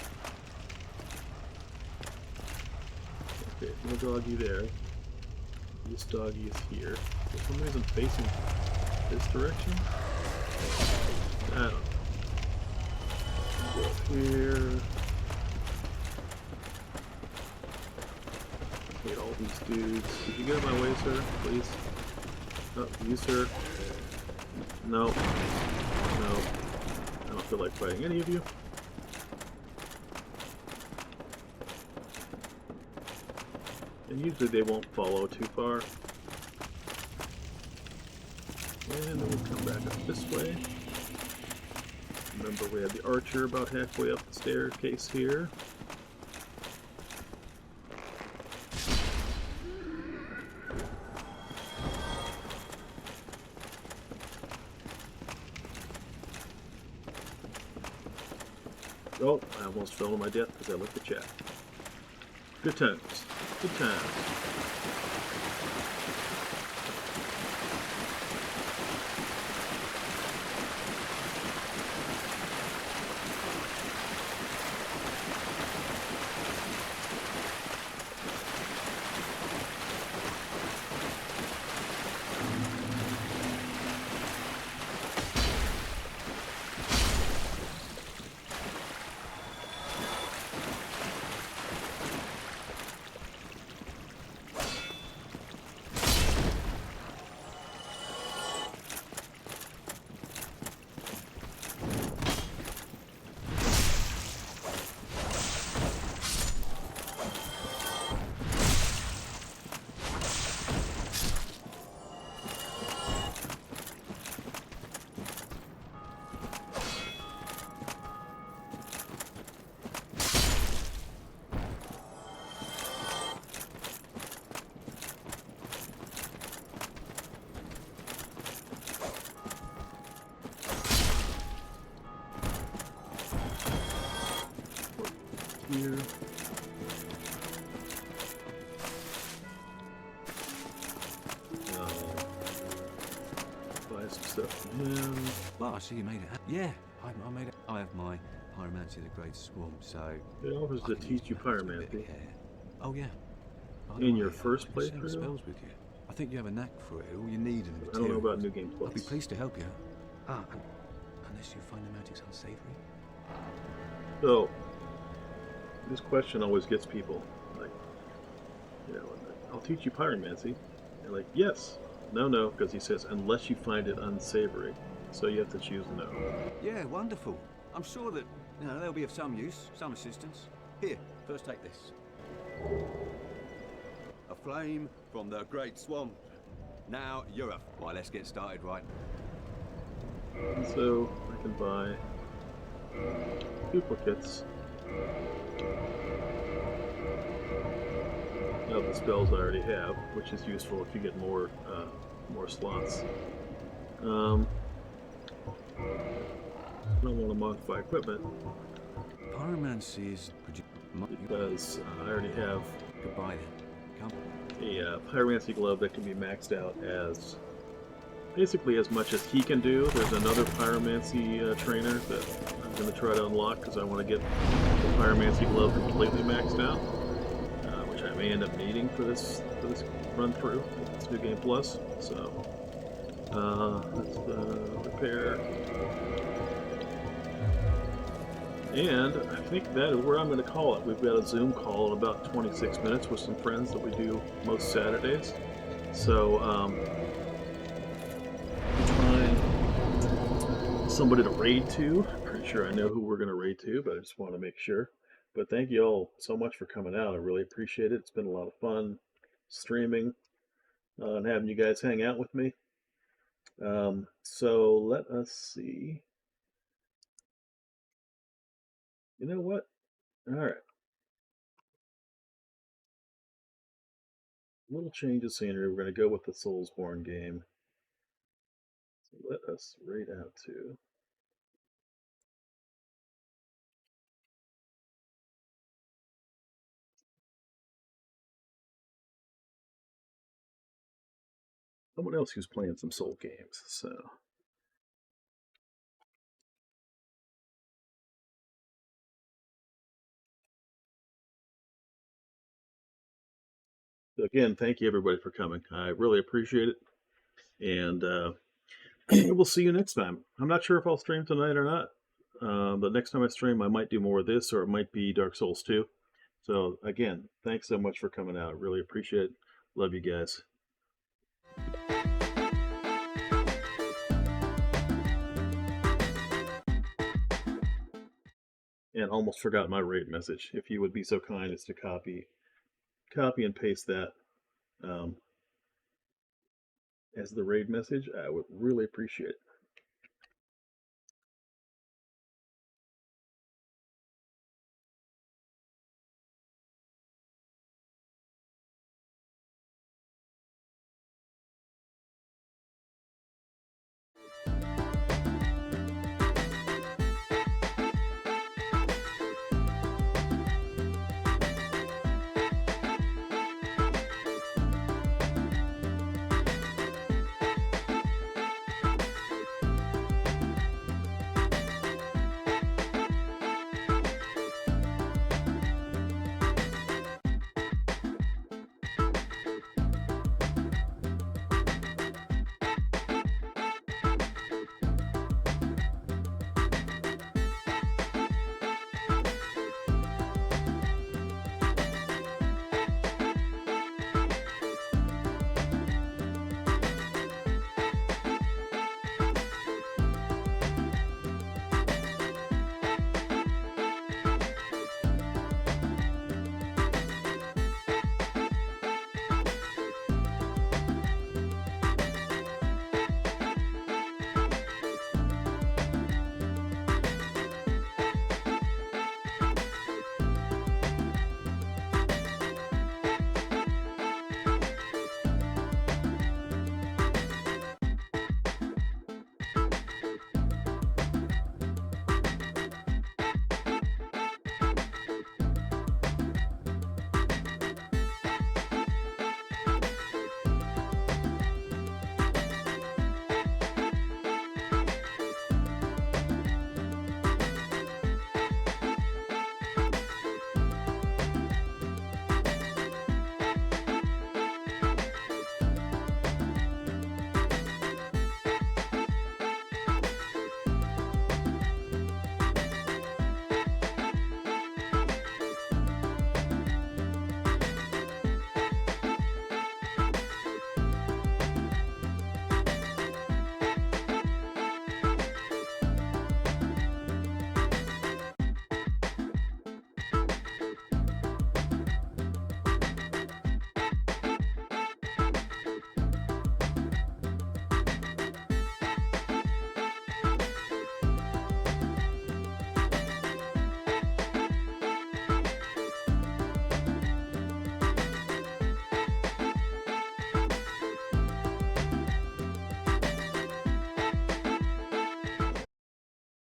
Okay, no doggy there. This doggy is here. For some reason facing this direction? I don't know. Go up here. Hate all these dudes. Could you get in my way, sir? Please? Oh, you, sir? No. No. I don't feel like fighting any of you. And usually they won't follow too far. And then we'll come back up this way. Remember, we had the archer about halfway up the staircase here. Oh, I almost fell to my death because I looked at chat. Good times. Good times. Here. Buy some stuff from him. Well, I see you made it. Yeah, I made it. I have my pyromancy, the Great Swarm, so... It offers to teach you pyromancy. Oh, yeah. In your first playthrough? playthrough? Spells with you. I think you have a knack for it. All you need in the I don't know material. about New Game Plus. I'd be pleased to help you. Unless you find the magic's unsavory. So, this question always gets people, like, you know, I'll teach you pyromancy. They're like, yes. No, because he says, unless you find it unsavory. So you have to choose no. Yeah, wonderful. I'm sure that, you know, they'll be of some use, some assistance. Here, first take this. A flame from the Great Swamp. Now you're up. Why, let's get started, right? And so I can buy duplicates of the spells I already have, which is useful if you get more slots. I don't want to modify equipment Pyromancy is because I already have goodbye then. Come. a pyromancy glove that can be maxed out as basically as much as he can do. There's another pyromancy trainer that I'm going to try to unlock because I want to get the pyromancy glove completely maxed out, which I may end up needing for this run through. It's New Game Plus. So let's repair. And I think that is where I'm going to call it. We've got a Zoom call in about 26 minutes with some friends that we do most Saturdays. So find somebody to raid to. I'm pretty sure I know who we're going to raid to, but I just want to make sure. But thank you all so much for coming out. I really appreciate it. It's been a lot of fun streaming and having you guys hang out with me. So let us see. You know what? All right. Little change of scenery. We're going to go with the Soulsborne game. So let us raid out to. Someone else who's playing some Soul games. So again, thank you everybody for coming. I really appreciate it. And we'll see you next time. I'm not sure if I'll stream tonight or not. But next time I stream, I might do more of this, or it might be Dark Souls 2. So again, thanks so much for coming out. Really appreciate it. Love you guys. And almost forgot my raid message. If you would be so kind as to copy and paste that as the raid message, I would really appreciate it.